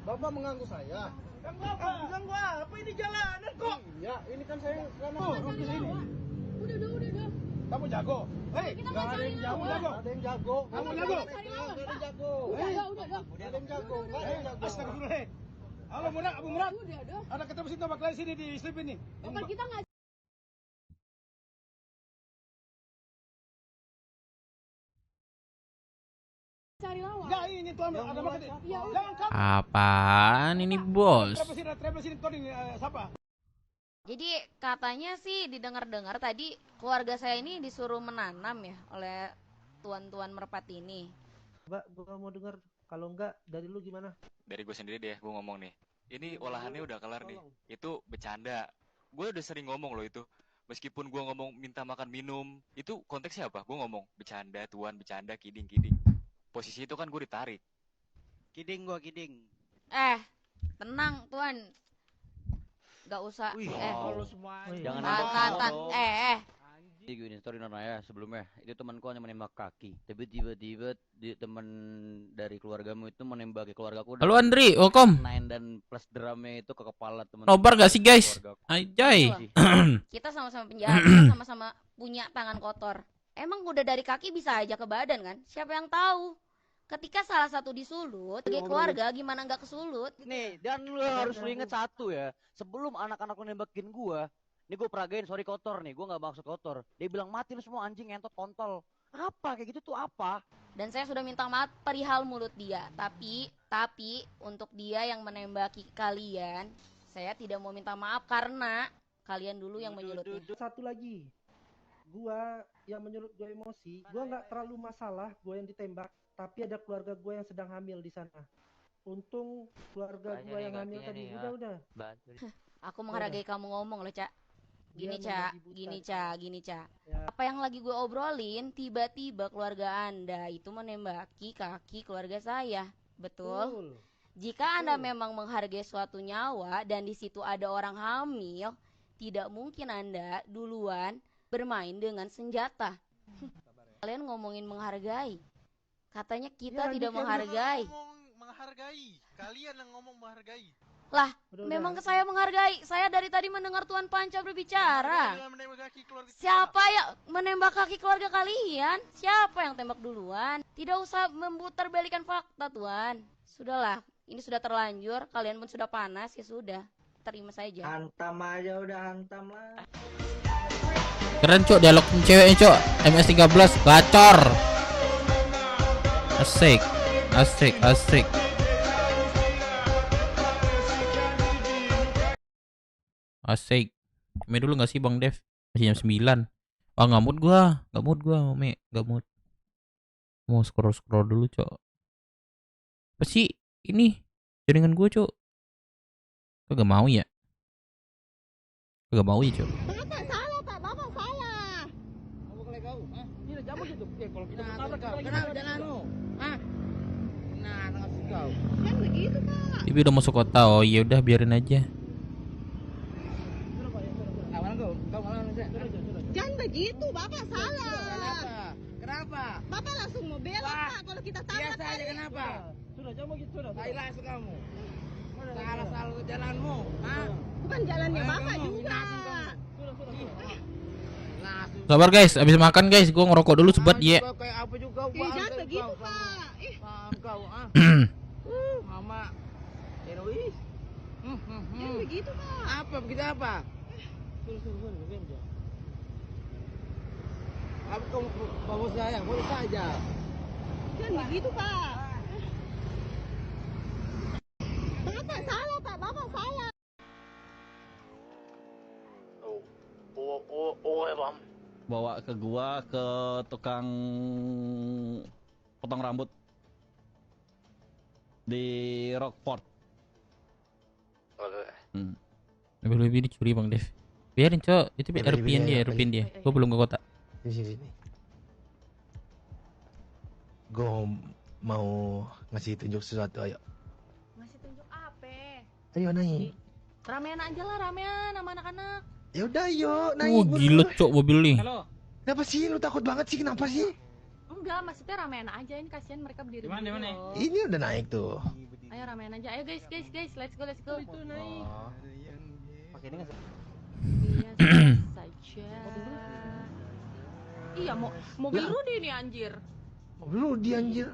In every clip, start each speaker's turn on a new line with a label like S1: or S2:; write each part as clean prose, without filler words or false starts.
S1: Bapak mengganggu saya. Ganggu apa ini jalanan kok? Iya, ini kan saya nggak mau di sini.
S2: Udah.
S1: Kamu jago? Hei, nggak ada yang jago. Ada yang jago. Kamu jago? Nggak ada yang jago.
S2: Udah.
S1: Nggak ada yang jago. Nggak ada yang jago.
S3: Astagfirullah. Halo Murad, Abu Murad.
S2: Udah.
S3: Ada ketemu sini tambah sini di slip ini.
S2: Bukan kita nggak cari lawan.
S3: Enggak, ini tuan ada makan.
S2: Ya udah.
S3: Jangan kamu.
S4: Apaan ini bos?
S3: Travel sini tuan ini siapa?
S5: Jadi katanya sih didengar-dengar tadi keluarga saya ini disuruh menanam ya oleh tuan-tuan Merpati ini.
S1: Mbak, gua mau dengar. Kalau enggak, dari lu gimana?
S6: Dari gue sendiri deh, gue ngomong nih. Ini olahannya udah kelar nih. Itu bercanda. Gue udah sering ngomong loh itu. Meskipun gue ngomong minta makan minum, itu konteksnya apa? Gue ngomong bercanda, tuan, bercanda, kiding. Posisi itu kan gue ditarik.
S7: Kiding.
S5: Tenang tuan. Gak usah.
S7: Lu semua.
S8: Jangan
S5: Tat.
S8: Jadi gini story Nona ya sebelumnya itu temanku hanya menembak kaki tapi tiba-tiba teman dari keluargamu itu menembaki keluargaku.
S4: Halo Andri, welcome.
S8: Main dan plus drumnya itu ke kepala teman.
S4: Nobar gak sih guys? Ajay.
S5: Kita sama-sama penjahat, kita sama-sama punya tangan kotor. Emang udah dari kaki bisa aja ke badan kan? Siapa yang tahu? Ketika salah satu disulut, sebagai keluarga gimana nggak kesulut?
S8: Nih dan lu harus lu inget satu ya sebelum anak-anak lu nembakin gua. Ini gue peragain, sorry kotor nih, gue nggak maksud kotor. Dia bilang mati lu semua anjing, entot, kontol. Apa kayak gitu tuh apa?
S5: Dan saya sudah minta maaf perihal mulut dia. Tapi untuk dia yang menembaki kalian, saya tidak mau minta maaf karena kalian dulu yang menyulutnya.
S1: Satu lagi, gua yang menyulut gua emosi. Gua nggak terlalu masalah gua yang ditembak, tapi ada keluarga gua yang sedang hamil di sana. Untung keluarga gua yang hamil tadi. Udah.
S5: Aku menghargai kamu ngomong loh, Cak. Gini Cak.
S1: Ya.
S5: Apa yang lagi gue obrolin, tiba-tiba keluarga Anda itu menembaki kaki keluarga saya. Betul? Jika Anda memang menghargai suatu nyawa dan di situ ada orang hamil, tidak mungkin Anda duluan bermain dengan senjata. Kalian ngomongin menghargai. Katanya kita tidak menghargai.
S7: Menghargai. Kalian yang ngomong menghargai.
S5: Lah, memang saya menghargai. Saya dari tadi mendengar Tuan Panca berbicara. Siapa yang menembak kaki keluarga kalian? Siapa yang tembak duluan? Tidak usah memutar-balikan fakta, Tuan. Sudahlah, ini sudah terlanjur. Kalian pun sudah panas, ya sudah. Terima saja.
S1: Hantam aja udah, hantam lah.
S4: Keren cok dialog ceweknya cok. MS13 gacor. Asik. Asik. Main dulu gak sih Bang Dev? Masih jam 9. Wah gak mood gua, Ome. Gak mood. Mau scroll dulu cok. Apa sih ini jaringan gua cok? Kagak mau ya? Cok.
S2: Bapak salah, Pak. Bapak salah.
S3: Kamu kalau kau, ini jamu gitu. Kalau kita bertabrak
S7: Kenapa jalanmu? Nah, ngasih kau.
S2: Kan begitu, Pak.
S4: Tapi udah masuk kota. Oh iya udah biarin aja.
S2: Jangan begitu, Bapak salah.
S7: Kenapa?
S2: Bapak langsung mau belok, Pak. Kalau kita tabrak
S7: Biasa aja
S2: tadi.
S7: kenapa?
S1: Sudah, jangan begitu sudah.
S7: Langsung kamu. Salah jalanmu.
S2: Bukan jalannya Bapak juga.
S4: Sabar guys, abis makan guys, gua ngerokok dulu sebat ya.
S7: Kayak apa juga
S2: Jangan begitu, Pak.
S7: Kau mama erois.
S2: Jangan begitu, Pak.
S7: Apa begitu apa? Apa kamu bawa saya? Boleh saja.
S2: Jangan begitu, Pak. Bapak salah, Pak. Bapak salah.
S8: Bawa ke gua ke tukang potong rambut di Rockford.
S4: Lebih dicuri Bang Dev. Biarin cok, itu rupiah dia. Gua belum ke kota.
S9: Sini. Gue mau ngasih tunjuk sesuatu, ayo.
S5: Ngasih tunjuk apa?
S9: Ayo naik.
S5: Ramean aja lah, ramean sama anak-anak.
S9: Ya udah, ayo naik.
S4: Gila cok mobil nih.
S3: Halo.
S9: Kenapa sih lu takut banget sih? Kenapa sih?
S10: Enggak, maksudnya ramean aja, ini kasihan mereka berdiri.
S3: Di mana?
S9: Ini udah naik tuh.
S10: Ayo ramean aja. Ayo guys, let's go.
S3: Itu naik.
S8: Pakai ini nggak sih?
S10: Biasa saja. Iya, mobil Rudy nih anjir.
S9: Mobil lu di anjir.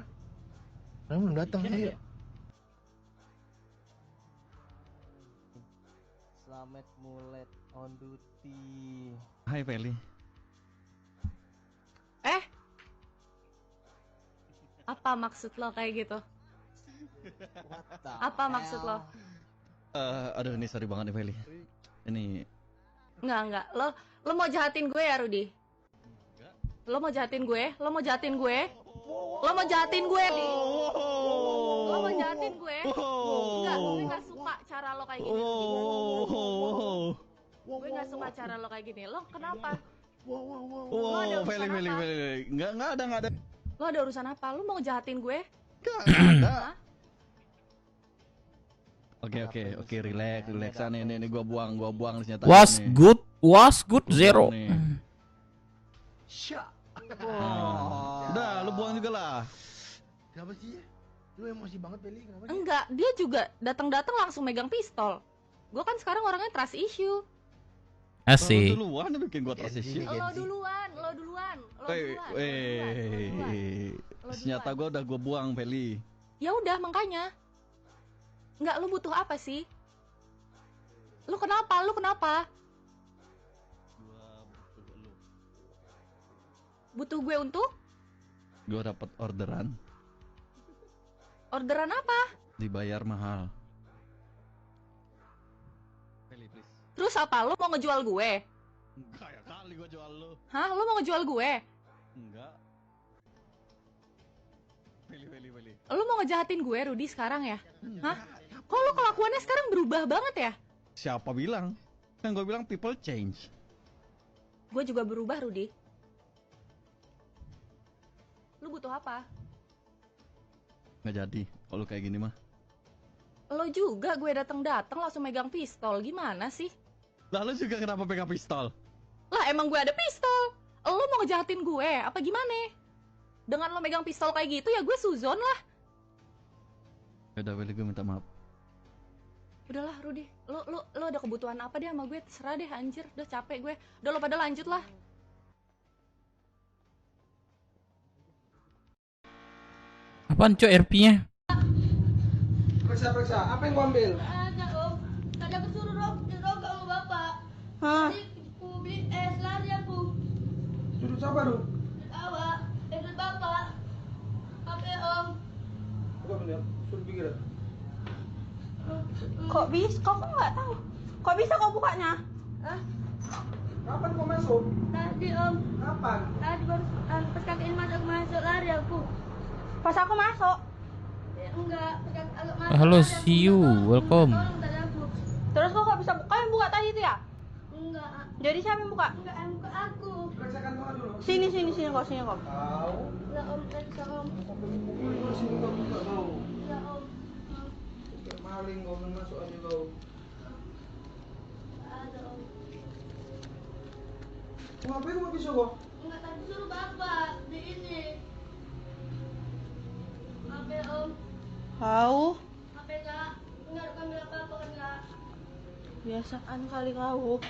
S9: Karena belum datang ayo.
S8: Slamet mulet on duty.
S11: Hai Feli.
S10: Apa maksud lo kayak gitu? Apa maksud lo?
S11: Aduh ini sorry banget nih Feli. Ini
S10: Enggak. Lo mau jahatin gue ya, Rudy? Lo mau jahatin gue? Lo mau jahatin gue? Lo mau jahatin gue? Lo mau jahatin gue? Enggak, gue nggak suka cara lo kayak gini. Gue nggak suka cara lo kayak gini. Lo kenapa? Lo ada urusan
S11: Feli.
S10: apa?
S11: Enggak ada.
S10: Lo ada urusan apa? Lo mau jahatin gue?
S11: Enggak ada.
S10: Hah?
S11: Oke, relax. Nih gua buang senjata.
S4: Was good zero.
S9: Syak.
S11: Udah, lu buang juga lah.
S9: Kenapa sih? Lu emosi banget Feli, kenapa sih?
S10: Enggak, dia juga datang langsung megang pistol. Gue kan sekarang orangnya trust issue.
S4: Asik.
S11: Lu duluan bikin gua tersisi.
S10: Lo duluan.
S11: Senjata gua udah gua buang, Feli.
S10: Ya udah makanya. Enggak, lu butuh apa sih? Lu kenapa? Butuh gue untuk?
S11: Gua dapat orderan.
S10: Orderan apa?
S11: Dibayar mahal. Feli, please.
S10: Terus apa? Lu mau ngejual gue?
S11: Enggak ya kali gua jual lu.
S10: Hah? Lu mau ngejual gue?
S11: Enggak. Feli.
S10: Lu mau ngejahatin gue, Rudy, sekarang ya? Hah? Kok lu kelakuannya sekarang berubah banget ya?
S11: Siapa bilang? Kan gua bilang people change.
S10: Gue juga berubah, Rudy. Lu butuh apa?
S11: Nggak jadi kalau kayak gini mah.
S10: Lo juga gue datang langsung megang pistol. Gimana sih?
S11: Lalu juga kenapa pegang pistol?
S10: Lah emang gue ada pistol. Lo mau ngejahatin gue? Apa gimana? Dengan lo megang pistol kayak gitu ya gue suzon lah.
S11: Udah Feli, gue minta maaf.
S10: Udahlah Rudy, lo ada kebutuhan apa deh sama gue? Terserah deh anjir, udah capek gue. Udah lo pada lanjut lah.
S4: Apaan cok RP-nya?
S7: Periksa. Apa yang gua ambil?
S2: Ada om, ada kesuruh rokok sama bapak.
S7: Hah?
S2: Tadi aku beli es lari aku.
S7: Sudut siapa lu?
S2: Awak, es bapak. Apa om?
S7: Apa bener? Sudut pikiran.
S2: Kok bisa? Kok nggak tahu? Kok bisa kau bukanya?
S7: Kapan kau masuk?
S2: Tadi om.
S7: Kapan?
S2: Tadi baru pas kakek masuk lari aku. Pas aku masuk? Ya, enggak, pas agak masuk.
S4: Halo,
S2: lari aku,
S4: see you, welcome.
S2: tolong tadi aku. Terus kok nggak bisa buka? Yang buka tadi itu ya? Enggak. Jadi siapa yang buka? Enggak, yang buka aku.
S7: Periksa kantongnya dulu.
S2: Sini kok.
S7: Tahu.
S2: Ya om, periksa om.
S7: Sini kau buka kau.
S2: Ya om.
S7: Kayak maling kau masuk aja kau.
S2: Ada om.
S7: Ngapain kau bisa kau?
S2: Enggak, tadi suruh bapak di ini. Apa om?
S7: Tahu.
S2: Apa enggak? Enggak ada kamera apa-apa kan enggak?
S7: Biasaan kali kau.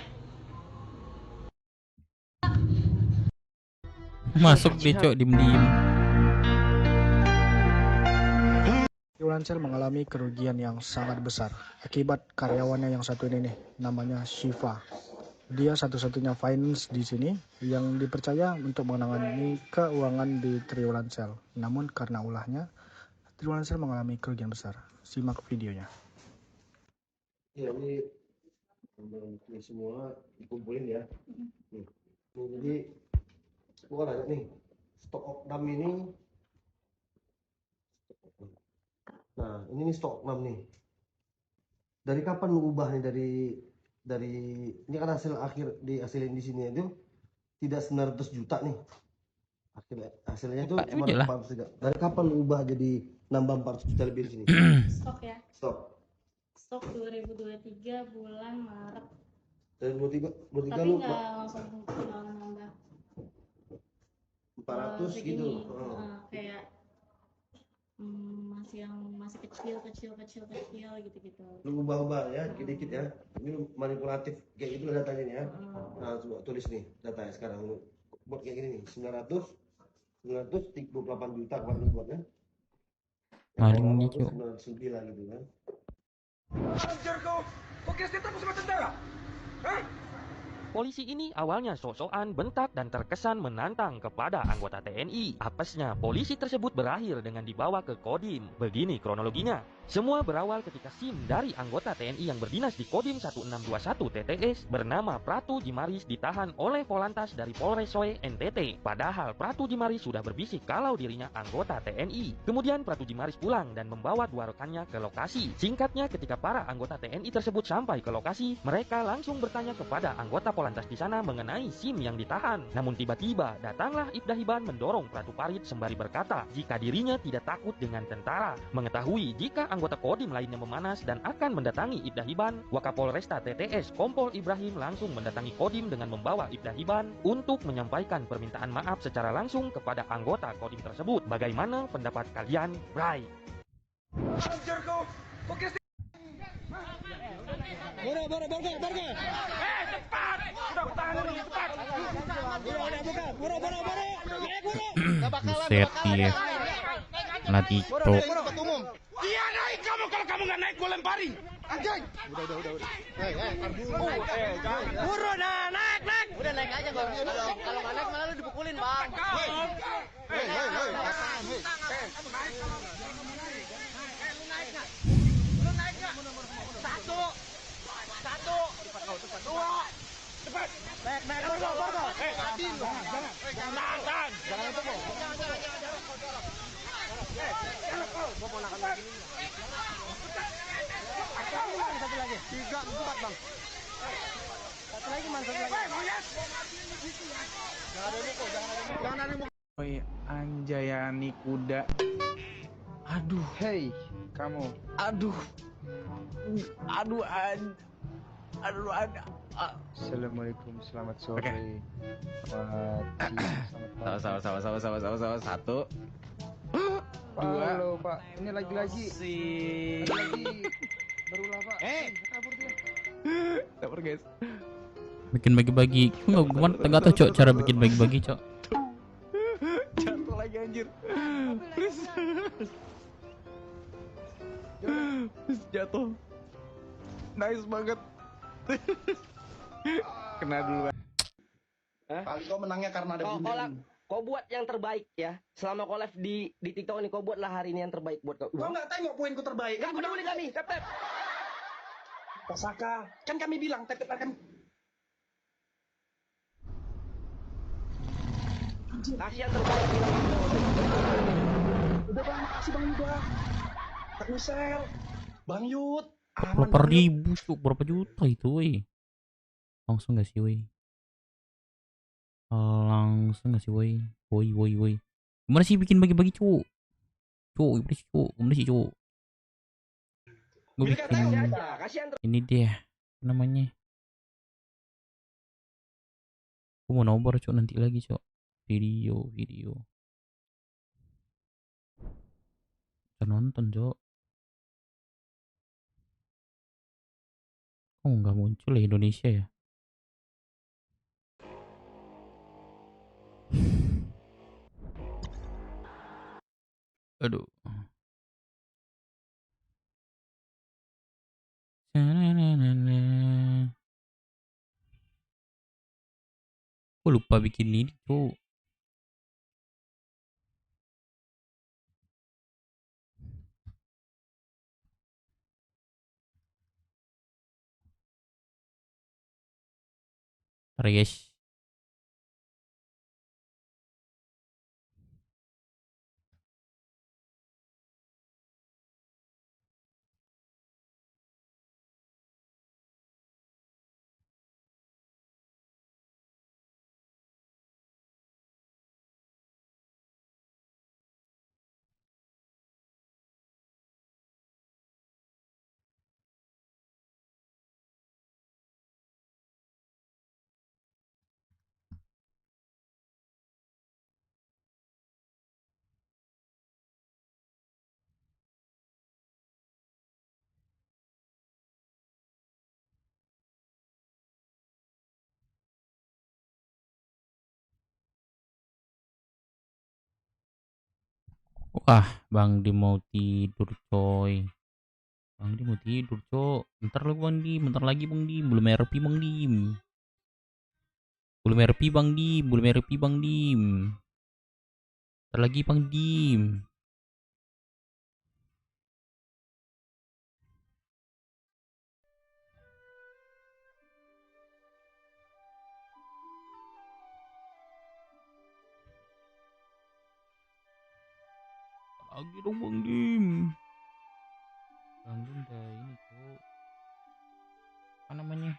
S4: Masuk deh cok, diem.
S12: Triwulan mengalami kerugian yang sangat besar akibat karyawannya yang satu ini nih, namanya Shiva. Dia satu-satunya finance di sini yang dipercaya untuk menangani keuangan di Triwulan. Namun karena ulahnya, Triwulan mengalami kerugian besar. Simak videonya.
S13: Ya ini semua dikumpulin ya. Nih, jadi gua nanya nih, stok Oknam ini. Nah, ini nih stok Oknam nih. Dari kapan lu ubah nih dari ini kan hasil akhir dihasilin di sini itu tidak 900 juta nih. Hasilnya itu cuma 400 juta. Dari kapan lu ubah jadi nambah 400 juta lebih di sini?
S2: Stok ya. Stok 2023 bulan Maret.
S13: Dari 2023
S2: Tapi
S13: lu
S2: nggak langsung nambah.
S13: 400 gitu.
S2: segini. Kayak masih kecil gitu.
S13: Lu ubah-ubah ya, dikit-dikit ya. Ini manipulatif kayak gitu datanya nih ya. Nah, coba tulis nih datanya sekarang lu buat kayak gini nih, 938 juta kan lu buatnya.
S4: Maling nih, Cuk.
S13: 909 gitu kan.
S3: Anjir kau kira kita sama tentara? Hah?
S14: Polisi ini awalnya sok-sokan, bentak, dan terkesan menantang kepada anggota TNI. Apesnya, polisi tersebut berakhir dengan dibawa ke Kodim. Begini kronologinya. Semua berawal ketika SIM dari anggota TNI yang berdinas di Kodim 1621 TTS bernama Pratu Jimaris ditahan oleh Polantas dari Polres Soe NTT. Padahal Pratu Jimaris sudah berbisik kalau dirinya anggota TNI. Kemudian Pratu Jimaris pulang dan membawa dua rekannya ke lokasi. Singkatnya, ketika para anggota TNI tersebut sampai ke lokasi, mereka langsung bertanya kepada anggota Polantas di sana mengenai SIM yang ditahan. Namun tiba-tiba datanglah Ibda Hiban mendorong Pratu Parit sembari berkata jika dirinya tidak takut dengan tentara. Mengetahui jika anggota Kodim lainnya memanas dan akan mendatangi Ibda Hiban, Wakapolresta TTS Kompol Ibrahim langsung mendatangi Kodim dengan membawa Ibda Hiban untuk menyampaikan permintaan maaf secara langsung kepada anggota Kodim tersebut. Bagaimana pendapat kalian, Bray?
S3: Anjir kau kira Borgo. Cepat. Udah tahan dulu, cepat. Udah buka. Boro.
S4: Buset dia. Latih tok.
S3: Dia naik kamu, kalau kamu nggak naik gue lemparin. Anjing. Udah. Buru, naik.
S8: Udah naik aja bang. Kalau nggak naik malah lu dipukulin bang.
S3: Hei. Lu naik nggak? Satu. Dua. Cepat. Naik, Borgo. Jangan. Jangan itu kok. Gua mau nakan lagi. Satu lagi. 3, 4 bang. Satu lagi man, satu lagi. Jangan ada muka.
S15: Oi, Anjayani kuda. Aduh, hei, kamu. Aduh. Assalamualaikum, selamat sore. Sama. 1, 2. Halo, Pak. Ini lagi-lagi. Ada lagi. Berulah, Pak. Kabur dia. Kabur, guys.
S4: Bikin bagi-bagi. Nggak tahu, Cok, cara bikin bagi-bagi, Cok.
S15: Jatuh lagi anjir. Please. Jatuh. Nice banget. Kena dulu.
S16: Kali kau menangnya karena ada bunda.
S8: Kau buat yang terbaik ya. Selama kau live di TikTok ini, kau buatlah hari ini yang terbaik buat kau.
S16: Kau nggak tengok poinku terbaik.
S8: Kan peduli kami. Tep.
S16: Pasaka, kan kami bilang tep akan.
S8: Kasih yang terbaik.
S16: Udah bang, makasih bang Yuda. Kak Misel, Bang Yud.
S4: Berapa ribu, Cuk? Berapa juta itu, woi? Langsung gak sih, woi? Langsung gak sih, woi? Woi. Gimana sih bikin bagi-bagi, Cuk? Gimana sih, Cuk? Gue bikin ini dia namanya. Gue mau nomor, Cuk, nanti lagi, Cuk. Video. Kita nonton, Cuk. Oh, nggak muncul ya Indonesia ya? Aduh. Aku lupa bikin ini tuh. Ntar ya, guys. Wah, Bang Dim mau tidur coy. Bang Dim mau tidur cok. Bentar lagi Bang Dim, bentar lagi Bang Dim. Belum RP Bang Dim. Belum RP Bang Dim, belum RP Bang Dim. Bentar lagi Bang Dim. Lagi dong Bang Dim. Bang Dim udah ini cok. Apa namanya?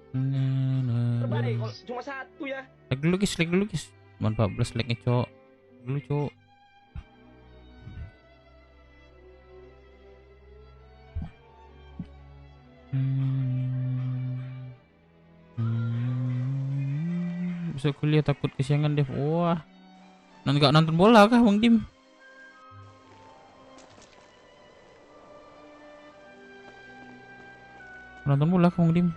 S3: Terbalik, cuma satu ya.
S4: Like dulu guys, like dulu guys. 14 like-nya cok. Dulu cok. Besok kuliah takut kesiangan Dev. Wah. Nggak nonton bola kah Bang Dim? Nonton bola kah Bang Dim?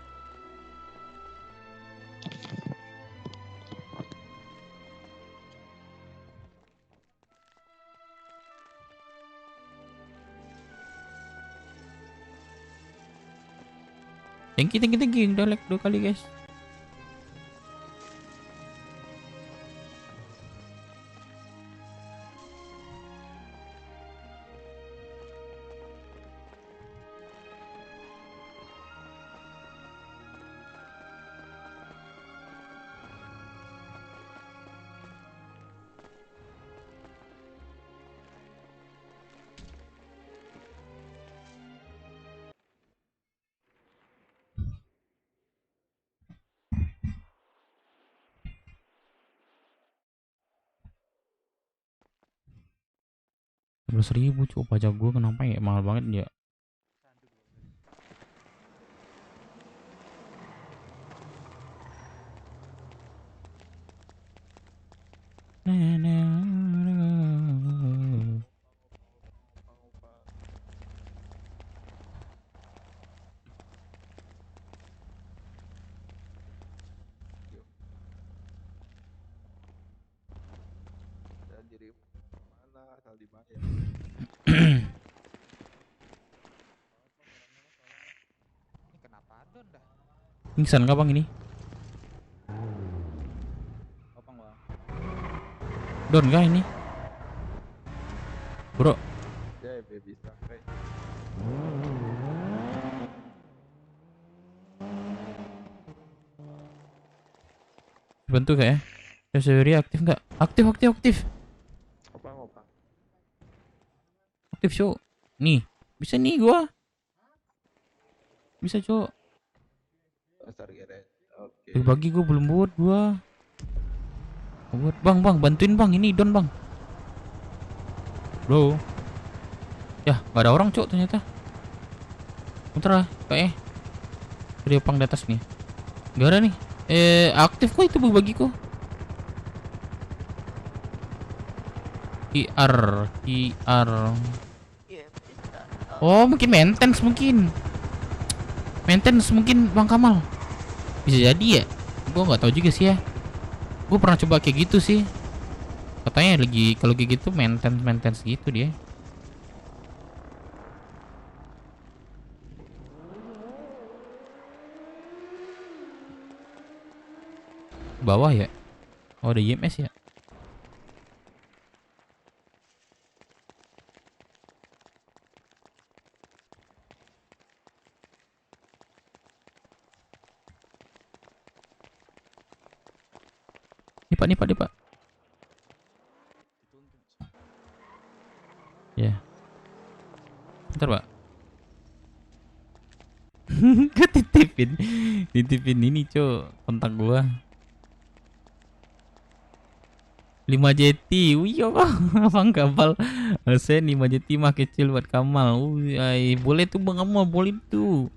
S4: Thank you, udah like 2 kali guys. Ribu cukup pajak gue kenapa ya mahal banget ya.
S15: Jadi mana asal dibayar. Ini kenapa Don dah?
S4: Pingsan kah Bang ini?
S15: Apa Bang?
S4: Don kah ini? Bro.
S15: Ya bisa.
S4: Bantu kayak ya. Seri aktif nggak? Aktif.
S15: Apa?
S4: Aktif cok. Nih, bisa nih gua. Bisa cok.
S15: Oke.
S4: Bagi gua belum buat gua. Buat bang, bantuin bang, ini Don bang. Bro. Ya, nggak ada orang cok ternyata. Bentar lah, kayaknya. Dia pang di atas nih. Gak ada nih. Aktif kok itu bagiku. QR. Oh, mungkin maintenance mungkin Bang Kamal. Bisa jadi ya. Gua nggak tahu juga sih ya. Gue pernah coba kayak gitu sih. Katanya lagi kalau kayak gitu maintenance gitu dia. Bawah ya. Oh, ada IMS ya. nih Pak. Ya. Bentar Pak. Titipin ini kontak gua. 5 jeti, wih abang kapal. Saya 5 jeti mah kecil buat Kamal. Boleh tuh Bang Kamal, boleh tuh.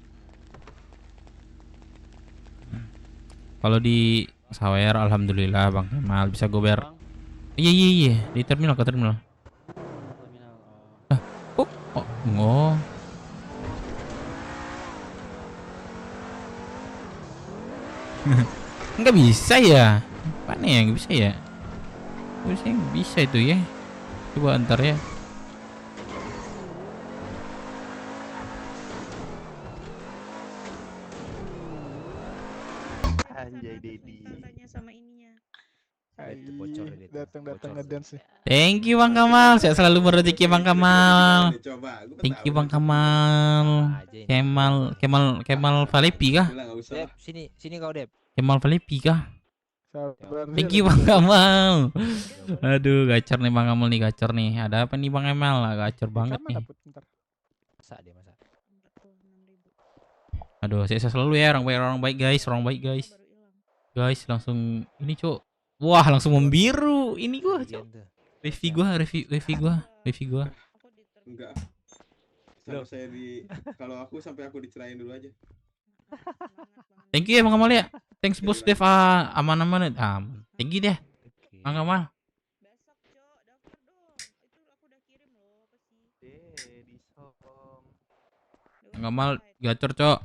S4: Kalau di Sawer alhamdulillah Bang Kamal bisa gue bayar. Iya, di terminal ke terminal. Oh. Nggak bisa ya? Mana ya nggak bisa ya? Bisa itu ya. Coba antar ya.
S17: Anjay Dedi.
S7: Tanya sama ininya.
S17: Itu bocor ini.
S12: Datang ngedance.
S4: Thank you Bang Kamal. Saya selalu berrezeki Bang Kamal. Thank you Bang Kamal. Kemal Valepi kah?
S17: Dep, sini kau Dep.
S4: Kemal Valepi kah? Thank you Bang Kamal. Aduh, gacor nih Bang Kamal nih, gacor nih. Ada apa nih Bang Kamal? Gacor banget nih.
S17: Masa dia masa.
S4: Aduh, saya selalu ya orang baik guys. Guys, langsung ini Cuk. Wah, langsung membiru. Ini gua Cuk. Review gua.
S18: Enggak. Saya kalau aku sampai aku dicerain dulu aja.
S4: Thank you ya Bang Kamal ya. Thanks bos Dev, aman-aman. Thank you deh Bang Kamal. Bang Kamal gacor Cok.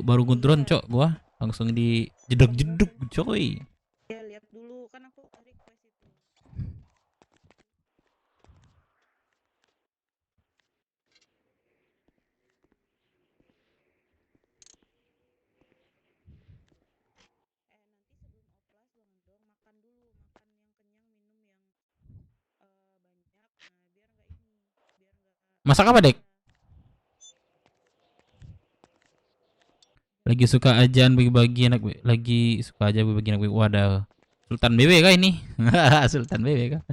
S4: Baru ngudron Cok gua. Langsung di jeduk coy.
S7: Ya lihat dulu kan aku request itu.
S4: Masak apa, Dek? Lagi suka aja bagi-bagi anak, wadah. Sultan BB kah ini? Sultan BB kah?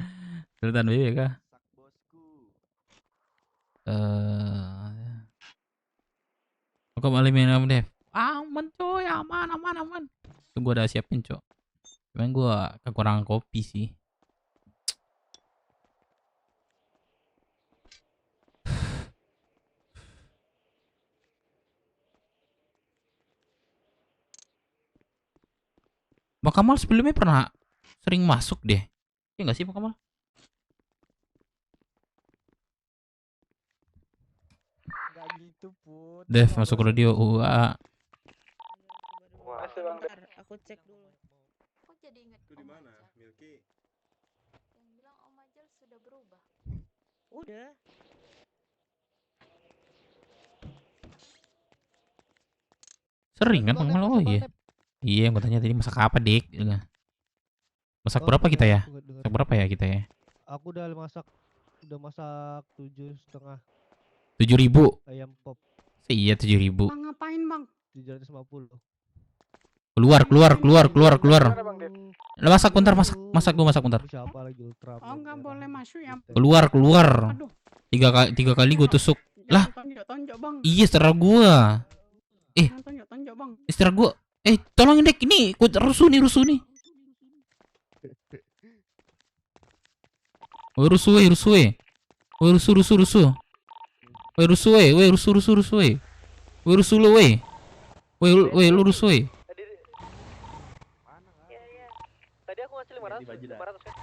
S4: Aku alimin deh. Aman coy, aman. Tunggu ada siapin cok. Cuman gua kekurangan kopi sih. Bang Kamal sebelumnya pernah sering masuk deh. Ya nggak sih Bang Kamal?
S12: Nggak gitu Put.
S4: Dev masuk radio UA.
S7: Aku cek dulu.
S5: Kok jadi inget
S18: Itu di mana? Milky.
S5: yang bilang Om Ajal sudah berubah?
S7: Udah.
S4: Sering kan Bang Kamal? Oh iya. Iya, yang gue tanya tadi masak apa, Dik? Masak berapa kita ya? Masak berapa ya kita ya?
S19: Aku udah masak 7,5.
S4: 7.000.
S19: Ayam pop.
S4: Iya 7.000.
S7: Bang ngapain bang?
S19: 750.
S4: Keluar. Masak bentar.
S19: Siapa lagi ultra?
S7: Oh nggak boleh masuk ya.
S4: Keluar. 3 kali gue tusuk. Lah.
S7: Tonjok bang.
S4: Iya, seterah gua.
S7: Tonjok bang.
S4: Seterah gua. Tolongin Dek, ini rusuh nih. Woi rusuh. Woi rusuh. Woi rusuh lu woi. Woi lu rusuh woi.
S8: Tadi aku ngasih 500 kan?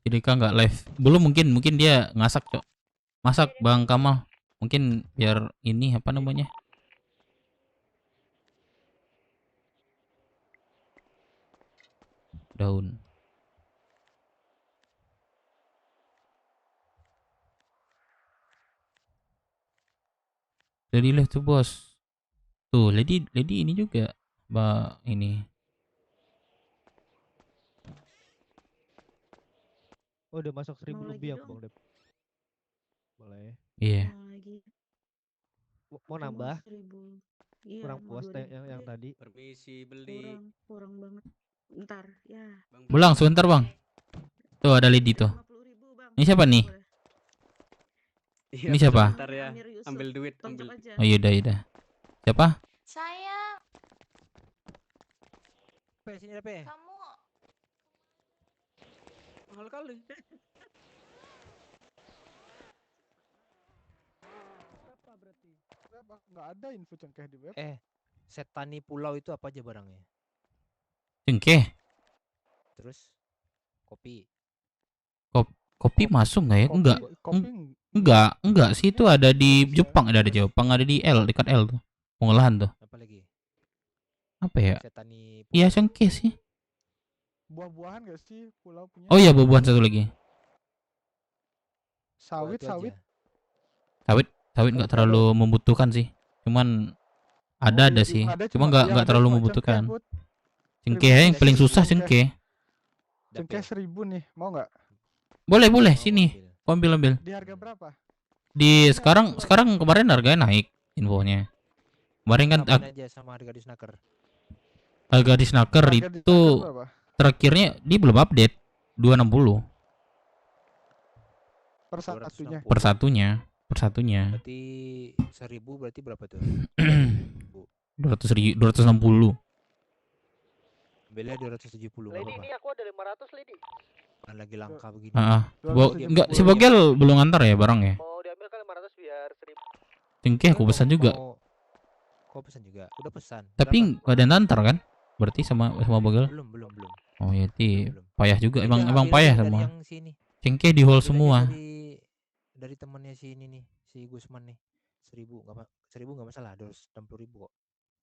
S4: Jadi kan nggak live. Belum mungkin dia ngasak, Cok. Masak Bang Kamal. Mungkin biar ini apa namanya? Daun. Jadi live tuh bos. Tuh, lady ini juga. Mbak ini.
S19: Oh, udah masak 1.000
S7: Mau
S19: lebih
S7: lagi
S19: aku Bang Dep. Boleh.
S4: Iya.
S7: Mau lagi.
S19: Mau nambah?
S7: 1000.
S2: Iya,
S19: Kurang
S2: mau
S19: puas
S2: 2000.
S19: yang tadi.
S20: Permisi beli.
S2: Kurang banget. Ntar ya.
S4: Pulang sebentar bang. Tuh ada Lady tuh. Ini siapa nih?
S20: Iya,
S4: Ini siapa?
S20: Bentar ya. Ambil duit, ambil.
S4: Oh yaudah yaudah. Siapa?
S5: Sayang,
S17: Sini Pe.
S5: kamu
S20: Mahal kali.
S12: Berapa berarti? Berapa? Nggak ada info cengkeh di web.
S17: Set tani pulau itu apa aja barangnya?
S4: Cengkeh.
S17: Terus kopi.
S4: Kopi masuk nggak ya? Enggak.
S12: Kopi
S4: Enggak sih, itu ada di Jepang, ada di Jepang, ada di L, dekat L tuh. Pengolahan tuh.
S17: Apa lagi?
S4: Apa ya?
S17: Set tani
S4: Iya cengkeh sih.
S12: buah-buahan nggak sih pulau punya?
S4: Oh iya buah-buahan satu lagi.
S12: Sawit,
S17: itu aja.
S12: sawit.
S4: Sawit nggak terlalu membutuhkan sih. Cuman ada sih.
S12: ada,
S4: Cuma
S12: cuma yang
S4: nggak
S12: ada
S4: terlalu
S12: cuma
S4: membutuhkan.
S12: cengkeh, Bud.
S4: Cengkeh yang paling susah cengkeh.
S12: Cengkeh 1000 nih, mau nggak?
S4: Boleh sini. Kau ambil.
S12: Di harga berapa?
S4: Di sekarang kemarin harganya naik infonya. Kemarin kan
S17: Samain aja sama harga di snacker.
S4: harga di snaker
S12: Harga di
S4: itu
S12: snaker berapa?
S4: terakhirnya dia belum update 260
S12: Per satunya.
S4: per satunya.
S17: Berarti 1000 berarti berapa tuh?
S4: 260.
S17: Ambilnya 270.
S8: Lady ini aku ada 500 Lady.
S17: Kan lagi langka begini.
S4: Enggak si Bogel belum ngantar ya barang ya?
S8: Mau diambil kan 500 biar 1000.
S4: Cengkeh aku pesan juga.
S17: Kau pesan juga? Udah pesan.
S4: Tapi nggak ada yang ngantar kan? Berarti sama Bogel?
S17: Belum.
S4: Oh iya payah juga, emang
S17: ambil
S4: payah
S17: dari
S4: semua.
S17: yang sini.
S4: Cengkeh di hall
S17: Ambil aja
S4: semua.
S17: Dari temannya si ini nih, si Gusman nih. 1000 nggak masalah, 260.000 kok.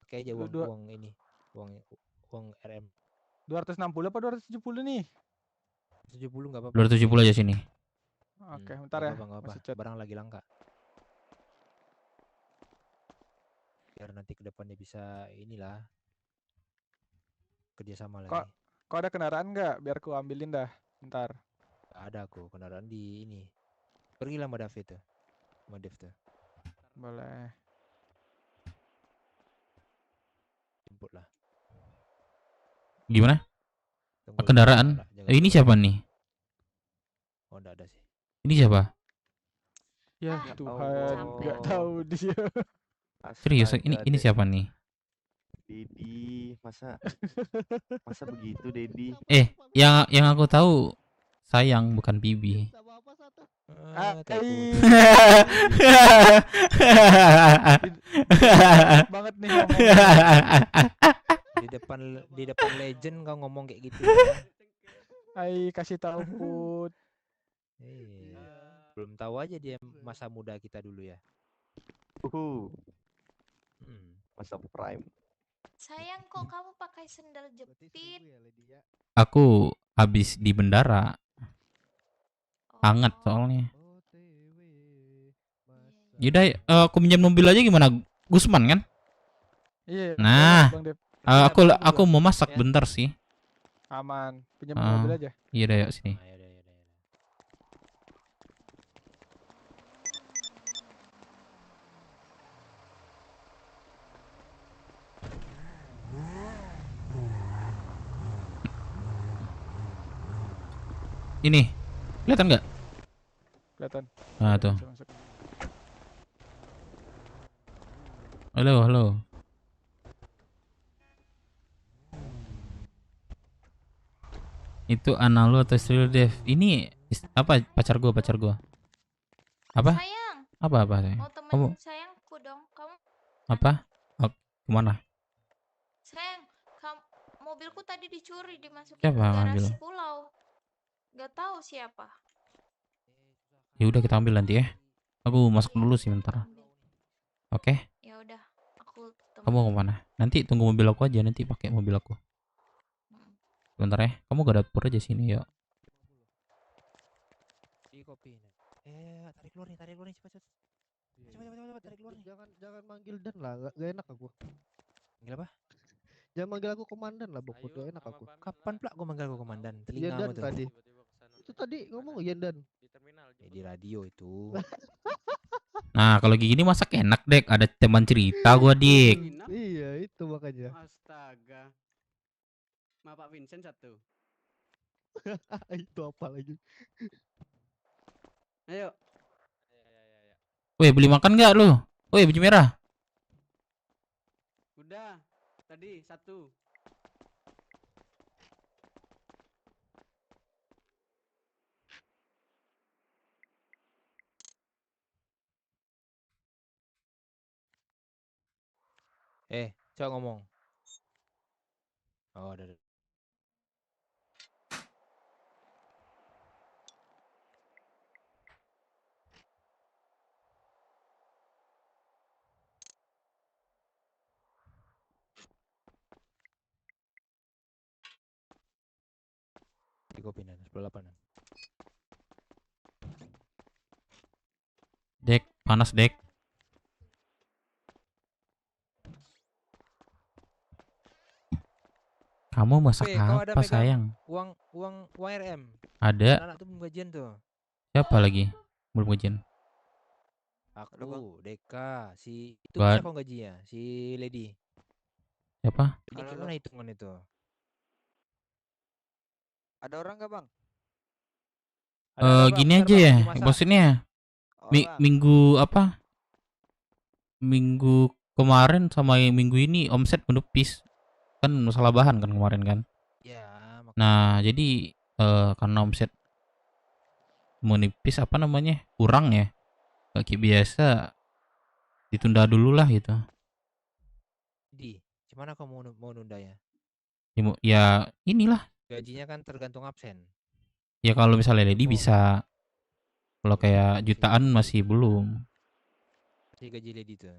S17: Pakai aja uang ini, uang RM.
S12: 260 apa 270 nih?
S17: 70 nggak apa-apa.
S4: 270 aja sini.
S12: Oke, bentar ya.
S17: Nggak apa-apa. Barang lagi langka. Biar nanti kedepannya bisa inilah kerjasama lagi.
S12: Kok ada kendaraan nggak? Biar ku ambilin dah. Bentar.
S17: Nggak ada aku kendaraan di ini. Pergilah sama David tuh. Sama Dev tuh.
S12: Boleh.
S17: Jemput lah.
S4: Gimana?
S17: Tunggu
S4: Kendaraan? Ini siapa nih?
S17: Oh, enggak ada sih.
S4: Ini siapa?
S12: Ya Tuhan, nggak tahu dia.
S4: Serius, ini siapa nih?
S21: Dedi, masa begitu Dedi?
S4: Yang aku tahu sayang bukan Bibi.
S12: Banget nih
S17: di depan legend kau ngomong kayak gitu.
S12: Kasih tahu Put.
S17: Belum tahu aja dia masa muda kita dulu ya.
S21: Masa prime.
S5: sayang kok kamu pakai sendal jepit.
S4: Aku habis di bendara. Hangat soalnya. Yaudah, aku minjam mobil aja gimana? Gusman kan?
S12: Iya.
S4: Nah,
S12: Bang Dep.
S4: aku mau masak bentar sih.
S12: Aman, pinjam mobil aja.
S4: Iya dah, yuk sini. Ini, kelihatan nggak?
S12: Kelihatan.
S4: Nah tuh. Halo. Itu anak lu atau istri lu, Dev? Ini apa? Pacar gua. Apa?
S5: Sayang.
S4: Apa sayang?
S5: Mau temenin
S4: Kamu
S5: sayangku dong. Kamu
S4: apa? Kemana?
S5: sayang, mobilku tadi dicuri dimasukin
S4: Siapa
S5: ke garasi
S4: ngambil?
S5: pulau. Gak tahu siapa.
S4: Ya udah kita ambil nanti ya. Aku masuk dulu sih bentar. Oke?
S5: Ya udah, aku
S4: Kamu mau kemana? Nanti tunggu mobil aku aja, nanti pakai mobil aku. Bentar ya. Kamu ke dapur aja sini ya.
S17: Di kopi. Tarik keluar nih cepat. Cepat tarik keluar nih.
S19: Jangan manggil Dan lah, gak enak aku.
S17: Manggil apa?
S19: Jangan manggil aku komandan lah, Bokut, gak enak aku.
S17: Kapan pula gua manggil gua komandan?
S19: Iya
S17: Telingamu
S19: Dan
S17: tuh.
S19: tadi. Itu tadi ngomong iya Dan.
S17: Di radio itu.
S4: Nah, kalau gini masak enak, Dek. Ada teman cerita gua, Dik.
S19: Iya makanya.
S20: Astaga. Ma Pak Vincent 1.
S19: Itu apa lagi?
S20: Ayo.
S4: Weh, beli makan nggak lu? Weh, baju merah.
S20: Udah. Tadi 1.
S17: Coba ngomong. Oh, udah. Di kopinan 18-an.
S4: Dek, panas, Dek. Kamu masak
S17: Kau ada
S4: apa,
S17: megang
S4: sayang?
S17: Uang RM.
S4: Ada.
S17: Anak tuh belum gajian tuh.
S4: Siapa lagi? Belum gajian.
S17: Aku, Deka, si itu
S4: Buat-
S17: bisa kau gajinya, si Lady.
S4: Siapa?
S17: Ini gimana hitungan itu?
S6: Ada orang nggak bang?
S4: Gini aja ya, maksudnya minggu apa? Minggu kemarin sama yang minggu ini omset menipis, kan masalah bahan kan kemarin kan.
S17: Ya.
S4: Nah jadi karena omset menipis apa namanya kurang ya, gak kayak biasa, ditunda dulu lah gitu.
S17: Gimana kau mau nunda ya?
S4: Ya inilah.
S17: Gajinya kan tergantung absen.
S4: Ya kalau misalnya Lady bisa, kalau kayak jutaan masih belum.
S17: Si gaji Lady tuh.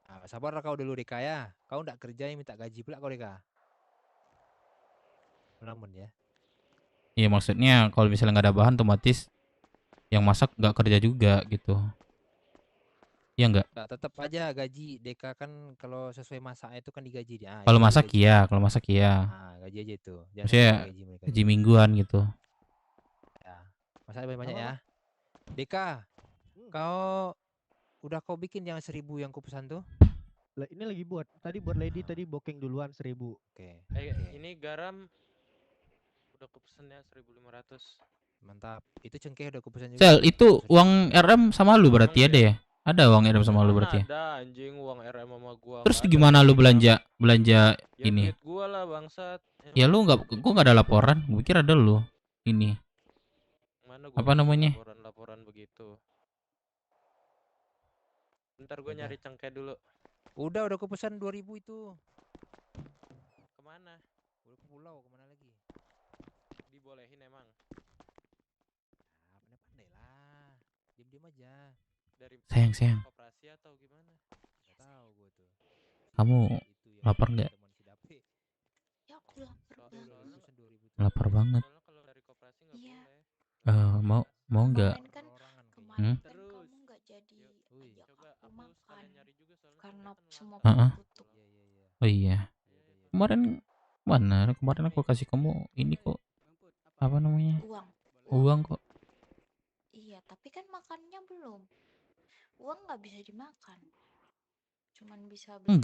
S17: Nah, sabar kau dulu Deka ya. Kau ndak kerja yang minta gaji pula kau Deka. Namun ya.
S4: Iya maksudnya kalau misalnya nggak ada bahan otomatis yang masak nggak kerja juga gitu. Iya nggak?
S17: Nah, tetap aja gaji Deka kan kalau sesuai masaknya itu kan digaji dia.
S4: Kalau masak iya, kalau masak iya.
S17: Nah, gaji aja itu. Jangan
S4: Maksudnya
S17: mereka.
S4: gaji mingguan gitu.
S17: Ya. Masaknya banyak-banyak ya. Deka, kau udah kau bikin yang 1000 yang kupesan tuh?
S19: Ini lagi buat. Tadi buat Lady tadi booking duluan 1000.
S17: Oke.
S15: Ini garam udah kupesannya 1.500.
S17: Mantap. Itu cengkeh udah kupesan juga.
S4: Sel, itu uang RM sama lu berarti ada ya? Ada uang RM sama lu berarti ya?
S15: Ada anjing uang RM sama gua.
S4: Terus gimana lu belanja
S15: Ya,
S4: ini?
S15: duit gua lah bangsat.
S4: Ya lu gua nggak ada laporan. Gua pikir ada lu ini.
S15: Mana gua
S4: Apa namanya?
S15: Laporan begitu. Bentar gua nyari cengkeh dulu.
S17: Udah kupesan 2000 itu.
S15: Kemana?
S17: Udah ke pulau, kemana lagi?
S15: Dibolehin emang.
S17: Nah, pandai-pandai lah. Diam-diam aja.
S15: Dari
S4: Sayang.
S15: koperasi atau gimana?
S17: Gak tahu gua tuh.
S4: Kamu lapar nggak?
S2: Ya aku lapar banget.
S4: Lapar banget.
S2: Iya.
S4: Mau nggak?
S2: Kemarin kan kamu nggak jadi ajak aku makan karena semua tutup.
S4: Oh iya. Kemarin mana? Kemarin aku kasih kamu ini kok. Apa namanya? Uang kok.
S2: Iya, tapi kan makannya belum. Uang nggak bisa dimakan. Cuman bisa beli.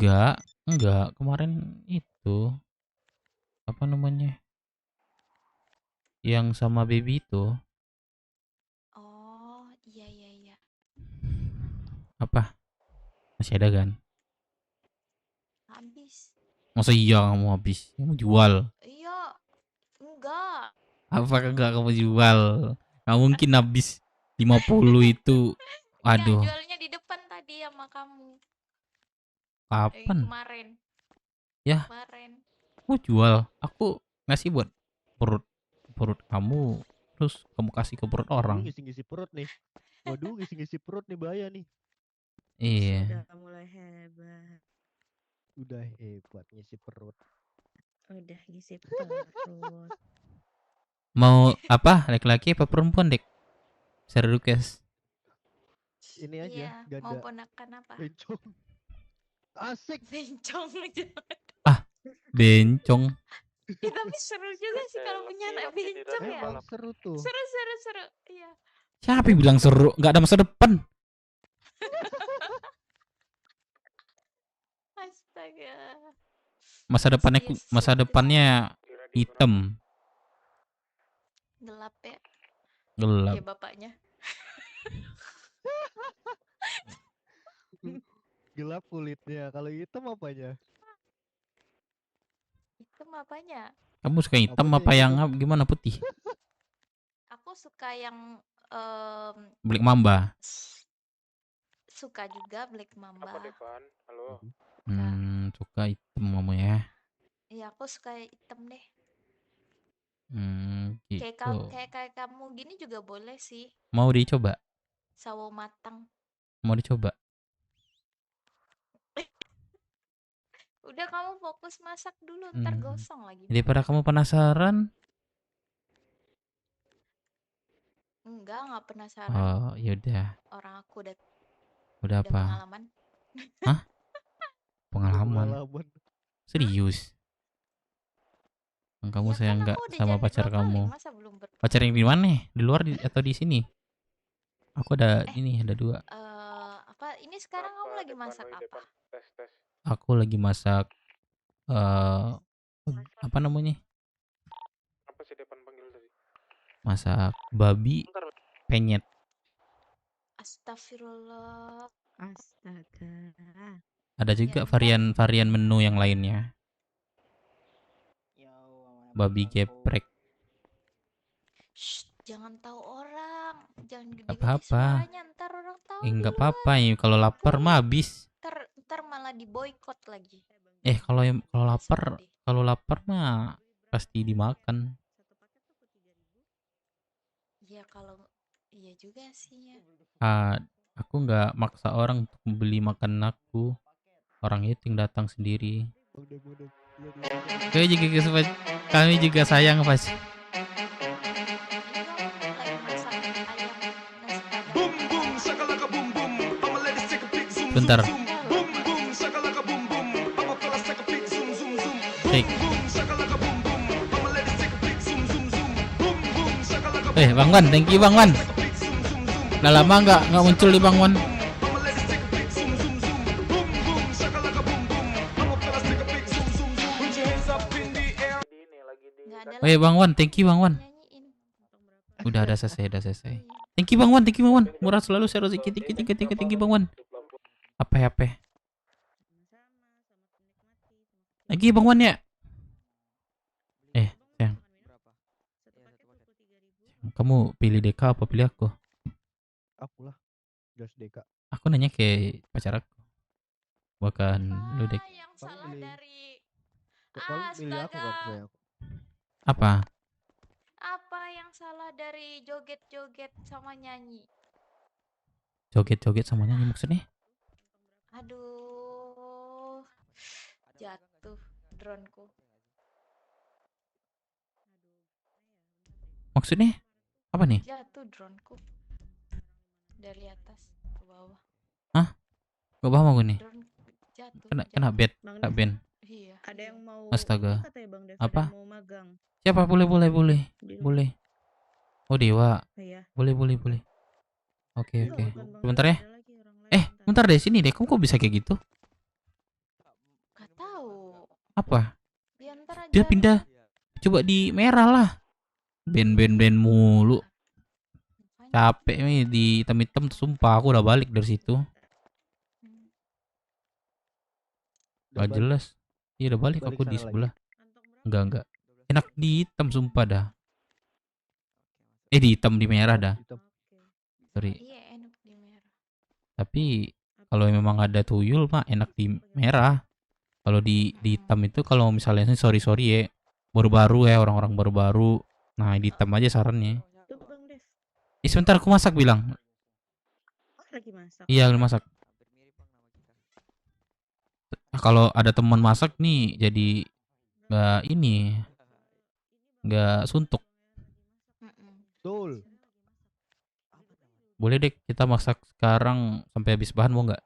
S4: Enggak. Kemarin itu apa namanya? Yang sama baby itu.
S2: Oh, iya.
S4: Apa? Masih ada kan?
S2: Habis.
S4: Masa iya kamu habis? Kamu jual?
S2: Iya. Enggak.
S4: Apakah enggak kamu jual? Nggak mungkin habis 50 itu. Aduh.
S2: Ya, jualnya di depan tadi sama kamu.
S4: Kapan?
S2: Kemarin.
S4: Ya.
S2: Kemarin.
S4: Kamu jual? Aku ngasih buat perut kamu, terus kamu kasih ke perut orang.
S19: Ngisi-ngisi perut nih. Waduh, ngisi-ngisi perut nih bahaya nih.
S4: Iya.
S22: Udah mulai hebat.
S19: Udah hebat ngisi perut.
S22: Udah ngisi perut.
S4: Mau apa? Laki-laki apa perempuan, Dek? Share request.
S19: Ini aja,
S2: Iya,
S19: gak
S2: mau
S19: ada.
S2: ponakan apa?
S19: Bencong. Asik.
S2: Bencong aja.
S4: Bencong.
S2: Ya, tapi seru juga sih kalau punya anak bencong ya.
S19: Emang seru tuh.
S2: Seru. Iya.
S4: Siapa yang bilang seru? Nggak ada masa depan.
S10: Astaga.
S4: Masa depannya hitam,
S10: Gelap ya.
S4: gelap.
S10: Kayak bapaknya.
S19: Gelap kulitnya, kalau hitam apanya?
S10: Hitam apanya?
S4: Kamu suka hitam
S19: Apanya
S4: apa yang
S19: hitam?
S4: gimana putih?
S10: Aku suka yang
S4: Black Mamba.
S10: suka juga Black Mamba.
S15: Halo.
S4: Suka hitam kamu ya.
S10: Iya, aku suka hitam deh.
S4: Gitu.
S10: Kayak kamu gini juga boleh sih.
S4: Mau dicoba?
S10: Sawo matang.
S4: Mau dicoba?
S10: Udah kamu fokus masak dulu, ntar gosong lagi.
S4: Daripada kamu penasaran.
S10: Nggak penasaran.
S4: Oh, yaudah.
S10: Orang aku
S4: Udah apa?
S10: pengalaman.
S4: Hah? Pengalaman? Serius? Kamu sayang nggak sama pacar kamu? Pacar yang di mana? Di luar atau di sini? Aku ada ini, ada 2.
S10: Apa ini sekarang kamu lagi masak apa?
S4: Aku lagi masak apa namanya?
S15: Apa sih depan panggil tadi?
S4: Masak babi penyet.
S10: Astagfirullah.
S22: Astaga.
S4: Ada juga varian menu yang lainnya. Babi geprek.
S10: Shh, jangan tahu orang. Jangan gede-gede
S4: Apa-apa.
S10: suaranya, ntar orang tahu.
S4: Enggak apa-apa ya, kalau lapar mah habis.
S10: Ntar malah diboykot lagi.
S4: Kalau lapar mah pasti dimakan.
S10: Iya iya juga sih ya.
S4: Aku nggak maksa orang untuk membeli makanan aku. Orang itu yang datang sendiri. Kami juga sayang pasti. Bentar. Bang Wan, thank you Bang Wan. Udah lama nggak muncul di Bang Wan. Bang Wan, thank you Bang Wan. Udah selesai. Thank you Bang Wan. Murah selalu, saya rezeki thank you Bang Wan. Apa? Lagi Bang Wan ya? Sayang. Kamu pilih Deka apa pilih aku?
S19: Aku lah. Gas Deka.
S4: Aku nanya ke pacar aku. Bukan lu Dek.
S10: Yang salah dari
S19: Kamu pilih aku kan saya.
S4: Apa?
S10: Apa yang salah dari joget-joget sama nyanyi?
S4: Joget-joget sama nyanyi maksudnya?
S10: Aduh, jatuh droneku.
S4: Maksudnya apa nih?
S10: Jatuh droneku dari atas ke bawah.
S4: Hah? Gak paham aku nih.
S10: Drone jatuh.
S4: Kena bed.
S22: Bang
S4: Ben.
S10: Iya.
S22: Ada yang mau
S4: Astaga.
S22: katanya Bang Dev,
S4: Apa?
S22: ada yang mau magang.
S4: Siapa? Boleh. Oh Dewa.
S22: Iya.
S4: Boleh. Oke. Sebentar ya. Bentar deh, sini deh. Kamu kok bisa kayak gitu?
S10: Gak tahu.
S4: Apa?
S10: Ya, ntar aja.
S4: Dia pindah. Coba di merah lah. Ben mulu. Capek nih di hitam-hitam, sumpah aku udah balik dari situ. Gak jelas. Iya udah balik aku di sebelah. Enggak. Enak di hitam sumpah dah. Di hitam di merah dah. Sorry.
S10: Iya, enak di merah.
S4: Tapi kalau memang ada tuyul mah enak di merah. Kalau di hitam itu kalau misalnya sorry ya. Baru-baru ya, orang-orang baru-baru. Nah, di hitam aja sarannya.
S22: Tuh Bang Dev.
S4: Sebentar aku masak bilang.
S22: Lagi masak.
S4: Iya, lagi masak. Kalau ada teman masak nih jadi nggak suntuk.
S19: Betul.
S4: Boleh deh kita masak sekarang sampai habis bahan, mau nggak?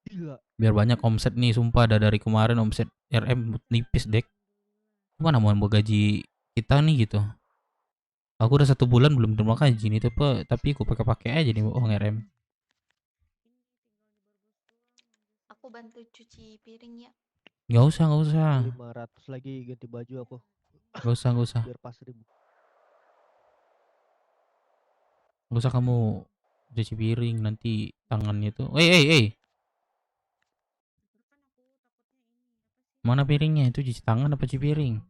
S19: Gila.
S4: Biar banyak omset nih, sumpah dari kemarin omset RM nipis dek. Mana mau gaji kita nih gitu. Aku udah 1 bulan belum terima gaji nih, tapi aku pakai aja nih uang RM.
S10: Aku
S2: aku bantu cuci piring ya.
S4: Nggak usah, nggak usah.
S19: 500 lagi ganti baju aku.
S4: Nggak usah, nggak usah.
S19: Biar pas 1000.
S4: Nggak usah kamu cuci piring nanti tangannya tuh. Eh. Mana piringnya? Itu cuci tangan apa cuci piring?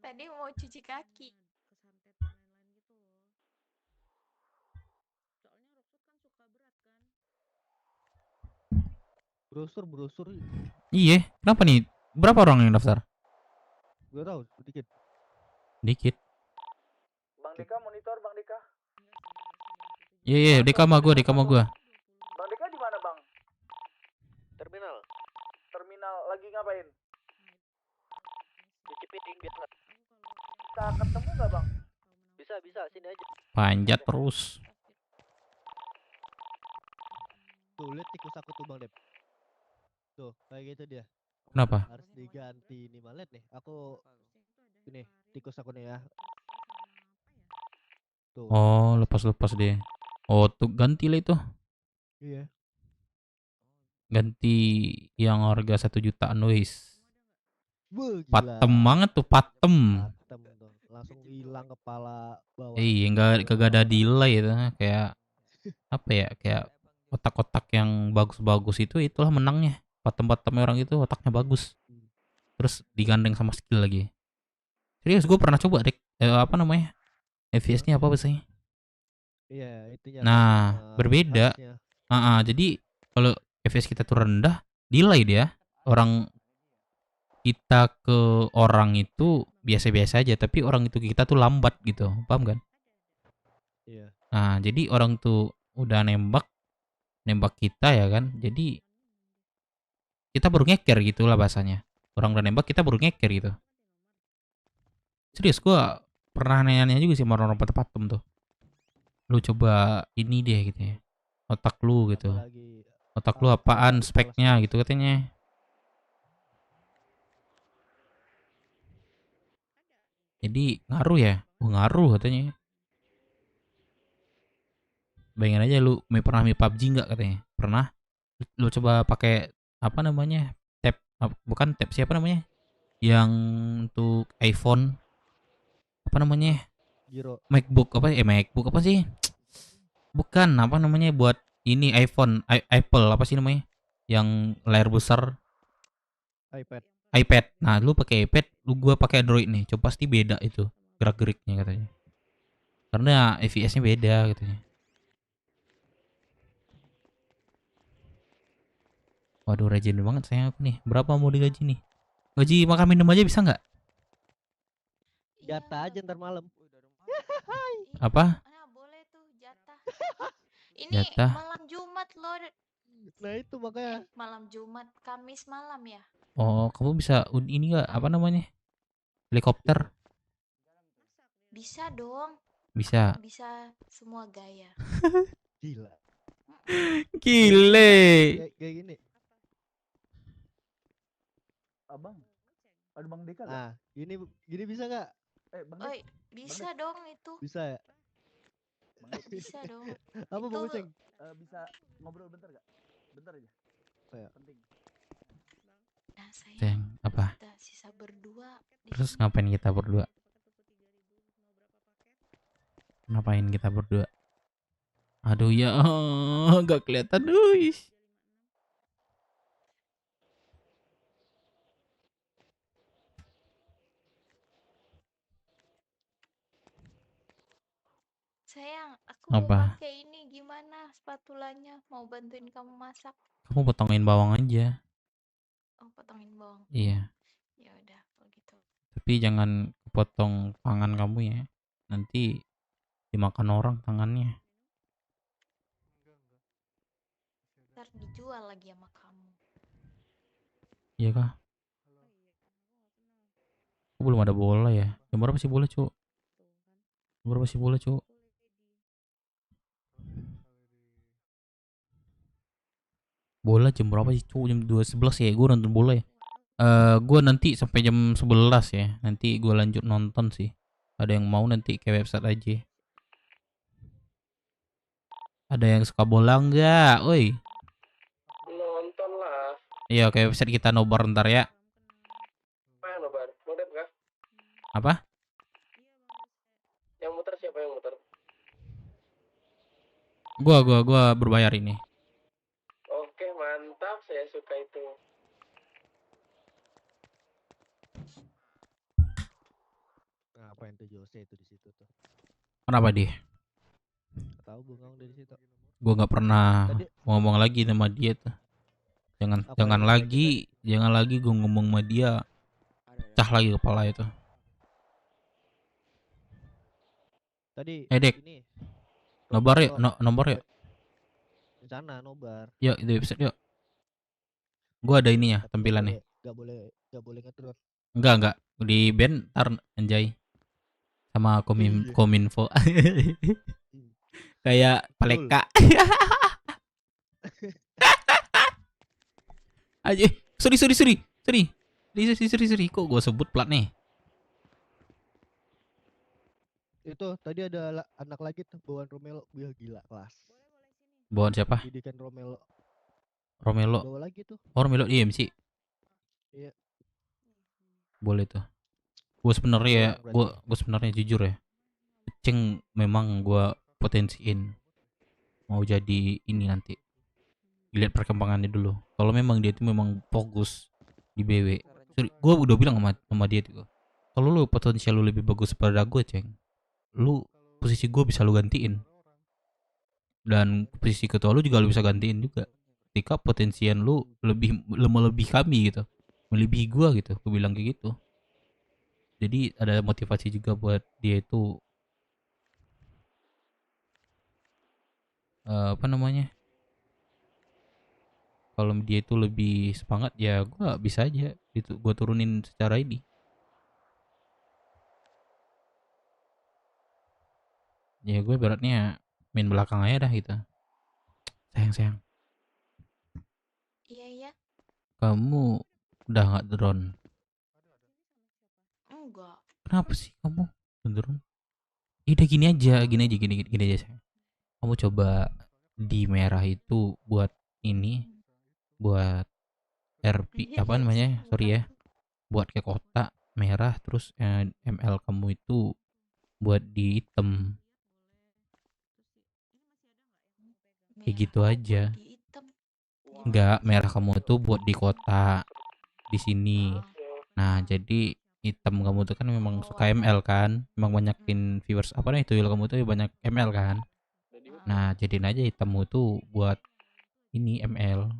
S2: Tadi mau cuci kaki.
S19: Brosur.
S4: Iya, kenapa nih? Berapa orang yang daftar?
S19: Gak tahu, sedikit.
S4: Dikit.
S3: Bang Deka monitor, Bang Deka.
S4: Iya, Deka sama gua.
S3: Bang Deka di mana, Bang?
S8: Terminal.
S3: Terminal lagi ngapain?
S8: Cuci piring biasa.
S3: Bisa ketemu nggak, Bang?
S8: Bisa, sini aja.
S4: Panjat terus.
S19: Tuh, lihat tikus aku tuh Bang Dep. Tuh, kayak gitu dia.
S4: Kenapa?
S19: Harus diganti nih, lihat nih. Aku ini tikus aku nih ya. Tuh.
S4: Oh, lepas deh. Oh, tuh ganti lah itu.
S19: Iya.
S4: Ganti yang harga 1 jutaan wis.
S19: Gila.
S4: Patem banget tuh, patem.
S19: Patem tuh. Langsung hilang kepala bawah.
S4: Iya, enggak ada delay itu, kayak apa ya? Kayak otak-otak yang bagus-bagus itulah menangnya. Patem-patemnya orang itu otaknya bagus. Terus digandeng sama skill lagi. Serius, gue pernah coba dek. Apa namanya? FPS-nya apa biasanya?
S19: Iya, itunya.
S4: Nah, berbeda. Jadi kalau FPS kita tuh rendah, delay dia. Orang kita ke orang itu biasa-biasa aja, tapi orang itu kita tuh lambat gitu. Paham kan?
S19: Iya.
S4: Nah, jadi orang tuh udah nembak kita ya kan. Jadi kita baru ngeker gitu lah bahasanya. Orang udah nembak, kita baru ngeker gitu. Serius, gua pernah nanya juga sih sama orang patem tuh. Lu coba ini deh gitu ya. Otak lu gitu. Otak lu apaan speknya gitu katanya. Jadi ngaruh ya? Ngaruh katanya. Bayangin aja lu pernah main PUBG nggak katanya? Pernah? Lu coba pakai apa namanya? Bukan tab, siapa namanya? Yang untuk iPhone apa namanya? MacBook apa sih? Bukan, apa namanya buat ini iPhone, Apple apa sih namanya? Yang layar besar. iPad. Nah, lu pakai iPad, gua pakai Android nih. Coba pasti beda itu gerak-geriknya katanya. Karena FPS-nya beda katanya. Waduh, rajin banget sayang aku nih. Berapa mau digaji nih? Gaji makan minum aja bisa nggak?
S19: Jatah aja ntar malam.
S4: Apa?
S2: Nah, boleh tuh jatah. Ini
S4: Jatah.
S2: malam Jumat loh.
S19: Nah itu makanya.
S2: Malam Jumat, Kamis malam ya.
S4: Oh, kamu bisa ini nggak? Apa namanya? Helikopter?
S2: Bisa dong.
S4: Bisa.
S2: Bisa semua gaya.
S19: Gila.
S4: Gile.
S19: Kayak gini.
S3: Abang. Ada Bang Deka
S19: Nah, gini bisa nggak?
S3: Bang
S2: Oi, bisa dong itu.
S19: Bisa ya?
S2: Bisa dong.
S19: Apa
S2: Itu-
S19: Bang Uceng?
S3: Bisa ngobrol bentar gak? Bentar aja.
S19: Saya.
S3: Penting.
S2: Nah, saya
S4: Ceng, apa?
S2: kita sisa berdua.
S4: Terus ngapain kita berdua? Ngapain kita berdua? Aduh ya, nggak kelihatan, guys.
S2: Sayang, aku
S4: Apa?
S2: mau pakai ini gimana spatulanya? Mau bantuin kamu masak?
S4: Kamu potongin bawang aja.
S2: Oh, potongin bawang.
S4: Iya.
S2: Ya udah, kalau gitu.
S4: Tapi jangan potong tangan kamu ya. Nanti dimakan orang tangannya.
S2: Ntar dijual lagi sama kamu.
S4: Iya kah? Kok belum ada bola ya? Jam berapa sih bola, Cuk? Jam berapa sih bola, Cuk? Bola jam berapa sih, Cuk? Jam 2.11 ya. Gue nonton bola ya. Gue nanti sampai jam 11 ya. Nanti gue lanjut nonton sih. Ada yang mau nanti ke website aja. Ada yang suka bola enggak? Oi.
S18: Nonton lah.
S4: Iya, kayak website kita nobar ntar ya.
S1: Apa yang nobar? Mau dep kah?
S4: Apa?
S1: Yang muter siapa yang muter?
S4: Gua berbayar ini.
S1: Oke, mantap. Saya suka itu.
S19: Ngapain tuh Jose itu di situ tuh?
S4: Kenapa dia?
S19: Tahu bengong dari situ.
S4: Gua nggak pernah
S19: Tadi-
S4: ngomong lagi sama dia tuh. Jangan lagi gua ngomong sama dia. Pecah lagi kepala itu.
S19: Tadi
S4: Dek.
S19: ini
S4: Nobar yuk, nomor yuk.
S19: di sana nobar.
S4: Yuk, di website yuk. Gua ada ininya, tampilannya.
S19: Gak boleh ngetrot.
S4: Enggak. Di band ntar anjay. Sama Kominfo. Kayak Paleka. Aja, sorry. Kok gua sebut plat nih?
S19: Itu tadi ada anak lagi tuh bawaan Romelo. Wih gila kelas.
S4: Bawaan siapa?
S19: Didikan Romelo.
S4: Romelo.
S19: Bawa lagi tuh.
S4: Oh, Romelo IMC.
S19: Iya.
S4: Boleh tuh. Gue sebenarnya jujur ya. Ceng memang gue potensiin mau jadi ini nanti. Lihat perkembangannya dulu. Kalau memang dia itu memang fokus di BW. Gue udah bilang sama dia tuh. Kalau lu potensial lu lebih bagus pada gue, Ceng. Lu posisi gue bisa lu gantiin. Dan posisi ketua lu juga lu bisa gantiin juga. Ketika potensian lu lebih kami gitu. Melebihi gue gitu. Gue bilang kayak gitu. Jadi ada motivasi juga buat dia itu apa namanya? Kalau dia itu lebih semangat ya gue bisa aja itu gue turunin secara ini. Ya gue beratnya main belakang aja dah gitu. Sayang.
S5: Iya.
S4: Kamu udah nggak drone?
S5: Enggak.
S4: Kenapa sih kamu drone? Udah gini aja sayang. Kamu coba di merah itu buat ini, buat RP apa namanya? Sorry ya. Buat ke kotak merah terus ML kamu itu buat di hitam. Kayak gitu aja. Enggak, merah kamu tuh buat di kotak di sini. Nah, jadi hitam kamu tuh kan memang suka ML kan, memang banyakin viewers apa nih tuyul kamu tuh banyak ML kan. Nah, jadiin aja hitammu tuh buat ini ML.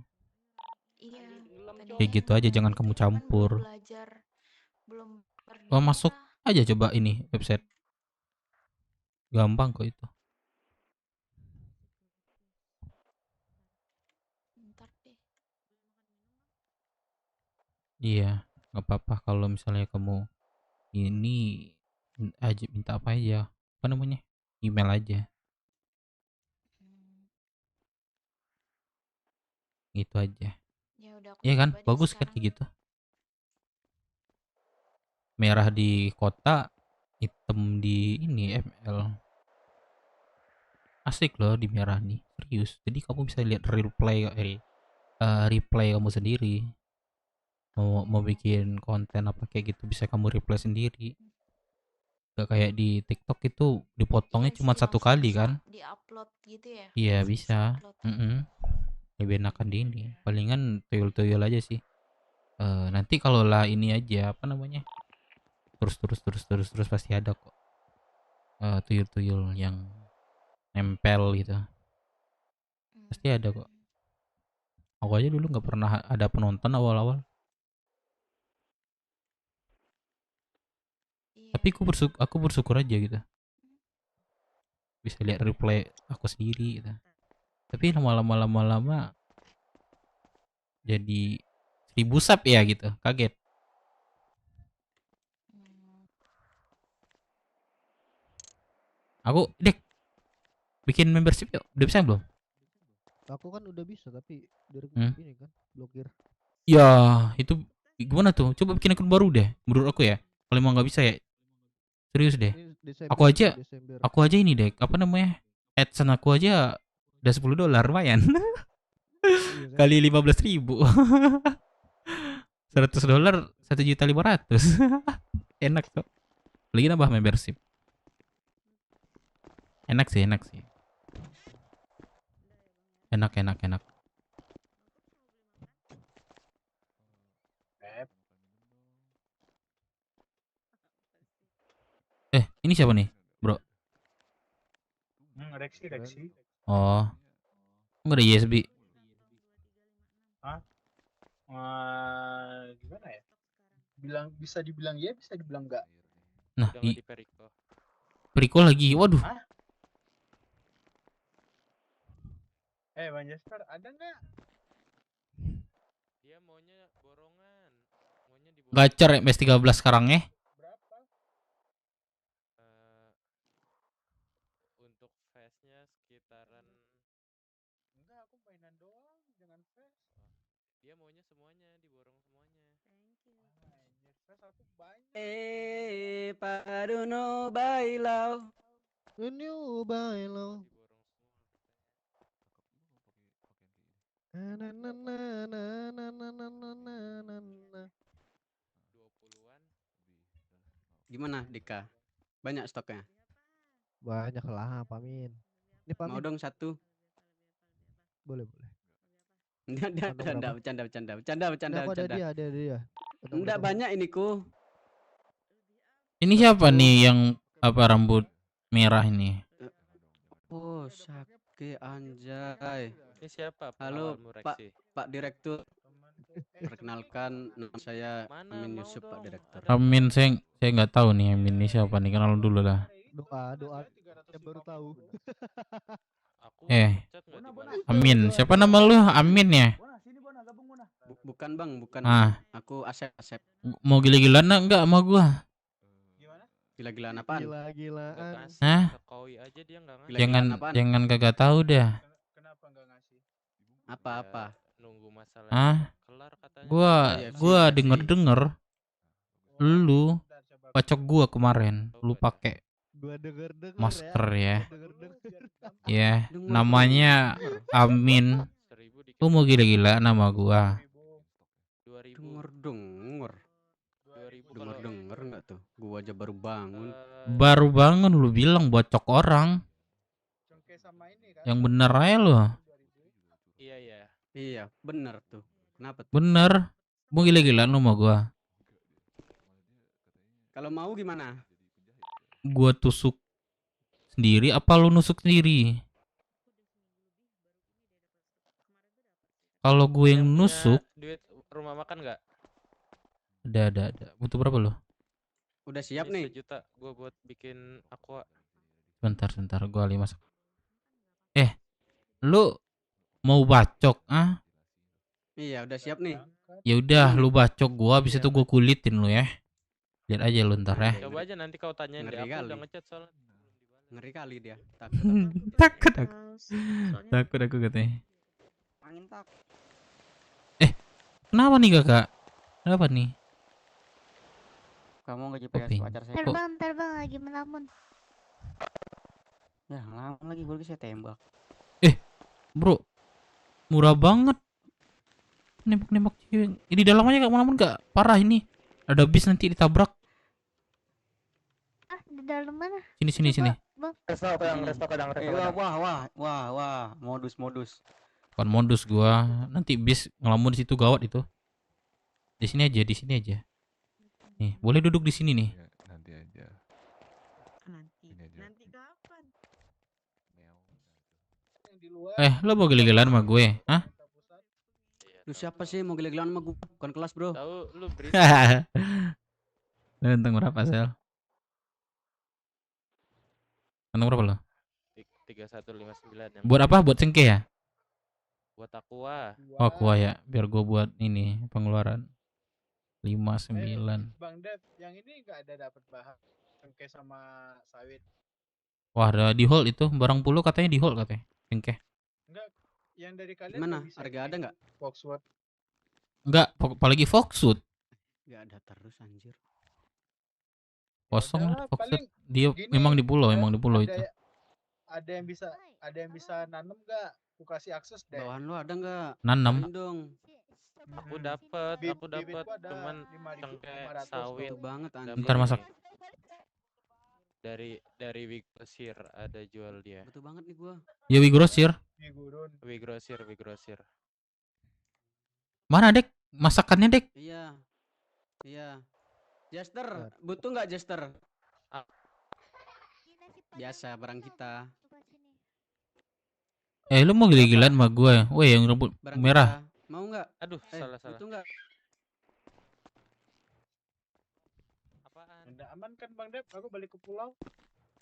S4: Kayak gitu aja, jangan kamu campur. Oh, masuk aja coba ini website. Gampang kok itu. Iya, nggak apa-apa kalau misalnya kamu ini aja minta apa aja, apa namanya, email aja. Gitu aja. Iya kan, bagus kan kayak gitu. Merah di kota, hitam di ini ML. Asik loh di merah nih, serius. Jadi kamu bisa lihat replay kamu sendiri. Mau bikin konten apa kayak gitu bisa kamu replay sendiri. Gak kayak di TikTok itu dipotongnya cuma satu kali kan?
S5: Di-upload gitu ya?
S4: Iya bisa. Lebih enakan di ini. Palingan tuyul-tuyul aja sih. Nanti kalau lah ini aja apa namanya? Terus pasti ada kok. Tuyul-tuyul yang nempel gitu. Pasti ada kok. Aku aja dulu nggak pernah ada penonton awal-awal. Tapi aku bersyukur aja gitu. Bisa lihat replay aku sendiri gitu. Tapi lama-lama jadi 1000 sub ya gitu. Kaget. Aku Dek bikin membership yuk. Udah bisa belum?
S19: Aku kan udah bisa tapi dari ini kan blokir.
S4: Ya itu gimana tuh? Coba bikin akun baru deh. Menurut aku ya. Kalau emang nggak bisa ya. Serius deh. Aku aja ini deh. Apa namanya? AdSense aku aja udah $10 lumayan. Kali 15.000. $100 1.500.000. Enak tuh. Lagi nambah membership. Enak sih. Enak. Ini siapa nih, bro?
S15: Reksi.
S4: Oh, nggak ada USB.
S15: Hah? Gimana ya? Bisa dibilang ya, bisa dibilang enggak.
S4: Nah, Periko lagi. Waduh.
S15: Bang Jasper, ada nggak?
S14: Dia maunya borongan.
S4: Gacor ya PS13 sekarang ya.
S14: Untuk face-nya sekitaran.
S15: Enggak, aku mainan doang dengan face.
S14: Dia maunya semuanya, diborong semuanya.
S15: Face aku banyak.
S20: Paduno bailau.
S19: New bailo. Na na na na na na na na na.
S14: 20-an.
S20: Gimana Dika? Banyak stoknya?
S19: Banyak lah, Pamin. Ini Pamin.
S20: Mau dong satu.
S19: Boleh.
S20: Enggak, bercanda.
S19: Ada dia.
S20: Enggak banyak ini ku.
S4: Ini siapa nih yang apa rambut merah ini?
S20: Oh, Sake anjay.
S14: Ini siapa?
S20: Halo,
S14: Pengawalmu,
S20: Pak
S14: Reksi?
S20: Direktur. Perkenalkan, nama saya Amin Yusuf, Pak Direktur.
S4: Amin, saya nggak tahu nih Amin ini siapa nih, kenal dulu lah.
S19: Doa saya baru tahu.
S4: Amin, siapa nama lu? Amin ya?
S20: Bukan Bang, bukan.
S4: Ah.
S20: Aku Asep.
S4: Mau gila-gilaan enggak sama gua?
S20: Gila-gilaan apaan?
S19: Gila-gilaan.
S4: Hah? Jangan kagak tahu dah.
S20: Apa?
S14: Nunggu masalah
S4: kelar katanya. Gua denger lu pacok gua kemarin, lu pakai masker ya. Ya, namanya Amin. Lu mau gila-gila nama gua?
S20: Denger enggak tuh? Gua aja baru bangun.
S4: Baru bangun lu bilang bocok orang. Yang bener aja lu.
S20: Iya, bener tuh. Kenapa tuh?
S4: Bener. Mau gila-gilaan lu sama gua?
S20: Kalau mau gimana?
S4: Gua tusuk sendiri apa lu nusuk sendiri? Kalau gue yang nusuk.
S14: Duit rumah makan nggak?
S4: Ada. Butuh berapa lu?
S20: Udah siap nih.
S14: 1 juta gua buat bikin aqua.
S4: Bentar, gua masak. Lu mau bacok ah?
S20: Iya, udah siap nih.
S4: Ya udah, lu bacok gua, habis itu gua kulitin lu ya. Lihat aja lu ntar ya.
S14: Coba aja nanti kau tanyain dia, aku udah ngechat soalnya.
S20: Ngeri kali dia.
S4: Takut aku katanya.
S20: Angin tak.
S4: Kenapa nih kakak? Kenapa nih?
S8: Kamu nggak GPS pacar saya?
S2: Terbang lagi melamun.
S8: Ya ngelamun lagi, gue saya tembak.
S4: Bro, murah banget. Nembak cewek. Ini dalamnya gak melamun gak? Parah ini. Ada bis nanti ditabrak.
S2: Di dalam mana?
S4: Sini.
S2: Bang.
S8: Wah, modus.
S4: Bukan modus gua. Nanti bis ngelamun di situ gawat itu. Di sini aja. Nih, boleh duduk di sini nih.
S18: Nanti aja.
S22: Nanti kapan?
S4: Lo mau gila-gilaan sama gue? Hah?
S20: Lu siapa sih mau gila-gilaan sama gue? Bukan kelas, bro.
S14: Tahu lu beri.
S4: Untung berapa, Sel? Untung berapa lo?
S14: 3159 yang.
S4: Buat apa? Buat cengkeh ya?
S14: Buat aqua.
S4: Oh, aqua ya. Biar gue buat ini pengeluaran 59.
S15: Bang Dev, yang ini nggak ada dapat bahan cengkeh sama sawit.
S4: Wah, ada di hall itu. Barang puluh katanya di hall katanya. Cengkeh.
S15: Enggak, yang dari kalian
S20: Gimana?
S15: bisa
S20: Harga ada nggak?
S15: Foxwood.
S4: Enggak, apalagi Foxwood.
S20: Nggak ada terus anjir.
S4: Kosong
S15: Udah,
S4: Foxwood.
S15: paling
S4: Dia
S15: gini,
S4: memang di pulau itu.
S15: Ada yang bisa nanem nggak? Aku kasih akses deh.
S20: Bawahan lu ada nggak?
S4: Nanam.
S20: Cariin dong.
S6: Aku dapat,
S15: Bibitku ada
S6: cuman
S15: 5.500
S6: cengkeh
S15: tuh.
S6: sawit
S20: banget anjing.
S4: Bentar masak.
S6: Dari Wiggrosir ada jual dia.
S20: Betul banget nih gua.
S4: Ya Wiggrosir.
S6: Wiggrosir.
S4: Mana Dek? Masakannya Dek?
S20: Iya. Iya. Jester, butuh nggak Jester? Biasa barang kita.
S4: Lu mau gila-gilaan sama gue? Woi yang rambut
S20: Barang
S4: merah.
S20: kita. Mau nggak?
S6: Aduh, salah.
S20: Butuh nggak?
S15: Udah aman kan Bang Dep? Aku balik ke pulau.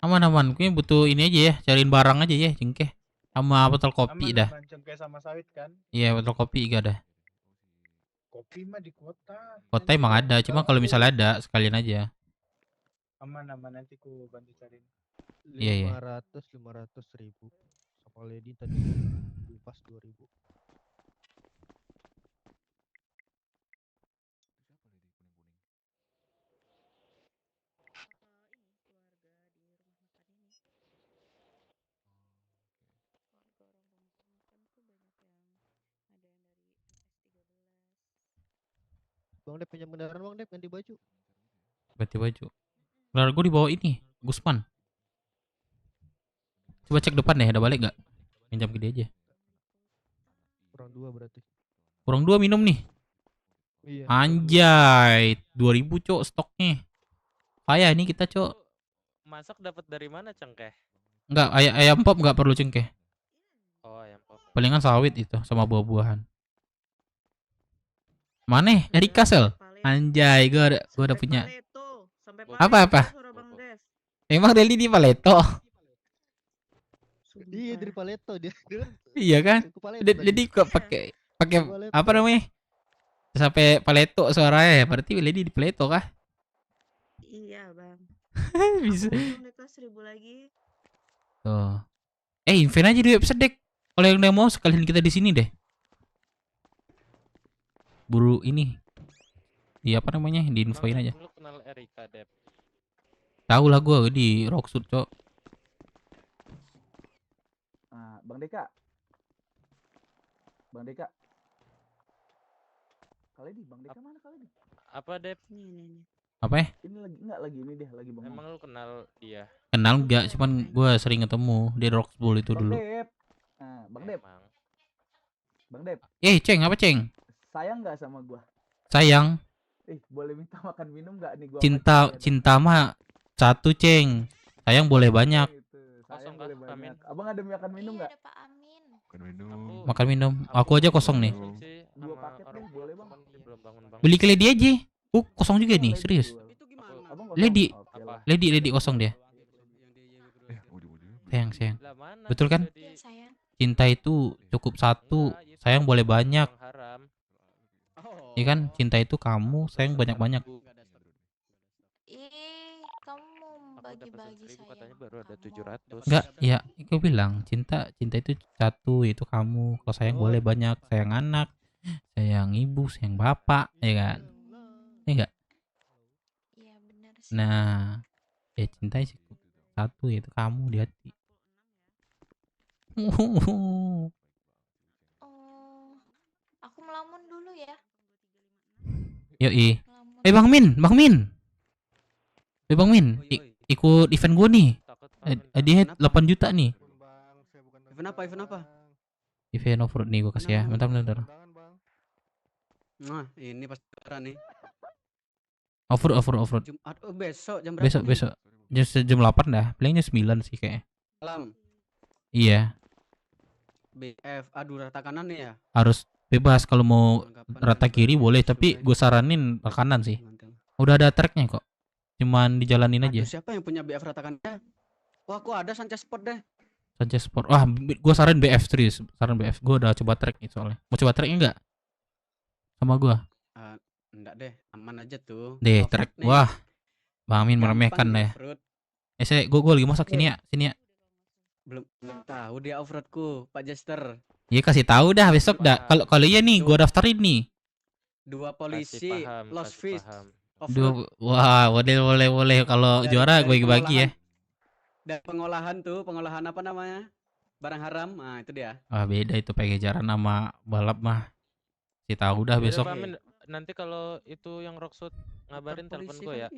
S4: Aman. Gue butuh ini aja ya, cariin barang aja ya, cengkeh. Sama botol kopi dah.
S15: Aman, cengkeh sama sawit kan?
S4: Iya, botol kopi gak ada.
S15: Kopi mah di kota.
S4: Kota emang ada, cuma kalau misalnya ada sekalian aja.
S15: Aman nanti ku bantu cariin.
S4: Iya.
S19: 500.000. Sama Lady tadi pas 2.000. Bang Dep pinjam kendaraan Bang Dep, ganti baju.
S4: Ganti baju. Kendaraan gue dibawa ini, Gusman. Coba cek depan deh, ada balik gak? Pinjam gede aja.
S19: Kurang 2 berarti.
S4: Kurang 2 minum nih.
S19: Iya.
S4: Anjay, 2.000 cok stoknya. Kaya ini kita cok.
S6: Masak dapat dari mana cengkeh?
S4: Enggak, ayam pop enggak perlu cengkeh.
S6: Oh, ayam pop.
S4: Palingan sawit itu sama buah-buahan. Mana? Erika Sel. Anjay, gua udah punya. Apa? Emang Deli di Paleto?
S19: Iya dari Paleto dia.
S4: Iya kan? Jadi kok pakai apa namanya? Sampai Paleto suaranya ya. Berarti Lady di Paleto kah?
S22: Iya, Bang.
S4: Bisa.
S22: Mereka 1.000 lagi.
S4: Tuh. Invite aja di website Dek. Kalau yang udah mau sekalian kita di sini deh. Buru ini. Iya apa namanya? Diinfoin aja.
S6: Lu kenal Erika, Dep?
S4: Tahu lah gua di Rocksud, Cok.
S21: Nah, Bang Deka. Kali di Bang Deka mana kali di?
S6: Apa, Dep?
S4: Apa ya?
S21: Ini lagi ini deh, lagi Bang.
S6: Emang lu kenal dia?
S4: Kenal enggak, cuman gua sering ketemu di Rocksbull itu dulu.
S21: Dep. Nah, Bang Dep.
S4: Ceng, apa Ceng?
S21: Sayang nggak sama gua?
S4: Sayang.
S21: Boleh minta makan minum nggak nih gua?
S4: Cinta mah satu Ceng. Sayang boleh banyak.
S21: Sayang boleh banyak. Abang ada makan minum nggak?
S4: Makan minum. Aku aja kosong nih.
S21: 2 paket nih, boleh Bang?
S4: Beli ke Lady aja. Kosong juga nih, serius. Lady kosong dia. Sayang. Betul kan? Cinta itu cukup satu, sayang boleh banyak. Iya kan? Cinta itu kamu, sayang banyak-banyak.
S5: Kamu bagi-bagi sayang.
S6: Katanya baru ada 700.
S4: Enggak, ya, aku bilang cinta itu satu, itu kamu. Kalau sayang boleh banyak, sayang anak, sayang ibu, sayang bapak, ya kan? Ya enggak?
S5: Iya, benar sih.
S4: Nah, cinta cukup satu, yaitu kamu di hati.
S5: Aku melamun dulu ya.
S4: Yoi. Bang Min. Bang Min, ikut event gua nih. Dia 8 juta nih.
S20: Event apa?
S4: Event offroad nih gua kasih ya. Bentar.
S20: Nah, ini pasti parah nih.
S4: Offroad.
S20: Jumat, besok jam berapa?
S4: Besok. Jam 8 dah. Palingnya 9 sih kayaknya.
S20: Malam.
S4: Iya.
S20: BF, aduh rata kanan nih ya.
S4: Harus bebas kalau mau rata kiri boleh, tapi gue saranin rata kanan sih. Udah ada tracknya kok. Cuman dijalanin aja.
S20: Siapa yang punya BF rata kanannya? Wah, aku ada Sanchez Sport deh.
S4: Sanchez Sport. Wah, gue saran BF serius. Saran BF. Gue udah coba track nih soalnya. Mau coba tracknya enggak? Sama gue.
S20: Enggak deh, aman aja tuh.
S4: Deh, track. Wah. Bang Amin meremehkan lah ya. Gue lagi masak sini ya.
S20: Belum tahu dia offroadku, Pak Jester.
S4: Iya kasih tahu dah besok dah. Kalau iya nih gua daftarin nih.
S20: 2 polisi, Lost Fish.
S4: Wah, boleh kalau juara gue bagi-bagi ya.
S20: Dan pengolahan apa namanya? barang haram. Nah, itu dia.
S4: Ah, beda itu pacaran sama balap mah. Si tahu dah
S6: Yaudah,
S4: besok.
S6: Pak Amin, nanti kalau itu yang rockshoot ngabarin telepon gue ya.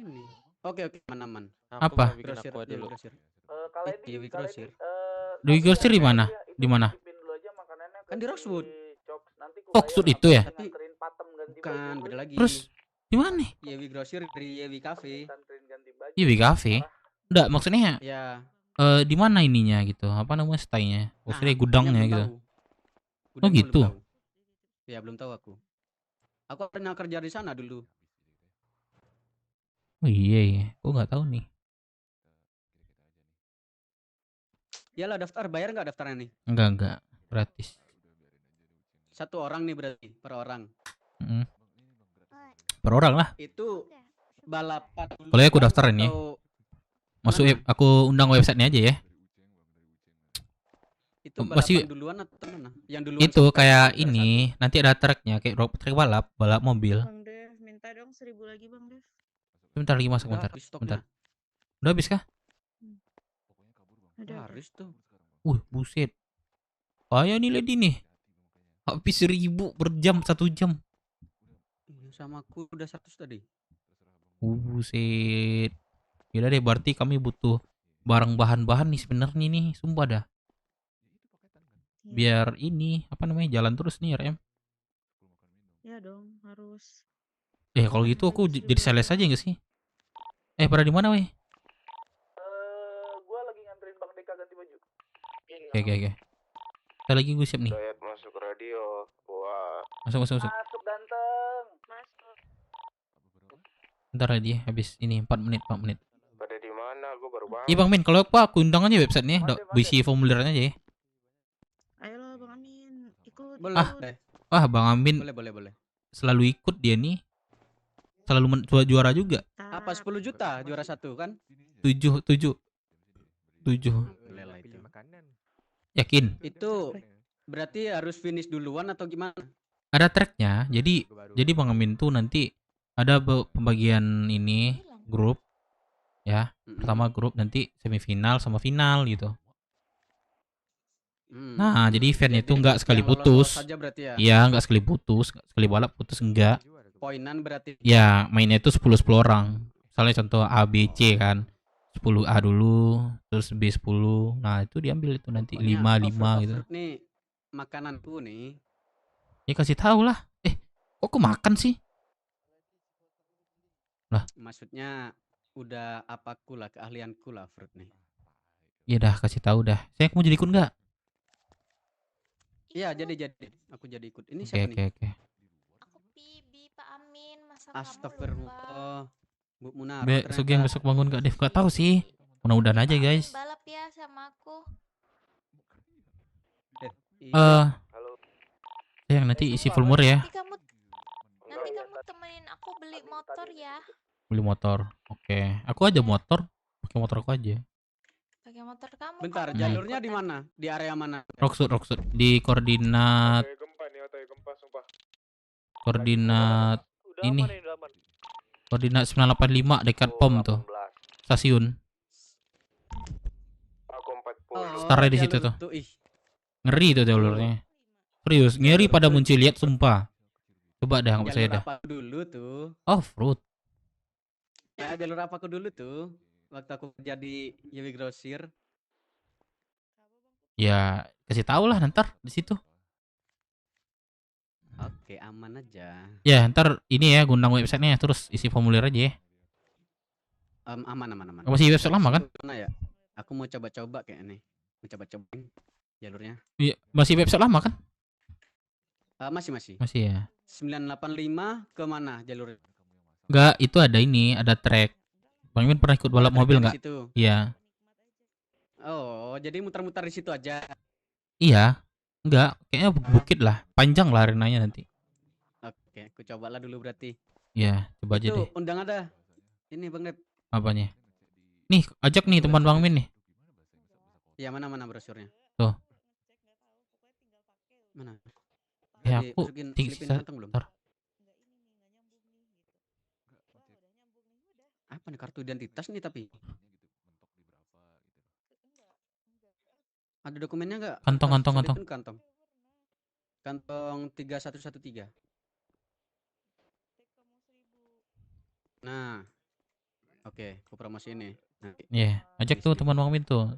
S20: Oke, aman.
S6: Aku
S4: Apa?
S6: mau bikin aqua dulu.
S20: Iya, Grosir.
S4: Dewi Grosir di mana? Di mana?
S20: Kan di Roxwood.
S4: Foxwood itu ya?
S20: Tapi bukan, beda lagi.
S4: Terus di mana?
S20: Yewi Grosir di Yewi Cafe.
S4: Iya, di cafe. Enggak, maksudnya
S20: Ya.
S4: di mana ininya gitu? Apa namanya stay-nya? Maksudnya
S20: Nah,
S4: gudangnya
S20: belum
S4: gitu.
S20: tahu.
S4: Oh
S20: Gudangnya
S4: gitu.
S20: belum tahu. Ya, belum tahu aku. Aku pernah kerja di sana dulu.
S4: Oh iya. Aku nggak tahu nih.
S20: Yalah, daftar bayar nggak daftarnya nih?
S4: Enggak. Gratis.
S20: Satu orang nih berarti, per orang.
S4: Mm. Per orang lah.
S20: Itu balapan.
S4: Kalau ya aku daftarin ya.
S20: atau
S4: Masuk
S20: mana?
S4: aku undang websitenya aja ya.
S20: Itu
S4: Masih
S20: balapan duluan atau mana? Yang duluan
S4: itu
S20: sampai
S4: kayak
S20: juara
S4: ini nanti ada tracknya kayak trek balap mobil.
S22: Bang Dev, minta dong 1.000 lagi Bang Dev.
S4: Bentar lagi masuk
S20: Udah
S4: bentar.
S20: habis stoknya.
S4: Udah habis kah?
S22: Ada.
S20: Harus tuh.
S4: Buset. Payah nih lady nih. Habis 1.000 per jam 1 jam.
S20: Iya, sama aku udah 100 tadi.
S4: Buset. Gila deh berarti kami butuh barang bahan-bahan nih sebenarnya nih, sumpah dah. Biar ini apa namanya jalan terus nih RM.
S22: Ya dong, harus.
S4: Kalau gitu aku jadi sales aja enggak sih? Pada di mana weh?
S1: Gua lagi nganterin Bang Deka ganti baju.
S4: Oke. Kita lagi gue siap nih.
S1: Dayat masuk radio. Wah.
S4: Masuk.
S1: Masuk ganteng. Masuk.
S4: Bentar aja habis ini 4 menit.
S1: Pada di mana? Gua baru bangun.
S4: Iya Bang Min, kalau aku undang aja websitenya, isi formulirnya aja ya.
S22: Ayolah Bang Amin, ikut.
S20: Boleh.
S4: Bang Amin.
S20: Boleh.
S4: Selalu ikut dia nih. Selalu juara juga.
S20: Apa 10 juta juara satu kan?
S4: 7.
S20: Boleh lah itu.
S4: Yakin?
S20: Itu berarti harus finish duluan atau gimana?
S4: Ada tracknya. Jadi Bang Amin tuh nanti ada pembagian ini grup ya. Pertama grup nanti semifinal sama final gitu. Nah, jadi eventnya itu enggak sekali putus. Iya, enggak sekali putus, enggak sekali balap putus enggak.
S20: Poinan berarti.
S4: Ya, mainnya itu 10 orang. Misalnya contoh A B C kan. 10A dulu, terus B10. Nah, itu diambil itu nanti 5 gitu.
S20: Nih makananku nih.
S4: Ya kasih tahu lah. Kok aku makan sih? Lah,
S20: maksudnya udah apaku lah, keahlianku lah fruit nih.
S4: Iya dah, kasih tahu dah. Saya mau jadi ikut enggak?
S20: Iya, jadi. Aku jadi ikut. Ini siapa nih?
S4: Oke.
S5: Pak Amin, masa
S20: Astagfirullah. Bu Munaro.
S4: Besok bangun gak Dev? Gak tahu sih. Mudah-mudahan aja guys.
S5: balap ya sama aku.
S4: Sayang nanti isi formulir ya.
S5: Nanti kamu temenin aku beli motor ya.
S4: Beli motor. Oke. Aku aja motor. Pakai motor aku aja.
S5: Pakai motor kamu.
S20: Bentar, jalurnya di mana? Di area mana?
S4: Rocksud. Di koordinat. Koordinat ini. Koordinat 985 dekat POM tuh. Stasiun. Startnya di situ tuh. Ngeri tuh jalurnya. Serius, ngeri pada muncul lihat sumpah. Coba dah nggak saya dah.
S20: Apa dulu tuh?
S4: Off-road.
S20: Ya, jalur apa aku dulu tuh? Waktu aku kerja di Yewi Grosir.
S4: Ya, kasih tahu lah ntar di situ.
S20: Oke, aman aja.
S4: Ya, ntar ini ya gundang websitenya terus isi formulir aja ya.
S20: Aman.
S4: Masih website lama kan?
S20: Mana ya? Aku mau coba-coba kayak nih. Mau coba-coba jalurnya.
S4: Iya, masih website lama kan?
S20: Masih.
S4: Masih ya.
S20: 985 ke mana jalurnya?
S4: Enggak, itu ada ini, ada track. Bang Imin pernah ikut balap mobil enggak? Iya.
S20: Oh, jadi muter-muter di situ aja.
S4: Iya. Enggak, kayaknya bukit lah. Panjang lah arenanya nanti.
S20: Oke, aku cobalah dulu berarti.
S4: Iya, coba aja deh.
S20: Itu undang ada. Ini Bang Dep.
S4: Apanya? Nih, ajak nih teman Bang Min nih.
S20: Ya, mana brosurnya?
S4: Tuh.
S20: Mana?
S4: Ya, aku
S20: belum? Apa nih kartu identitas nih tapi? Ada dokumennya nggak?
S4: Kantong, kantong, kantong.
S20: Selipin kantong. Kantong 3113. Nah, oke, aku promosi ini. Nanti.
S4: Iya, ajak tuh teman Bang Min tuh.
S20: Ya,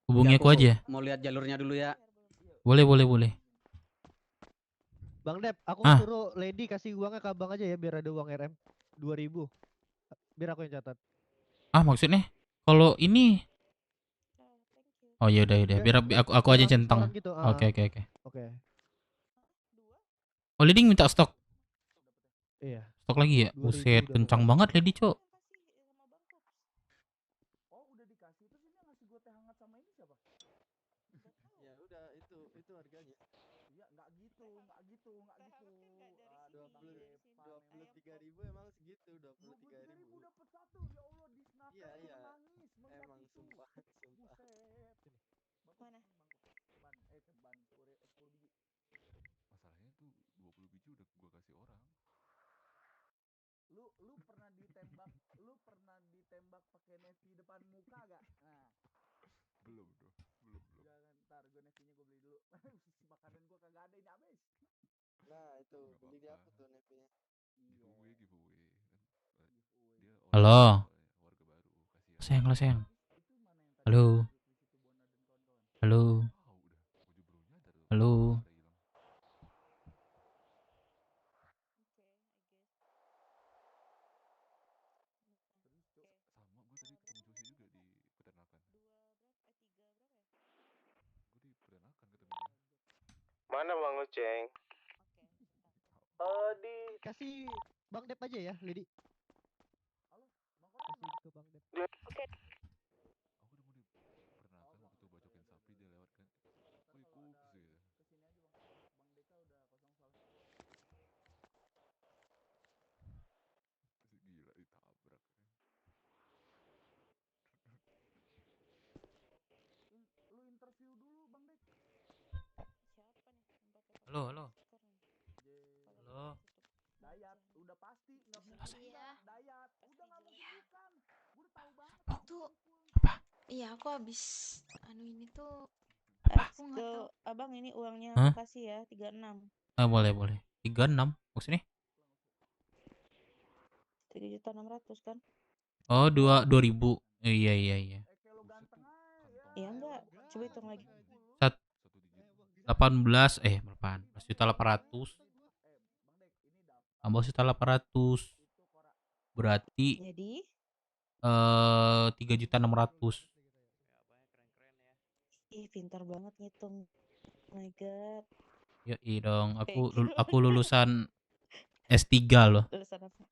S4: Hubungi aku aja.
S20: Mau lihat jalurnya dulu ya.
S4: Boleh, boleh, boleh.
S19: Bang Dep, aku
S4: Ah.
S19: suruh Lady kasih uangnya ke abang aja ya biar ada uang RM 2000. Biar aku yang catat.
S4: Ah, maksudnya kalau ini oh ya udah biar aku aja centang.
S19: Gitu,
S4: Oke.
S19: Oke.
S4: Oh, Lady minta stok.
S19: Iya.
S4: Stok lagi ya?
S19: 2000
S4: Buset,
S19: udah
S4: kencang banget Lady, Cok.
S19: Ya udah itu harganya. Iya, enggak gitu. 23.000 emang segitu, 23.000 dapat satu. Ya Allah, di snap. Iya. Emang sumpah.
S22: Mana?
S9: Masalahnya tuh 20 biji udah gua kasih orang.
S21: Lu pernah ditembak pakai nasi depan muka gak? Nah.
S9: Belum.
S21: Jangan, ntar gue nasinya gue beli dulu. Makanan gue kagak ada, ini habis.
S19: Nah, itu beli di aku tuh nepinya.
S9: Giveaway kan. Dia
S4: Halo.
S9: warga baru kasih.
S4: Sayang. Halo.
S9: Sama gua tadi ketemu Josi juga di peternakan. Gua di peternakan ketemu dia.
S1: Mana Bang Uceng?
S19: Kasih Bang Dep aja ya, Lady. Kasih ke Bang Dep.
S22: Oke.
S9: Aku udah mau di peternakan waktu itu bacokin sapi dia lewat kan. Wih, kups gitu. Gila ditabrak.
S21: Lu interview dulu Bang Dek.
S4: Halo.
S21: Dayat, udah pasti nggak mungkin.
S2: Iya.
S21: Dayat, udah nggak mungkin kan. Gue udah tahu banget.
S2: Itu iya, aku habis ini tuh aku nggak tahu.
S22: Abang ini uangnya
S4: Hah?
S22: aku kasih ya, 36.
S4: Ah, boleh. 36 maksudnya?
S22: 3.600.000 kan?
S4: Oh, 2.000. Iya.
S22: Iya enggak, coba hitung lagi.
S4: 18.800.000. Tambah 1.800. Berarti
S22: Jadi
S4: 3.600.000.
S22: ih, pintar banget ngitung. Oh my god.
S4: Yoi dong,
S22: Thank you.
S4: aku lulusan S3 loh.
S22: Lulusan apa?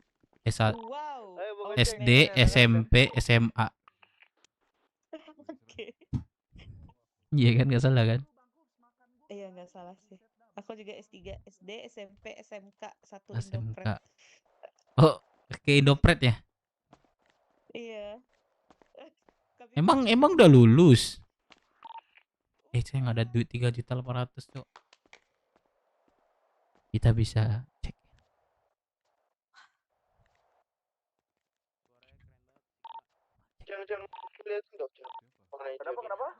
S4: S1.
S22: Wow.
S4: SD, SMP, SMA.
S22: Oke.
S4: Iya kan, nggak salah kan?
S22: Iya, nggak salah sih. Aku juga S3, SD, SMP, SMK, 1
S4: SMK.
S22: Indopret.
S4: Oh, ke Indopret ya?
S22: Iya.
S4: Emang udah lulus? Saya nggak ada duit 3.800.000, Cok. Kita bisa cek.
S1: Jangan liatin dong, Kenapa?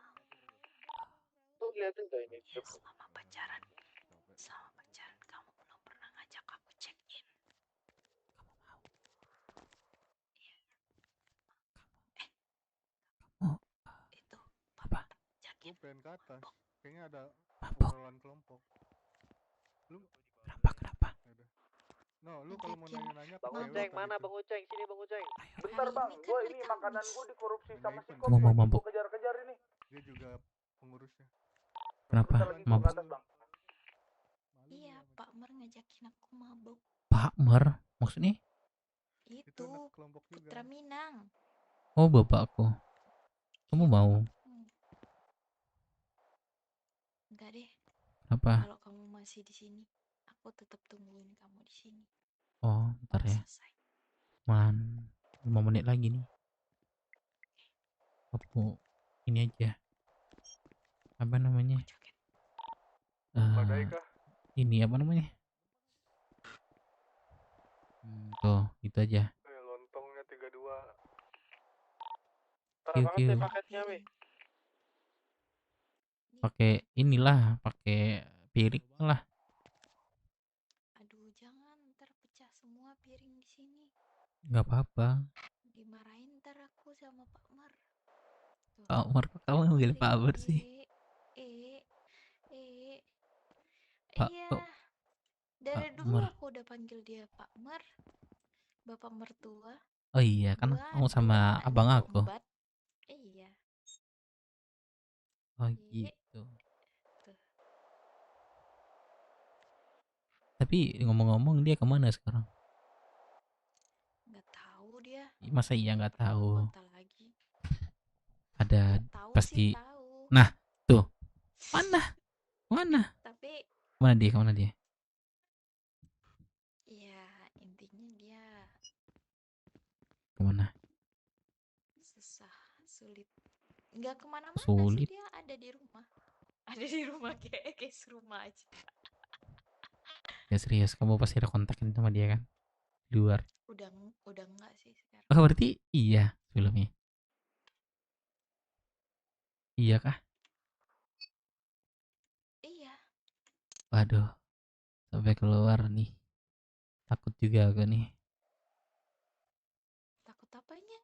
S1: Tuh liatin dong ini.
S2: Sama pacaran kamu belum pernah ngajak aku check in. Kamu mau? Iya. Itu apa?
S11: Gue pengen ke atas. Kayaknya ada obrolan kelompok. Lu
S4: kenapa?
S11: No, lu kalau mau nanya-nanya
S1: Bang
S11: ke
S1: Uceng
S11: Dewa
S1: mana
S11: gitu.
S1: Bang Uceng? Sini Bang Uceng.
S21: Bentar Bang, gue ini makanan gue dikorupsi sama si
S4: Kamu mau mabuk?
S21: Gue kejar-kejar ini.
S11: Dia juga pengurusnya.
S4: Kenapa? Mabuk?
S2: Iya, Pak Mer ngajakin aku mabuk.
S4: Pak Mer? Maksudnya?
S2: Itu Putra Minang.
S4: Oh, bapakku. Kamu mau?
S2: Enggak deh.
S4: Kenapa?
S2: Kalau kamu masih di sini, aku tetap tungguin kamu di sini.
S4: Oh, ntar ya. Man, 5 menit lagi nih. Aku ini aja. Apa namanya? Ini apa namanya? Tuh, gitu aja.
S11: Lontongnya 32.
S1: Parah banget deh paketnya, Mi.
S4: pakai inilah, pakai piring lah.
S13: Aduh, jangan ntar pecah semua piring di sini.
S4: Nggak apa-apa.
S13: Dimarahin ntar aku sama Pak Mar. Tuh,
S4: Pak Umar, kok kamu manggil Pak Umar sih?
S13: eh, eh.
S4: Pak,
S13: Iya.
S4: kok
S13: Dari
S4: Pak
S13: dulu
S4: Umar?
S13: aku udah panggil dia Pak Mar, Bapak mertua.
S4: Oh iya, kan kamu sama abang aku.
S13: Embat. Iya.
S4: Oh gitu. Tapi ngomong-ngomong dia kemana sekarang?
S13: Nggak tahu dia.
S4: Masa iya nggak tahu?
S13: Kota lagi.
S4: Ada
S13: Tahu
S4: pasti.
S13: sih, tahu.
S4: Nah, tuh. Mana? Mana?
S13: Tapi
S4: Kemana dia? Kemana dia?
S13: ya intinya dia
S4: Kemana?
S13: susah, sulit. Nggak kemana-mana
S4: Sulit.
S13: sih, dia ada di rumah. Ada di rumah kayak serumah aja.
S4: Ya serius, kamu pasti ada kontakin sama dia kan? Di luar.
S13: Udah enggak sih sekarang.
S4: Oh berarti iya sebelumnya. Iya kah?
S13: Iya.
S4: Waduh, sampai keluar nih. Takut juga aku nih.
S13: Takut apanya?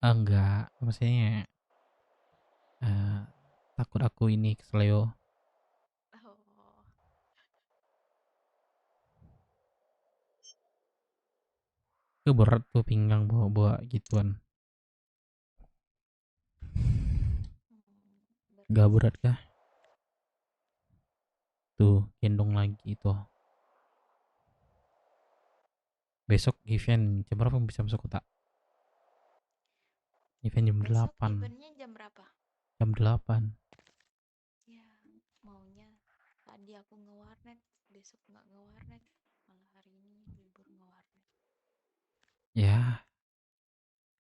S4: Ah, enggak, maksudnya takut aku ini kesleo.
S13: Oh.
S4: Itu berat tuh pinggang bawa-bawa gituan. Gak berat kah? Tuh, gendong lagi itu. Besok event jam berapa bisa masuk kota? Event jam 8.
S13: Eventnya jam berapa?
S4: Jam 8.
S13: Ya, maunya tadi aku nge-warnet, besok nggak nge-warnet. Malah hari ini libur nge-warnet.
S4: Ya,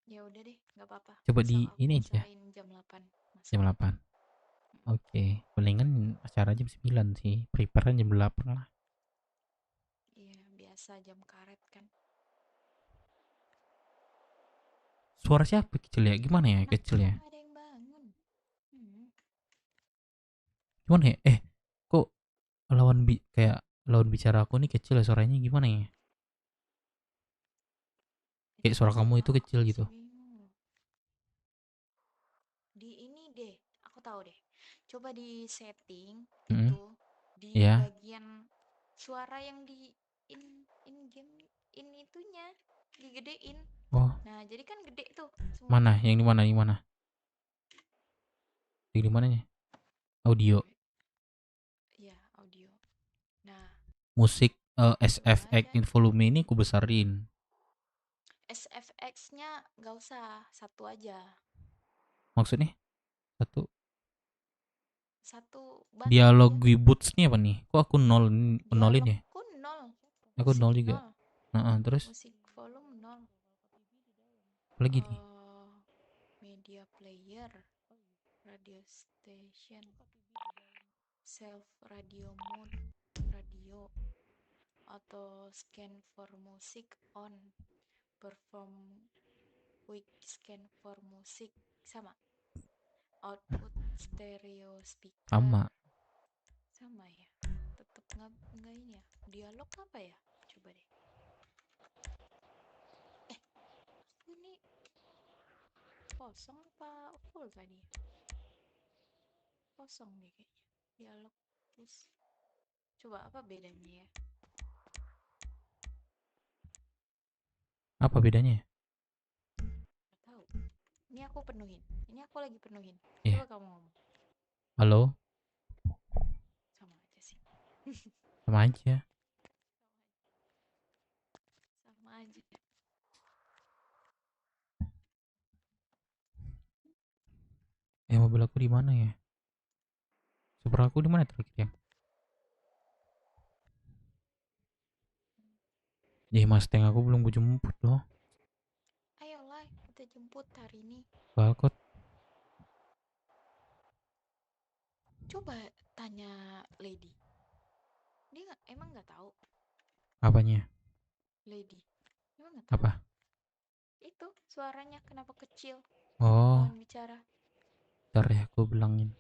S13: Ya udah deh, nggak apa-apa.
S4: coba
S13: Besok
S4: di
S13: aku
S4: ini aja.
S13: usahain jam 8.
S4: Jam 8. Oke, palingan acara jam 9 sih. Prepare jam 8 lah.
S13: Iya, biasa jam karet kan.
S4: Suara siapa kecil ya? Gimana ya kecil ya?
S13: Ada yang bangun.
S4: Gimana ya? Kok kayak lawan bicara aku nih kecil ya suaranya gimana ya? Kayak suara kamu itu kecil gitu.
S13: Di ini deh, aku tahu deh. Coba di setting
S4: Mm-mm.
S13: itu di
S4: Iya.
S13: bagian suara yang di in game itunya digedein.
S4: Oh.
S13: Nah, jadi kan gede tuh
S4: Mana?
S13: semuanya.
S4: Yang di mana? Yang mana? Yang di mananya? Audio.
S13: Iya, audio. Nah,
S4: Musik SFX in volume ini ku besarin.
S13: SFX-nya nggak usah, satu aja.
S4: Maksudnya? Satu.
S13: Button
S4: Dialog
S13: aja.
S4: boots nih apa nih? Kok aku nolin ya?
S13: Aku nol.
S4: Aku
S13: Musik
S4: nol juga.
S13: nol.
S4: Terus
S13: Musik volume nol.
S4: apa lagi nih?
S13: Media player, radio station, self radio mode, radio, auto scan for music on, perform quick scan for music, sama. Output stereo speaker. Sama ya. Tetap nggak ini ya. Dialog apa ya? Coba deh. Ini kosong apa full tadi? Kosong nih kayaknya. Dialog terus. Coba apa bedanya ya?
S4: Apa bedanya?
S13: Nggak tahu. Ini aku penuhin. Ini aku lagi penuhin.
S4: Iya.
S13: Coba kamu ngomong.
S4: Halo?
S13: Sama aja sih.
S4: Sama aja.
S13: Sama aja.
S4: Mobil aku di mana ya? Super aku di mana terakhir ya? Mustang aku belum gue jemput loh.
S13: Ayolah, kita jemput hari ini.
S4: Balkot.
S13: Coba tanya Lady. Dia emang nggak tahu.
S4: Apanya?
S13: Lady. Emang nggak tahu.
S4: Apa?
S13: Itu suaranya kenapa kecil?
S4: Oh.
S13: Lawan bicara.
S4: Ntar ya aku bilangin.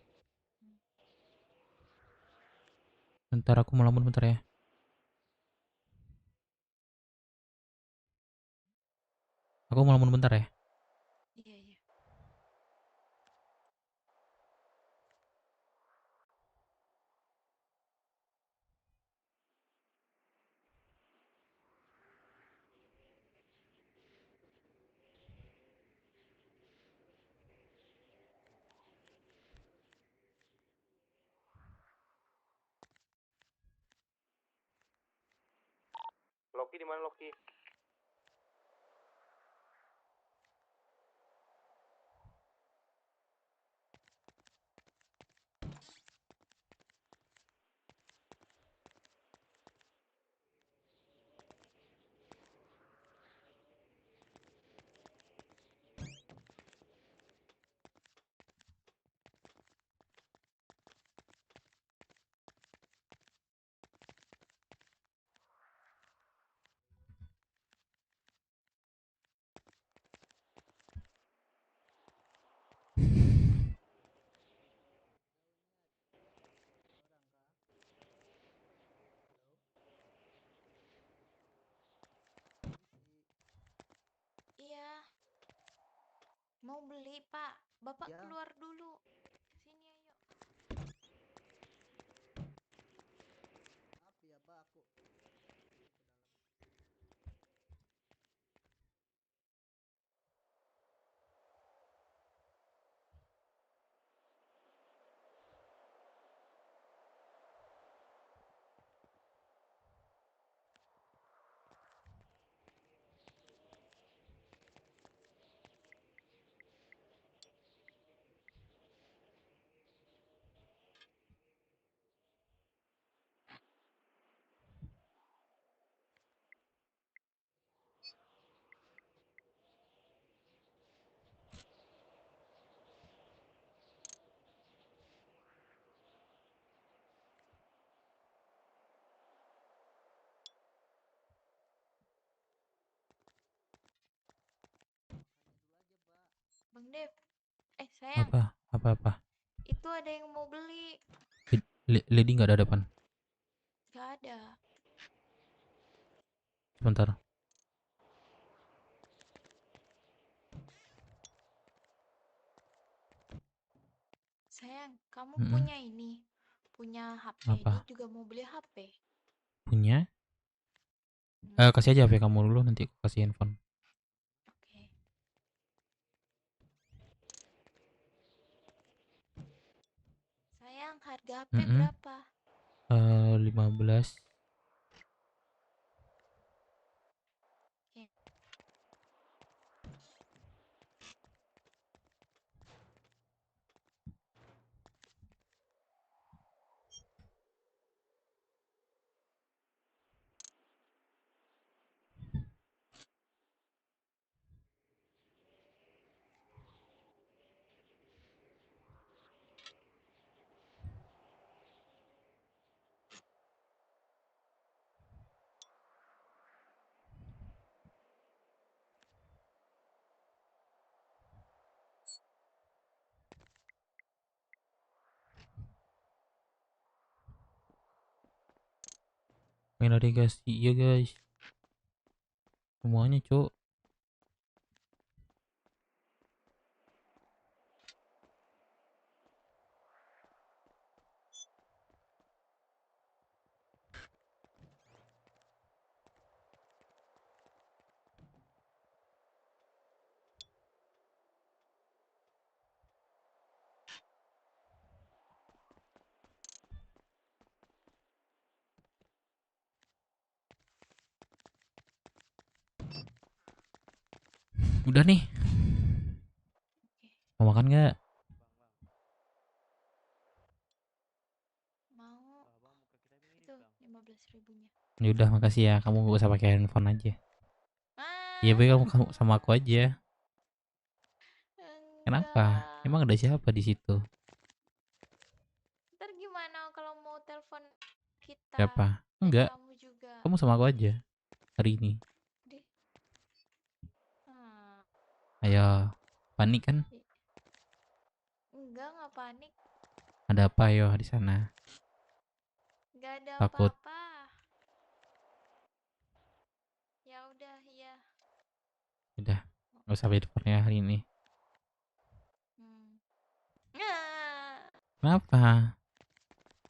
S4: Bentar aku melamun bentar ya. Aku melamun bentar ya.
S13: Iya, iya.
S1: Loki di mana Loki?
S13: Iya. Mau beli, Pak. Bapak keluar dulu. Sini ayo.
S19: Maaf ya Pak, aku
S13: Bang Dev. Sayang.
S4: Apa?
S13: Itu ada yang mau beli.
S4: Lady nggak ada depan.
S13: Gak ada.
S4: Sebentar.
S13: Sayang, kamu
S4: Mm-mm.
S13: punya ini. Punya HP.
S4: Apa?
S13: Dia juga mau beli HP.
S4: Punya? Kasih aja HP kamu dulu, nanti aku kasih handphone.
S13: Oke. Sayang, harga HP berapa?
S4: 15.
S13: Oke.
S4: Main ada guys, iya guys. Semuanya cok. Udah nih. Mau makan nggak?
S13: Mau. Itu 15.000-nya.
S4: Ya udah, makasih ya. Kamu gak usah pakai handphone aja. Iya, baik, kamu sama aku aja. Kenapa? Emang ada siapa di situ?
S13: Ntar gimana kalau mau telepon kita?
S4: Siapa? Enggak.
S13: Kamu juga.
S4: Kamu sama aku aja hari ini. Ayo, panik kan?
S13: Enggak panik.
S4: Ada apa yo di sana?
S13: Nggak ada
S4: Takut.
S13: apa-apa. Ya udah, iya.
S4: Udah, nggak usah videonya hari ini. Kenapa?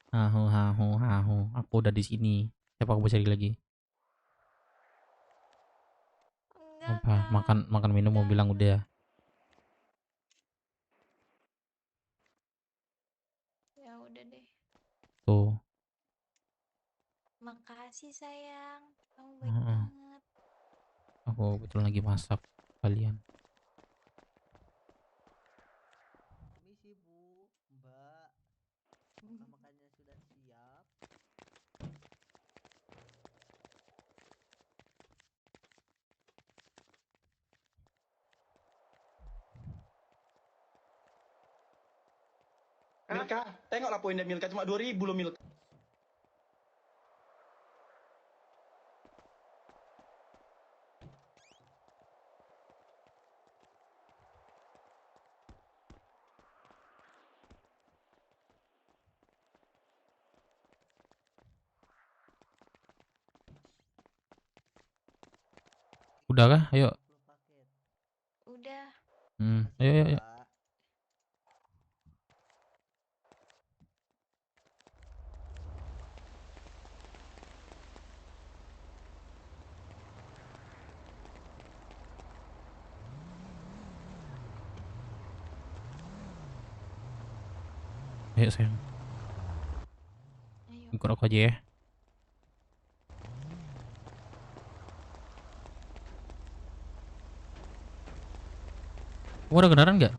S4: Hahu hahu hahu. Aku udah di sini. Siapa aku cari lagi? Apa? Makan minum mau bilang udah.
S13: Ya udah deh.
S4: Tuh.
S13: Makasih sayang. Kamu baik
S4: Heeh.
S13: banget.
S4: Aku betul lagi masak kalian.
S19: Permisi Bu, Mbak. Makannya sudah siap.
S3: Milka, tengoklah poinnya Milka cuma 2000 loh Milka.
S4: Udah kah? Ayo.
S13: Udah.
S4: Ayo, ayo, ayo. Ayo sayang. Ikut aku aja ya. Ada kendaraan nggak?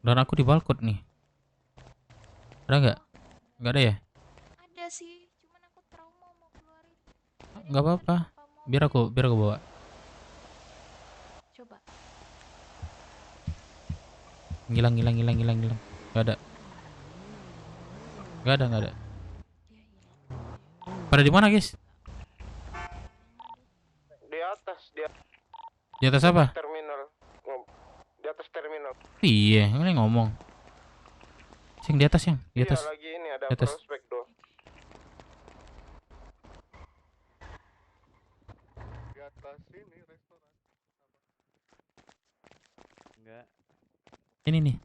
S4: Dan aku di balkon nih. Ada nggak? Nggak ada ya?
S13: Ada sih, cuman aku trauma mau keluarin.
S4: Nggak apa-apa. Biar aku bawa.
S13: Coba.
S4: Ngilang. Nggak ada. Nggak ada. Pada di mana guys?
S7: Di atas dia.
S4: Di atas apa?
S7: Terminal. Di atas terminal.
S4: Iya, ini ngomong. Sing di atas yang, di atas.
S7: Iya, lagi ini ada
S4: Di atas.
S7: prospek tuh.
S11: Di atas ini restoran.
S20: Enggak.
S4: Ini nih.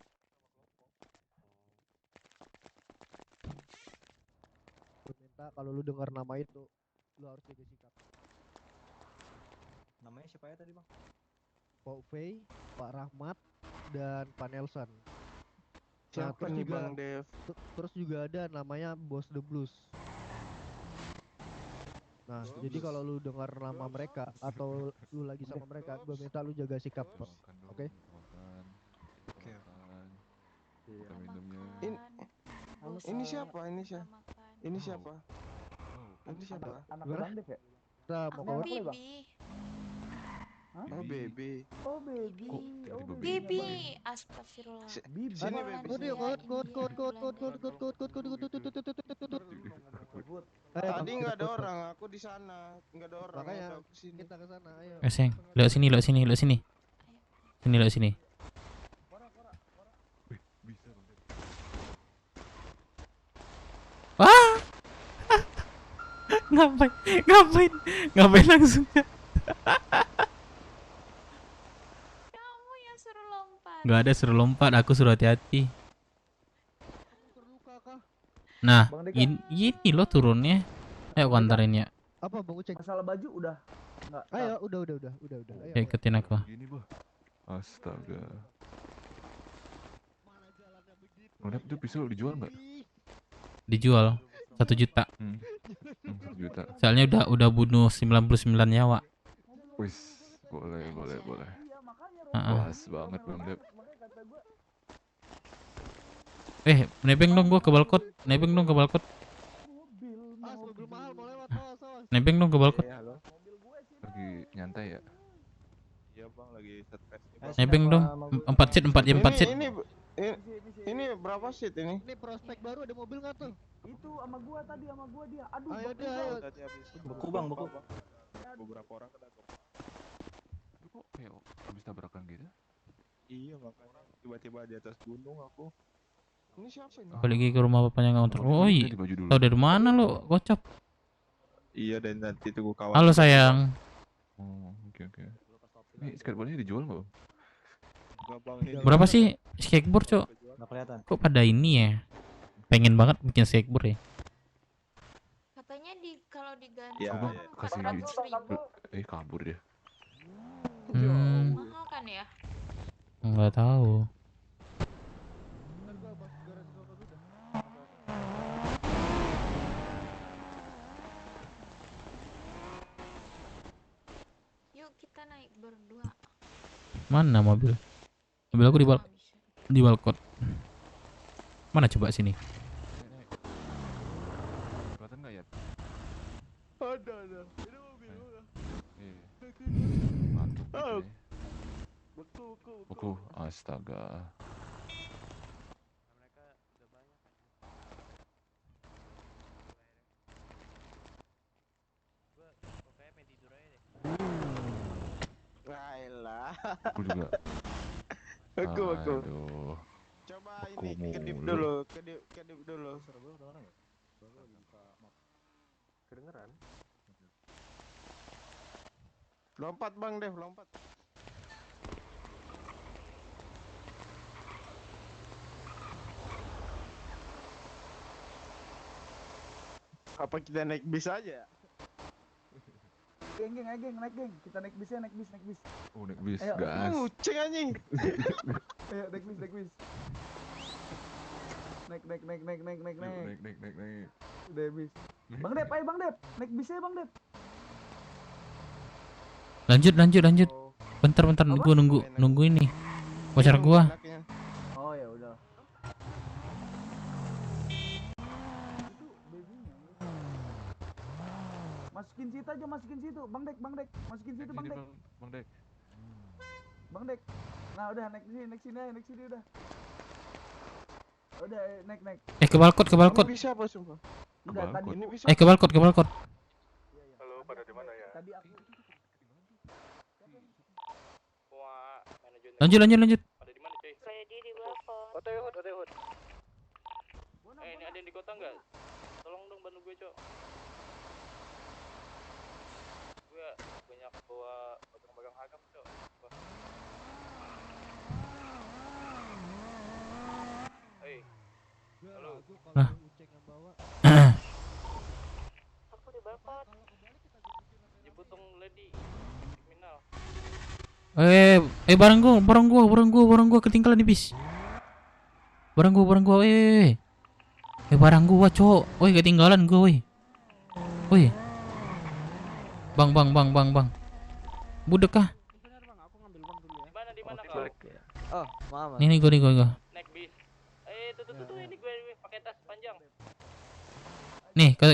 S19: Gue minta kalau lu dengar nama itu, lu harus jaga sikap.
S17: Namanya siapa ya tadi bang?
S19: Pak Fei, Pak Rahmat, dan Pak Nelson.
S7: Siapa nih Bang Dev?
S19: Terus juga ada namanya Bos The Blues. Nah, jadi kalau lu dengar nama mereka atau lu lagi sama mereka, gue minta lu jaga sikap, Pak. Oke?
S9: Oke. Minumnya.
S7: Ini siapa? Ini siapa? Ini siapa? Ini siapa?
S19: Anak Bang Dev ya? Nah, mau kawan apa, Bang?
S7: Oh, baby.
S21: Oh, baby. Oh,
S13: Bibi, astagfirullah.
S7: Sini baby. Tadi nggak ada orang, aku di sana. Nggak ada orang.
S19: Makanya
S7: aku sini.
S19: kita ke sana, ayo.
S4: Sing, lewat sini. Sini lewat sini.
S9: Bisa bang.
S4: Wah! Ngapain langsung?
S13: Kamu yang suruh lompat.
S4: Gak ada suruh lompat, aku suruh hati-hati. Nah, ini lo turunnya. Ayo aku antarin ya.
S19: Apa Bang Uceng?
S21: Masalah baju udah. Enggak.
S19: Ayo, udah. Ayo.
S4: Ya, ikutin aku.
S9: Gini bah. Astaga. Udah itu pisau dijual nggak?
S4: Dijual 1 juta.
S9: 1 juta.
S4: Soalnya udah bunuh 99 nyawa.
S9: Wis, boleh.
S4: Heeh.
S9: Pas banget Bang Dep.
S4: Nebeng dong gua ke balkon. Nebeng dong ke balkon.
S9: Lagi nyantai ya?
S7: Iya bang, lagi set fest.
S4: Nebeng dong. 4 seat.
S7: Ini berapa seat ini?
S19: Ini prospek baru ada mobil nggak tuh?
S21: Itu sama gua dia. Aduh,
S19: Ayo deh, ayo.
S7: Tadi habis
S21: Beku, Bang, beku.
S7: Beberapa orang kena
S9: Lu kok kayak habis tabrakan gitu?
S7: Iya makanya tiba-tiba di atas gunung aku. Ini siapa ini?
S4: Balik ke rumah bapaknya nggak kontrak. Oh iya. Tahu dari mana lo, gocap?
S9: Iya, dan nanti tunggu kawan.
S4: Halo sayang.
S9: Oh, oke. Ini skateboardnya dijual nggak, Bang?
S4: Berapa sih skateboard, Cok?
S17: Nggak kelihatan.
S4: Kok pada ini ya? Pengen banget bikin skateboard ya.
S13: Katanya kalau diganti
S9: Ya,
S13: kan
S9: kasih
S13: 400.000.
S9: kabur dia.
S13: Mahal kan ya?
S4: Nggak tahu.
S13: Yuk kita naik berdua.
S4: Mana mobil? Mobil aku di balkon. Mana coba sini?
S9: Kelihatan nggak ya?
S19: Ada. Ini mobil gua.
S9: Mantap gitu ya.
S19: Beku.
S9: Astaga.
S7: Baiklah.
S9: Aku juga.
S7: Beku.
S9: Aduh.
S7: Coba
S9: Beku
S7: ini kedip
S9: mulu.
S7: dulu, kedip dulu.
S17: Kedengeran?
S7: Lompat Bang Dev, lompat. Apa kita naik bis aja?
S21: Geng, naik geng. Kita naik bis.
S9: Oh, naik bis,
S21: Ayo.
S9: gas.
S7: Kucing anjing.
S21: Ayo naik bis. Naik.
S9: Naik.
S21: Udah bis. Bang Dep, ayo Bang Dep. Naik bisnya Bang Dep.
S4: Lanjut. Bentar, gua nunggu ini. Pacar gua.
S21: Oh ya udah. Masukin situ aja, masukin situ. Bang Dek. Masukin situ Bang Dek. Bang Dek. Nah, udah naik sini udah. Udah naik.
S4: Ke balkon.
S7: Bisa apa sumpah?
S21: Udah tadi.
S7: Ini bisa.
S4: Ke balkon.
S9: Halo, pada di mana ya?
S21: Tadi aku
S4: Lanjut.
S1: Pada di mana, cuy?
S22: Saya di balkon.
S1: Hot. Ini ada yang di kota nggak? Tolong dong bantu gue, Cok. Gue banyak bawa bagang agam, Cok. Hei. Halo.
S4: Nah.
S22: Aku di balkon.
S1: Jemput dong lady kriminal.
S4: Barang gua ketinggalan di bis. Barang gua, barang gua, Cok. Ketinggalan gua, woi. Bang. Budek kah?
S1: Di mana kau?
S8: Oh, maaf.
S4: Nih gua.
S1: Naik bis. Tuh ini gue pakai tas panjang.
S4: Nih, ke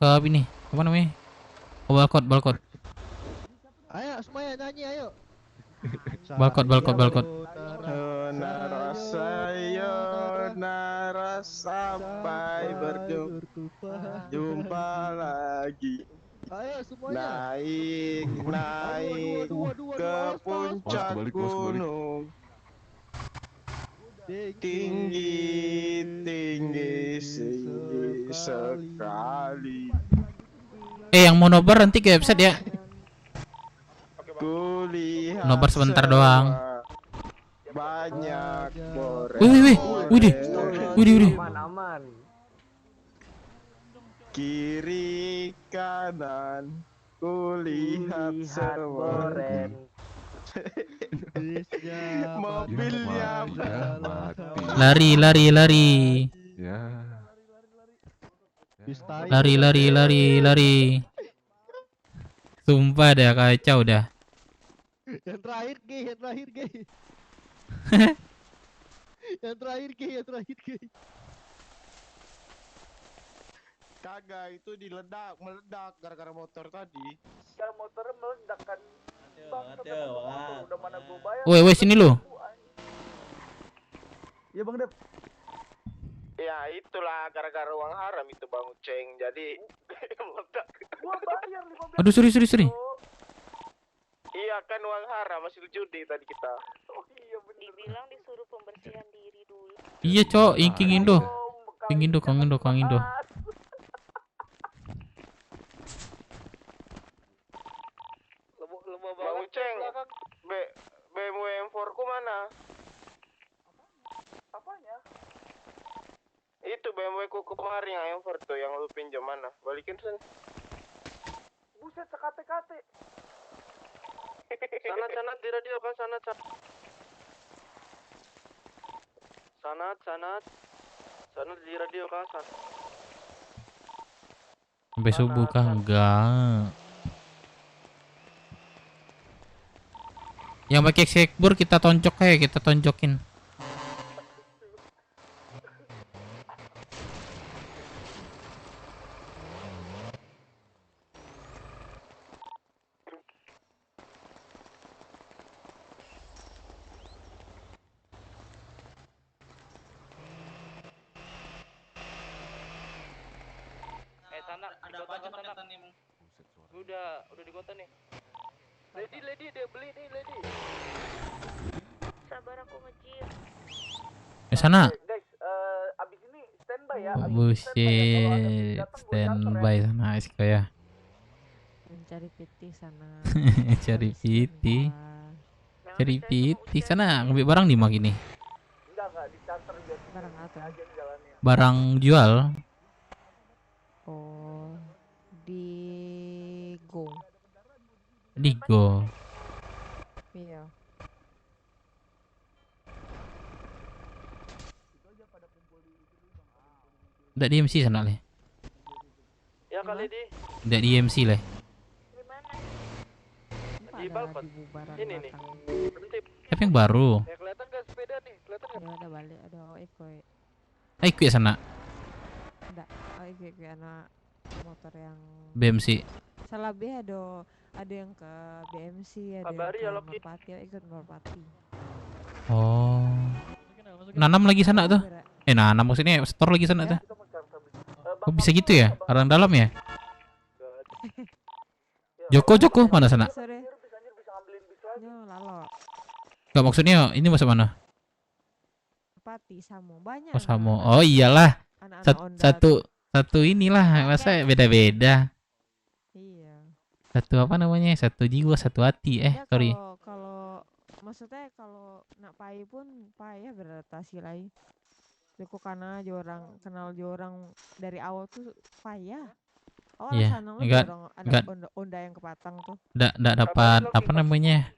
S4: apa nih? Apa namanya? Balkon.
S19: Ayo semuanya nyanyi ayo.
S4: Balkon.
S7: Naras sampai berjumpa lagi.
S19: Ayo semuanya.
S7: Naik ke puncak gunung. Tinggi sekali.
S4: Yang mau nobar nanti ke website ya.
S7: Kulihat
S4: Nobar sebentar doang.
S7: Banyak
S4: Widih.
S21: aman.
S7: Kiri kanan kulihat semua. Mobilnya
S4: Lari.
S9: Ya.
S4: Lari. Sumpah dah kacau dah.
S19: Yang terakhir G. Yang terakhir G.
S7: Kagak, itu meledak gara-gara motor tadi.
S21: Gara motornya meledak kan. Udah mana gua bayar.
S4: Woi sini lu.
S21: Iya Bang Dep.
S7: Ya itulah gara-gara uang haram itu Bang Uceng. Jadi meledak.
S21: Gua bayar 15.
S4: Aduh, sorry.
S7: Iya kan uang haram hasil judi tadi kita.
S21: Oh iya bener.
S5: bilang disuruh pembersihan diri dulu.
S4: Iya, Cok, King Indo. King Indo, Kang Indo, Kang Indo.
S7: Bang Uceng, BMW M4 ku mana?
S21: Apanya?
S7: Itu BMW ku kemarin yang M4 tuh yang lu pinjam mana? Balikin sini.
S21: Buset sekate-kate.
S7: Sanat di radio kan sanat. Sanat di radio kan sanat.
S4: Sampai subuh kah? Enggak. Yang pakai sekbur kita tonjokin.
S1: Sana, ada apa aja sana? Udah di kota nih. Lady dia beli nih, Lady.
S5: Sabar aku nge-gym.
S4: Sana.
S21: Guys, abis ini standby ya.
S4: Buset, standby sana Isko ya.
S10: Mencari PT sana.
S4: Cari PT sana ngambil barang di mak ini.
S21: Enggak di charter biar
S10: barang apa?
S21: aja di jalannya.
S4: Barang jual.
S10: Oh, di Go. Iya.
S4: Nggak di MC sana leh.
S7: Ya kali di.
S4: Nggak di MC leh.
S7: Di Balkon. Ini nih. Berhenti.
S4: Tapi yang baru.
S7: Ya kelihatan gak sepeda nih? Kelihatan gak?
S10: Ada balik, ada Eko.
S4: Ikut ya sana.
S10: Ada Eko anak motor yang
S4: BMC.
S10: Salah B ada yang ke BMC, ada yang ke Merpati, ikut Merpati.
S4: Oh. Nanam lagi sana tuh. Nanam maksudnya store lagi sana tuh. Oh bisa gitu ya? Orang dalam ya? Joko mana sana? Gak maksudnya ini masuk mana?
S10: Merpati, Samo, banyak.
S4: Oh Samo. Oh iyalah. Satu inilah masa beda-beda.
S10: Iya.
S4: Satu apa namanya? Satu jiwa, satu hati. Sorry.
S10: Kalau maksudnya kalau nak pai pun payah beradaptasi lagi. Beku karena kenal orang dari awal tuh payah.
S4: Iya. Enggak.
S10: Onda yang kepatang tuh.
S4: Enggak dapat apa namanya?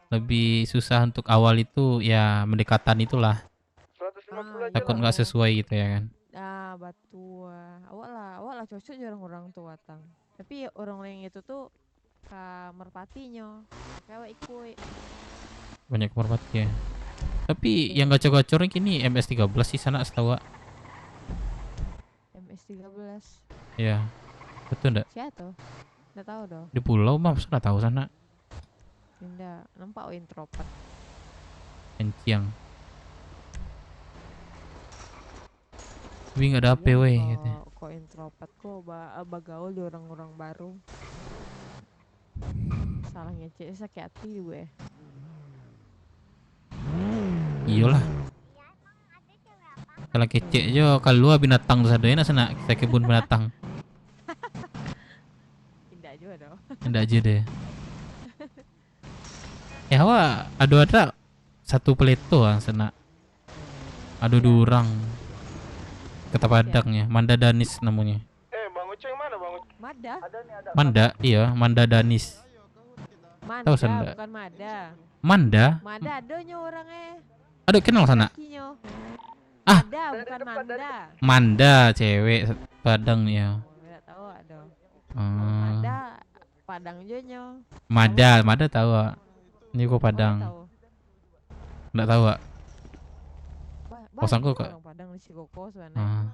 S4: Lebih susah untuk awal itu ya mendekatan itulah. Takut nggak sesuai gitu ya kan.
S10: Batu awak lah cocok jarang orang tua tang. Tapi orang yang itu tuh ke Merpatinya kayak ikut
S4: banyak Merpati ya. Tapi yang gacor-gacor ini MS13 sih sana setahu.
S10: MS13
S4: ya betul ndak?
S10: Siapa tuh? Nggak tahu dong.
S4: Di pulau mah sudah tahu sana.
S10: Tidak nampak introvert.
S4: Enciang. Tapi nggak ada HP weh gitu.
S10: Kok introvert kok bagaul di orang-orang baru. Salah ngecek sakit hati gue.
S4: Iyalah. Kalau kecek jo kalau binatang tuh sadenya sana kita kebun binatang.
S10: Indah juga dong.
S4: Indah aja deh. Ya hawa ada satu peleto sana. Ada durang. Kata Padangnya, Manda Danis namanya.
S7: Bang Uceng mana Bang Uceng?
S10: Mada.
S4: Manda, iya, Manda Danis. Tahu sana?
S10: Bukan Mada.
S4: Manda?
S10: Manda adanya orangnya.
S4: Ada kenal sana?
S10: Mada, bukan Manda.
S4: Manda, cewek Padang ya.
S10: Enggak tahu ada. Mada, Padang jonyo.
S4: Mada tahu. Ini kok Padang. Enggak tahu, Kak. Kosangku kok.
S10: Padang di Sikoko sebenarnya.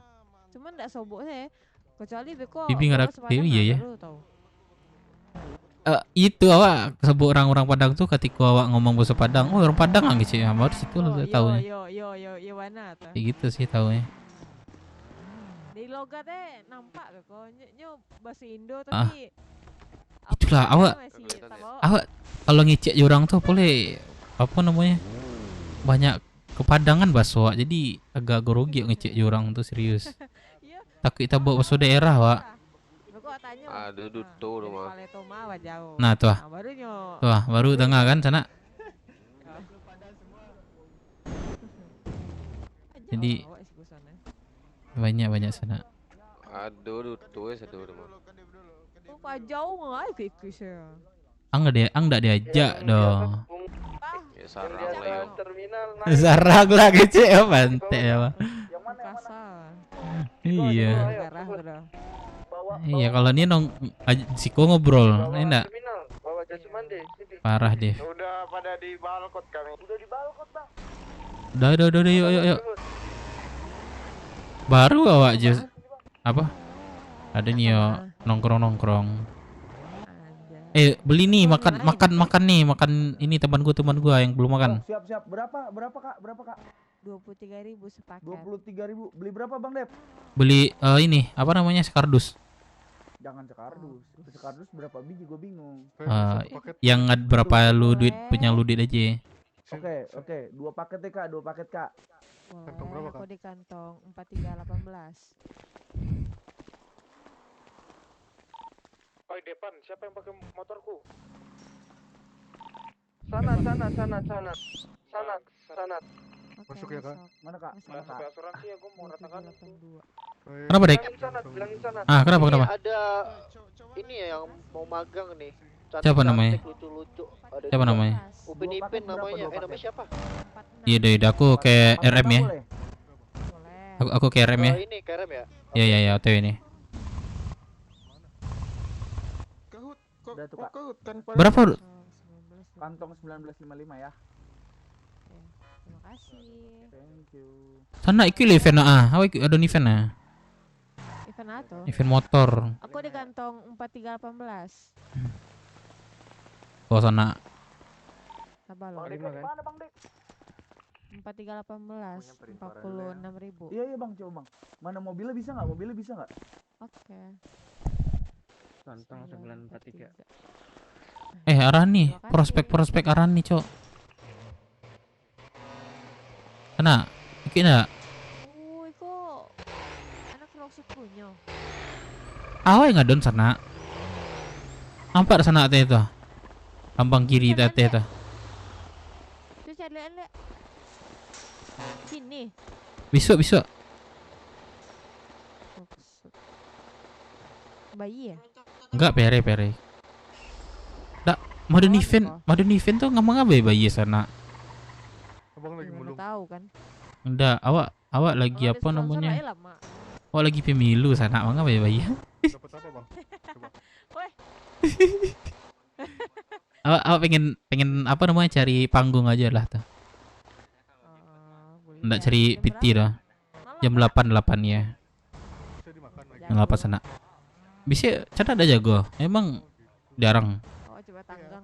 S10: Cuman enggak sobok saya. Kecuali beko.
S4: Bibi enggak ada. Iya ya. Itu awak sebut orang-orang Padang tuh ketika awak ngomong bahasa Padang, oh orang Padang nggak sih? Baru situ lo tahu nya.
S10: Yo mana tuh?
S4: Kayak gitu sih tahunya.
S10: Di logatnya nampak kok nyo bahasa Indo tapi
S4: itulah awak kalau ngecek orang tuh boleh apa namanya banyak kepadangan bakso, Wak. Jadi agak grogi ngecek orang tuh serius. Takut kita bawa bakso daerah, Wak.
S6: Aduh, tuh rumah.
S4: Nah, tuh. Tuh, baru tengah kan sana. Jadi banyak sana.
S6: Aduh, tuh satu rumah.
S10: Jauh nggak ke saya.
S4: Enggak diajak dong.
S6: Ya sarang Leo.
S4: Sarang lah kecil ya bantek ya, Pak. Iya. Iya, kalau ini Siko ngobrol, enggak. Parah deh.
S7: Udah pada di balkot kami. Udah di balkot, Bang.
S4: Udah, yuk. Baru awak just apa? Ada nih yo nongkrong. Beli nih makan ini teman gua yang belum makan.
S21: Siap. Berapa Kak?
S10: 23.000 sepaket.
S21: 23.000. Beli berapa Bang Dev?
S4: Beli ini apa namanya sekardus.
S21: Jangan sekardus. Sekardus berapa biji gua bingung.
S4: Yang berapa lu duit punya lu duit aja.
S21: Oke. 2 paket ya Kak, 2 paket Kak.
S10: Kantong berapa Kak? Aku di kantong 4318.
S7: Oi depan, siapa yang pakai motorku? Sana.
S11: Masuk ya Kak.
S21: Mana Kak?
S7: Masuk asuransi ya, gua mau ratakan.
S4: Kenapa, Dek?
S7: Bilangin sana.
S4: Kenapa?
S1: Ini ada ini ya yang mau magang nih.
S4: Siapa namanya?
S1: Lucu-lucu.
S4: Siapa namanya?
S1: Upin Ipin namanya. Namanya siapa?
S4: Iya deh, aku ke RM ya. Aku ke RM ya.
S1: Ini ke RM ya?
S4: Iya, OTW ini. Berapa?
S21: Kantong 1955 ya.
S10: Terima kasih.
S21: Thank you.
S4: Sana iki event ada event ah.
S10: Event apa?
S4: Event motor.
S10: Aku di kantong 4318.
S4: Oh sana.
S10: Sabar loh. 4318 46.000.
S21: Iya Bang, coba Bang. Mana mobilnya bisa nggak?
S10: Oke.
S20: Kantong 943.
S4: Arah nih, prospek arah nih, Cok. Sana, iki enggak?
S10: Iku anak roksut punya.
S4: Awai ngadon sana. Nampak sana teh itu. Ambang kiri teh itu.
S10: Tuh cari lihat. Sini.
S4: Besok.
S10: Bayi ya?
S4: Enggak, pere. Dak, modern event tuh ngomong apa ya bayi sana?
S11: Abang lagi mulung.
S10: Tahu kan?
S4: Enggak, awak lagi apa namanya? Awak lagi pemilu sana, ngomong apa ya bayi?
S11: Dapat apa, Bang? Coba.
S4: awak pengen apa namanya cari panggung aja lah tuh. Enggak cari PT dah. Jam 8 ya. Jam 8 sana. Bisa cara ada jago. Emang jarang.
S10: Oh, coba tanggang.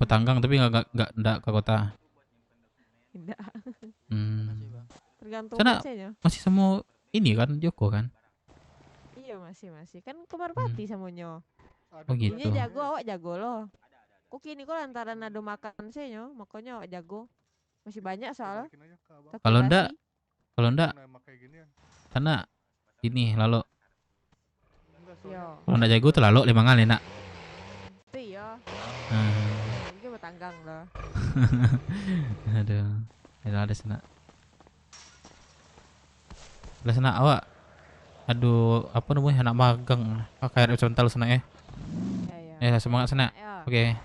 S4: Petanggang tapi enggak ke kota.
S10: Tidak. Tergantung
S4: sana
S10: macenya.
S4: masih sama ini kan Joko kan?
S10: Iya masih. Kan kemarpati samonyo.
S4: Oh gitu.
S10: Ini jago, awak jago loh. Kok kini kok lantaran ada makan senyo, makanya awak jago. Masih banyak soalnya.
S4: Kalau enggak karena ini lalu kalau enggak jago tuh lalu 5 kali nak.
S10: Iya. Ini bertanggang loh.
S4: Aduh. Ada sana. Ada sana awak. Aduh, apa namanya anak magang. Kayak sebentar sana ya. Ya, semangat sana. Oke.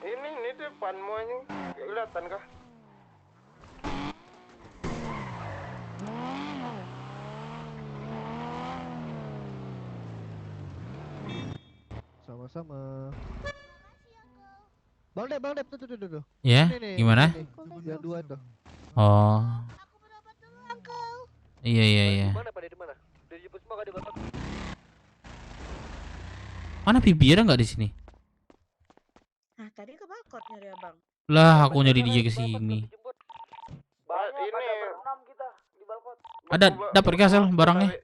S7: Ini depanmu ini kelihatan kah?
S19: Sama-sama. Bang Dep, tuh.
S4: Ya,
S19: Ini nih,
S4: gimana?
S19: ini. Yang 2 tuh.
S4: Oh. Iya.
S1: Mana pada di mana? Udah dijemput semua kan di balkon?
S4: Mana Bibi ada nggak di sini?
S22: Nah, tadi ke balkon nyari abang.
S4: Lah, aku nyari dia ke sini.
S1: Banyak ini ada berenam kita di balkon.
S4: Ada dapat gasel barangnya.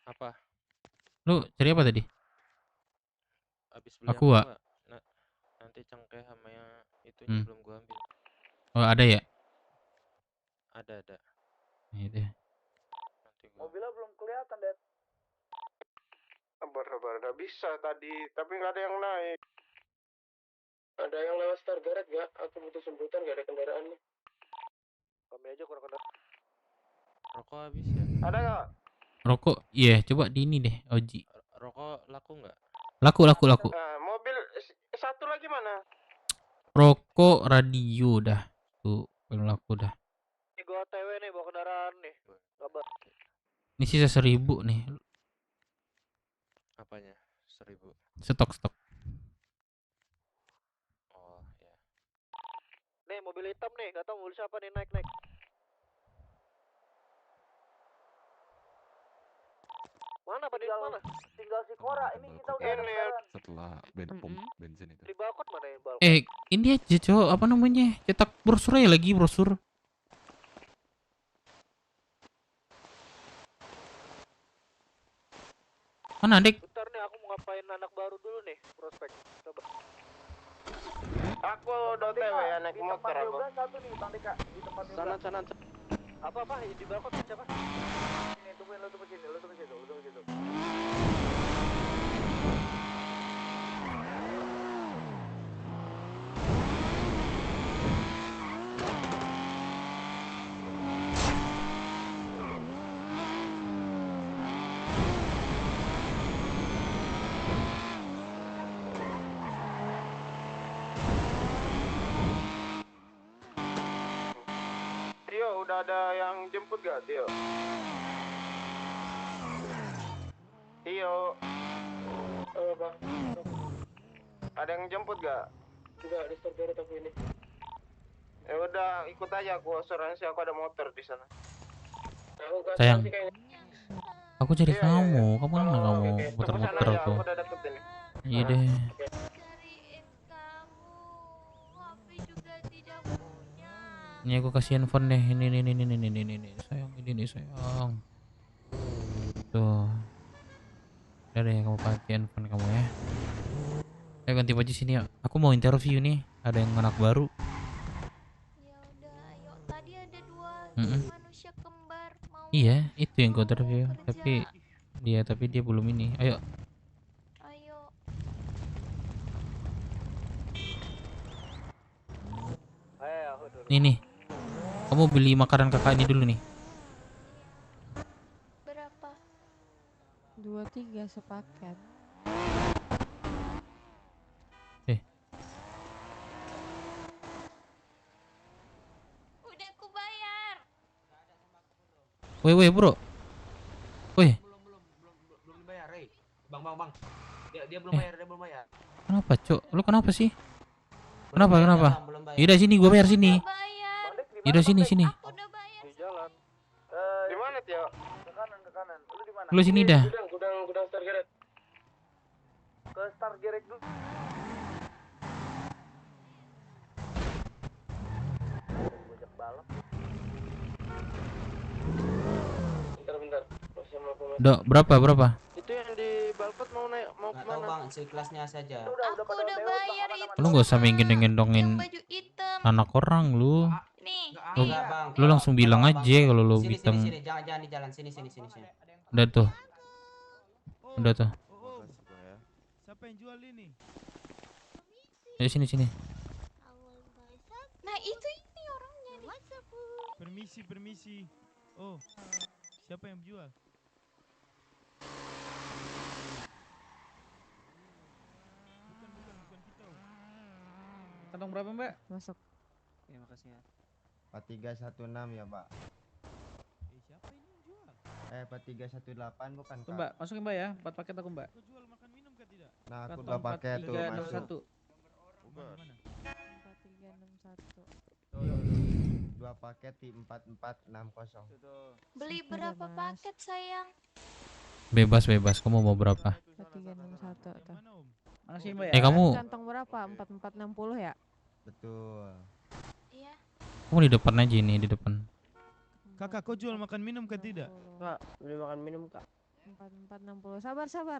S6: Apa?
S4: Lu cari apa tadi?
S6: Habis beli
S4: Aku
S6: apa, Mbak? Nanti cengkeh sama yang itu belum gua ambil.
S4: Oh, ada ya?
S6: Ada.
S4: Itu.
S1: Mobilnya belum kelihatan, Det.
S7: Sabar, udah bisa tadi, tapi nggak ada yang naik.
S1: Ada yang lewat Stargaret gak? Aku butuh sebutan, gak ada kendaraan nih. Kami aja kurang kendaraan.
S6: Rokok habis ya?
S7: Ada nggak?
S4: Rokok, iya, coba di ini deh, Oji.
S6: Rokok laku nggak?
S4: Laku.
S7: Nah, mobil satu lagi mana?
S4: Rokok, radio dah. Tuh, belum laku dah.
S1: Ini gua OTW nih, bawa kendaraan nih. Kabar.
S4: Ini sisa 1000 nih.
S6: Apanya? 1000.
S4: Stok.
S6: Oh, ya.
S1: Nih, mobil hitam nih, gak tau mobil siapa nih naik. Mana pada mana? Tinggal si Kora, ini kita udah ada kendaraan.
S9: Setelah bensin itu.
S1: Di balkon mana yang balkon?
S4: Ini aja, cowok, apa namanya? Cetak brosur ya lagi, brosur. Mana, Dek?
S1: Bentar nih, aku mau ngapain anak baru dulu nih, prospek. Coba.
S7: Aku udah OTW ya, naik motor aku.
S1: Satu nih, Bang Dika, di tempat
S6: Sana.
S1: Apa di balkon siapa? Sini, tungguin lu tunggu situ.
S7: Tio, udah ada yang jemput gak, Tio? Apa? Ada yang jemput gak?
S1: Enggak, di Stargaret aku ini.
S7: Ya udah, ikut aja aku asuransi, aku ada motor di sana.
S4: Sayang. Aku cari kamu. Kamu mana kamu? Muter-muter aku.
S7: Aku udah deket ini.
S4: Iya deh. Ini aku kasih handphone deh. Ini sayang, ini nih sayang. Tuh. Udah deh, kamu pakai handphone kamu ya. Ayo ganti baju sini ya. Aku mau interview nih. Ada yang anak baru.
S13: Ya udah, ayo. Tadi ada 2 manusia kembar mau.
S4: Iya, itu yang kau interview. Tapi dia belum ini. Ayo. Nih. Kamu beli makanan kakak ini dulu nih.
S13: Berapa?
S22: 2-3 sepaket.
S13: Udah aku bayar.
S4: Woi bro. Woi.
S17: Belum bayar, Bang. Dia belum bayar.
S4: Kenapa, Cok? Lu kenapa sih? Kenapa? Yaudah sini, gua bayar sini. Yaudah sini.
S1: Di jalan.
S7: Di mana, Tio?
S1: Ke kanan. Lu di mana?
S4: Lu sini dah.
S1: Gudang Stargaret. Ke Stargaret dulu. Bajak balap. Bentar.
S4: Dok, berapa?
S1: Itu yang di balkon mau
S17: Nggak tahu, Bang, sekelasnya saja.
S13: Aku udah bayar itu.
S4: Lu gak usah gendong-gendongin anak orang lu.
S13: Nih.
S4: Lu langsung bilang aja kalau lu bintang.
S17: Sini, jangan di jalan. Sini.
S4: Udah tuh.
S21: Siapa yang jual ini?
S4: Ayo sini.
S13: Nah, ini orangnya nih.
S21: Permisi. Oh. Siapa yang jual? Bukan kita. Kantong berapa, Mbak?
S22: Masuk.
S21: Oke, makasih ya.
S19: 4316 ya, Pak.
S21: Siapa ini yang jual?
S19: 4318 bukan,
S21: Tuh,
S19: Kak?
S21: Mbak, masukin Mbak ya. 4 paket aku, Mbak.
S19: Kau jual makan minum kan tidak? Nah, aku udah pakai tuh masuk.
S10: 4361.
S19: 2 paket di 4460.
S13: Beli berapa paket sayang?
S4: Bebas bebas. Kamu mau berapa?
S10: 4361 tuh.
S21: Makasih Mbak ya.
S4: Kamu
S10: Kantong berapa? 4460 ya?
S19: Betul.
S13: Iya.
S4: kamu di depan aja ini di depan.
S3: Kakak, kau jual makan minum kan tidak?
S12: Kak, beli makan minum kak.
S10: 4460. Sabar sabar.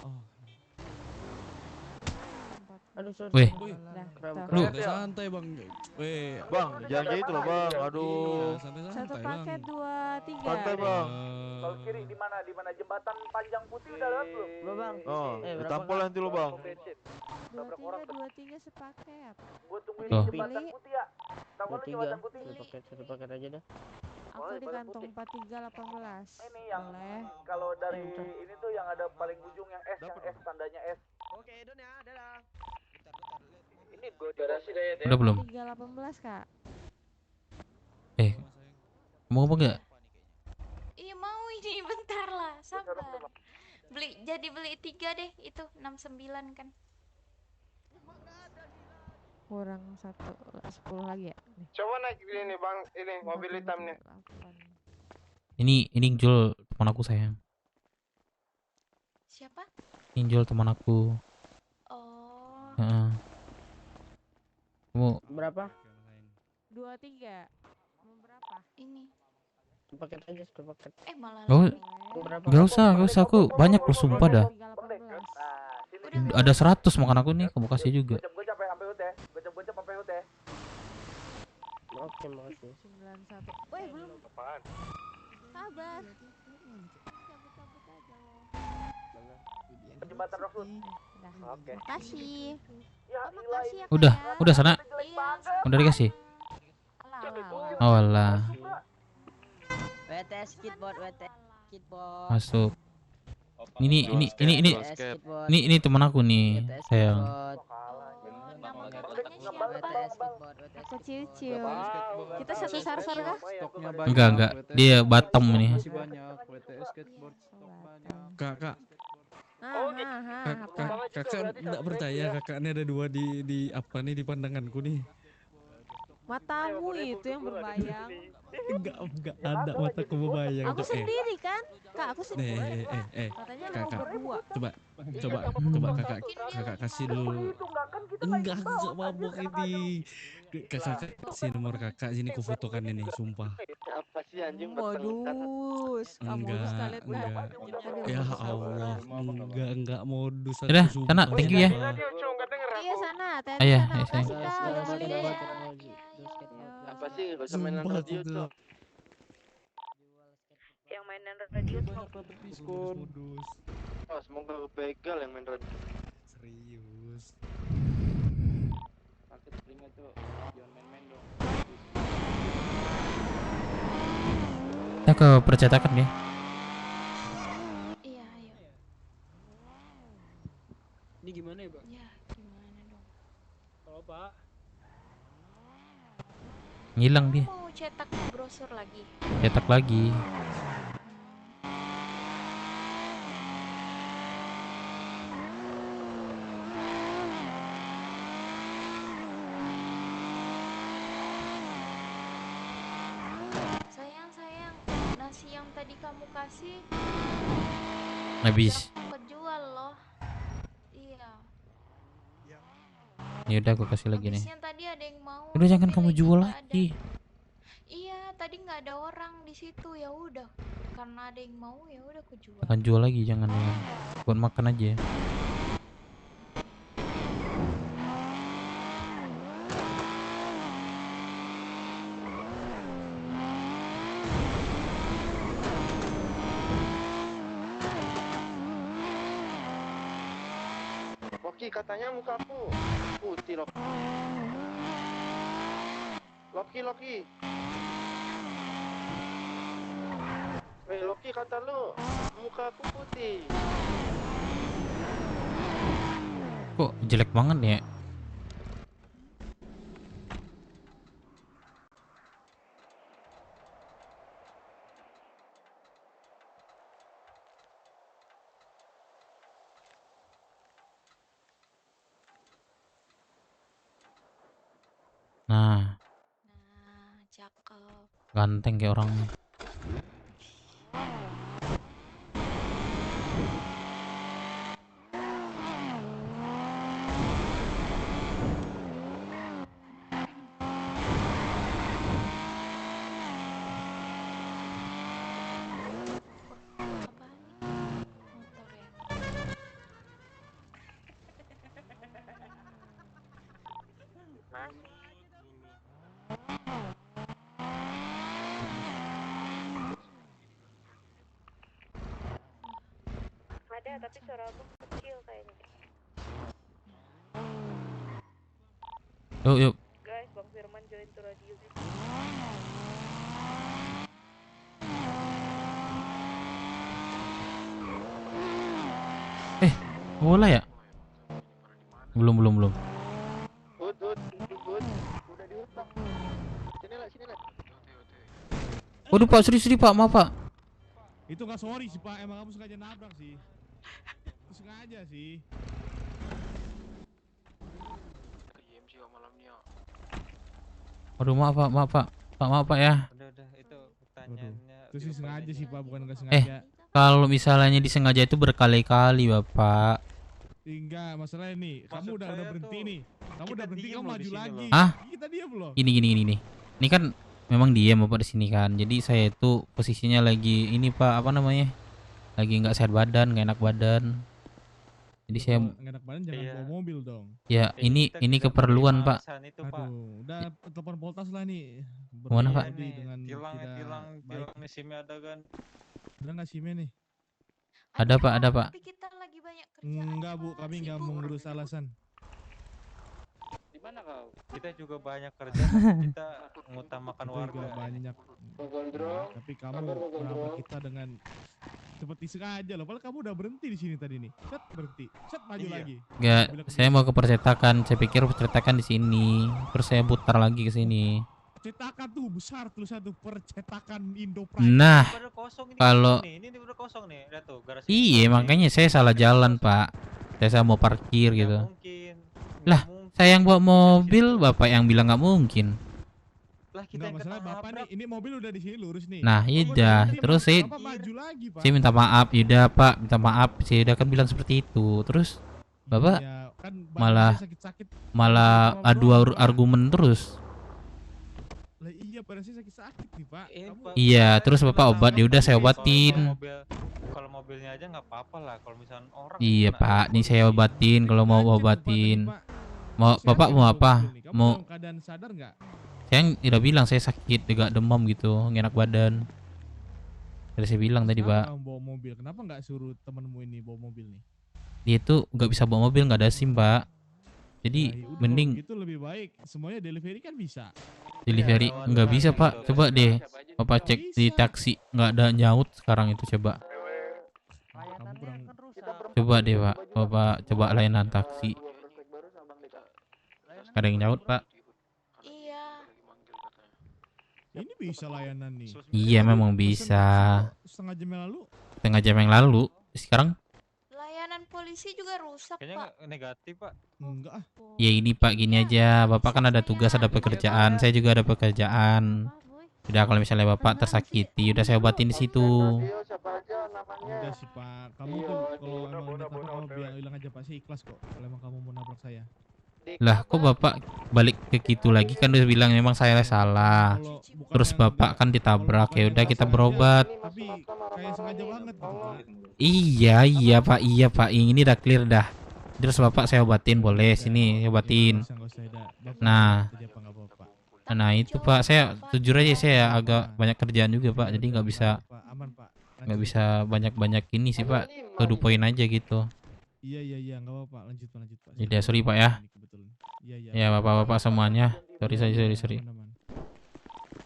S3: Oh.
S12: Aduh, sorry.
S4: Weh.
S12: Lu
S3: santai bang. Weh,
S16: bang, jangan gitu loh bang. Aduh.
S10: Satu paket 2, 3.
S16: Santai bang.
S21: Tol kiri di mana? Di mana jembatan Panjang Putih udah lewat belum?
S12: Belum bang.
S16: Oh, ditampol nanti lo bang.
S10: 23 sepaket.
S21: Gua tungguin
S4: Tuh.
S21: di jembatan Putih ya. Tahu kan lu jembatan Putih?
S12: Satu paket aja dah.
S10: Aku di kantong 4318.
S21: Ini yang
S10: boleh.
S21: kalau dari ini tuh yang ada paling ujung yang S, yang S tandanya S.
S19: Oke, Don ya, dadah.
S21: Ini gua durasi deh ya.
S4: Udah belum?
S10: 318 kak.
S4: Mau apa enggak?
S13: Iya mau ini bentar lah, sabar. Beli 3 deh, itu 69 kan.
S10: Kurang 10 lagi ya. Nih.
S7: Coba naik ini bang, ini mobil hitamnya.
S4: Ini jual teman aku sayang.
S13: Siapa?
S4: Ini jual teman aku.
S13: Oh.
S4: Kamu
S12: Berapa?
S10: 23. Mau berapa?
S13: Ini.
S12: Paket aja, satu paket.
S13: Malah
S4: Gak usah aku banyak loh sumpah dah. Ada 100 makan aku nih, kamu kasih juga.
S21: Gocap sampai HUT ya. Gocap sampai HUT ya.
S12: Oke, makasih.
S10: 91. Woi, belum.
S21: Apaan?
S10: Sabar. Cabut aja lo.
S21: Jembatan Rockwood. Oke.
S10: Makasih.
S21: Ya,
S10: makasih ya.
S4: Udah sana. Udah dikasih. Oh alah.
S12: WTS kitbot, WTS kitbot.
S4: Masuk. Ini teman aku nih, sayang.
S10: Kecil-kecil. Kita satu server kah?
S4: Enggak. Dia Batam ini.
S3: Kakak.
S10: Apa?
S3: Kakak enggak percaya kakaknya ada 2 di apa nih di pandanganku nih.
S10: Matamu itu yang berbayang.
S3: Enggak ada mataku berbayang.
S10: Aku sendiri kan? Kak, aku sendiri. Katanya lo
S3: Kakak.
S10: berdua.
S3: Coba kakak kasih dulu. Enggak mabok ini. Kakak kasih nomor kakak sini ku fotokan ini, sumpah.
S12: Apa sih anjing
S10: Modus.
S3: Enggak. Ya Allah, enggak modus.
S4: Udah, sana, thank you ya.
S10: Iya sana,
S4: Ayah,
S10: kasih
S4: sayang.
S10: Kak.
S12: Apa sih? Gak usah mainan radio, Cok.
S13: Yang mainan radio tuh.
S3: Modus.
S12: Oh, semoga kepegal yang main radio.
S3: Serius.
S12: Pakai telinga tuh, jangan main-main dong.
S4: Kita ke percetakan ya.
S13: Iya, ayo.
S12: Ini gimana ya, Bang?
S13: Ya, gimana dong?
S12: Kalau Pak.
S4: Ngilang dia.
S13: Mau cetak brosur lagi.
S4: Cetak lagi.
S13: Sayang, nasi yang tadi kamu kasih
S4: Habis.
S13: kejual loh. Iya.
S4: Ya udah aku kasih lagi nih.
S13: Habisnya tadi ada yang mau.
S4: Udah jangan
S13: tapi
S4: kamu
S13: lagi
S4: jual
S13: nggak ada.
S4: lagi.
S13: Iya, tadi nggak ada orang di situ, ya udah. Karena ada yang mau, ya udah aku jual.
S4: Jangan jual lagi, jangan. Buat makan aja.
S7: Loki katanya mukaku putih Loki. Loki. Loki kata lu mukaku putih.
S4: Kok jelek banget ya? Nah,
S13: Cakep.
S4: ganteng kayak orangnya.
S2: Ada tapi suara aku kecil kayaknya.
S4: Yuk.
S2: Guys, Bang Firman join to radio.
S4: Bola ya? Belum.
S12: Udah diutang. Sini lah.
S4: Waduh Pak, serius Pak, maaf Pak.
S3: Itu nggak sorry sih Pak, emang kamu sengaja nabrak sih. Itu sengaja sih.
S4: Waduh maaf Pak. Maaf Pak ya.
S6: Udah itu pertanyaannya.
S3: Itu sih sengaja sih Pak, bukan nggak sengaja.
S4: Kalau misalnya disengaja itu berkali-kali Bapak.
S3: Enggak, masalahnya nih, kamu udah berhenti nih. Kamu udah berhenti, kamu maju lagi.
S4: Hah?
S3: Kita diam loh.
S4: Gini. Ini kan memang diam Bapak di sini kan. Jadi saya itu posisinya lagi ini Pak, apa namanya? Lagi nggak sehat badan, nggak enak badan. Jadi saya
S3: nggak enak badan jangan bawa mobil dong.
S4: Ya, ini keperluan Pak.
S3: Aduh, udah telepon Poltas lah nih.
S4: Mana Pak?
S3: Dengan
S6: Tilang nih SIM-nya ada kan?
S3: Ada nggak SIM-nya nih?
S4: Ada Pak.
S13: Tapi kita lagi banyak kerjaan.
S3: Enggak Bu, kami nggak mau ngurus alasan.
S1: Di mana kau?
S6: Kita juga banyak kerja, kita mengutamakan warga.
S3: Banyak. Tapi kamu kenapa kita dengan seperti sengaja loh. Padahal kamu udah berhenti di sini tadi nih. Set berhenti. Set maju lagi.
S4: Enggak, saya mau ke percetakan. Saya pikir percetakan di sini. Terus saya putar lagi ke sini.
S3: Cetakan tuh besar tulisan tuh percetakan Indo Pride.
S4: Nah, kalau
S6: ini udah kosong nih, lihat tuh garasi.
S4: iya makanya saya salah jalan Pak. Saya mau parkir gitu. Lah, saya yang bawa mobil, Bapak yang bilang nggak mungkin.
S6: Lah kita
S3: nggak masalah Bapak nih, ini mobil udah di sini lurus nih.
S4: Nah, iya. Terus saya minta maaf, Yuda Pak, minta maaf. Saya udah kan bilang seperti itu. Terus Bapak
S3: ya, kan
S4: malah adu argumen terus.
S3: Lah iya, pada saya sakit-sakit nih Pak.
S4: Iya, terus Bapak obat, ya udah saya obatin.
S6: Kalau mobilnya aja nggak apa-apa lah, kalau misalnya orang.
S4: Iya Pak, nih saya obatin kalau mau obatin. Mau Bapak mau apa? Mau
S3: keadaan sadar nggak?
S4: Saya udah bilang saya sakit, agak demam gitu, nggak enak badan. Udah saya bilang tadi Pak.
S3: Kamu bawa mobil, kenapa nggak suruh temenmu ini bawa mobil nih?
S4: Dia tuh nggak bisa bawa mobil, nggak ada SIM Pak. Jadi mending
S3: itu lebih baik, semuanya delivery kan bisa.
S4: Delivery nggak bisa Pak, coba deh Bapak cek di taksi, nggak ada nyaut sekarang itu coba. Coba deh Pak, Bapak coba layanan taksi. Ada yang nyaut Pak.
S3: Ini bisa layanan nih.
S4: Iya memang bisa.
S3: Setengah jam yang lalu.
S4: Setengah jam yang lalu. Sekarang?
S13: Layanan polisi juga rusak
S6: kayaknya
S13: Pak.
S6: Negatif Pak.
S3: Enggak ah.
S4: Ya ini Pak gini aja. Bapak kan ada tugas, ada pekerjaan. Saya juga ada pekerjaan. Udah kalau misalnya Bapak tersakiti, udah saya obatin di situ.
S3: Udah sih Pak. Kamu tuh kalau emang kamu bilang aja Pak, saya ikhlas kok. Kalau emang kamu mau nabrak saya.
S4: Lah kok Bapak balik ke gitu lagi, kan udah bilang memang saya salah. Terus Bapak kan ditabrak, ya udah kita berobat.
S3: Tapi kayak sengaja banget gitu Pak.
S4: Iya Pak, ini udah clear dah. Terus Bapak saya obatin boleh, sini obatin. Nah itu Pak, saya jujur aja saya agak banyak kerjaan juga Pak, jadi nggak bisa banyak ini sih Pak, to the point aja gitu.
S3: Iya nggak apa-apa, lanjut Pak.
S4: Jadi sorry Pak ya. Ya bapak-bapak semuanya, sorry.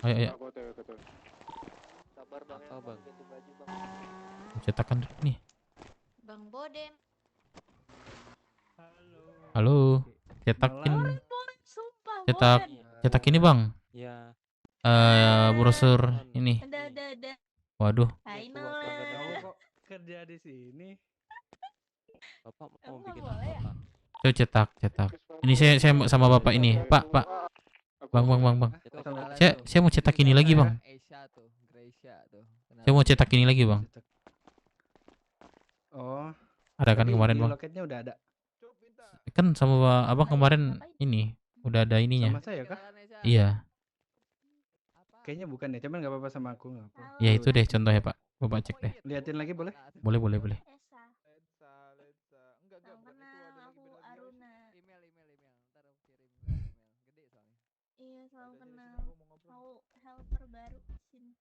S4: Ayo. Cetakan nih.
S13: Bang Bodem.
S4: Halo. Cetak ini Bang.
S6: Ya.
S4: Brosur ini.
S2: Ada.
S4: Waduh.
S21: Kerja di sini.
S19: Bapak mau bikin apa Pak?
S4: Coba cetak. Ini saya sama Bapak ini. Pak. Bang.
S20: Itu kenalan
S4: Saya mau cetak ini lagi, Bang.
S21: Asia tuh, Gracia tuh.
S4: Saya mau cetak ini lagi, Bang.
S21: Oh.
S4: Ada kan
S21: Tapi
S4: kemarin,
S21: di
S4: Bang?
S21: loketnya udah ada.
S4: Kan sama Abang kemarin ini udah ada ininya.
S21: Sama saya kah?
S4: Iya.
S21: Kayaknya bukan deh, cuman nggak apa-apa sama aku nggak apa.
S4: Ya itu deh contohnya, Pak. Bapak cek deh.
S21: Liatin lagi boleh?
S4: Boleh.
S2: Aku Aruna.
S21: Email. Ntar aku kirim gede soalnya.
S2: Iya, salam kenal. Mau helper baru sini.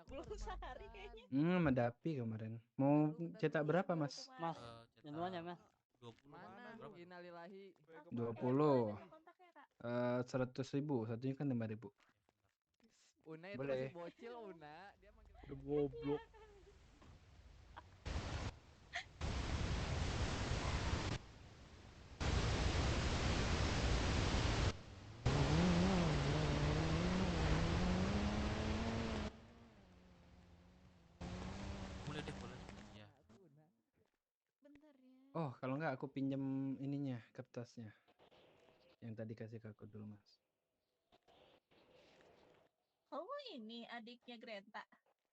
S22: Belum sehari kayaknya.
S21: Medapi kemarin. Mau cetak berapa, Mas?
S8: Mas, semuanya Mas.
S21: 20. Mana? Innalillahi.
S22: Kontaknya,
S21: 20.
S22: Kak.
S21: 100.000, satunya kan 5.000. Una itu Boleh. masih bocil, Una. Dia manggil
S16: Goblok.
S21: Oh, kalau nggak aku pinjam ininya, kertasnya. Yang tadi kasih ke aku dulu, Mas.
S2: Kamu ini adiknya Greta.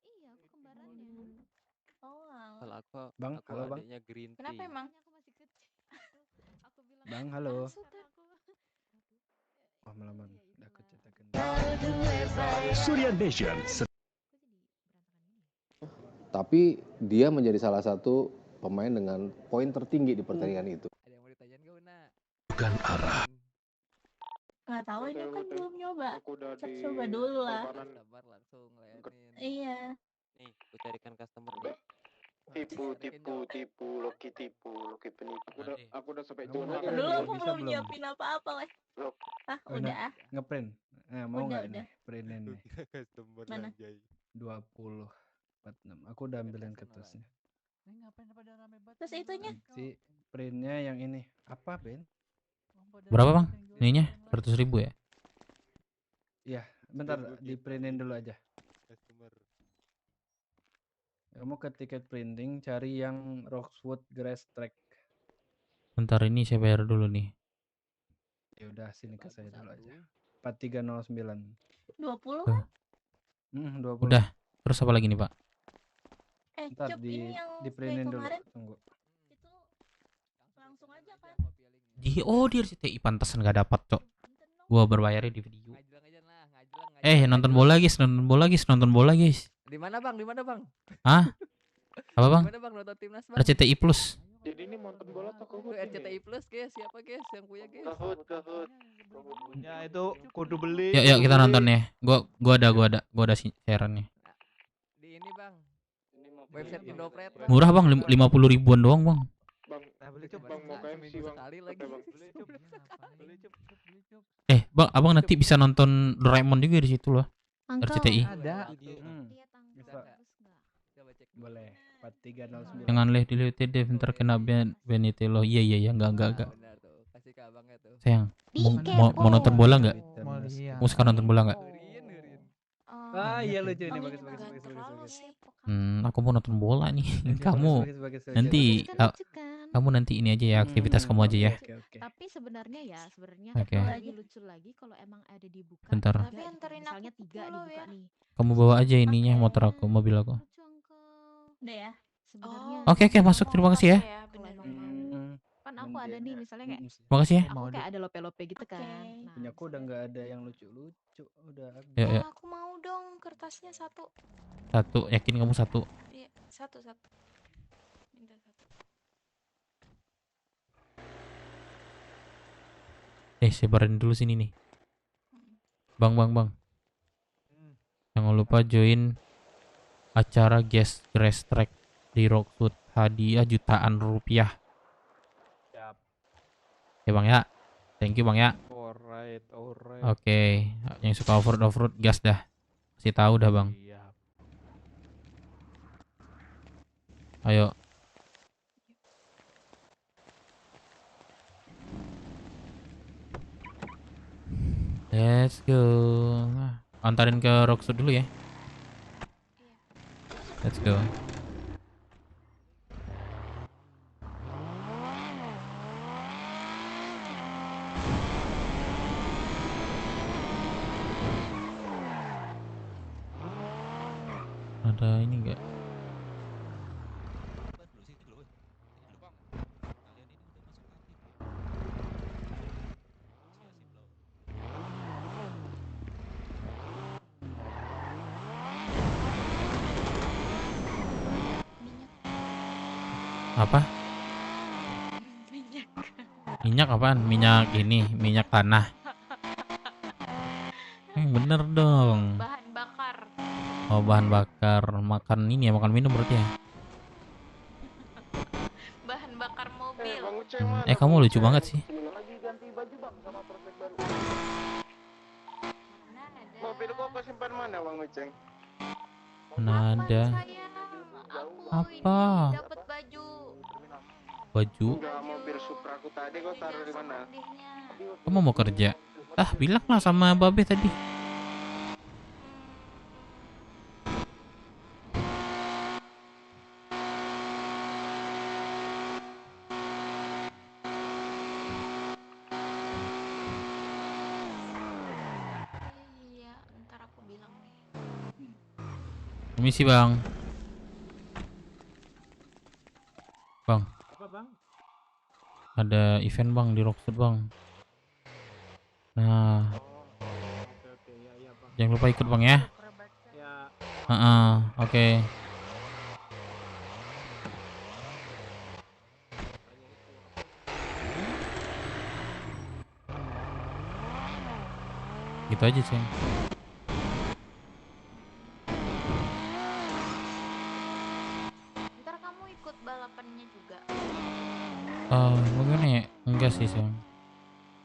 S13: Iya, aku kembarannya.
S2: Oh, alah.
S21: Kalau
S20: aku
S21: Bang,
S20: aku
S21: halo, Bang.
S20: adiknya Green Tea.
S2: Kenapa emang?
S21: Bang, halo. Oh, malaman. Udah aku cetakin.
S14: Surya Nation.
S18: Tapi dia menjadi salah satu pemain dengan poin tertinggi di pertandingan itu.
S21: Ada yang mau ditanyain nggak, Una?
S14: Bukan arah.
S2: Nggak tahu ini kan belum nyoba.
S21: udah
S2: Coba dulu lah.
S21: Sabar langsung layanin.
S2: Iya.
S20: Nih, aku carikan customer nih.
S7: Loki penipu. Aku udah sampai
S21: Kamu
S7: curhat.
S21: udah
S2: Dulu aku
S21: bisa
S2: belum
S21: belum?
S2: nyiapin apa-apa lah. Ah, udah.
S21: Ngeprint. Mau nggak
S2: Udah.
S21: nih? Printin nih.
S16: Customer
S2: Mana?
S16: anjay.
S21: 20 46. Aku udah ambilin kertasnya. Ngapain pada rame banget?
S2: Terus itunya?
S21: Nanti printnya yang ini. Apa, Ben?
S4: Berapa, Bang? Ininya 100.000 ya?
S21: Iya, bentar di printin dulu aja. Kamu ke tiket printing cari yang Roxwood Grass Track.
S4: Bentar ini saya bayar dulu nih.
S21: Ya udah sini ke saya dulu aja. 4309.
S2: 20
S4: Tuh.
S2: kan?
S21: 20.
S4: Udah. Terus apa lagi nih, Pak?
S21: Ntar
S2: Cup, ini yang
S21: di printin dulu.
S2: kemarin
S21: Tunggu.
S2: itu langsung aja kan?
S4: Di RCTI pantesan gak dapat, Cok. Gua berbayarnya di video. Nonton bola, guys. Nonton bola, guys.
S21: Di mana, Bang?
S4: Hah? Apa, Bang?
S21: Di mana, Bang? Nonton timnas, Bang?
S4: RCTI Plus.
S7: Jadi ini nonton bola tuh
S21: Tuh RCTI Plus, guys. Siapa, guys? Yang punya, guys?
S7: Kahut.
S16: Ya itu kudu beli.
S4: Yuk kita nonton ya. Gua ada siarannya.
S21: Di ini, Bang. Website Indopret. Bang.
S4: Murah, Bang. 50 ribuan doang, Bang.
S21: Beli cup,
S7: Bang, mau ke MC, Bang.
S21: Sekali lagi.
S16: Beli cup.
S4: Bang, Abang nanti bisa nonton Doraemon juga di situ loh. RCTI.
S21: Ada.
S2: Bisa.
S21: Coba cek. Boleh. 4309.
S4: Jangan dilihat deh, ntar kena benite lo. Iya, enggak.
S21: Benar tuh. Kasih ke Abangnya tuh.
S4: Sayang, mau nonton bola nggak?
S21: Iya.
S4: Mau sekarang nonton bola nggak?
S21: Iya lucu ini bagus.
S4: Aku mau nonton bola nih. Kamu
S21: bagus.
S4: nanti kamu nanti ini aja ya, aktivitas kamu aja ya.
S13: Tapi sebenarnya
S4: Oke.
S13: lebih lucu lagi kalau emang ada dibuka.
S4: Bentar.
S13: Tapi anterin misalnya 3 dibuka nih.
S4: Kamu bawa aja ininya, motor aku, mobil aku.
S2: Udah ya.
S13: Sebenarnya.
S4: Oke, masuk. Terima kasih ya.
S13: Kalau emang kan aku ada nih misalnya kayak
S4: Terima kasih ya.
S13: aku kayak ada lope-lope gitu kan. Nah,
S21: Punya aku udah nggak ada yang lucu-lucu. Udah habis.
S4: Ya.
S13: aku mau dong kertasnya 1.
S4: Satu, yakin kamu satu?
S13: Iya, 1. Minta 1.
S4: Sebarin dulu sini nih. Bang. Jangan lupa join acara Grass Track di Rockwood, hadiah jutaan rupiah.
S16: Siap.
S4: Oke, Bang ya. Thank you, Bang ya.
S16: Alright.
S4: Oke, yang suka off-road gas dah. Kasih tahu dah, Bang. Ayo. Let's go. Antarin ke Rockwood dulu ya. Let's go. Ada ini enggak? Apa? Minyak apaan? Minyak ini, minyak tanah. Bener dong.
S13: Bahan bakar.
S4: Oh, bahan bakar. Makan ini ya, makan minum berarti ya.
S13: Bahan bakar mobil.
S4: Kamu lucu banget sih.
S7: Lagi ganti baju bang sama prospek baru. Mobil kok kau simpan mana bang Uceng?
S4: Mana ada? Apa?
S13: Dapat baju.
S4: Baju?
S7: Enggak, mobil Supra aku tadi kau taruh di mana?
S4: Kamu mau kerja? Bilang lah sama Babe tadi.
S13: Iya, ntar aku bilang nih.
S4: Permisi bang. Bang.
S21: Apa bang?
S4: Ada event bang di Rockford bang. Nah.
S21: Oke, ya bang.
S4: Jangan lupa ikut bang ya.
S21: Ya.
S4: Oke. Gitu aja sih.
S13: Ntar kamu ikut balapannya juga.
S4: Mungkin ya enggak sih sayang.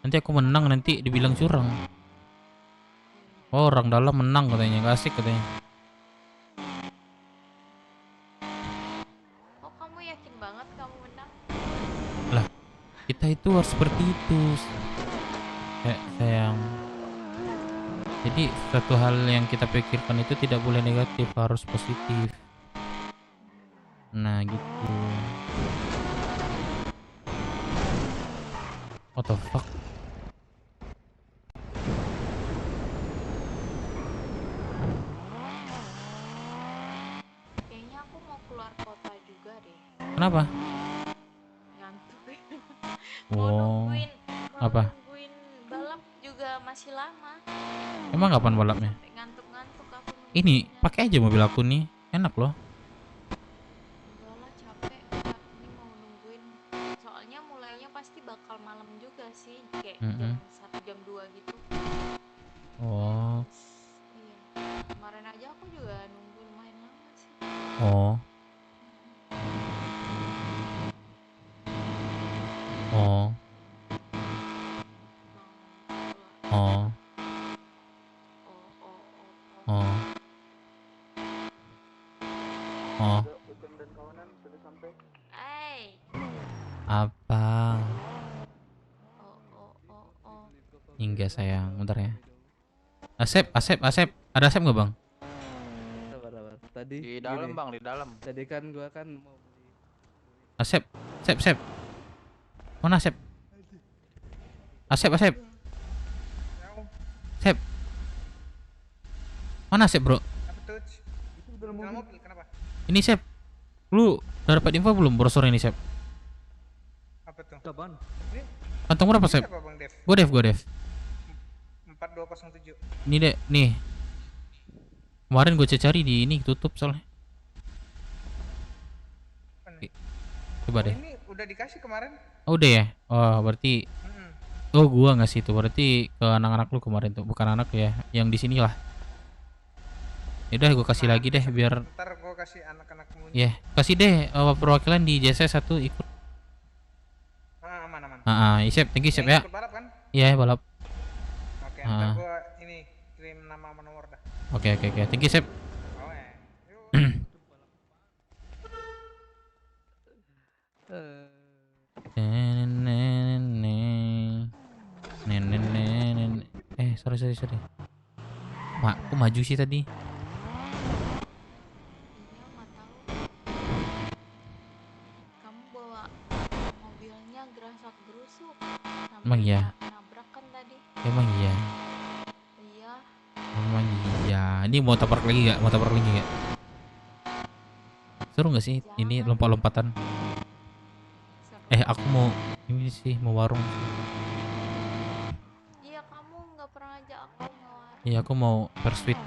S4: Nanti aku menang nanti dibilang curang. Oh, orang dalam menang katanya, gak asik katanya.
S13: Oh, kamu yakin banget kamu menang?
S4: Lah, kita itu harus seperti itu. Sayang. Jadi satu hal yang kita pikirkan itu tidak boleh negatif, harus positif. Nah gitu. What the fuck?
S13: Kayaknya aku mau keluar kota juga deh.
S4: Kenapa?
S13: Ngantuk.
S4: Wow. Apa?
S13: Nungguin balap juga masih lama.
S4: Emang kapan balapnya?
S13: Sampai ngantuk-ngantuk aku.
S4: Ini pakai aja mobil aku nih, enak loh.
S13: Enggak lah, capek. Ini mau nungguin. Soalnya mulainya pasti bakal malam juga sih, kayak jam 1 jam 2 gitu.
S4: Oh.
S13: Iya. Kemarin aja aku juga nunggu lumayan lama sih.
S4: Oh. Oh. Oh. Oh. Oh. Apa? Hingga sayang, bentar ya. Asep. Ada Asep nggak bang?
S19: Sabar. Tadi
S1: Di dalam bang, di dalam.
S19: Tadi kan gua kan mau beli.
S4: Asep. Mana Asep? Asep. Mana Asep bro? Ini Sep. Lu udah dapat info belum brosur ini Sep?
S5: Apa tuh?
S19: Kapan?
S4: Kantong berapa Sep?
S5: Siapa, Bang Dev?
S4: Gue Dev.
S5: 4207.
S4: Ini deh, nih. Kemarin gue cari di ini tutup soalnya. Coba deh.
S5: Ini udah dikasih kemarin.
S4: Oh, udah ya? Oh, berarti oh, gua ngasih itu berarti ke anak-anak lu kemarin tuh, bukan anak ya, yang di sini lah. Yaudah, gua kasih lagi deh biar.
S5: Ntar gua kasih anak-anakmu.
S4: Ya, kasih deh perwakilan di JS 1 ikut.
S5: Aman.
S4: Isep, thank you Isep ya.
S5: Ikut balap kan?
S4: Iya, balap.
S5: Oke, ntar gua ini kirim nama sama nomor dah.
S4: Oke. Thank you Isep. Sorry. Aku maju sih tadi.
S13: Kamu bawa mobilnya gerasak gerusuk.
S4: Emang iya?
S13: Nabrak kan tadi.
S4: Emang iya.
S13: Iya.
S4: Emang iya. Ini mau tabrak lagi gak? Seru nggak sih ini lompat-lompatan? Aku mau ini sih, mau warung.
S13: Iya, kamu nggak pernah ngajak aku ngewarung.
S4: Iya, aku mau Pursuit.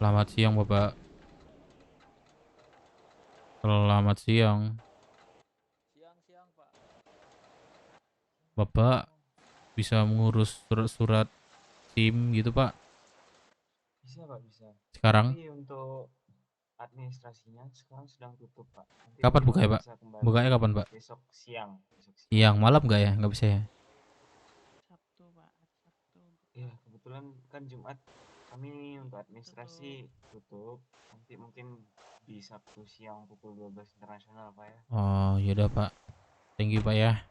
S4: Selamat siang, Bapak. Selamat siang.
S1: Siang, Pak.
S4: Bapak bisa mengurus surat-surat SIM gitu, Pak?
S11: Bisa, Pak, bisa.
S4: Sekarang?
S11: Tapi untuk administrasinya sekarang sedang tutup, Pak. Nanti
S4: Kapan
S11: beliau
S4: bukanya, Pak?
S11: bisa kembali
S4: Bukanya kapan, Pak?
S11: besok siang.
S4: Siang, malam nggak ya? Nggak bisa ya?
S11: Sabtu, Pak. Sabtu. Iya, kebetulan kan Jumat kami untuk administrasi tutup. Nanti mungkin di Sabtu siang pukul 12 internasional, Pak ya.
S4: Oh, yaudah, Pak. Thank you, Pak ya.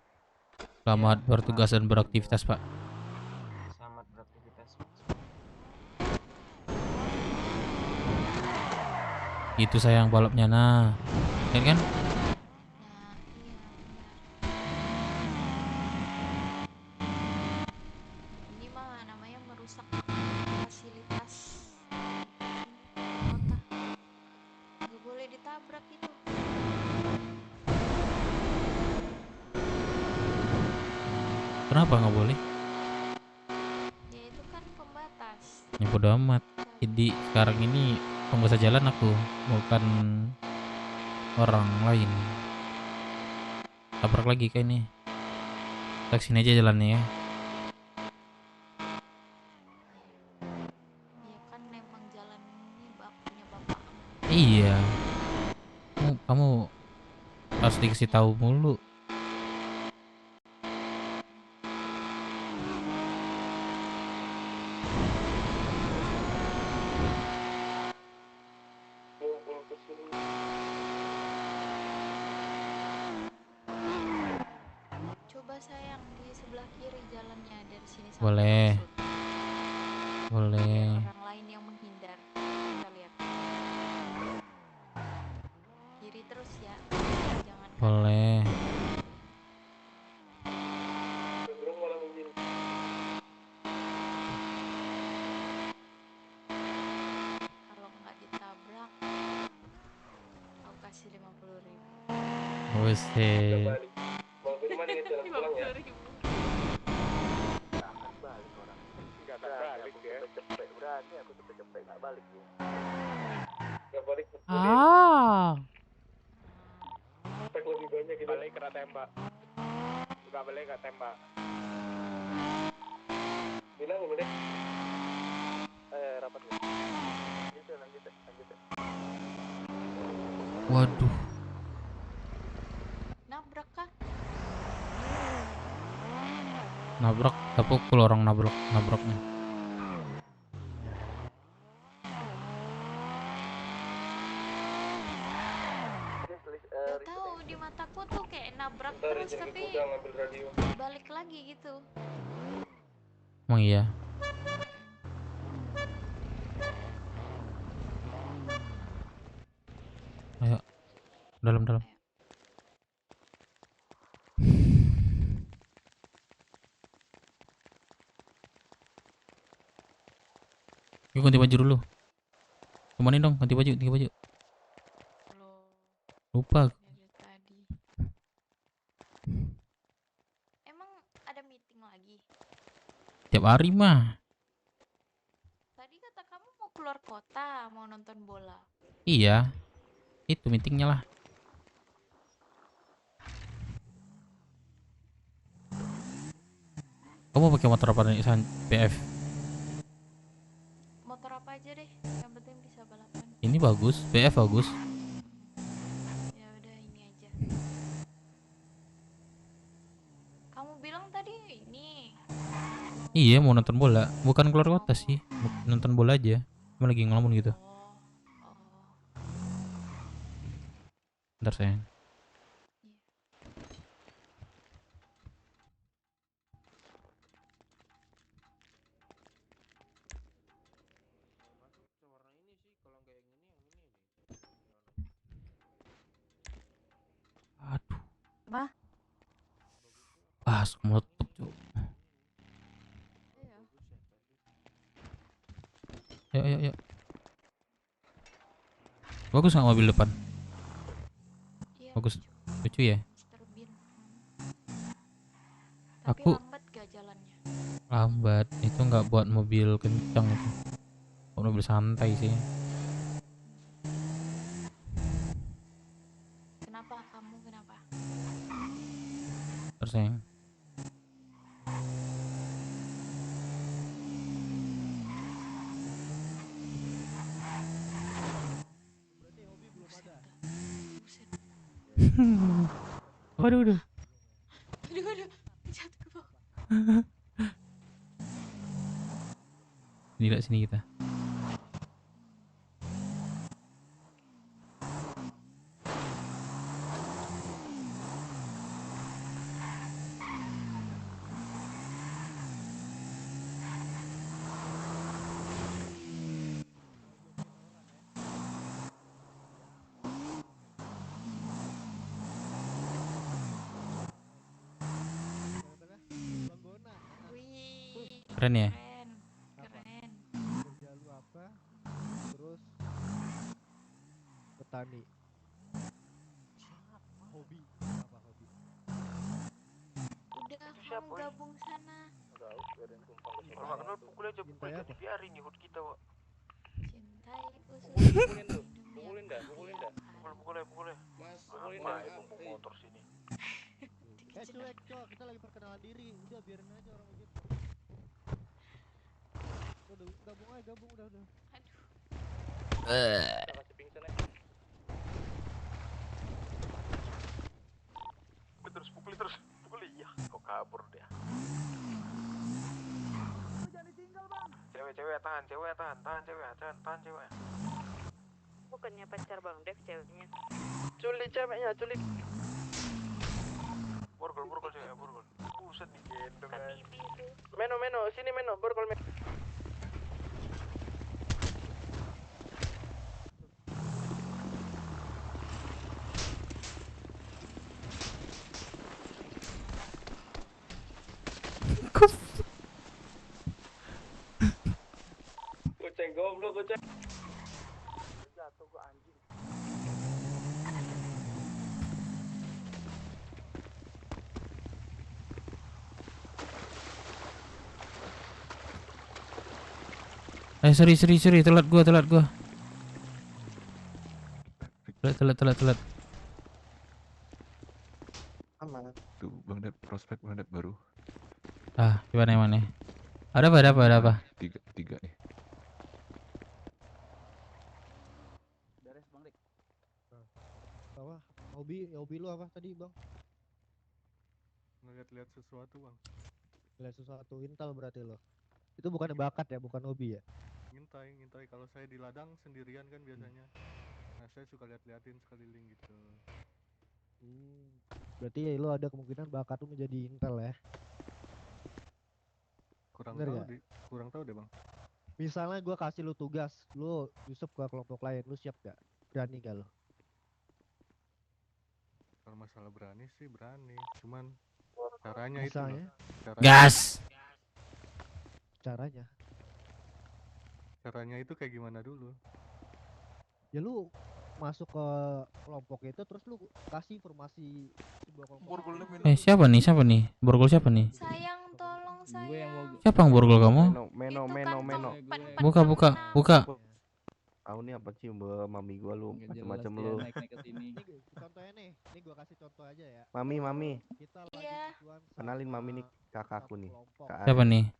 S4: Selamat bertugas dan beraktivitas, Pak.
S11: Selamat beraktivitas, Pak.
S4: Itu sayang balapnya, nah. Kan?
S13: Ini mah namanya merusak fasilitas kota. Gak boleh ditabrak itu.
S4: Kenapa nggak boleh?
S13: Ya itu kan pembatas.
S4: Ya bodo amat. Jadi sekarang ini pengguna jalan aku, bukan orang lain. Tabrak lagi kayak ini. Taksin aja jalannya ya.
S13: Ya kan memang jalan ini punya bapak.
S4: Iya. Kamu harus dikasih tahu mulu.
S13: Coba sayang di sebelah kiri jalannya dari sini sampai
S4: Boleh.
S13: Maksud.
S4: Boleh.
S13: Orang lain yang menghindar. Kita lihat. Kiri terus ya. Jangan kanan.
S4: Boleh.
S13: Kalau nggak ditabrak, aku kasih 50.000.
S4: Buset.
S1: Bang Firman ngejar pulang ya?
S13: 50.000.
S1: Nggak akan balik orang. Nggak akan balik ya? Cepet berani aku cepet nggak balik ya. Nggak balik. Spek lebih banyak gitu. Balik kena tembak. Nggak balik nggak tembak. Bilang udah. Rapat ya. Lanjut.
S4: Waduh.
S13: Nabrak kah?
S4: Nabrak, tapi pukul orang nabraknya.
S13: Gak tahu di mataku tuh kayak nabrak terus tapi balik lagi gitu.
S4: Emang iya. Ayo, dalam. Yuk ganti baju dulu. Kemana dong, ganti baju. Lupa.
S13: Emang ada meeting lagi?
S4: Tiap hari mah.
S13: Tadi kata kamu mau keluar kota, mau nonton bola.
S4: Iya. Itu meetingnya lah. Kamu pakai motor apa nih, PF?
S13: Motor apa aja deh, yang penting bisa balapan.
S4: Ini bagus, PF bagus.
S13: Ya udah ini aja. Kamu bilang tadi ini.
S4: Iya, mau nonton bola. Bukan keluar kota sih, nonton bola aja. Cuma lagi ngelamun gitu. Bentar sayang. Aduh.
S10: Apa?
S4: Gas meletup, Cuk. Yuk. Bagus nggak mobil depan? Bagus. Lucu ya? Aku lambat. Itu nggak buat mobil kencang itu. Buat mobil santai sih.
S13: Kenapa kamu kenapa?
S4: Terus sayang. Waduh.
S13: Aduh, jatuh ke bawah.
S4: Gila sini kita. Keren ya?
S13: Keren.
S19: Kerja lu apa? Terus petani. Hobi apa hobi?
S13: Udah kamu gabung sana.
S1: Kalau pukul aja biarin nih hut kita, Wak.
S13: Cintai usus.
S1: Pukulin dah. Pukulin. Mas, pukulin itu motor sini.
S19: Cuek, Cok, kita lagi perkenalan diri. Udah biarin aja orang begitu. Udah gabung udah.
S1: Kasih pingsan aja. Pukul iya. Kok kabur dia? Jangan ditinggal, Bang. Cewek tahan cewek.
S22: Bukannya pacar Bang Dev ceweknya.
S12: Culik ceweknya, culik.
S1: Borgol cewek, borgol. Buset nih gendong aja.
S12: Meno, sini Meno, borgol Meno. Kucing goblok, kucing.
S1: Jatuh ke anjing.
S4: Sorry, telat gua. Telat.
S7: Aman. Tuh, Bang Dep, prospek Bang Dep baru.
S4: Gimana? Ada apa?
S7: Tiga nih.
S19: Beres Bang Dek. Apa? Hobi lu apa tadi, Bang?
S16: Ngeliat sesuatu, Bang.
S19: Lihat sesuatu intel berarti lo. Itu bukan bakat ya, bukan hobi ya?
S16: Ngintai. Kalau saya di ladang sendirian kan biasanya. Nah, saya suka liatin sekeliling gitu.
S19: Berarti lo ada kemungkinan bakat lu menjadi intel ya?
S16: Kurang tahu deh, Bang.
S19: Misalnya gua kasih lu tugas, lu Yusuf ke kelompok lain, lu siap gak? Berani gak lo?
S16: Kalau masalah berani sih berani, cuman caranya
S19: Misalnya?
S16: itu loh.
S4: Gas.
S16: Caranya itu kayak gimana dulu?
S19: Ya lu masuk ke kelompok itu terus lu kasih informasi sebuah kelompok.
S4: Siapa nih? Borgol siapa nih?
S13: Sayang, tolong sayang.
S4: Siapa yang borgol kamu?
S12: Meno.
S4: Buka.
S12: Tahu nih apa sih mami gua lu macam-macam lu.
S19: Contohnya nih gua kasih contoh aja ya.
S12: Mami.
S13: Iya.
S12: Kenalin mami nih kakakku nih.
S4: Siapa nih?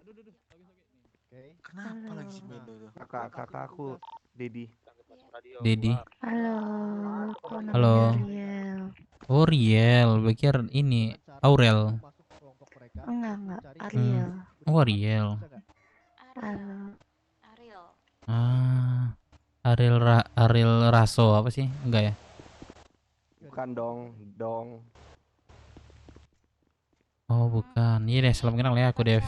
S7: Kenapa lagi si Mendo tuh?
S12: Kakak aku, Dedi.
S4: Halo. Oh, Riel. Pikir ini Aurel.
S22: Enggak, Ariel.
S4: Oh, Riel. Ariel Raso apa sih? Enggak ya?
S12: Bukan dong.
S4: Oh, bukan. Iya deh, salam kenal ya aku, Dev.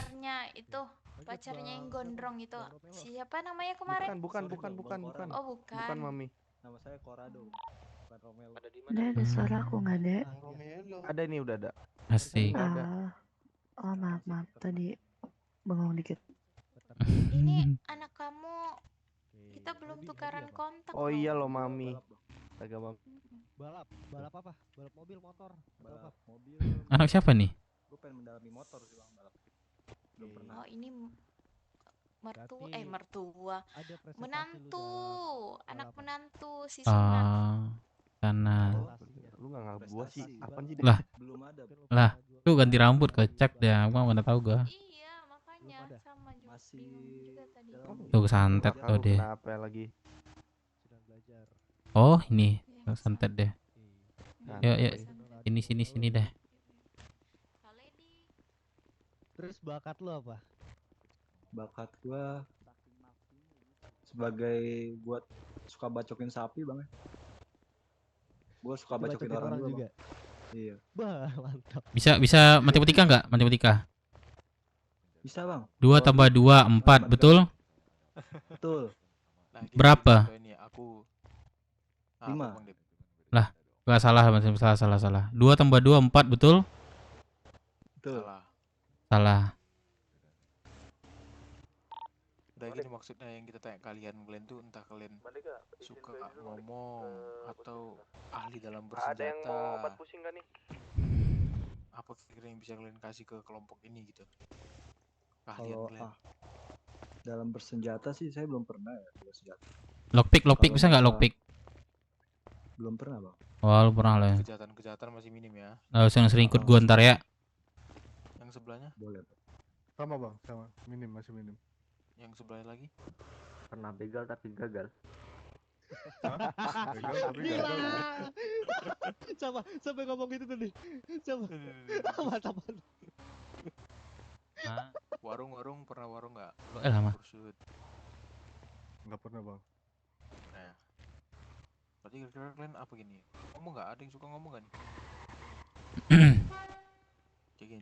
S13: Pacarnya yang gondrong itu. Siapa namanya kemarin?
S12: Bukan.
S13: Oh, bukan.
S12: Bukan Mami.
S19: Nama saya Corrado. Bukan Romelo.
S22: Ada suara aku nggak ada?
S12: Ada nih, udah ada.
S4: Asik.
S22: Oh maaf tadi bengong dikit.
S13: Ini anak kamu, kita belum tukaran kontak
S12: Oh iya loh mami. Agak mami.
S19: Balap apa? Balap mobil, motor. Balap mobil.
S4: Anak siapa nih?
S19: Gue pengen mendalami motor sih bang, balap. Belum pernah.
S13: Oh ini mertua,
S19: Berarti
S13: mertua,
S19: ada prestasi lu
S13: menantu,
S19: dalam
S13: anak
S19: balapan.
S13: menantu si Sunat.
S4: Sana.
S12: Lu nggak ngangkat gua sih. Apaan sih?
S4: Lah.
S19: Belum ada.
S4: Lah, lu ganti rambut kocak deh. Gua mana tahu gua.
S13: Iya makanya sama juga
S19: Masih
S13: bingung juga tadi.
S4: Tuh santet tuh deh.
S12: Kenapa lagi?
S19: Sedang belajar.
S4: Oh, ini santet deh.
S12: Nah,
S4: Yuk, yuk. Sini deh.
S19: Terus bakat lu apa?
S9: Bakat gua sebagai buat suka bacokin sapi bang. Gua suka bacokin orang juga. Bang. Iya.
S19: Bah, mantap.
S4: Bisa matematika nggak? Matematika.
S9: Bisa bang.
S4: 2 tambah 2 4, betul?
S9: Betul.
S4: Berapa?
S9: 5.
S4: Lah, nggak salah. 2 tambah 2 4, betul?
S9: Betul.
S4: Salah.
S15: Udah gini maksudnya yang kita tanya kalian tuh entah kalian suka ngomong atau ahli dalam bersenjata.
S1: Ada yang mau obat pusing gak nih?
S15: Apa kira-kira yang bisa kalian kasih ke kelompok ini gitu? Keahlian
S9: Kalau
S15: kalian.
S9: dalam bersenjata sih saya belum pernah ya bersenjata.
S4: Lockpick bisa nggak lockpick?
S9: Belum pernah bang.
S4: Wah, lu pernah lah ya.
S15: Kejahatan masih minim ya.
S4: Sering ikut gua ntar ya.
S15: Yang sebelahnya?
S9: Boleh.
S16: Sama bang, sama. Masih minim.
S15: Yang sebelahnya lagi?
S12: Pernah begal tapi gagal.
S16: Begal tapi gagal.
S19: Sama, sampai ngomong gitu tadi. Sama. Mantap.
S15: Warung pernah warung nggak?
S4: Lama.
S16: Nggak pernah bang.
S15: Nah, berarti kira-kira kalian apa gini? Ngomong nggak? Ada yang suka ngomong nggak nih?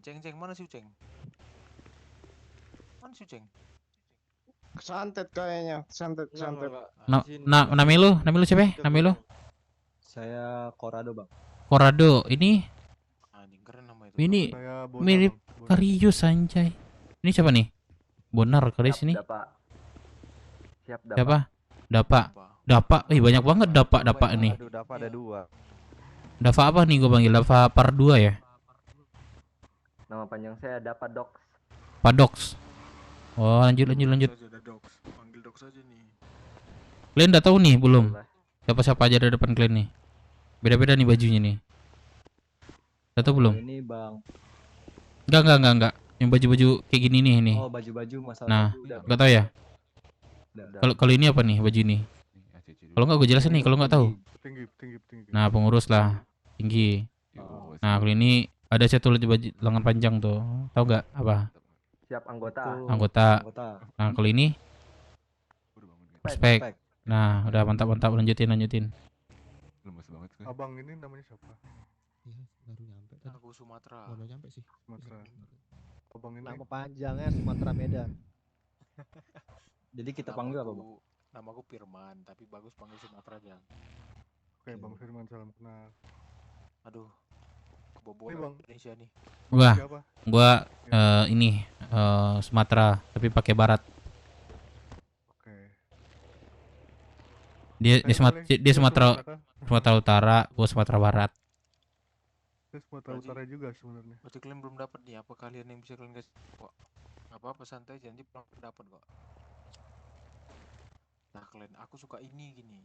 S15: Ceng, mana sih Ceng? Mana sih Ceng?
S7: Santet kayaknya, santet.
S4: Nama lu siapa? Nama lu?
S9: Saya Corrado bang.
S4: Corrado. Ini
S15: keren nama itu.
S4: Ini mirip Karius anjay. Ini siapa nih? Bonar Karius ini. Siapa? Dapa. Banyak banget Dapa ini.
S12: Aduh, Dapa ada 2.
S4: Dapa apa nih gua panggil? Dapa par 2 ya?
S12: Nama panjang saya Dapa Dox.
S4: Padox. Oh, lanjut.
S15: Panggil Dox aja nih.
S4: Kalian udah tahu nih belum? Siapa aja ada depan kalian nih? Beda-beda nih bajunya nih. Udah tahu belum?
S9: Ini bang.
S4: Enggak. Yang baju-baju kayak gini nih ini.
S9: Oh, baju-baju masalah.
S4: Nah,
S9: baju,
S4: enggak tahu ya? Kalau ini apa nih baju ini? Kalau enggak gue jelasin nih kalau enggak tahu.
S16: Tinggi.
S4: Nah, pengurus lah. Tinggi. Nah, kalau ini ada satu baju lengan panjang tuh. Tahu enggak apa?
S12: Siap anggota.
S4: Nah, kalau ini spek. Nah, udah mantap lanjutin.
S16: Lemes banget kan. Abang ini namanya siapa?
S17: Baru nyampe tadi.
S15: Aku Sumatera.
S17: Baru nyampe sih.
S16: Sumatera. Abang ini
S19: Nama panjangnya Sumatera Medan.
S9: Jadi kita panggil apa bang?
S15: Namaku Firman, tapi bagus panggil Sumatera aja.
S16: Oke, Bang Firman, salam kenal.
S15: Aduh, kebobolan Indonesia nih.
S4: Gua ini Sumatera tapi pakai barat.
S16: Oke.
S4: Dia Sumatera Utara, gua Sumatera Barat.
S16: Saya Sumatera Utara juga sebenarnya.
S15: Berarti kalian belum dapat nih apa kalian yang bisa kalian kasih kok. Nggak apa-apa santai aja, nanti pulang dapat kok. Nah kalian, aku suka ini gini.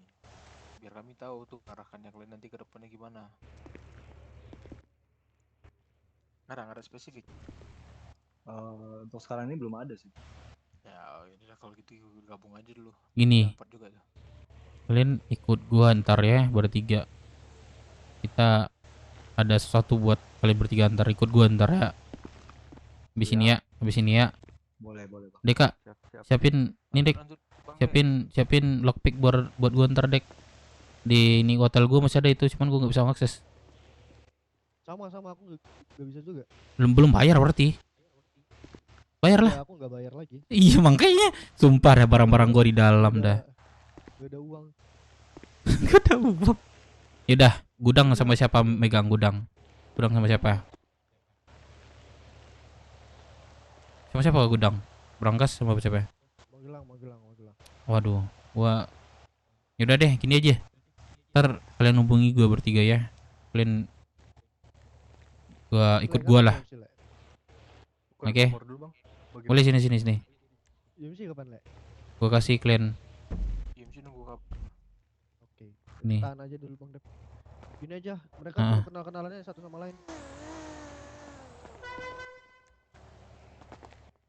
S15: Biar kami tahu tuh arahkannya kalian nanti ke depannya gimana. Nggak ada spesifik.
S9: Untuk sekarang ini belum ada sih.
S15: Ya ini lah kalau gitu gabung aja dulu.
S4: Gini.
S15: Dapat juga tuh.
S4: Kalian ikut gua ntar ya bertiga. Kita ada sesuatu buat kalian bertiga ntar, ikut gua ntar ya. Habis ini ya.
S9: Boleh.
S4: Deka, siapin ini Dek. Siapin lockpick buat gua ntar Dek. Di ini hotel gua masih ada itu, cuman gua nggak bisa mengakses.
S19: Sama aku nggak bisa juga.
S4: Belum bayar berarti. Bayar lah.
S19: Ya, aku nggak bayar lagi.
S4: Iya makanya, sumpah dah barang-barang gua di dalam dah.
S19: Gak ada uang.
S4: Gak ada uang. Yaudah, gudang sama siapa megang gudang? Gudang sama siapa? Sama siapa gudang? Berangkas sama siapa?
S16: Magelang.
S4: Waduh, gua yaudah deh, gini aja. Ntar kalian hubungi gua bertiga ya. Kalian ikut gua lah. Oke. Boleh sini.
S16: IMC kapan, Le?
S4: Gua kasih kalian.
S15: IMC nunggu kapan?
S16: Oke.
S4: Nih.
S16: Tahan aja dulu Bang Dep. Gini aja, mereka perlu kenal-kenalannya satu sama lain.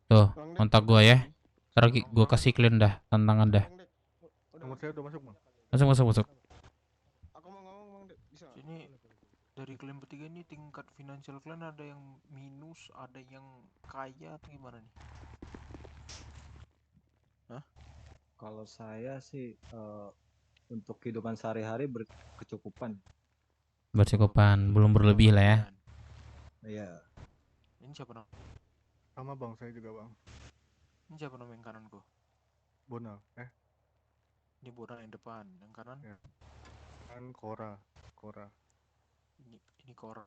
S4: Tuh, kontak gua ya. Ntar gua kasih kalian dah tantangan dah.
S16: Nomor saya udah masuk, Bang.
S4: Masuk.
S7: Aku mau ngomong Bang Dep, bisa.
S15: Ini dari kalian bertiga ini tingkat finansial kalian ada yang minus, ada yang kaya atau gimana nih? Hah?
S9: Kalau saya sih untuk kehidupan sehari-hari berkecukupan.
S4: Bercukupan, belum berlebih lah ya.
S9: Iya.
S15: Ini siapa nama?
S16: Sama Bang, saya juga Bang.
S15: Ini siapa nama yang kananku?
S16: Bonal.
S15: Ini Bonal yang depan, yang kanan?
S16: Ya. Kan Kora.
S15: Ini Kora.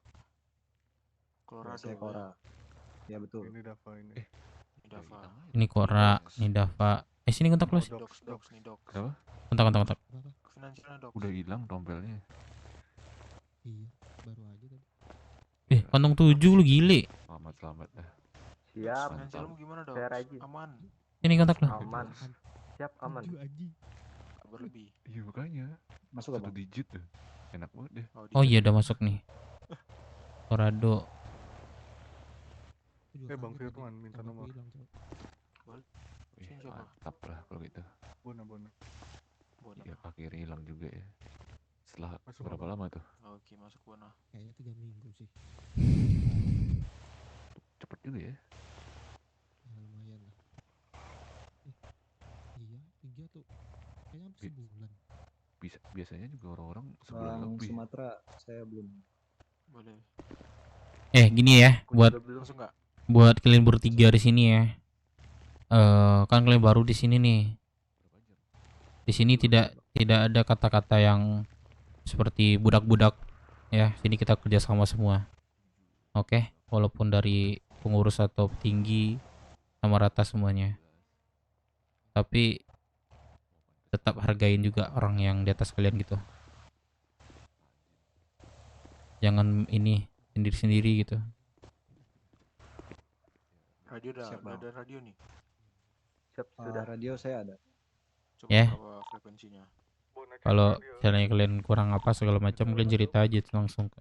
S15: Colorado.
S9: Saya Kora. Ya betul.
S16: Ini Dava ini.
S15: Ini Dava.
S4: Ini Kora, ini Dava. Sini kontak lu.
S15: Dox.
S12: Apa?
S4: Kontak.
S15: Finansialnya Dox.
S12: Udah hilang dompetnya.
S17: Iya, baru aja tadi.
S4: Kantong 7 lu gile.
S12: Selamat dah.
S11: Siap.
S15: Finansialmu gimana Dox?
S11: Saya rajin.
S15: Aman.
S4: Ini kontak lu.
S11: Aman. Siap, aman.
S15: Gak berlebih.
S12: Iya makanya.
S9: Masuk
S12: 1 digit tuh. Enak banget deh.
S4: Oh iya udah masuk nih. Colorado.
S16: Bang Firman minta nomor.
S12: Mantap lah kalau gitu.
S16: Bona.
S12: Ya akhirnya hilang juga ya. Setelah
S16: Masuk
S12: berapa lama tuh?
S15: Oke, masuk Bona.
S17: Kayaknya 3 minggu sih.
S12: Cepet juga ya.
S17: Lumayan lah. Iya, 3 tuh. Kayaknya hampir sebulan.
S12: Biasanya juga orang-orang sebulan
S9: Bang
S12: lebih.
S9: Sumatera saya belum.
S15: Boleh.
S4: Gini ya,
S15: Langsung nggak?
S4: buat kalian bertiga di sini ya. Kan kalian baru di sini nih. Di sini tidak ada kata-kata yang seperti budak-budak ya. Sini kita kerja sama semua. Oke, walaupun dari pengurus atau petinggi sama rata semuanya. Tapi tetap hargain juga orang yang di atas kalian gitu. Jangan ini sendiri-sendiri gitu.
S15: Radio udah ada radio nih.
S11: Siap, sudah.
S9: Radio saya ada.
S15: Coba
S4: Ya.
S15: berapa frekuensinya?
S4: Kalau misalnya kalian kurang apa segala macam, kalian cerita aja langsung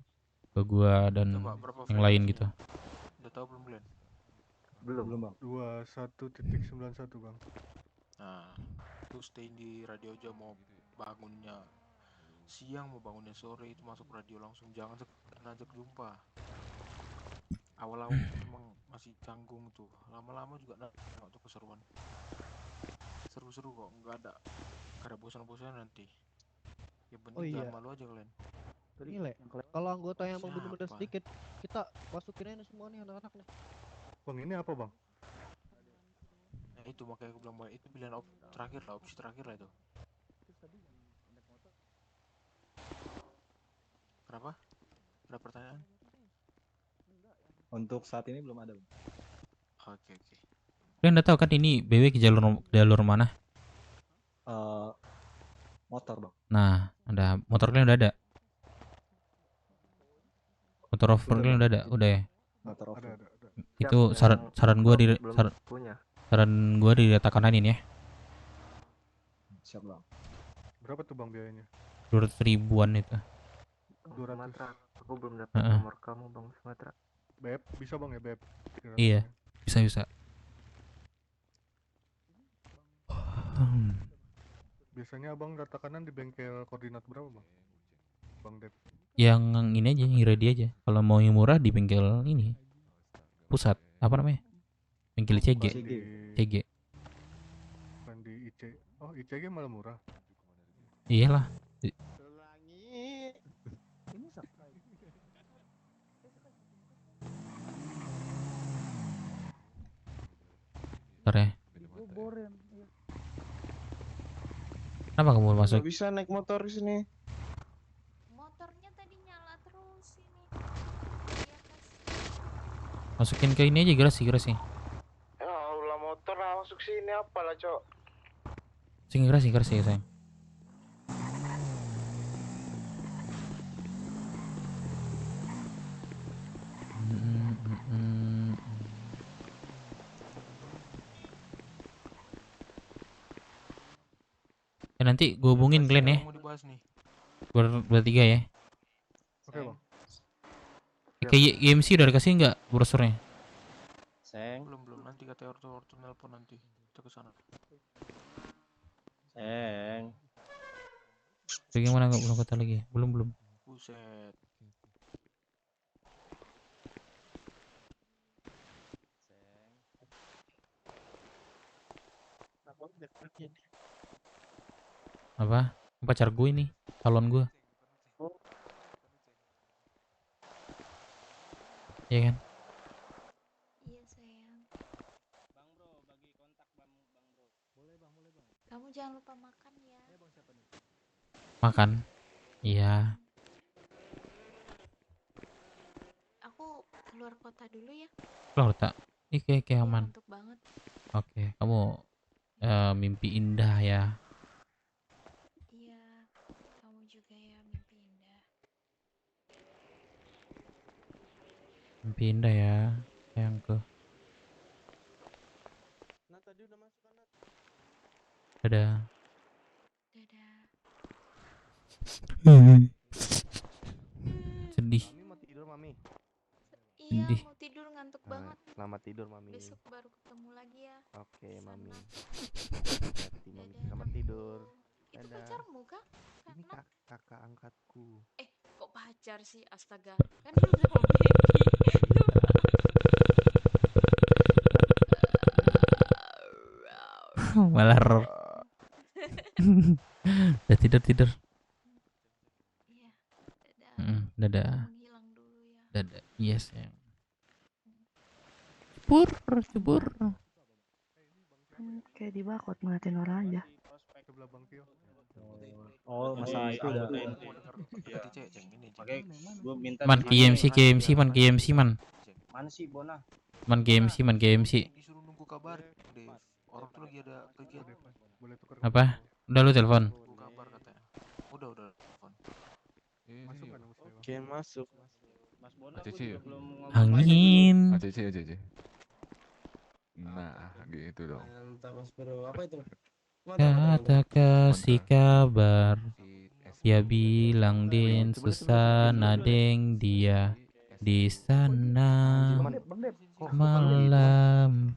S4: ke gua dan
S15: Coba berapa
S4: yang lain gitu.
S15: Udah tahu belum Glenn?
S11: Belum
S9: Bang.
S16: 21.91 Bang.
S15: Nah, itu stay di radio aja, mau bangunnya siang mau bangunnya sore itu masuk radio langsung, jangan ajak jumpa. Awal-awal emang masih canggung tuh, lama-lama juga nggak tuh keseruan. Seru-seru kok, nggak ada bosan-bosan nanti. Yang penting jangan malu aja kalian.
S17: Ini Le, kalau anggota yang emang bener-bener sedikit, kita masukin aja semua nih anak-anak nih.
S16: Bang, ini apa Bang?
S15: Nah itu makanya aku bilang itu pilihan terakhir lah, opsi terakhir lah itu. Kenapa? Ada pertanyaan?
S9: Untuk saat ini belum ada Bang.
S15: Oke.
S4: Kalian udah tahu kan ini BW ke jalur mana?
S9: Motor Bang.
S4: Nah, ada motor kalian udah ada. Motor off-road kalian udah ada, udah ya.
S9: Motor off-road.
S4: Itu saran gua saran gua diratakan ya.
S9: Siap Bang.
S16: Berapa tuh Bang biayanya?
S4: 200 ribuan itu.
S16: 200.
S11: Sumatera. Aku belum dapat nomor kamu Bang Sumatera.
S16: Beb, bisa Bang ya Beb?
S4: Iya, bisa.
S16: Biasanya Abang rata kanan di bengkel koordinat berapa Bang? Bang Dep.
S4: Yang ini aja, yang ready aja. Kalau mau yang murah di bengkel ini. Pusat, apa namanya? Bengkel CG.
S16: Bukan di IC. Oh, ICG malah murah.
S4: Iyalah.
S7: Ini siapa?
S4: Bentar ya. Kenapa kamu masuk?
S7: Gak bisa naik motor di sini.
S13: Motornya tadi nyala terus ini.
S4: Masukin ke ini aja gerasi.
S7: Emang masuk sini apalah, Cok.
S4: Singkir sih sayang. Ya, nanti gue hubungin Glenn ya.
S15: Mau dibahas nih.
S4: Bertiga ya.
S15: Oke, Bang.
S4: Kayak IMC udah dikasih nggak brosurnya?
S15: Belum nanti kata ortu nelpon nanti. Kita ke sana.
S4: Bagaimana nggak belum kata lagi? Belum.
S15: Buset.
S4: Apa? Pacar gue ini, calon gue. Iya kan?
S13: Iya sayang. Bang bro, bagi kontak bang bro. Boleh bang. Kamu jangan lupa makan ya.
S4: Makan. Iya.
S13: Aku keluar kota dulu ya.
S4: Keluar tak? Ini kayak aman.
S13: Ngantuk banget.
S4: Oke, kamu mimpi indah ya.
S13: Iya, kamu juga ya mimpi indah.
S4: Mimpi indah ya, sayangku.
S19: Nah, tadi udah masuk kan, Nat?
S4: Dadah. Sedih.
S12: Mami mau tidur, Mami.
S13: Iya,
S4: Sedih.
S13: mau tidur ngantuk banget.
S12: Selamat tidur, Mami.
S13: Besok baru ketemu lagi ya.
S12: Oke, Mami. Hati, Mami. Selamat tidur.
S13: Itu
S12: Dadah.
S13: pacarmu kah?
S12: Ini kakak angkatku.
S13: Kok pacar sih? Astaga. Kan lu udah mau baby.
S4: Malah udah tidur.
S13: Iya,
S4: Dadah.
S13: menghilang dulu ya.
S4: Dadah. Yes ya. Cebur.
S3: Kayak dibakot ngeliatin orang aja.
S9: Oh, masa itu udah.
S4: Man KMC man.
S9: Mana sih Bona?
S4: Man KMC.
S15: Disuruh nunggu kabar, Dev. Orang tuh lagi ada kegiatan.
S16: Boleh tukar.
S4: Apa? Udah lu telepon?
S15: Nunggu kabar katanya. Udah telepon.
S16: Masuk kan Mas?
S19: Oke, masuk.
S20: Mas Bona
S14: Cici.
S4: Angin.
S14: Cici. Nah, gitu dong.
S19: Mantap, Mas Bro. Apa itu?
S4: Kata kasih kabar. Ya bilang Den susana deng dia di sana malam.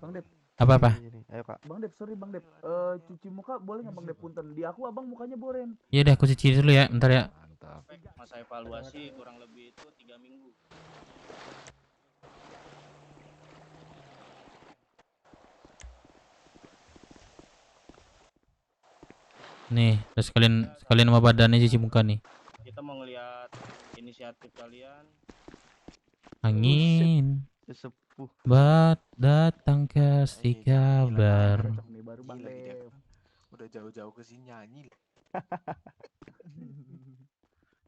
S4: Apa?
S12: Ayo, Kak.
S6: Bang Dep, sorry Bang Dep. Cuci muka boleh nggak Bang Dep? Punten. Di aku abang mukanya boren.
S4: Ya udah aku cuci dulu ya, bentar ya.
S20: Masa evaluasi kurang lebih itu 3 minggu.
S4: Nih, terus sekalian sama badannya cuci muka nih.
S20: Kita mau ngelihat inisiatif kalian.
S4: Angin.
S12: Sesepuh.
S4: Datang kasih kabar.
S6: Baru Bang Dep.
S15: Udah jauh-jauh ke sini nyanyi.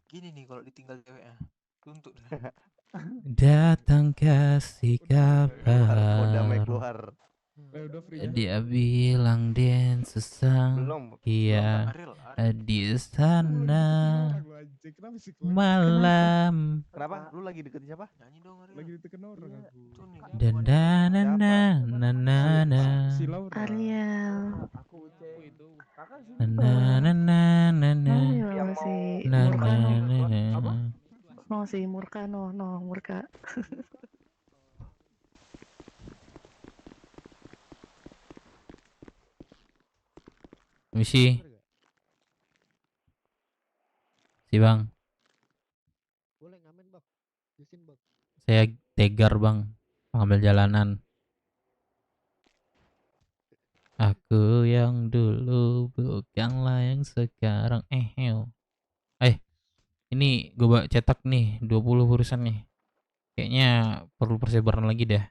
S15: Gini nih kalau ditinggal ceweknya. Tuntut.
S4: Datang kasih kabar.
S12: Udah keluar.
S4: Dia bilang Den susah. Iya. Di sana malam.
S12: Kenapa? Lu lagi deketin siapa?
S15: Nyanyi dong, Ariel.
S16: Lagi ditekan orang aku.
S4: Dan
S3: Ariel. No si Murka no Murka.
S4: Misi. Si Bang.
S17: Boleh ngamen Bang. Jusin Bang.
S4: Saya Tegar Bang. Mengambil jalanan. Aku yang dulu bukanlah yang sekarang. Ini gue cetak nih 20 urusan nih. Kayaknya perlu persebaran lagi dah.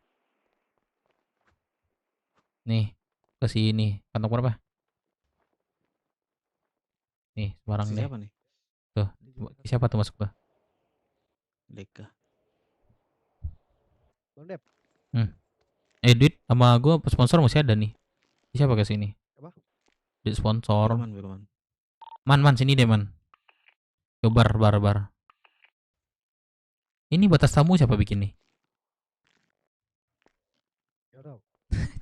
S4: Nih, ke sini. Kantong berapa? Nih, Semarang deh.
S20: Siapa nih?
S4: Tuh, siapa tuh masuk tuh?
S20: Deka.
S17: Bang Dep.
S4: Edit sama gue sponsor masih ada nih. Siapa ke sini?
S17: Apa?
S4: Di sponsor.
S17: Firman.
S4: Man sini deh man. Ke bar. Ini batas tamu siapa bikin nih?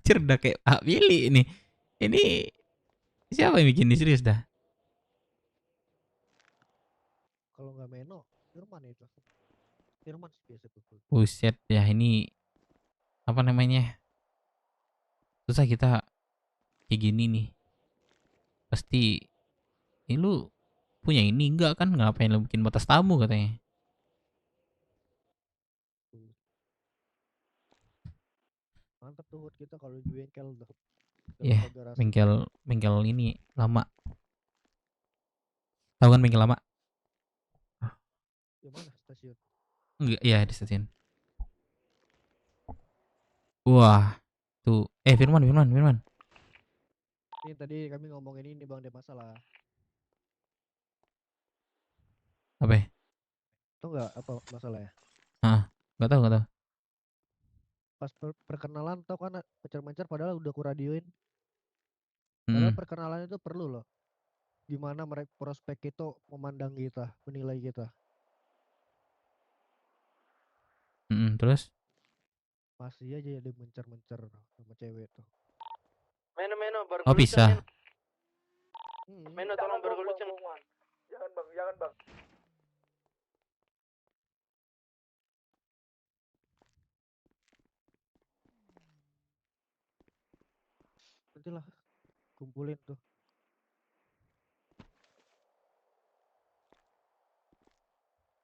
S4: Cerdak kayak Billy ini. Ini siapa yang bikin ini serius dah?
S17: Kalau nggak Meno, Firman itu. Firman biasa tuh.
S4: Buset ya, ini apa namanya? Susah kita kayak gini nih. Pasti ini lu punya ini enggak kan? Ngapain lu bikin batas tamu katanya?
S17: Mantap tuh kita kalau di bengkel tuh.
S4: Iya, bengkel ini lama. Tahu kan bengkel lama?
S17: Di mana stasiun?
S4: Enggak, iya di stasiun. Wah, tuh. Firman.
S17: Ini tadi kami ngomongin ini Bang, ada masalah.
S4: Apa?
S17: Tahu nggak apa masalahnya?
S4: Nggak tahu.
S17: Pas perkenalan tau kan mencar-mencar padahal udah aku radioin. Padahal perkenalan itu perlu loh. Gimana mereka prospek itu memandang kita, menilai kita.
S4: Terus?
S17: Masih aja ada mencar-mencar sama cewek tuh.
S19: Meno baru
S4: Oh bisa.
S19: Meno tolong bergeluceng.
S1: Jangan bang.
S17: Nantilah kumpulin tuh.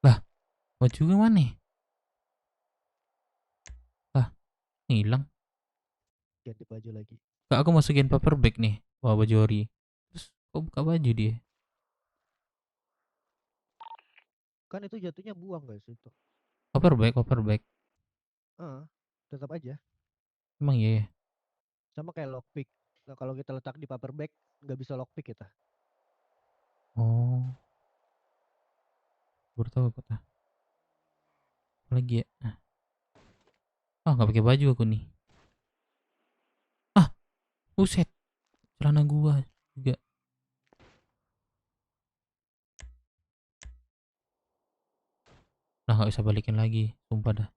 S4: Lah, baju gue mana? Hilang.
S17: Ganti baju lagi.
S4: Kak, aku masukin paper bag nih. Wah, baju ori. Terus kok buka baju dia?
S17: Kan itu jatuhnya buang guys itu.
S4: Paper bag.
S17: Tetap aja.
S4: Emang iya ya?
S17: Sama kayak lockpick. Nah, kalau kita letak di paper bag nggak bisa lockpick kita.
S4: Oh. Baru tahu aku. Lagi ya. Nggak pakai baju aku nih. Buset. Celana gua juga. Nah, nggak bisa balikin lagi, sumpah dah.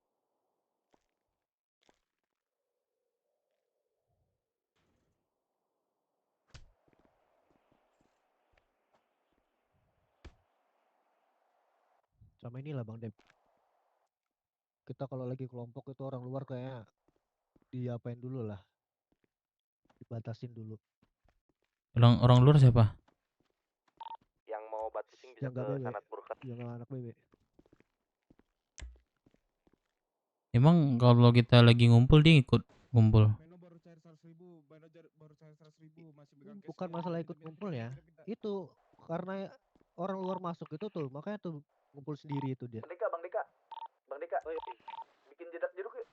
S17: Sama inilah Bang Dep. Kita kalau lagi kelompok itu orang luar kayak diapain dulu lah. Dibatasin dulu.
S4: Orang luar siapa?
S12: Yang mau batasin bisa
S17: Yang
S12: ke
S17: nggak
S12: Sanat Burkat.
S17: Yang anak bebek.
S4: Emang kalau kita lagi ngumpul dia ikut ngumpul?
S17: Bukan masalah ikut ngumpul ya. Itu karena orang luar masuk itu tuh, makanya tuh ngumpul sendiri itu dia.
S1: Bang Deka. Bikin jedak jeruk yuk.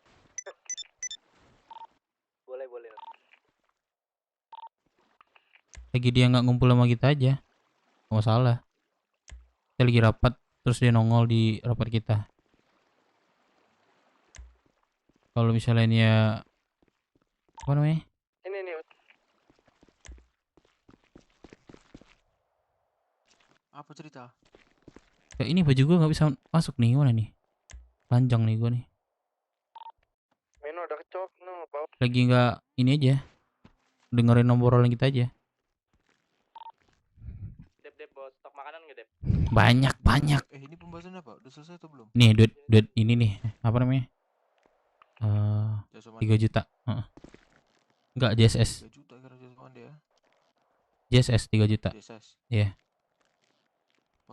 S19: Boleh.
S4: Lagi dia nggak ngumpul sama kita aja, nggak masalah. Kita lagi rapat, terus dia nongol di rapat kita. Kalau misalnya dia apa namanya?
S19: Ini.
S15: Apa cerita?
S4: Kayak ini baju gue nggak bisa masuk nih, mana nih? Panjang nih gue nih.
S19: Meno udah kecok Pak.
S4: Lagi nggak ini aja. Dengerin obrolan kita aja.
S19: Dep bawa stok makanan nggak Dep?
S4: Banyak.
S15: Ini pembahasan apa? Udah selesai atau belum?
S4: Nih duit ini nih, apa namanya? 3 juta. Enggak, JSS.
S15: 3 juta kira jasa dia.
S4: JSS 3 juta.
S15: JSS.
S4: Iya.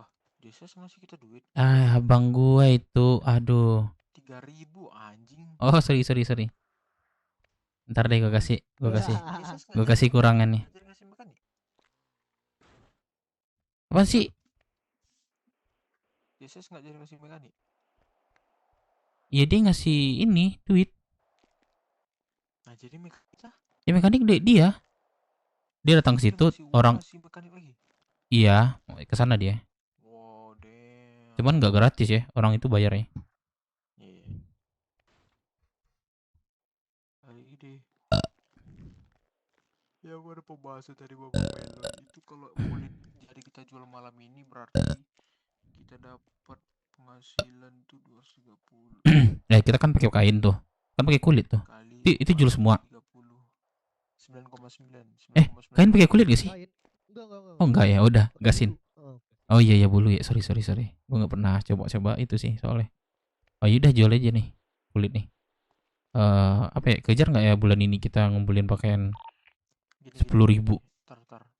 S15: Wah, JSS ngasih kita duit.
S4: Abang gua itu, aduh.
S15: 3.000 anjing.
S4: Oh, sorry. Ntar deh gua kasih kurangan nih. Apa sih?
S15: JSS nggak jadi kasih mekanik.
S4: Iya, dia ngasih ini duit.
S15: Nah, jadi mekanik.
S4: Ya mekanik dia datang ke situ orang. Iya, ke sana dia.
S15: Wow, damn.
S4: Cuman nggak gratis ya, orang itu bayar ya.
S15: Hari ide. Ya gua ada pembahasan tadi Bapak Melon itu kalau kulit jadi kita jual malam ini berarti kita dapat penghasilan tuh 230
S4: Ya kita kan pakai kain tuh, kan pakai kulit tuh.
S15: kali
S4: Itu jual semua.
S15: 9,9
S4: Kain pakai kulit gak sih?
S17: Enggak.
S4: Oh enggak ya, udah
S17: Pakai
S4: gasin.
S17: bulu.
S4: Oh iya ya bulu ya, sorry. Gue nggak pernah coba itu sih soalnya. Oh yaudah jual aja nih kulit nih. Apa ya, kejar nggak ya bulan ini kita ngumpulin pakaian 10.000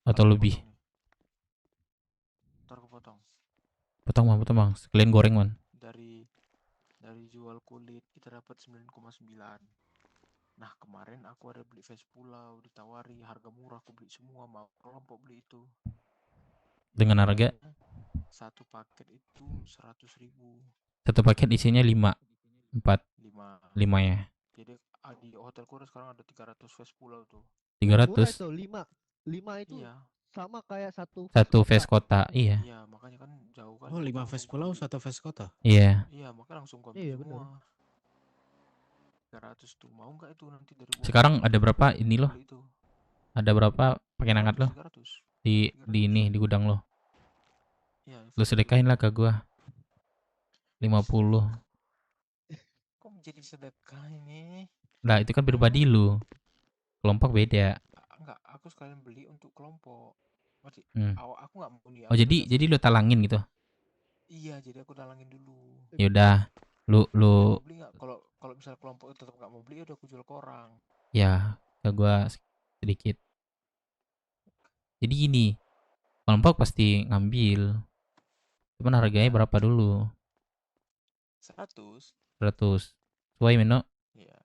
S4: atau lebih?
S15: Ntar kepotong.
S4: Potong bang, sekalian goreng man.
S15: Dari jual kulit kita dapat 9,9. Nah kemarin aku ada beli vest pulau, ditawari harga murah, aku beli semua, mau kelompok beli itu.
S4: Dengan harga
S15: Satu paket itu 100.000.
S4: satu paket isinya 5 ya.
S15: Jadi di hotelku sekarang ada 300 vest pulau tuh.
S4: 300.
S17: Murah itu 5 itu.
S15: Iya.
S17: Sama kayak satu
S4: vest kota, iya.
S15: Iya, makanya kan jauh kan.
S21: Oh, 5 vest pulau, 1 vest kota.
S4: Iya.
S15: Iya, makanya langsung gua
S17: Iya,
S15: beli
S17: bener.
S15: semua. 300 tuh, mau nggak itu nanti dari
S4: Sekarang ada berapa ini loh?
S15: beli itu?
S4: Ada berapa pakaian hangat lo?
S15: 300.
S4: Di ini di gudang lo.
S15: Iya,
S4: Lu sedekahin lah ke gua. 50.
S15: Kok menjadi sedekah ini?
S4: Nah, itu kan pribadi lu. Kelompok beda.
S15: Enggak, aku sekalian beli untuk kelompok. Berarti aku nggak mau nih.
S4: Oh, jadi lu talangin gitu.
S15: Iya, jadi aku talangin dulu.
S4: Yaudah, lu
S15: Mau beli nggak? Kalau misalnya kelompok tetap nggak mau beli, udah aku jual ke orang.
S4: ya ke gua sedikit. Jadi gini, kelompok pasti ngambil. Cuman harganya berapa dulu?
S15: 100.
S4: 100. Sesuai menu.
S15: Iya.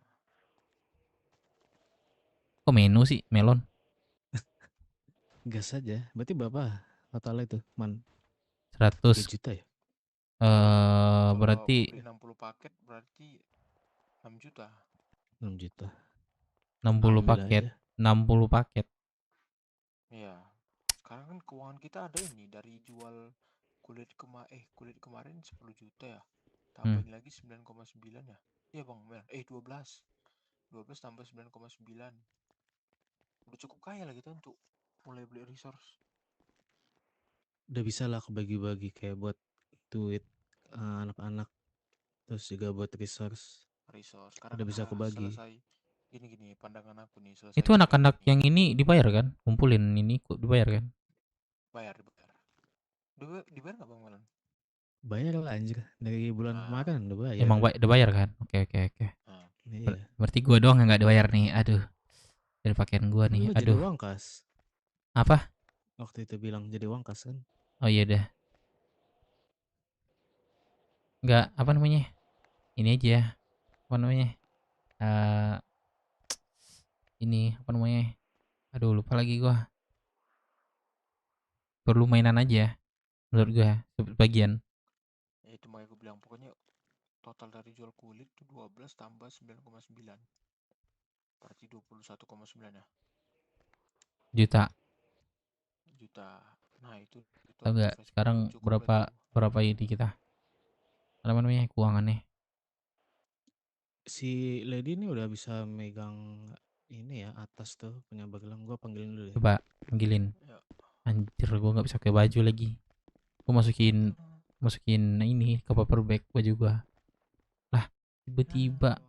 S4: Kok menu sih, melon?
S21: Gas aja. Berarti berapa totalnya itu, Man?
S4: 100
S21: juta ya?
S4: Berarti
S15: Beli 60 paket berarti 6 juta.
S21: 6 juta.
S4: 60
S21: Ambil
S4: paket.
S21: aja.
S4: 60 paket.
S15: Iya. Sekarang kan keuangan kita ada ini dari jual kulit kemarin 10 juta ya. Tambahin lagi 9,9 ya. Iya Bang, 12. 12 tambah 9,9. Udah cukup kaya lah kita untuk mulai beli resource.
S21: Udah bisa lah kebagi-bagi kayak buat duit anak-anak, terus juga buat resource.
S15: Karena
S21: Udah bisa kebagi.
S15: selesai gini pandangan aku nih selesai.
S4: Itu anak-anak yang ini dibayar kan? Kumpulin ini kok dibayar kan?
S15: Dibayar. Dibayar nggak Bang Malan?
S21: Bayar lah anjir. Dari bulan kemarin udah bayar.
S4: Emang udah bayar kan? Oke.
S21: Iya.
S4: Berarti gua doang yang nggak dibayar nih. Aduh. Dari pakaian gua nih.
S21: Lu jadi
S4: Aduh.
S21: uang kas.
S4: Apa?
S21: Waktu itu bilang jadi uang kas kan?
S4: Oh iya dah. Nggak, apa namanya? Ini aja. Apa namanya? Ini apa namanya? Aduh, lupa lagi gua. Perlu mainan aja. Menurut gua sebagian.
S15: Ya itu makanya aku bilang pokoknya total dari jual kulit tuh 12 tambah 9,9. Berarti 21,9 ya.
S4: Juta.
S15: Nah, itu
S4: Tahu nggak sekarang berapa ini kita? Apa namanya? Keuangannya.
S21: Si Lady ini udah bisa megang ini ya atas tuh punya Bagelang. Gua panggilin dulu ya.
S4: Coba panggilin. Anjir, gua nggak bisa pakai baju lagi. Gua masukin ini ke paper bag baju gua. Lah, tiba-tiba.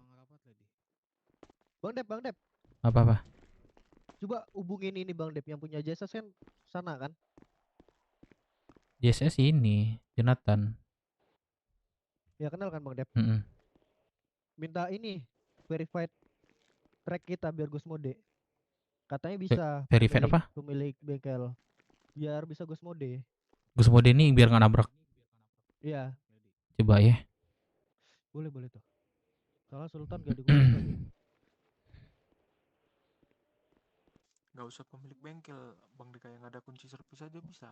S17: Bang Dep.
S4: Apa?
S17: Coba hubungin ini Bang Dep yang punya jasa kan sana kan?
S4: JSS ini, Jonathan.
S17: Ya kenal kan Bang Dep? Minta ini verified track kita biar Gus Mode. Katanya bisa.
S4: Verified apa?
S17: Pemilik bengkel. Biar bisa Gus Mode.
S4: Gus Mode ini biar nggak nabrak.
S17: Iya.
S4: Coba ya.
S17: Boleh tuh. Soalnya Sultan gak dikunci lagi.
S15: Gak usah pemilik bengkel, Bang Dika yang ada kunci servis aja bisa.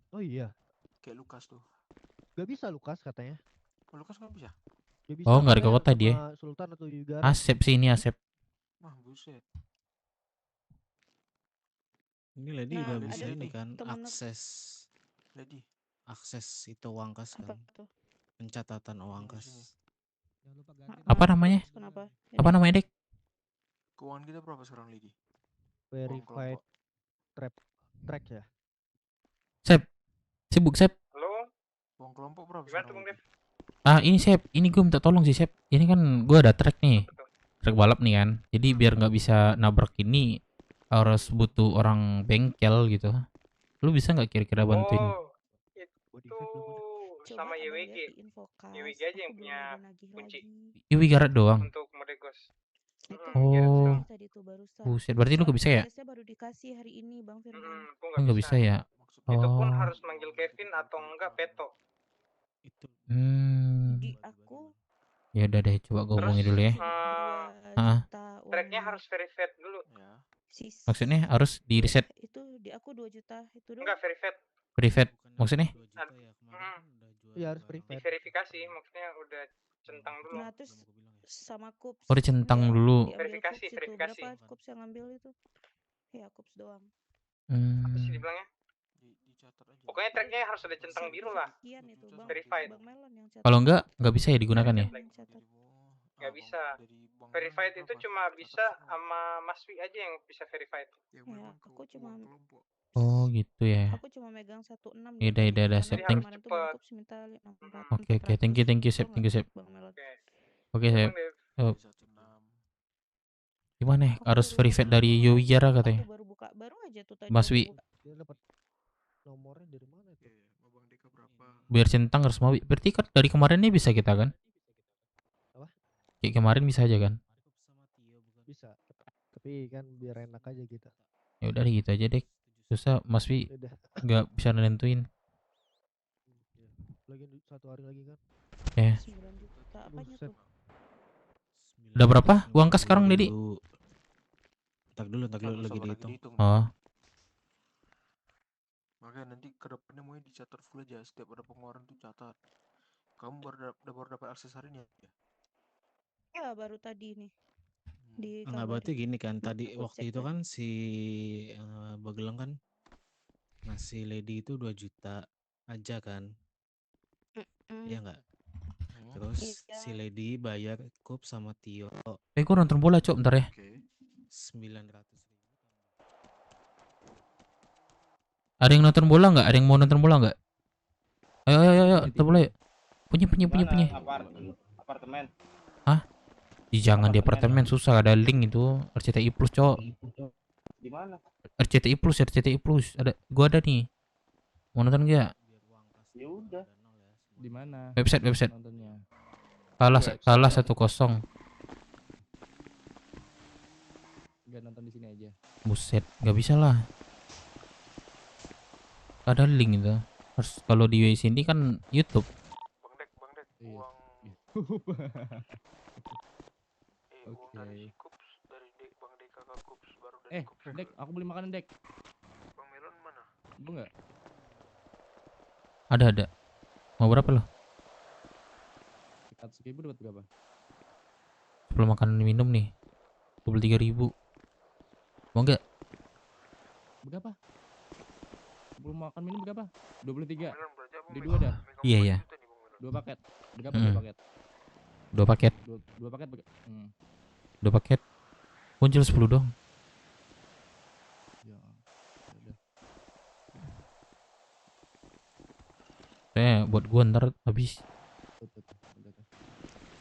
S17: Oh iya.
S15: Kayak Lukas tuh.
S17: Gak bisa Lukas katanya.
S15: Oh, Lukas nggak bisa?
S17: Gak bisa,
S4: Oh, nggak ada kota dia.
S17: Sultan atau juga.
S4: Asep sih ini Asep.
S15: Wah, buset.
S21: Ini Lady udah bisa ini kan akses.
S15: Lady.
S21: Akses itu uang kas kan. Pencatatan uang kas.
S4: Apa namanya?
S22: Kenapa?
S4: Apa namanya, Dek?
S15: Keuangan kita berapa sekarang, Lady?
S17: verified track ya.
S4: Sep, sibuk Sep.
S5: Halo?
S15: Bang kelompok berapa
S5: Gimana tuh Bang Dev?
S4: Ini Sep, ini gue minta tolong sih Sep. Ini kan gue ada track nih, track balap nih kan. Jadi biar nggak bisa nabrak ini harus butuh orang bengkel gitu. Lu bisa nggak kira-kira bantuin?
S5: Oh, itu sama YWG. YWG aja yang punya kunci
S4: Iwi garat doang.
S5: untuk Modegos.
S4: Oh, buset. Berarti lu gak bisa ya?
S22: Saya baru dikasih hari ini Bang Firman.
S4: Oh, nggak bisa ya?
S5: Itu pun
S4: Oh,
S5: harus manggil Kevin atau enggak Peto.
S22: Di aku
S4: ya udah deh, coba gue hubungi dulu ya.
S5: Tracknya harus verified dulu.
S4: Maksudnya harus di reset?
S22: itu di aku 2 juta itu doang.
S5: Enggak verified.
S4: Verified maksudnya?
S17: Iya harus verified.
S5: Diverifikasi maksudnya udah centang dulu.
S22: Nah terus sama kups.
S4: Oh, dicentang dulu.
S5: Verifikasi, verifikasi.
S22: Berapa kups yang ngambil itu? Ya kups doang.
S5: Apa sih dibilangnya? Pokoknya tracknya harus ada centang biru lah. Verified.
S4: Kalau nggak bisa ya digunakan ya?
S5: Nggak bisa. Verified itu cuma bisa sama Maswi aja yang bisa verified.
S22: Ya, aku cuma
S4: Oh gitu ya.
S22: aku cuma megang 16.
S4: Ya udah Sep. Oke, thank you Sep, Sep. Oke Sep. Gimana? Harus verified dari Yowiara katanya.
S22: Baru aja tuh tadi.
S4: Maswi.
S17: Dia dapat nomornya dari mana itu?
S4: Biar centang harus mau. Berarti kan dari kemarinnya bisa kita kan?
S17: Apa?
S4: Kayak kemarin bisa aja kan?
S17: Bisa. Tapi kan biar enak aja gitu.
S4: Ya udah gitu aja deh. Susah Mas Wi nggak bisa nentuin.
S17: Lagi 1 hari lagi kan?
S4: Ya.
S22: 9 juta apanya tuh?
S4: Udah berapa uang kas sekarang Dedi?
S21: Tak dulu lagi dihitung.
S4: Oh.
S15: Makanya nanti ke depannya mau dicatat full aja, setiap ada pengeluaran tuh catat. Kamu baru dapat aksesorinya ya?
S22: Ya baru tadi nih.
S21: Nggak berarti gini kan tadi waktu itu kan si Bagelang kan ngasih Lady itu 2 juta aja kan? Iya nggak? Terus si Lady bayar kup sama Tio.
S4: Gue nonton bola cok bentar ya.
S21: 900.000.
S4: Ada yang nonton bola nggak? Ada yang mau nonton bola nggak? Ayo, nonton bola yuk. Punya.
S1: Apartemen.
S4: Hah? Jangan di apartemen, susah, ada link itu RCTI Plus cok.
S1: Di mana?
S4: RCTI Plus ada, gua ada nih. Mau nonton nggak?
S1: Ya udah.
S8: Di mana?
S4: Website.
S8: Nontonnya.
S4: Kalah 1-0.
S8: Enggak nonton di sini aja.
S4: Buset, nggak bisa lah. Ada link itu. Harus kalau di sini kan YouTube.
S15: Bang Dek, uang.
S8: Oke.
S15: Dari Bang Deka ke Kups baru dari Kups.
S8: Dek, aku beli makanan Dek.
S15: Bang Melon mana?
S8: Bu nggak?
S4: Ada. Mau berapa lo?
S8: 100.000 dapat berapa?
S4: 10 makanan minum nih. 23.000. Mau nggak?
S8: Berapa? 10 makan minum berapa? 23. Di 2 dah.
S4: Iya.
S8: 2 paket. Berapa 2 paket?
S4: 2 paket.
S8: 2 paket.
S4: 2 paket. Muncul 10 dong.
S8: Ya.
S4: Udah. Buat gua ntar habis.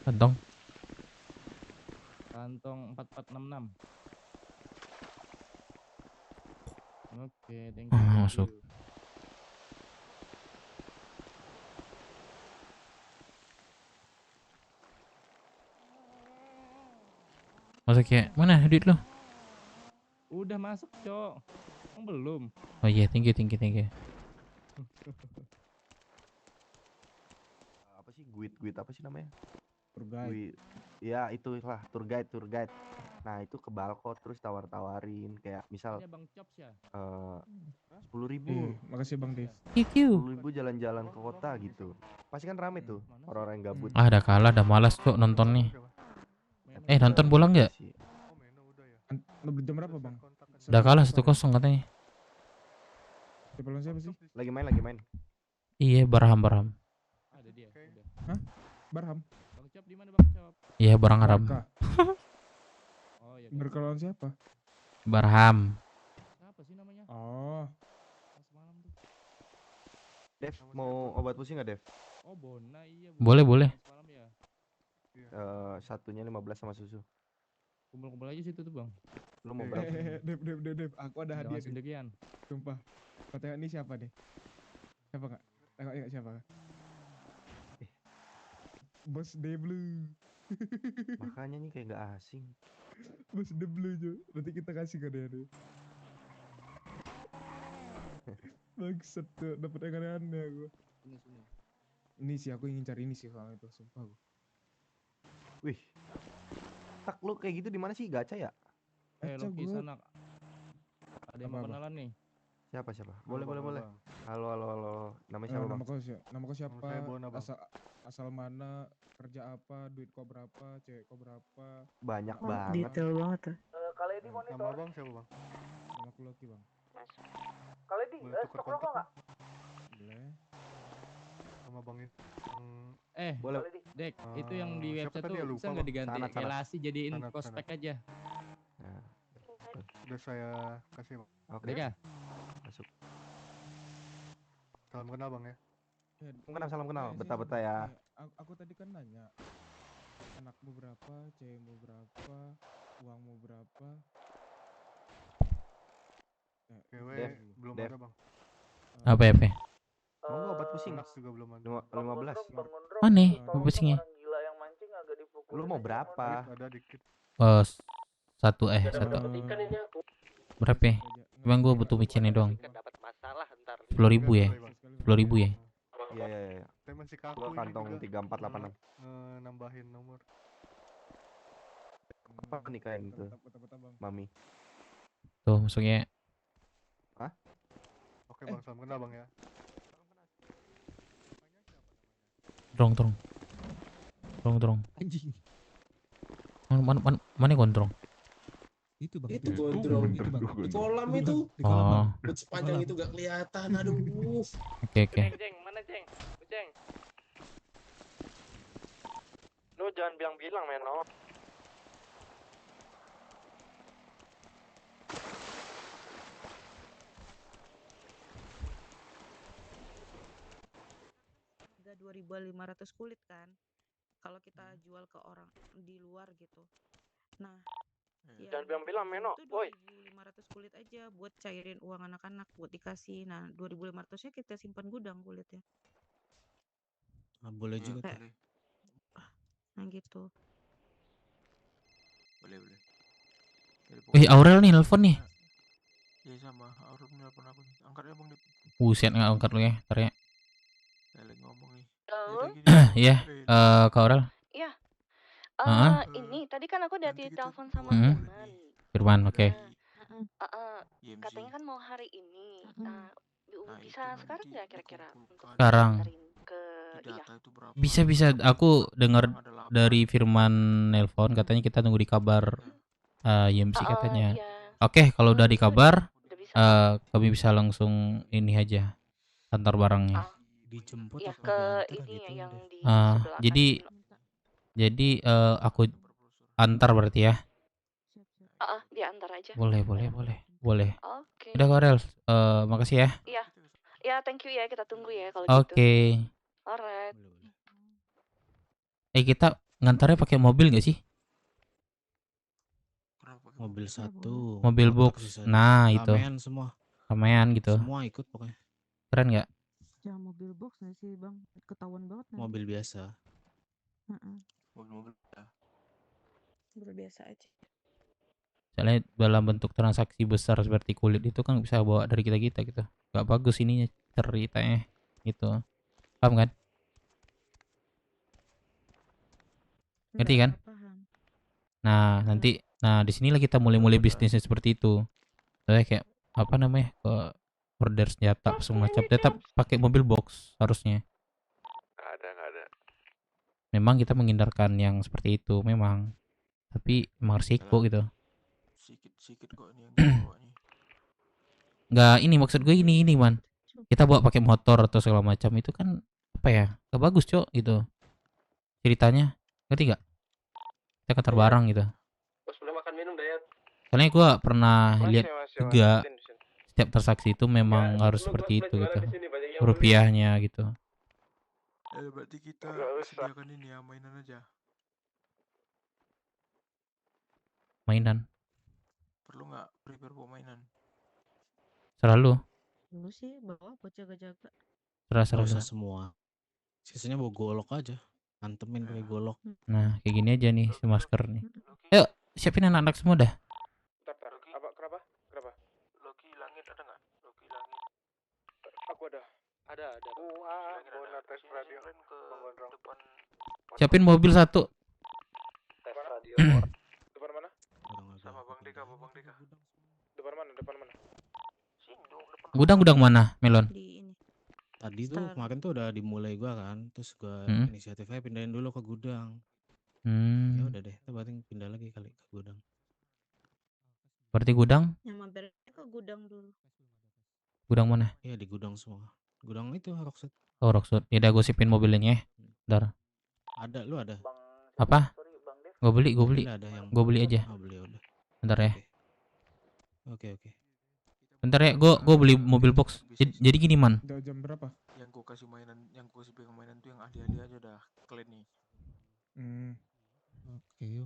S4: Kantong
S8: 4466. Oke, thank
S4: you. Masuk. Masuk ya? Mana duit lo?
S8: Udah masuk, Cok. Belum.
S4: Oh iya, thank you.
S12: Apa sih guide apa sih namanya?
S8: Tour guide.
S12: Ya itulah tour guide. Nah itu ke balkon terus tawar-tawarin kayak misal.
S8: Ini Bang Chops ya?
S12: 10.000.
S8: Makasih Bang Dev.
S12: 10.000 jalan-jalan ke kota gitu. Pasti kan rame tuh orang-orang yang gabut.
S4: Udah kalah, udah malas cok nonton nih. Nonton bola nggak?
S8: Jam berapa Bang?
S4: Udah kalah 1-0 katanya.
S8: Siapa sih?
S12: Lagi main.
S4: Iya, Barham.
S8: Ada dia. Hah? Barham? Bang Cop di mana Bang Cop?
S4: Iya, barang haram.
S8: Oh iya. Berkelawan siapa?
S4: Barham.
S8: Siapa sih namanya?
S2: Oh.
S8: Semalam tuh.
S12: Dev, mau obat pusing nggak Dev?
S8: Oh, Bona iya.
S4: Boleh, boleh.
S8: Semalam ya.
S12: Satunya 15 sama susu.
S8: Kumpul-kumpul aja situ tuh, Bang.
S12: Lu mau berapa?
S2: Dev, aku ada hadiah.
S8: Masih dekian.
S2: Sumpah. Kau tengok ini siapa deh? Siapa kak? Tengok siapa kak? Bos The Blue.
S12: Makanya nih kayak gak asing.
S2: Bos The Blue Jo. Nanti kita kasih ke dia deh. Bangsat tuh, dapet yang aneh-aneh aku. Ini sih aku ingin cari ini sih soalnya itu, sumpah aku.
S12: Wih. Tak lu kayak gitu di mana sih? Gacha ya?
S8: Loki sana. Ada yang mau kenalan nih.
S12: Siapa? Boleh. Halo. Namanya siapa, Bang?
S2: Nama kau siapa?
S16: Saya Bona, Bang.
S2: Asal mana? Kerja apa? Duit kau berapa? Cewek kau berapa?
S12: Banyak banget.
S3: Detail banget tuh.
S1: Kalau di monitor.
S16: Nama Bang siapa, Bang?
S2: Nama aku Loki, Bang.
S1: Kalau di
S16: Boleh tukar
S1: stok
S16: kontak,
S1: rokok nggak?
S2: Boleh.
S16: Sama Bang itu.
S12: Boleh.
S8: Dek, itu yang di
S16: siapa
S8: website
S16: tadi ya?
S8: tuh
S16: Lupa,
S8: bisa nggak
S16: Bang.
S8: diganti?
S12: Sanat.
S8: Elasi jadiin
S16: Sanat.
S8: prospek aja.
S16: Udah saya kasih, Bang.
S12: Oke.
S8: Dek ya?
S12: Masuk.
S16: Salam kenal, Bang ya.
S12: Salam kenal. Betah-betah ya.
S2: Aku tadi kan nanya. Anakmu berapa? Cewekmu berapa? Uangmu berapa?
S16: Cewek belum ada, Bang.
S4: Apa ya, Pe?
S12: Mau nggak obat pusing?
S16: Anak juga belum ada.
S12: 15.
S4: Mana obat pusingnya?
S1: Gila yang mancing agak dipukul.
S12: Lu mau berapa?
S16: Ada dikit.
S4: Satu. Berapa ya? Cuman gue butuh micinnya doang. 10.000 ya? 10.000 ya?
S12: Iya.
S16: Saya masih kaku
S12: Gua
S16: ini
S12: kantong
S16: juga.
S12: 3486.
S16: Nambahin nomor.
S12: Apa nikahin tuh? Mami.
S4: Tuh masuknya.
S12: Hah?
S16: Oke, Bang, salam kenal, Bang ya.
S4: Drong.
S17: Anjing.
S4: Mana gondrong?
S17: Itu Bang.
S18: Itu gondrong. Di kolam itu.
S4: Oh.
S18: Sepanjang itu gak kelihatan. Aduh.
S4: Oke.
S5: Jeng, mana Jeng? Jeng. Lu jangan bilang-bilang, Meno.
S22: Harga 2.500 kulit kan. Kalau kita jual ke orang di luar gitu. Nah,
S5: Jangan bilang-bilang, Meno. Woi.
S22: 2.500 kulit aja buat cairin uang anak-anak buat dikasih. Nah, 2.500-nya kita simpan gudang kulitnya.
S21: Boleh juga tuh.
S22: Kayak- Nah, gitu.
S15: Boleh.
S4: Wih, Aurel nih nelfon nih.
S15: Iya sama, Aurel nelfon aku nih. Angkat ya, Bang.
S4: Buset, nggak angkat lu ya, ntar ya.
S15: Saya lagi ngomong nih.
S4: Iya, Kak Aurel.
S10: Iya.
S4: Heeh.
S10: Ini tadi kan aku udah ditelepon sama
S4: Hmm. Firman, oke.
S10: Katanya kan mau hari ini. Bisa sekarang nggak kira-kira?
S4: Sekarang.
S10: Iya.
S4: Bisa. Aku dengar dari Firman nelpon katanya kita tunggu di kabar YMC katanya. Oke, kalau udah di kabar kami bisa langsung ini aja antar barangnya.
S21: Dijemput
S10: Ya
S21: apa
S10: ke
S21: diantar
S10: ini
S21: gitu,
S10: yang
S21: Dev?
S10: di sebelah
S4: Jadi aku antar berarti ya.
S10: diantar aja.
S4: Boleh.
S10: Oke.
S4: Udah Kak Aurel, makasih ya.
S10: Iya. Ya, thank you ya. Kita tunggu ya kalau
S4: Oke.
S10: gitu. Alright.
S4: Kita ngantarnya pakai mobil gak sih?
S21: Mobil satu.
S4: Mobil
S21: motor
S4: box.
S21: sisanya.
S4: Nah, itu.
S21: Ramean semua.
S4: Ramean gitu.
S21: Semua ikut pokoknya.
S4: Keren nggak?
S22: Jangan mobil box nggak sih Bang? Ketahuan banget nanti.
S21: Mobil biasa.
S15: Mobil
S22: Mobil biasa aja.
S4: Soalnya dalam bentuk transaksi besar seperti kulit itu kan bisa bawa dari kita gitu. Gak bagus ininya ceritanya gitu. Paham kan? Ngerti kan? Nah, nanti di sinilah kita mulai bisnisnya seperti itu. Soalnya kayak apa namanya? Ke order senjata semua macam tetap pakai mobil box harusnya.
S15: Nggak ada.
S4: Memang kita menghindarkan yang seperti itu memang. Tapi emang resiko gitu.
S15: Sikit kok ini yang dibawa nih.
S4: Nggak, ini maksud gue ini man. Kita bawa pakai motor atau segala macam itu kan apa ya? Gak bagus, Cok, gitu. Ceritanya. Ngerti gak? Kita kantor barang gitu.
S5: Bos, boleh makan minum, Dayat?
S4: Soalnya gua pernah
S5: Masih,
S4: lihat
S5: masih,
S4: juga
S5: di sini.
S4: setiap transaksi itu memang harus seperti itu gitu. Rupiahnya gitu.
S15: Berarti kita
S5: Nggak usah.
S15: sediakan ini ya, mainan aja.
S4: Mainan.
S15: Perlu nggak prepare bawa mainan?
S4: Selalu.
S22: Lu sih bawa buat jaga-jaga.
S4: Serah
S21: Gak usah
S4: lu.
S21: semua. Sisanya bawa golok aja. Antemin pakai golok.
S4: Nah, kayak gini aja nih si masker nih. Ayo, siapin anak-anak semua dah.
S5: Apa kenapa? Kenapa?
S15: Loki langit ada nggak? Loki langit.
S5: Aku ada. Ada. Bona tes radio. Ke depan.
S4: Siapin mobil satu.
S5: Tes radio. Depan mana?
S15: Sama Bang Deka, Bang Deka.
S5: Depan mana? Depan mana?
S4: Gudang mana, Melon?
S21: Tadi tuh kemarin tuh udah dimulai gua kan, terus gua inisiatifnya pindahin dulu ke gudang. Ya udah deh, kita berarti pindah lagi kali ke gudang.
S4: Berarti gudang?
S22: Yang mampirnya ke gudang dulu.
S4: Gudang mana?
S21: Iya di gudang semua. Gudang itu Rockset.
S4: Oh, Rockset. Ya udah gue sipin mobilnya ya. Bentar.
S21: Ada, lu ada?
S4: Apa? Gue beli.
S21: Ada yang
S4: Gue beli aja.
S21: Oh, beli udah.
S4: Bentar ya.
S21: Oke.
S4: Bentar ya, gue beli mobil box. Jadi gini man.
S2: Udah jam berapa?
S15: Yang gua kasih mainan, yang gua kasih pegang mainan tuh yang ahli-ahli aja udah clean nih.
S21: Oke.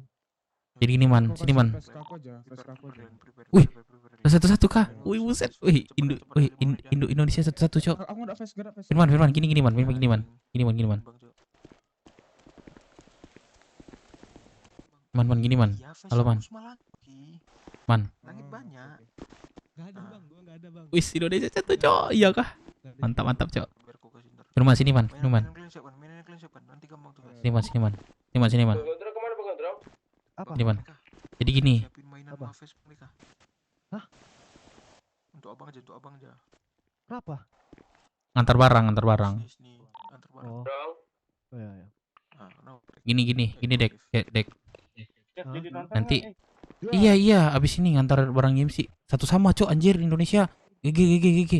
S4: Jadi gini man, sini man.
S2: Wih,
S4: satu-satu kah? Wih buset, Indonesia satu-satu cok.
S2: Aku nggak face, gerak face.
S4: Firman, gini man. Man, gini man. Halo man. Man.
S15: Langit banyak.
S21: Gak ada bang, gua gak ada bang.
S4: Wih, Indonesia satu cok, iya kah? Mantap cok. Firman sini man,
S15: Mainan kalian siapkan, nanti gampang tuh.
S4: Sini man.
S22: Apa?
S4: Sini man. Jadi gini.
S15: Siapin mainan Mafes mereka.
S22: Hah?
S15: Untuk abang aja.
S22: Kenapa?
S4: Antar barang.
S15: Antar barang.
S22: Oh ya.
S4: Gini dek. Nanti iya abis ini ngantar barang MC satu sama cok anjir Indonesia. GG.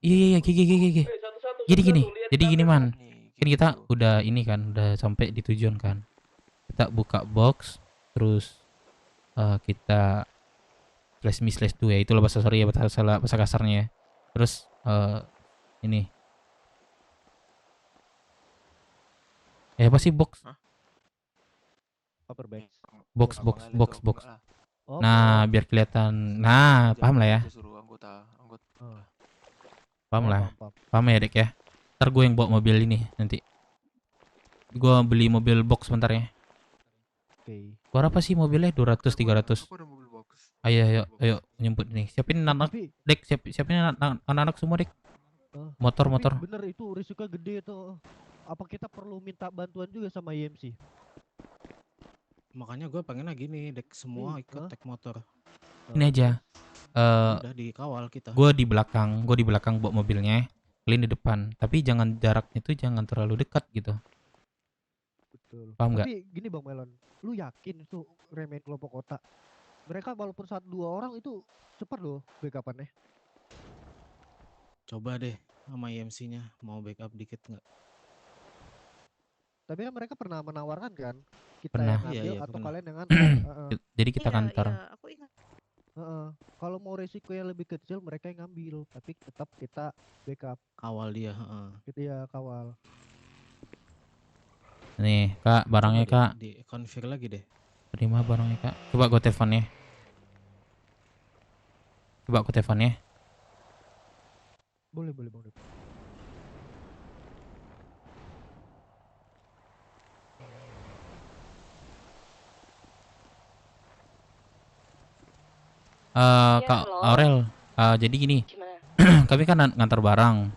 S4: Iya GG. Jadi gini man. Kan kita udah ini kan udah sampai di tujuan kan. Kita buka box terus kita //2 ya itulah bahasa bahasa kasarnya ya. Terus ini apa sih box?
S17: Paper bag.
S4: Box.
S17: Oh,
S4: nah, biar kelihatan. Nah, paham lah ya. Paham ya, Dek ya. Ntar gue yang bawa mobil ini nanti. Gue beli mobil box bentar ya.
S17: Oke.
S4: Berapa apa sih mobilnya? 200 300. Ayo nyemput nih. Siapin anak, Dek, siapin anak-anak semua, Dek. Motor.
S17: Bener itu risikonya gede tuh. Apa kita perlu minta bantuan juga sama IMC?
S21: Makanya gue pengen lagi nih dek semua ikut tek motor.
S4: Ini aja.
S21: Udah dikawal kita.
S4: Gue di belakang bawa mobilnya. Kalian di depan. Tapi jaraknya itu jangan terlalu dekat gitu.
S17: Betul.
S4: Paham nggak?
S17: Tapi gini Bang Melon, lu yakin itu remen kelompok kota? Mereka walaupun 1-2 orang itu cepat loh backupannya.
S21: Coba deh sama IMC-nya mau backup dikit nggak?
S17: Tapi kan mereka pernah menawarkan kan kita
S4: Pernah.
S17: yang ngambil
S21: Iya,
S17: atau
S21: pernah.
S17: kalian yang ngantar.
S4: Jadi kita kantor.
S22: Iya, aku ingat.
S17: Kalau mau resiko yang lebih kecil mereka yang ngambil, tapi tetap kita backup.
S21: Kawal dia.
S17: Gitu ya kawal.
S4: Nih kak, barangnya kak.
S21: Di konfir lagi deh.
S4: Terima barangnya kak. Coba gue telepon ya.
S17: Boleh.
S4: Kak Aurel, jadi gini. Kami kan ngantar barang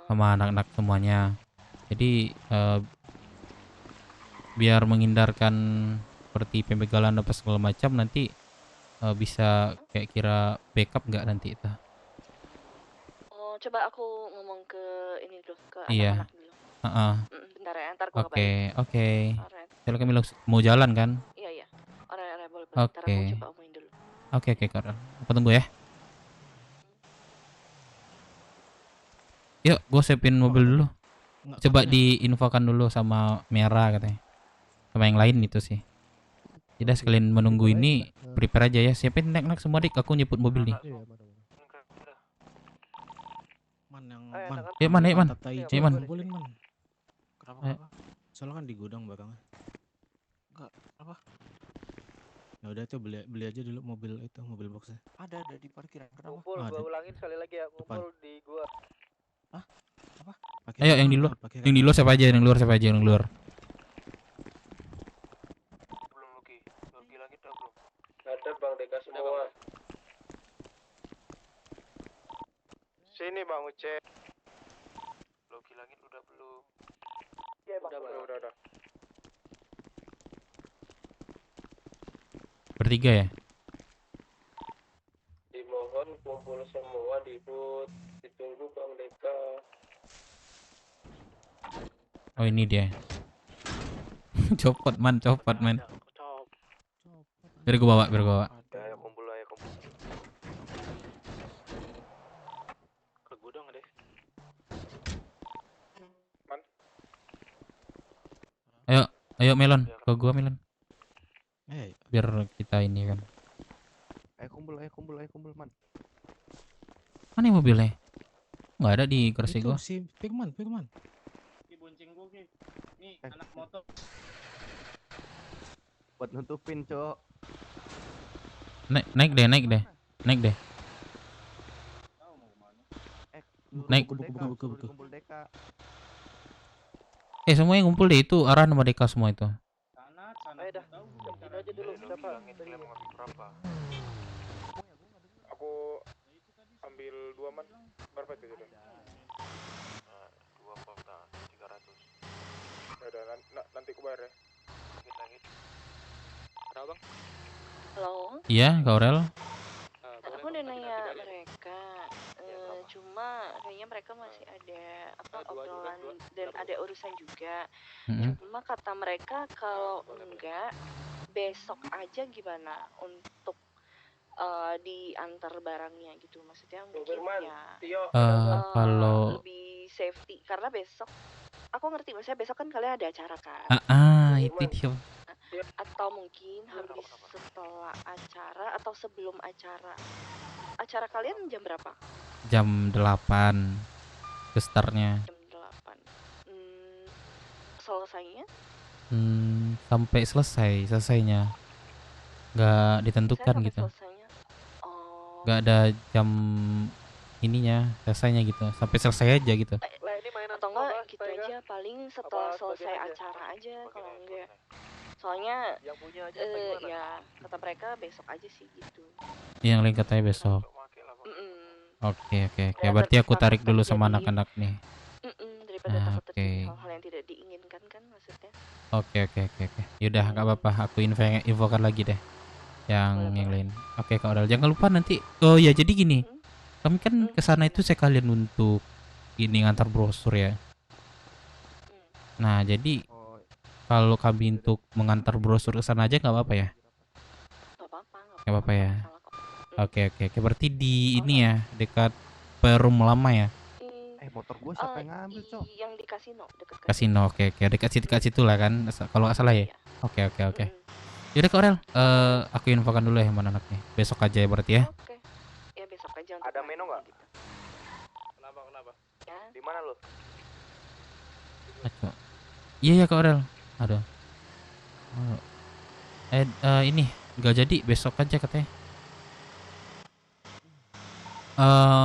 S4: sama anak-anak semuanya. Jadi biar menghindarkan seperti pembegalan apa segala macam nanti bisa kayak kira backup nggak nanti itu?
S10: Oh, coba aku ngomong ke ini dulu ke
S4: Iya.
S10: anak-anak dulu. Bentar ya, ntar aku ngabarin.
S4: Oke.
S10: Alright.
S4: Kalau kami mau jalan kan?
S10: Iya. Alright, boleh. Ntar aku coba omongin dulu.
S4: Oke, Kak. Aku tunggu ya. Yuk, gue siapin mobil dulu. Coba diinfokan dulu sama Merah katanya. Sama yang lain itu sih. Tidak sekalian menunggu ini, prepare aja ya. Siapin naik semua dik, aku nyebut mobil nih.
S21: Man yang
S4: Man, ayo man. Ayo man.
S21: Kumpulin man.
S15: Kenapa?
S21: Soalnya kan di gudang barangnya.
S15: Enggak, apa?
S21: Ya udah tuh beli aja dulu mobil itu, mobil boxnya.
S15: Ada di parkiran. Kenapa?
S1: Ngumpul, gua ulangin sekali lagi ya, ngumpul di gua.
S15: Hah? Apa?
S4: Ayo yang di luar. Yang di luar siapa aja? Yang di luar siapa aja? Yang di luar.
S15: Belum Loki. Loki lagi udah belum?
S1: Ada Bang Deka semua. Sini Bang Uce.
S15: Loki lagi udah belum?
S1: Iya Bang. Udah.
S4: Bertiga ya?
S1: Dimohon kumpul semua di booth. Ditunggu Bang Deka.
S4: Oh ini dia. Copot man. Biar gue bawa.
S1: Ayo kumpul.
S15: Ke gudang deh.
S4: Ayo Melon, ke gua Melon. Biar kita ini kan.
S12: Ayo kumpul man.
S4: Mana mobilnya? Nggak ada di kursi
S21: Itu
S4: gua.
S21: si Pigman.
S5: Bonceng gua nih anak motor.
S12: Buat nutupin, Cok.
S4: Naik deh. Naik.
S12: Kumpul Deka.
S4: Semuanya ngumpul deh, itu arah nama Deka semua itu.
S1: Ayo dah, ini aja dulu siapa?
S15: Kalian mau ngambil berapa?
S1: Aku ambil 2 man. Berapa itu jadi?
S15: 2 kota 300.
S1: Ya udah, nanti aku bayar ya.
S15: Lagi.
S1: Kenapa Bang?
S10: Halo.
S4: Iya, Kak Aurel.
S10: Aku udah nanya mereka, cuma kayaknya mereka masih ada obrolan dan ada urusan juga. Cuma kata mereka kalau enggak besok aja gimana untuk diantar barangnya gitu, maksudnya mungkin ya
S4: kalau
S10: lebih safety karena besok aku ngerti maksudnya besok kan kalian ada acara kan.
S4: Itu dia.
S10: Atau mungkin habis setelah acara atau sebelum acara. Acara kalian jam berapa?
S4: Jam 8 ke startnya.
S10: Jam 8. Selesainya?
S4: Sampai selesainya. Nggak ditentukan gitu. Nggak ada jam ininya, selesainya gitu. Sampai selesai aja gitu.
S10: Atau enggak gitu aja paling setelah selesai acara aja kalau enggak. Soalnya ya kata mereka besok aja sih gitu.
S4: Yang lain katanya besok. Oke. Berarti aku tarik dulu sama anak-anak nih.
S10: Daripada takut terjadi hal-hal yang tidak diinginkan kan maksudnya.
S4: Oke. Yaudah nggak apa-apa, aku infokan lagi deh yang lain. Oke Kak Aurel, jangan lupa nanti. Oh ya jadi gini, kami kan kesana itu sekalian untuk ini ngantar brosur ya. Nah jadi kalau kami untuk mengantar brosur ke sana aja nggak apa-apa ya? Nggak apa-apa ya. Oke. Berarti di ini ya dekat perum lama ya?
S12: Motor gue siapa yang ngambil, Cok?
S10: Yang di kasino, dekat
S4: kasino. Oke. Dekat situ lah kan, kalau nggak salah ya. Oke. Yaudah Kak Aurel, aku infokan dulu ya mana anaknya. Besok aja ya berarti ya.
S10: Oke. Ya besok aja.
S1: Ada menu nggak? Kenapa?
S10: Ya.
S1: Di mana lo?
S4: Iya Kak Aurel. Aduh. Ini nggak jadi, besok aja katanya.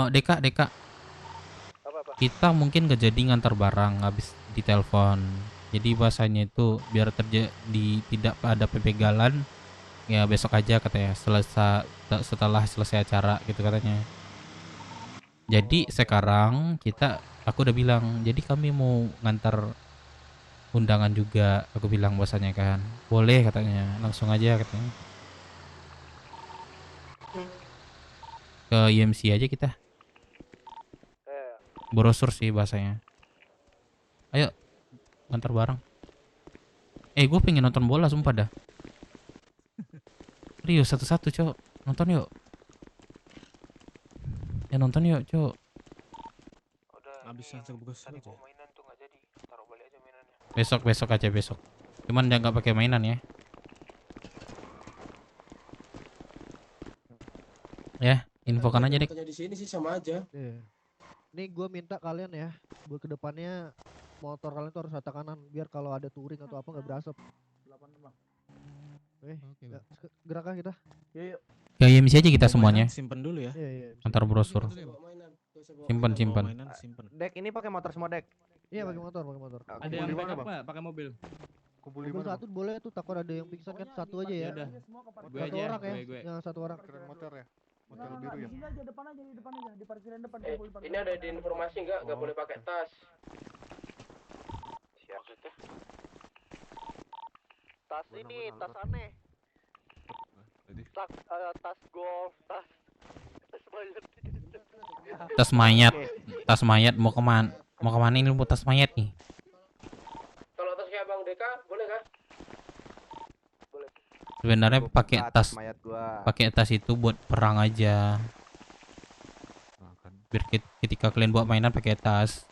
S4: Deka.
S1: Apa?
S4: Kita mungkin nggak jadi ngantar barang habis ditelepon. Jadi bahasanya itu biar terjadi tidak ada pebegalan. Ya besok aja katanya. Setelah selesai acara gitu katanya. Jadi sekarang aku udah bilang. Jadi kami mau ngantar undangan juga, aku bilang bahasanya kan. Boleh katanya, langsung aja katanya. Ke IMC aja kita. Brosur sih bahasanya. Ayo, ngantar bareng. Gue pengen nonton bola sumpah dah. Serius satu-satu Cok. Nonton yuk. Ya nonton yuk Cok.
S21: Habis langsung bagus aja.
S4: Besok aja. Cuman jangan pakai mainan ya. Bawakan aja, Dek.
S18: Makanya di sini sih sama aja.
S17: Nih gue minta kalian ya, buat kedepannya motor kalian tuh harus rata kanan biar kalau ada touring atau apa nggak berasap. Gerakan kita.
S6: Yuk.
S4: Ya IMC aja kita semuanya.
S21: Simpen dulu ya.
S4: Antar brosur. Simpan.
S12: Dek ini pakai motor semua, Dek.
S17: Iya pakai motor.
S8: Ada yang backup nggak pakai mobil?
S17: Mobil satu boleh tuh, takut ada yang pingsan kan, satu aja ya.
S8: Yaudah. Gue
S17: Satu
S8: aja,
S17: orang ya,
S8: gue.
S17: yang satu orang.
S16: Motor ya. Motor biru ya.
S6: Di sini aja, depan aja, di parkiran depan.
S5: Ini ada di informasi nggak boleh pakai tas.
S12: Maksudnya? Tas ini, tas aneh. Tas golf, tas mayat.
S4: Tas mayat mau kemana? Mau kemana ini lu tas mayat nih?
S5: Kalau tas kayak Bang Deka boleh kah?
S4: Sebenarnya pakai tas
S12: mayat gua.
S4: Pakai tas itu buat perang aja. Biar ketika kalian bawa mainan pakai tas.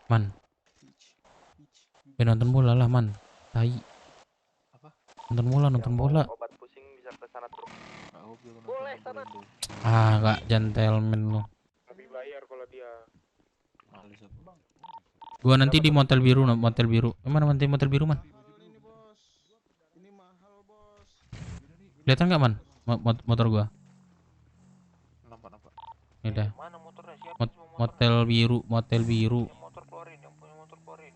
S4: Man. Nonton bola lah, Man. Tai. Nonton bola.
S12: Obat pusing bisa ke sana terus. Boleh sana.
S4: Ah, enggak gentleman lu.
S15: Tapi bayar kalau dia.
S4: Gua nanti di motel biru. Mana motel biru, Man? Kelihatan enggak, Man? Motor gua.
S15: Nampak.
S4: Ya udah.
S15: Mana motornya?
S4: Motel biru.
S15: Motor keluarin, yang punya motor keluarin.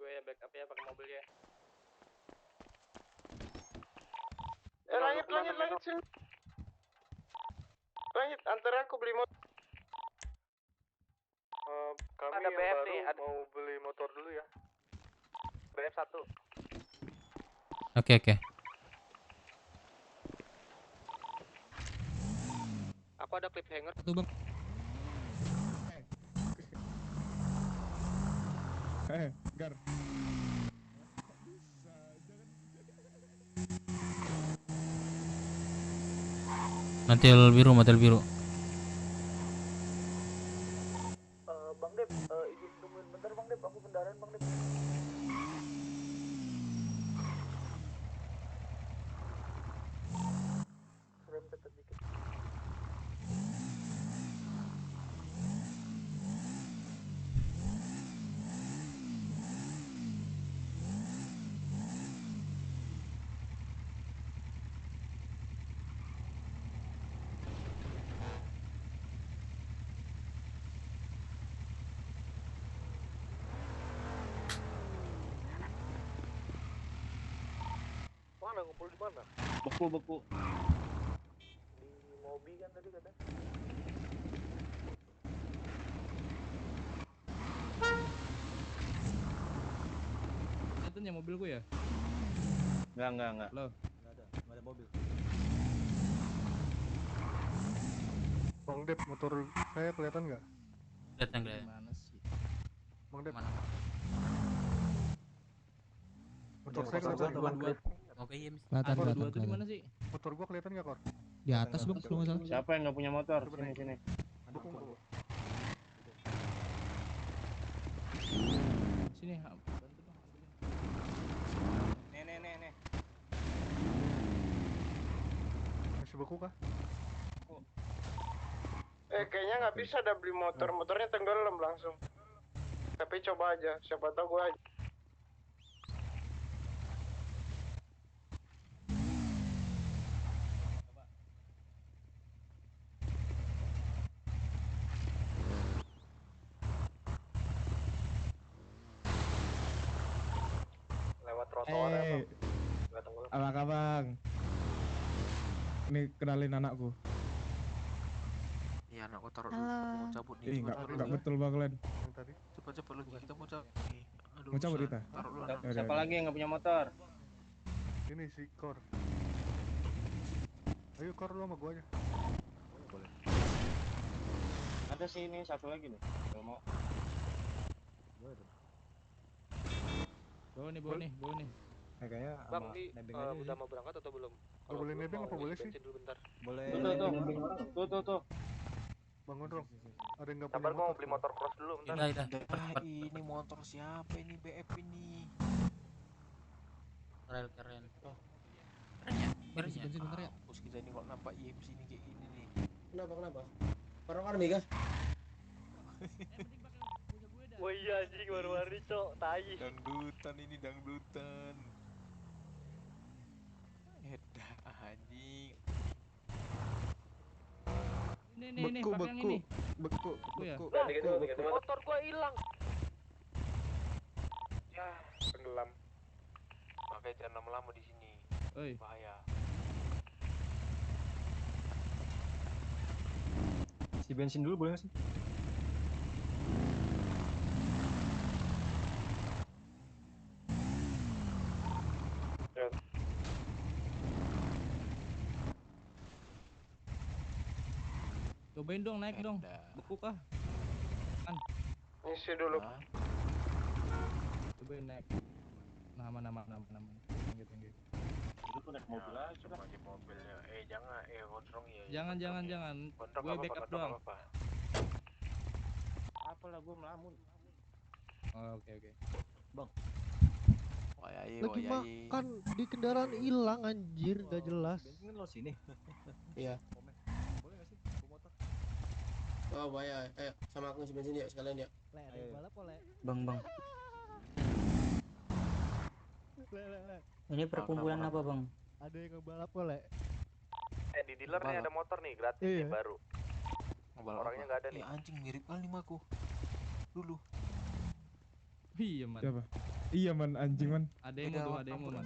S5: Gue ya backup ya pakai mobilnya. Langit sini. Langit, antar aku beli motor.
S12: Kami ada BF nih, mau beli motor dulu ya. BF 1.
S4: Oke.
S5: Aku ada cliffhanger.
S8: Tuh, Bang.
S2: Gar.
S4: Motel biru.
S6: Bang Dep, izin tungguin bentar Bang Dep, aku kendaraan Bang Dep. Rem tetap dikit. Mana ngumpul di mana?
S20: Beku.
S6: Di mobil kan tadi katanya.
S8: Itu yang mobil gue ya?
S20: Enggak.
S8: Loh.
S20: Enggak ada mobil.
S16: Bang Dep, motor saya kelihatan nggak?
S4: Kelihatan.
S8: Mana sih?
S16: Bang Dep.
S4: Mana?
S16: Motor saya kelihatan nggak?
S4: Oke, iya.
S8: Kelihatan. Itu di mana sih?
S16: Motor gua kelihatan nggak, Kor?
S8: Di atas, Bang, kalau nggak salah.
S20: Siapa yang nggak punya motor? Sini.
S8: Sini, bantu Bang.
S20: Nih.
S16: Masih beku kah?
S5: Kayaknya nggak bisa ada beli motornya tenggelam langsung. Tapi coba aja, siapa tahu gue aja.
S12: Lewat trotoar ya, Bang. Nggak tenggelam.
S2: Apa kabar, Bang? Ini kenalin anakku.
S15: Iya, anakku taruh dulu. Mau cabut nih.
S2: Enggak betul Bang Len.
S15: Cepat lagi, kita mau cabut.
S2: Mau cabut kita?
S15: Taruh dulu.
S20: Siapa lagi yang nggak punya motor?
S16: Ini si Kor. Ayo Kor lu sama gua aja.
S9: Boleh.
S7: Ada sih ini satu lagi nih. Kalau mau.
S9: Boleh tuh.
S8: Bawa nih.
S9: Kayaknya
S1: Bang,
S9: sama
S1: ini
S9: nebeng aja
S1: udah
S9: sih.
S1: mau berangkat atau belum?
S16: Kalau boleh nebeng apa boleh sih?
S1: Dulu bentar.
S9: Boleh.
S7: Tuh.
S16: Bangun dong. Ada yang nggak
S1: Sabar,
S16: punya
S1: gua mau
S16: motor?
S1: beli motor cross dulu bentar.
S15: Ini motor siapa ini BF ini?
S4: Keren.
S15: Keren
S8: Bensin bentar ya.
S15: Mampus kita ini kok nampak IMC ini kayak gini nih.
S7: Kenapa? Orang army kah?
S1: Wah iya anjing baru-baru cok, tai.
S15: Dangdutan. Edah anjing.
S8: Ini pakai yang ini.
S16: Beku.
S8: Ya.
S1: Motor gua hilang. Ya, tenggelam.
S15: Makanya jangan lama-lama di sini.
S8: Oi.
S15: Bahaya.
S9: Si bensin dulu boleh nggak sih?
S8: Cobain dong, naik dong. Beku kah? Kan.
S1: Isi dulu.
S8: Cobain naik. Nah, aman. Tinggi.
S7: Itu tuh naik mobil aja lah.
S15: Di mobilnya. Gondrong ya.
S8: Jangan. Gue backup doang.
S7: Apalah gua melamun.
S8: Oh, oke.
S15: Bang.
S17: Lagi makan di kendaraan hilang anjir, nggak jelas.
S9: Bensin kan lo sini.
S7: Iya.
S9: Boleh nggak sih? Bawa motor.
S7: Oh bahaya. Sama aku ngisi bensin ya sekalian ya.
S17: Ayo. Balap oleh.
S20: Bang.
S17: Le.
S20: Ini perkumpulan apa, Bang?
S17: Ada yang ngebalap oleh.
S1: Di dealer nih ada motor nih gratis nih baru. Orangnya nggak ada nih.
S15: Anjing mirip kali sama aku. Dulu.
S8: Iya, Man.
S2: Siapa? Iya, Man, anjing, Man.
S8: Ada yang mau, Man.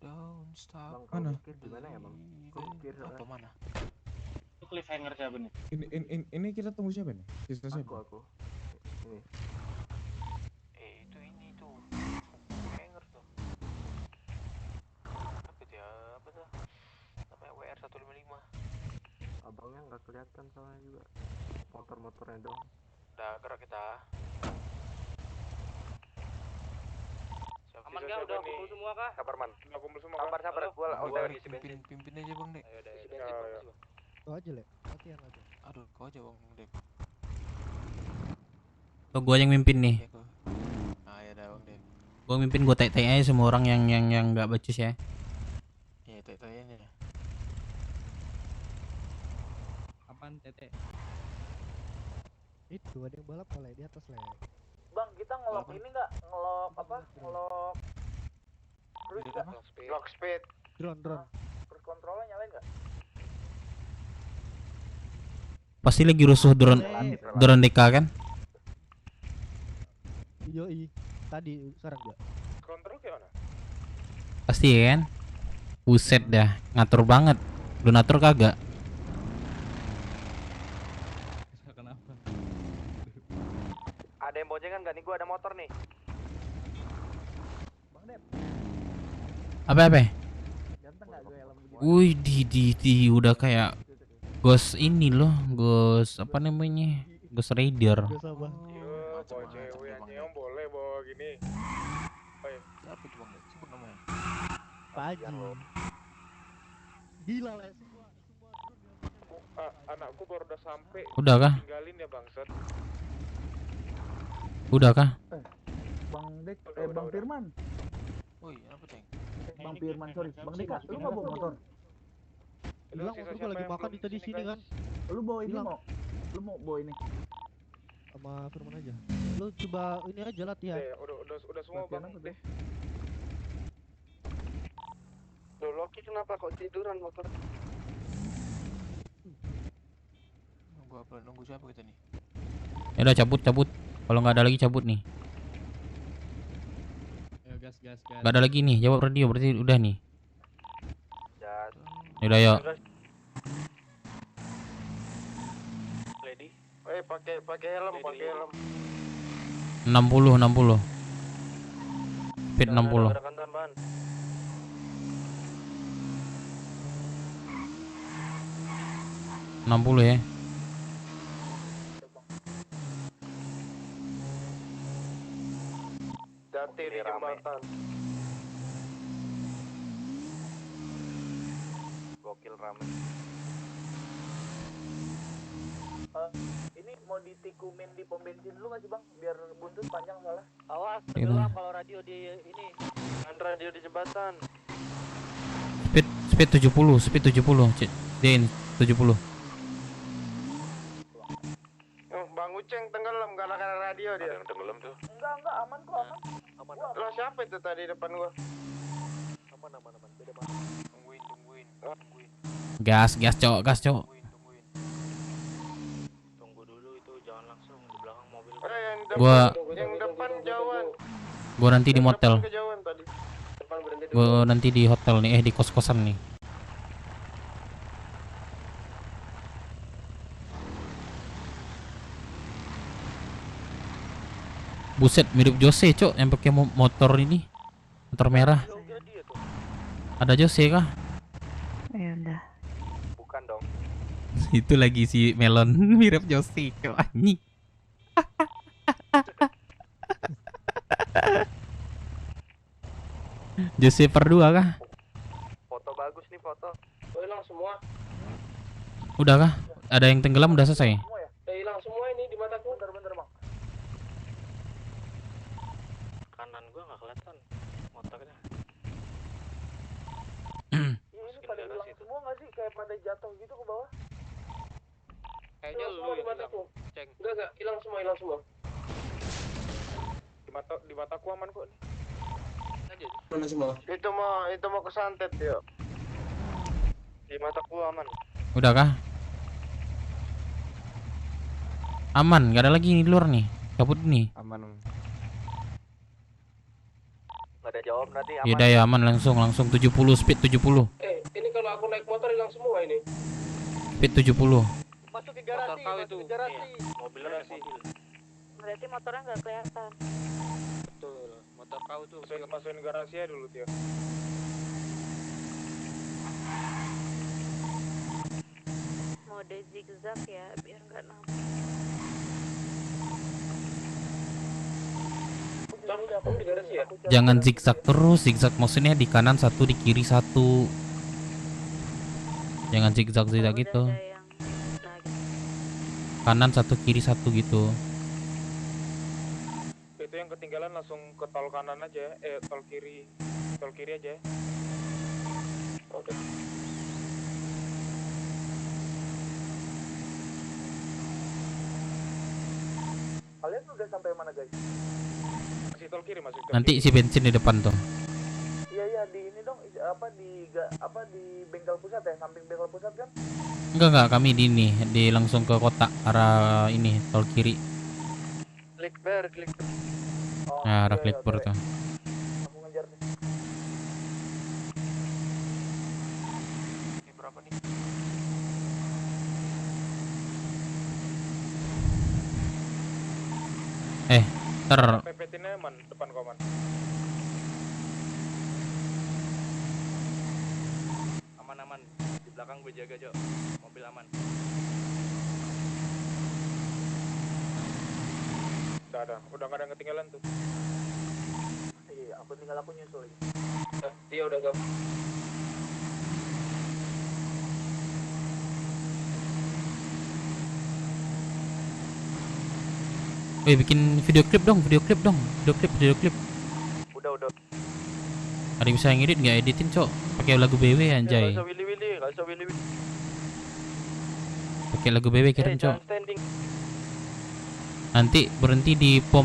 S15: Don't stop.
S12: Bang,
S2: Mana?
S12: Gimana ya, Bang?
S15: Apa mana?
S7: Itu cliffhanger siapa nih?
S2: Ini kita tunggu siapa nih? Sisa siapa?
S12: Aku. Ini.
S15: Itu ini tuh. Cliffhanger tuh. Apa tuh? Namanya WR155.
S12: Abangnya nggak kelihatan soalnya juga. Motor-motornya dong.
S15: Udah gerak kita.
S1: Aman kah? Udah kumpul semua kah? Sabar, Man. Udah kumpul semua. Sabar. Gua udah isi bensin.
S15: Pimpin aja, Bang, Dek.
S1: Ayo,
S15: Isi
S1: bensin, Bang.
S17: Kau aja, Le. Latihan aja.
S15: Aduh, kau aja, Bang, Dek.
S4: Tuh gua yang mimpin nih.
S15: Ya dah, Bang, Dek.
S4: Gua mimpin, gua tanya aja semua orang yang nggak becus ya.
S15: Iya, tanya ya.
S8: Apaan, Tete?
S17: Itu ada yang balap oleh di atas, Le.
S6: Bang, kita ngelok ini nggak? Ngelok apa? Ngelok cruise nggak?
S1: Lock speed.
S17: Drone.
S6: Cruise controlnya nyalain nggak?
S4: Pasti lagi rusuh drone DK kan?
S17: Yoi. Tadi sekarang gua.
S1: Kontrol kayak mana?
S4: Pasti ya kan? Buset dah, ngatur banget. Lu ngatur kagak?
S8: Kenapa?
S1: Ada yang boncengan nggak nih? Gua ada motor nih.
S6: Bang Dep,
S4: Apa?
S6: ganteng nggak gue helm begini?
S4: Wih, di udah kayak Ghost ini loh, Ghost apa namanya? Ghost Rider.
S17: Gak sabar.
S1: Yo, bawa cewek anjing om boleh bawa gini.
S15: Siapa tuh, Bang? Sebut namanya.
S17: Paji. Gila, Le.
S1: Anakku baru udah sampai.
S4: Udah kah?
S1: Tinggalin ya bangsat.
S4: Udah kah?
S6: Bang Dek, Bang Firman.
S15: Woi, apa, Teng?
S6: Bang Firman, sorry. Bang Deka, lu nggak bawa motor?
S17: Bilang motor gua lagi makan di tadi sini kan.
S6: Lu bawa ini mau? Lu mau bawa ini?
S17: Sama Firman aja. Lu coba ini aja latihan.
S1: Udah semua
S6: Latihan
S1: bang
S6: apa,
S1: deh. Loh, Loki kenapa kok tiduran motor?
S15: Nunggu siapa kita nih?
S4: Ya udah cabut. Kalau nggak ada lagi cabut nih.
S8: Ayo gas.
S4: Nggak ada lagi nih. Jawab radio berarti udah nih. Udah yuk.
S1: Lady. Pakai helm.
S4: 60. Speed 60.
S1: Gerakan tambahan.
S4: Ya.
S1: Hati di jembatan. Gokil rame.
S6: Ini mau ditikumin di pom bensin dulu nggak sih bang? Biar buntut panjang soalnya.
S1: Awas,
S4: Iya,
S1: tenggelam
S4: Bang.
S1: kalau radio di ini. Jangan radio di jembatan.
S4: Speed 70, speed 70. Din 70.
S1: Bang Uceng tenggelam karena radio dia. Ada yang tenggelam tuh.
S6: Enggak, aman kok, aman.
S1: Aman. Lo siapa itu tadi depan gua?
S6: Aman. Beda mana?
S1: Tungguin.
S4: Gas, Cok.
S1: Tunggu dulu itu, jangan langsung di belakang mobil. Yang depan jauhan.
S4: Gua nanti di motel.
S1: Kejauhan tadi. Depan berhenti dulu.
S4: Gua nanti di hotel nih, di kos-kosan nih. Buset, mirip Jose, Cok, yang pakai motor ini. Motor merah. Ada Jose kah?
S3: Ya udah.
S1: Bukan dong.
S4: Itu lagi si Melon mirip Jose, Cok, anjing. Jose perdua kah?
S1: Foto bagus nih foto. Oh, hilang semua.
S4: Udah kah? Ada yang tenggelam udah selesai?
S1: Hilang semua ini di mataku. Bentar bang. Kanan gua nggak kelihatan motornya.
S6: Ini pada hilang semua nggak sih? Kayak pada jatuh gitu ke bawah.
S1: Kayaknya lu yang mataku. Ceng. Enggak, hilang semua. Di mataku aman kok nih. Aja.
S18: Mana semua?
S1: Itu mau kesantet ya. Di mataku aman.
S4: Udah kah? Aman, gak ada lagi di luar nih. Cabut nih.
S1: Aman. Gak ada jawab nanti aman.
S4: Yaudah ya aman, langsung 70, speed 70.
S1: Ini kalau aku naik motor hilang semua ini.
S4: Speed 70.
S6: Masuk ke garasi.
S1: Mobil garasi.
S22: Berarti motornya nggak kelihatan.
S1: Betul. Motor kau tuh masukin garasi aja dulu dia.
S22: Mode zigzag ya, biar nggak nampak.
S1: Kamu di garasi ya?
S4: Jangan zigzag terus, zigzag maksudnya di kanan satu, di kiri satu. Jangan zigzag gitu. Kanan satu, kiri satu gitu.
S1: Itu yang ketinggalan langsung ke tol kanan aja, tol kiri aja. Oke.
S6: Kalian udah sampai mana guys?
S1: Masih tol kiri.
S4: Nanti isi bensin di depan tuh.
S6: Iya di ini dong di bengkel pusat ya, samping bengkel pusat kan?
S4: Enggak, kami di langsung ke kota arah ini tol kiri.
S1: Klik bar.
S4: Nah, arah Klikber tuh.
S6: Aku ngejar nih.
S1: Ini berapa nih?
S4: Ntar
S1: Pepetinnya aman depan koman. Aman. Di belakang gue jaga, Jo. Mobil aman. Udah gak ada yang ketinggalan tuh.
S6: Iya, aku nyusul lagi.
S1: Dia udah gak.
S4: bikin video klip dong. Video klip.
S1: Udah.
S4: Ada yang bisa ngedit nggak? Editin, Cok. Pakai lagu BW anjay.
S1: Gak usah willy-willy.
S4: Pakai lagu BW kirim, Cok.
S1: Standing.
S4: Nanti berhenti di pom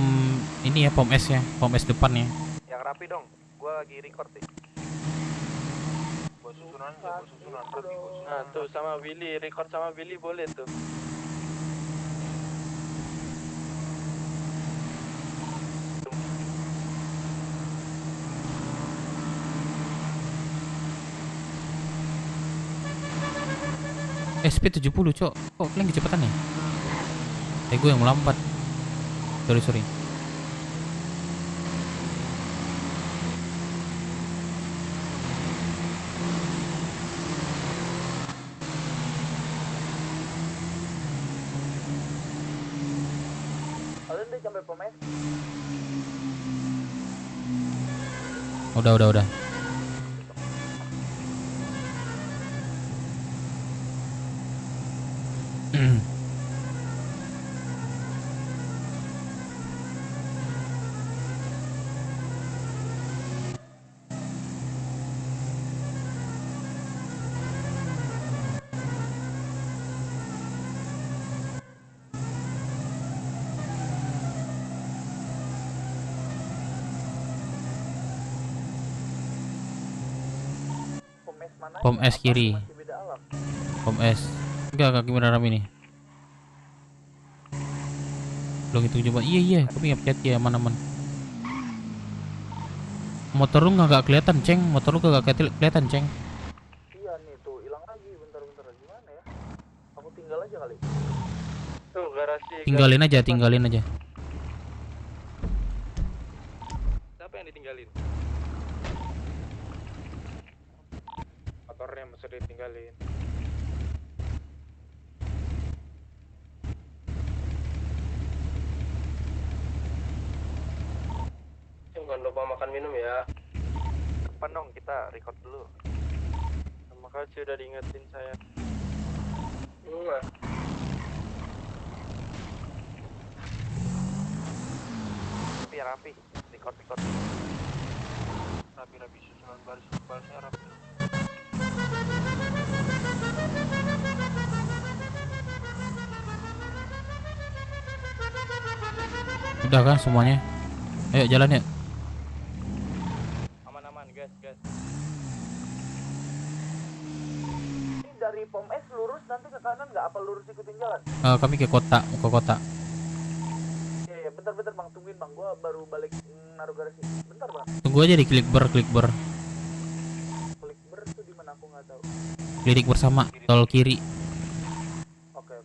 S4: ini ya, pom S ya, pom S depan ya.
S1: Yang rapi dong. Gua lagi record nih. Gua susunan rapi. Nah, tuh sama Willy, record sama Willy boleh tuh.
S4: Speed 70, Cok. Kok kalian kecepatan ya? Gue yang melambat. Sorry.
S6: deh sampai pom es.
S4: Udah.
S6: Pom es mana?
S4: Pom es kiri.
S6: Masih beda alam.
S4: Pom es. Enggak gimana ram ini? Belum itu coba. Iya, kami nggak percaya aman-aman. Motor lu nggak kelihatan, Ceng. Motor lu nggak kelihatan, Ceng.
S6: Iya nih tuh, hilang lagi. Bentar gimana ya? Aku tinggal aja kali.
S1: Tuh garasi.
S4: Tinggalin aja.
S1: Siapa yang ditinggalin? Motornya mesti ditinggalin. Jangan lupa makan minum ya. Depan dong, kita record dulu. Terima kasih udah diingetin saya. Rapi, record. Rapi susunan barisnya rapi.
S4: Udah kan semuanya? Ayo jalan ya.
S1: Aman, gas.
S6: Ini dari pom es lurus nanti ke kanan nggak? Apa lurus ikutin jalan?
S4: Kami ke kota.
S6: Iya, bentar bang, tungguin bang, gua baru balik naruh garasi. Bentar bang.
S4: Tunggu aja di klik ber.
S6: Klik ber tuh di mana aku nggak tahu.
S4: Klik bersama tol kiri.
S6: Oke.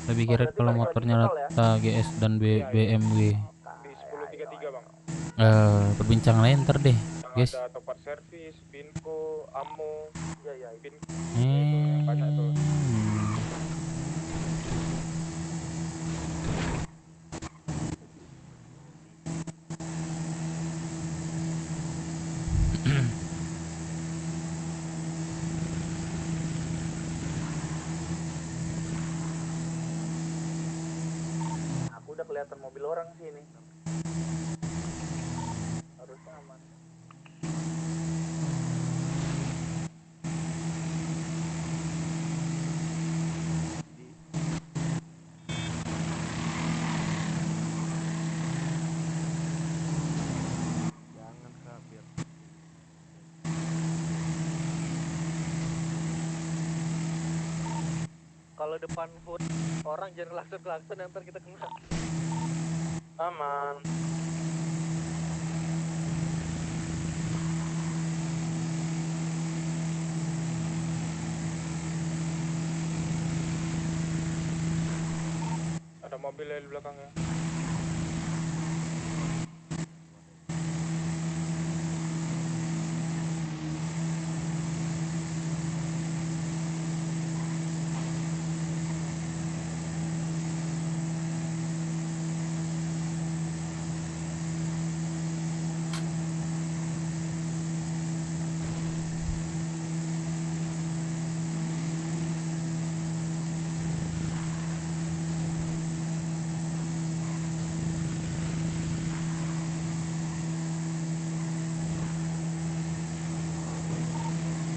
S4: Lebih kira kalau motornya Rata GS dan BMW.
S1: Di 1033 bang.
S4: Perbincangan lain ntar deh, guys.
S1: Ada tempat servis, pinko, ammo.
S6: Iya.
S1: Pinko. Banyak tuh.
S6: Aku udah kelihatan mobil orang sih ini. Harusnya aman.
S12: Jangan Kak, biar
S19: Kalau depan hood orang jangan klakson ntar kita kena.
S1: Aman. Ada mobil di belakangnya.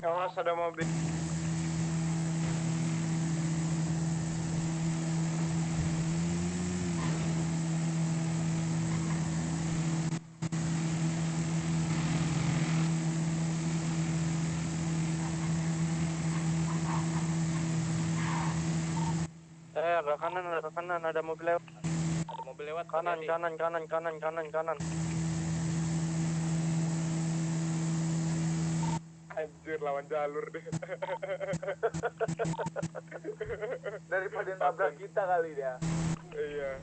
S1: Awas ada mobil. Agak kanan ada mobil lewat.
S19: Ada mobil lewat.
S1: Kanan. Anjir, lawan jalur deh.
S6: Daripada nabrak kita kali dia.
S1: Iya.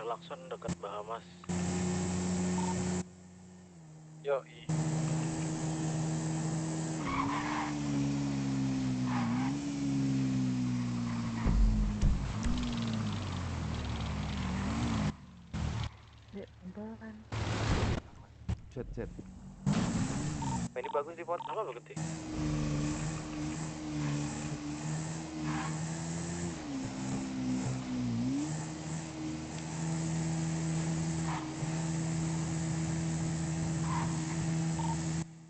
S1: klakson dekat Bahamas.
S5: Yo.
S12: Set.
S1: Ini bagus di foto apa gede?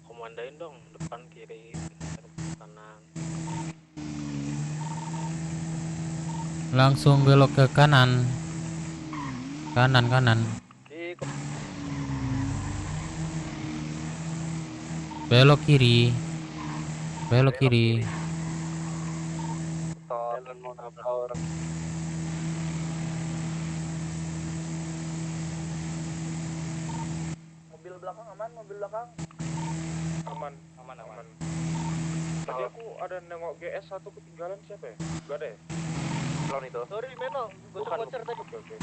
S1: Komandain dong, depan kiri kanan.
S4: Langsung belok ke kanan. Kanan. Belok kiri.
S1: Jalan mau nabrak orang.
S6: Mobil belakang aman, mobil belakang.
S5: Aman. Tadi aku ada nengok GS satu ketinggalan, siapa ya? Gak ada ya?
S1: Lawan itu.
S6: Sorry Meno, bocor tadi.
S5: Oke.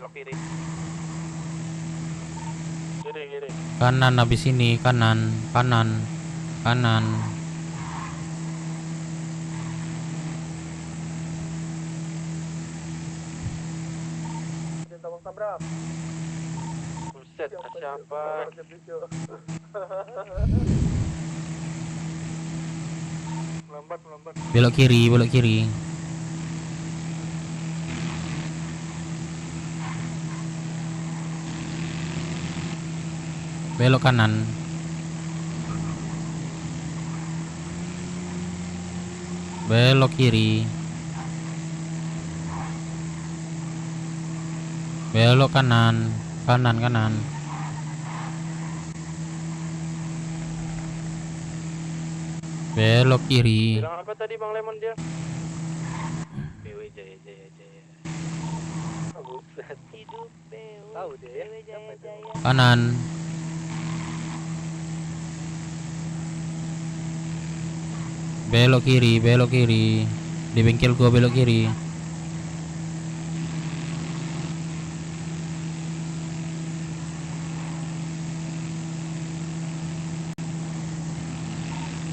S1: Belok kiri. Kiri.
S4: Kanan habis ini, kanan.
S6: Tabrak.
S1: Buset, siapa?
S5: Lambat.
S4: Belok kiri. Belok kanan. Belok kiri. Belok kanan. Belok kiri.
S1: Bilang apa tadi Bang Lemon dia? BW Jaya. Buset. Hidup BW. Tahu dia ya?
S4: Kanan. Belok kiri. Di bengkel gua belok kiri.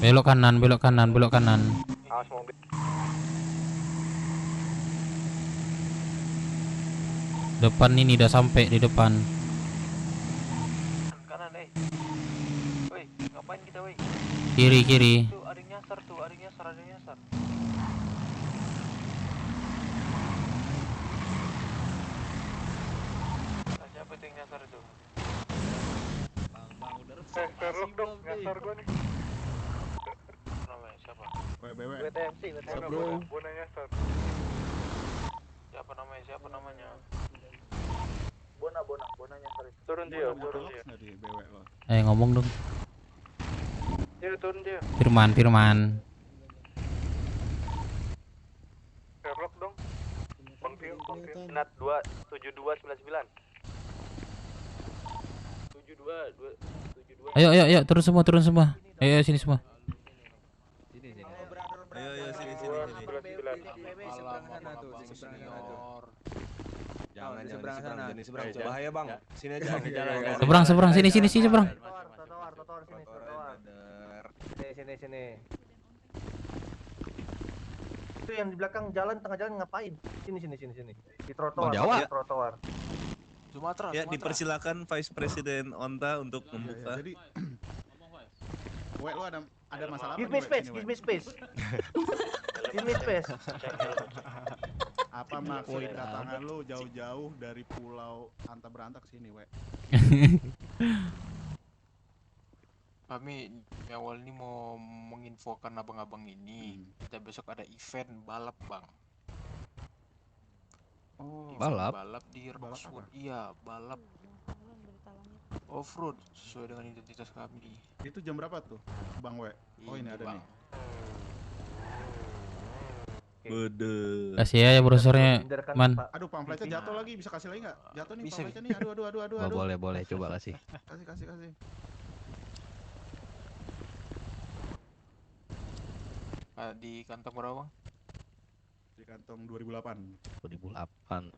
S4: Belok kanan.
S1: Awas mobil.
S4: Depan ini udah sampai di depan.
S1: Kanan, Woi, ngapain kita, woi?
S4: Kiri.
S1: Tuh, ada yang nyasar. Nah, siapa itu yang nyasar itu?
S16: Bang, udah
S5: Sherlock dong, nyasar gua nih.
S1: Namanya siapa?
S14: WBW.
S6: WTMC.
S5: Bona nyasar.
S1: Siapa namanya?
S6: Bona nyasar itu.
S1: Turun dia.
S14: Nggak di BW lo.
S4: Ngomong dong.
S1: Turun dia.
S4: Firman.
S5: Sherlock dong. Bang Tio.
S1: Nat 27299. 72.
S4: Ayo turun semua. Ayo sini semua.
S16: Ayo sini.
S12: Jangan di seberang. Bahaya bang. Sini aja.
S4: Seberang sini seberang.
S6: Trotoar sini. Itu yang di belakang tengah jalan ngapain? Sini. Di trotoar. Trotoar.
S15: Sumatera.
S11: Ya, dipersilakan Vice President Onta untuk membuka.
S14: Jadi Wek, lu ada masalah apa?
S6: Give me space.
S14: Apa maksud kedatangan lu jauh-jauh dari pulau Anta Beranta ke sini, Wek?
S15: Kami awal ini mau menginfokan abang-abang ini. Kita besok ada event balap, Bang.
S21: Balap?
S15: Balap di Rosewood. Iya, balap off-road sesuai dengan identitas kami.
S14: Itu jam berapa tuh, Bang Wek? Oh, ini ada nih.
S11: Waduh.
S4: Kasih ya brosurnya, Man.
S14: Aduh, pamfletnya jatuh lagi. Bisa kasih lagi nggak? Jatuh nih pamfletnya nih. Aduh.
S21: Boleh, coba kasih.
S14: Kasih.
S15: Di kantong berapa, Bang?
S14: Di kantong 2008.
S21: 2008.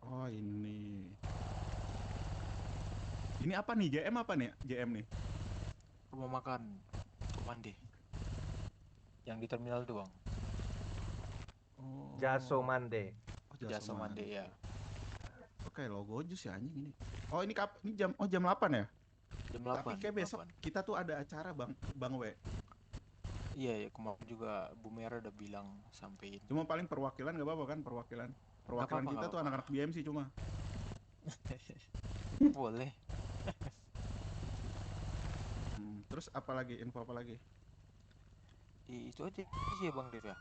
S14: Oh ini. Ini apa nih? JM apa nih? JM nih.
S15: Rumah makan Mande. Yang di terminal doang.
S14: Oh.
S1: Jaso Mande.
S15: Jasa Mande ya.
S14: Oke, logo jus ya anjing ini. Oh ini ini jam 8 ya?
S15: Jam 8.
S14: Tapi kayak besok kita tuh ada acara Bang W.
S15: Iya ya, kemarin juga Bu Mera udah bilang sampein.
S14: Cuma paling perwakilan nggak apa-apa kan perwakilan. Perwakilan
S15: apa-apa,
S14: kita
S15: nggak
S14: tuh anak-anak BMC cuma.
S15: Boleh.
S14: Terus apa lagi? Info apa lagi?
S15: Itu aja sih ya Bang Dev ya.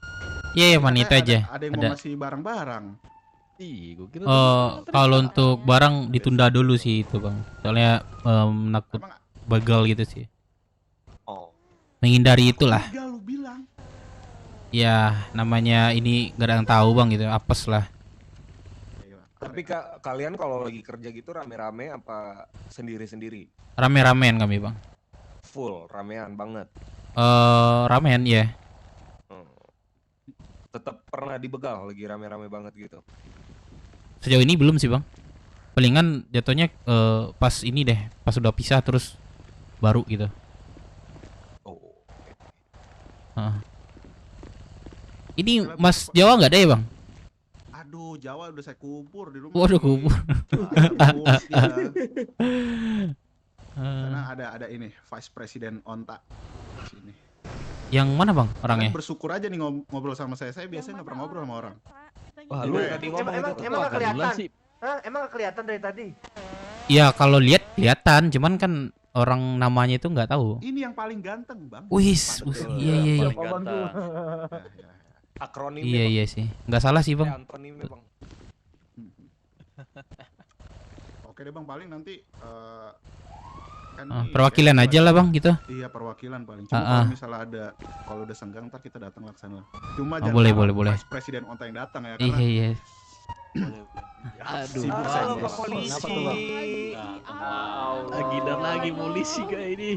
S4: Iya, wanita aja.
S14: Ada yang mau ngasih barang-barang.
S21: Ih, gua kira
S4: kalau untuk barang ditunda dulu sih itu Bang. Soalnya menakut begal gitu sih.
S1: Oh.
S4: Menghindari itulah.
S14: Begal lu bilang.
S4: Ya, namanya ini gak ada yang tahu Bang gitu. Apes lah.
S1: Tapi kalian kalau lagi kerja gitu rame-rame apa sendiri-sendiri?
S4: Rame-ramean kami Bang.
S1: Full ramean banget.
S4: Ramean ya.
S1: Tetap pernah dibegal lagi rame-rame banget gitu.
S4: Sejauh ini belum sih Bang. Palingan jatuhnya pas ini deh, pas udah pisah terus baru gitu.
S1: Oh.
S4: Ini Mas Jawa nggak ada ya Bang?
S14: Aduh, Jawa udah saya kubur di rumah.
S4: Waduh, kubur.
S14: Karena ada ini Vice President Onta di sini.
S4: Yang mana Bang orangnya?
S14: Kalian bersyukur aja nih ngobrol sama saya. Saya biasanya nggak pernah ngobrol sama orang.
S1: Wah, lu tadi ngomong itu.
S6: Emang nggak kelihatan? Hah? Emang nggak kelihatan dari tadi?
S4: Ya kalau lihat kelihatan, cuman kan orang namanya itu nggak tahu.
S14: Ini yang paling ganteng Bang.
S4: Wis, iya.
S1: Akronim.
S4: Iya sih, nggak salah sih Bang.
S1: Antonim Bang.
S14: Oke deh Bang, paling nanti kan
S4: perwakilan aja lah Bang gitu.
S14: Iya perwakilan paling. Cuma kalau misalnya kalau udah senggang ntar kita datang laksana. Cuma jangan
S4: boleh.
S14: Presiden Onta yang datang ya karena.
S4: Iya.
S21: Aduh,
S1: ke polisi.
S21: Lagi polisi kayak ini.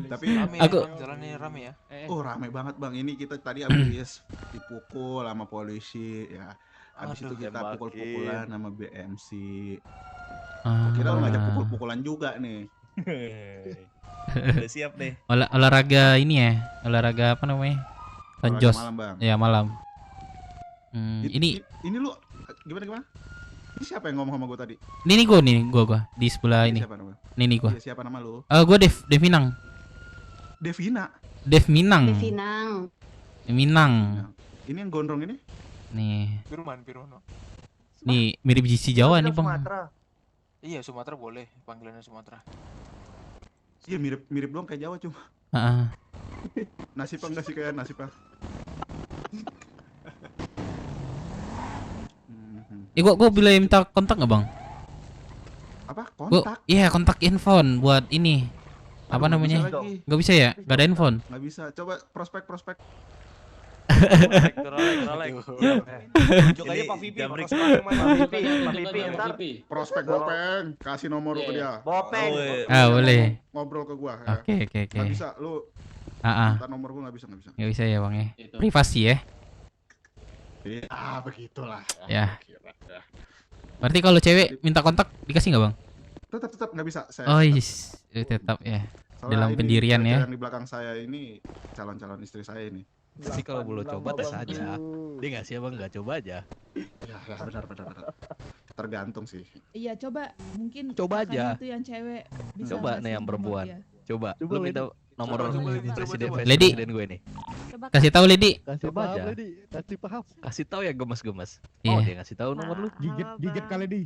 S14: Tapi
S15: jalannya rame ya.
S14: Oh rame banget Bang. Ini kita tadi habis dipukul sama polisi ya. Habis itu kita pukul-pukulan sama BMC. Kita ngajak pukul-pukulan juga nih.
S11: Udah siap nih.
S4: Olahraga ini ya. Olahraga apa namanya? Lonjos.
S14: Malam, Bang.
S4: Ya malam. Ini
S14: lu gimana? Ini siapa yang ngomong sama gue tadi?
S4: Ini gue di sebelah ini.
S14: Siapa nama?
S4: Ini gue.
S14: Siapa nama lu?
S4: Gue Devinang. Devinang.
S14: Ini yang gondrong ini?
S4: Nih.
S15: Firman.
S4: Nih mirip GC Jawa nih Bang.
S15: Iya Sumatera boleh, panggilannya Sumatera.
S14: Iya mirip doang kayak Jawa cuma. Nasib enggak sih kayak nasib ah.
S4: Gua boleh minta kontak nggak Bang?
S14: Apa kontak?
S4: Iya kontak handphone buat ini. Apa namanya? Gak bisa ya? Gak ada handphone.
S14: Gak bisa. Coba prospek.
S1: Rolek. Tunjuk aja Pak Vipi.
S14: Prospek Bopeng, kasih nomor lu ke dia.
S6: Bopeng.
S4: Boleh.
S14: Ngobrol ke gua ya.
S4: Oke.
S14: Gak bisa lu. Minta nomor gua gak bisa.
S4: Gak bisa ya Bang ya. Privasi ya.
S14: Begitulah.
S4: Ya. Berarti kalau cewek minta kontak dikasih nggak Bang?
S14: Tetap nggak bisa.
S4: Tetap ya.
S14: Soalnya
S4: dalam pendirian ya.
S14: Yang di belakang saya ini calon istri saya ini.
S21: Tapi kalau belum coba tes aja. Dia nggak sih Bang, nggak coba aja.
S14: Ya benar. Tergantung sih.
S10: Iya coba mungkin
S21: coba aja.
S10: Itu yang cewek bisa
S21: coba nih yang perempuan. Coba. Lu minta nomor presiden
S4: Lady
S21: gue nih.
S4: Kasih tahu Lady.
S21: Kasih aja.
S17: Kasih paham.
S21: Kasih tahu ya gemes-gemes.
S4: Iya.
S21: Dia ngasih tahu nomor lu.
S2: Gigit kali di.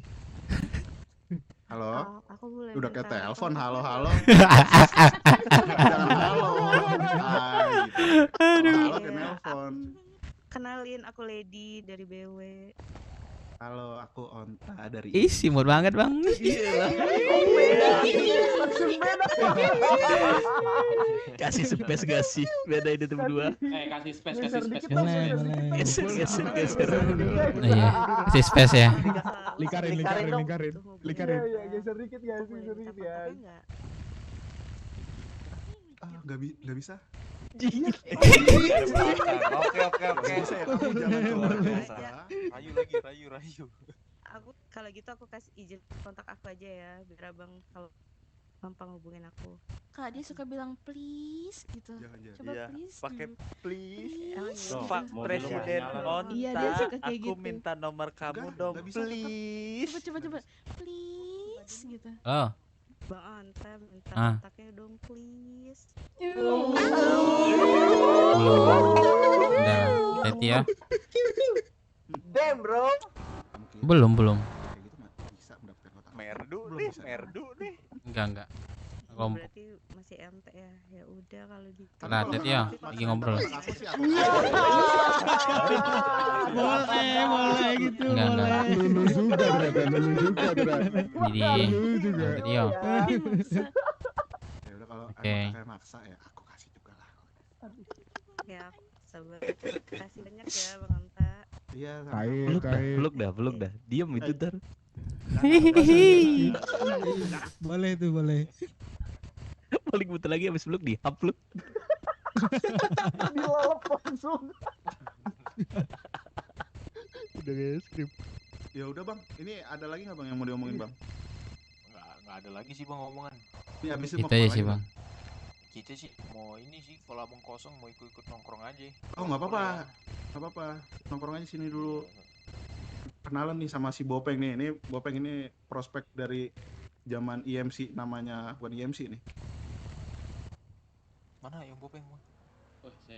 S14: Halo.
S22: Aku boleh.
S14: Udah kayak telepon halo. Jangan halo. Halo ke nelpon.
S22: Kenalin aku Lady dari BW.
S14: Halo, aku Onta dari.
S4: Simut banget Bang.
S21: Kasih space gak sih? Beda itu berdua.
S8: Kasih space.
S21: Geser.
S4: Iya, kasih space ya.
S2: Likarin.
S6: Iya, geser dikit ya.
S14: Nggak bisa.
S15: Oke.
S14: Kamu jangan keluar biasa.
S15: Rayu.
S22: Aku kalau gitu aku kasih izin kontak aku aja ya, biar abang kalau gampang hubungin aku.
S10: Kak, dia suka bilang please gitu.
S14: Jangan.
S10: Coba
S1: Iya,
S10: please
S1: pakai
S10: dulu.
S1: please.
S10: Please.
S1: Pak
S10: Gitu.
S1: Presiden
S10: Iya, dia
S1: Onta,
S10: suka kayak
S1: aku
S10: gitu.
S1: minta nomor kamu dong, please.
S10: Coba. Please gitu.
S4: Oh,
S22: Bang Anta minta
S4: Ah.
S22: kontaknya dong please.
S4: belum. Udah, hati ya.
S6: Damn bro.
S4: Belum.
S1: Merdu nih.
S4: Enggak. Kelompok.
S22: Berarti masih MT ya. Ya udah kalau gitu.
S4: Nah, hati ya, lagi ngobrol.
S8: Boleh gitu.
S4: Enggak.
S2: Lulu juga ternyata.
S4: Jadi, hati ya.
S14: Ya udah kalau
S4: Oke.
S14: emang kakak maksa ya aku kasih juga lah.
S22: Ya, sabar. Kasih banyak ya Bang Anta.
S14: Iya.
S1: Peluk dah. Diam itu ntar.
S8: Boleh.
S1: Paling butuh lagi habis peluk di-upload.
S6: Dilelep langsung.
S17: Udah kayak skrip.
S14: Ya udah bang, ini ada lagi nggak bang yang mau diomongin bang?
S15: Nggak ada lagi sih bang omongan.
S14: Ini habis itu mau
S4: Itu aja
S14: kemana
S4: sih,
S14: lagi,
S4: Bang.
S15: Kita sih mau ini sih kalau abang kosong mau ikut nongkrong aja.
S14: Oh nggak apa-apa, nongkrong aja sini dulu. Kenalan nih sama si Bopeng nih, ini Bopeng ini prospek dari zaman IMC, namanya bukan IMC nih.
S15: Mana yang Bopeng bang?
S21: Oh, saya.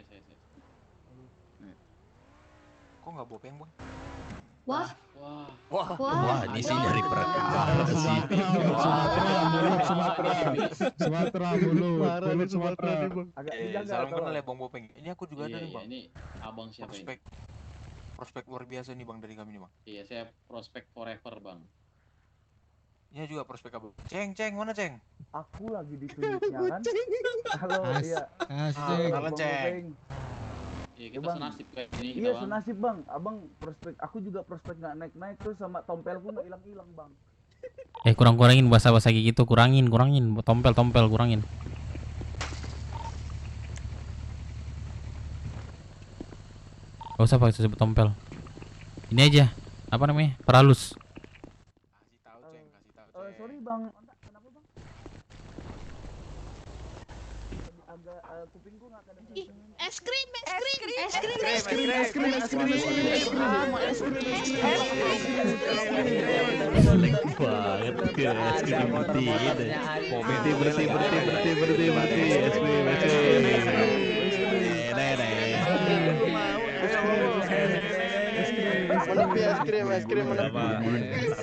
S15: Kok nggak Bopeng bang?
S10: Wah.
S1: Wah, ini sih dari
S2: Sumatera mulu.
S17: Parah nih Sumatera nih bang.
S6: Agak
S15: Salam kenal ya bang Bopeng. Ini aku juga ada nih bang.
S21: Ini abang siapa ini?
S15: Prospek luar biasa nih bang dari kami nih bang.
S21: Iya, saya prospek forever bang.
S15: Ini juga prospek abang. Ceng, mana Ceng?
S6: Aku lagi ditunjuknya kan. Halo, iya.
S8: Asik.
S15: Halo, Ceng.
S21: Iya, kita
S6: Bang.
S21: senasib kayak ini.
S6: Iya senasib bang. Abang prospek, aku juga prospek nggak naik terus sama tompelku nggak hilang bang.
S4: Kurangin bahasa-bahasa kayak gitu, kurangin. Tompel, kurangin. Gak usah pakai sebut tompel. Ini aja, apa namanya? Perhalus.
S15: Kasih tahu Ceng.
S6: Sorry bang, kenapa bang? Agak kupingku nggak kedengeran.
S10: Ih, es krim.
S6: Es krim.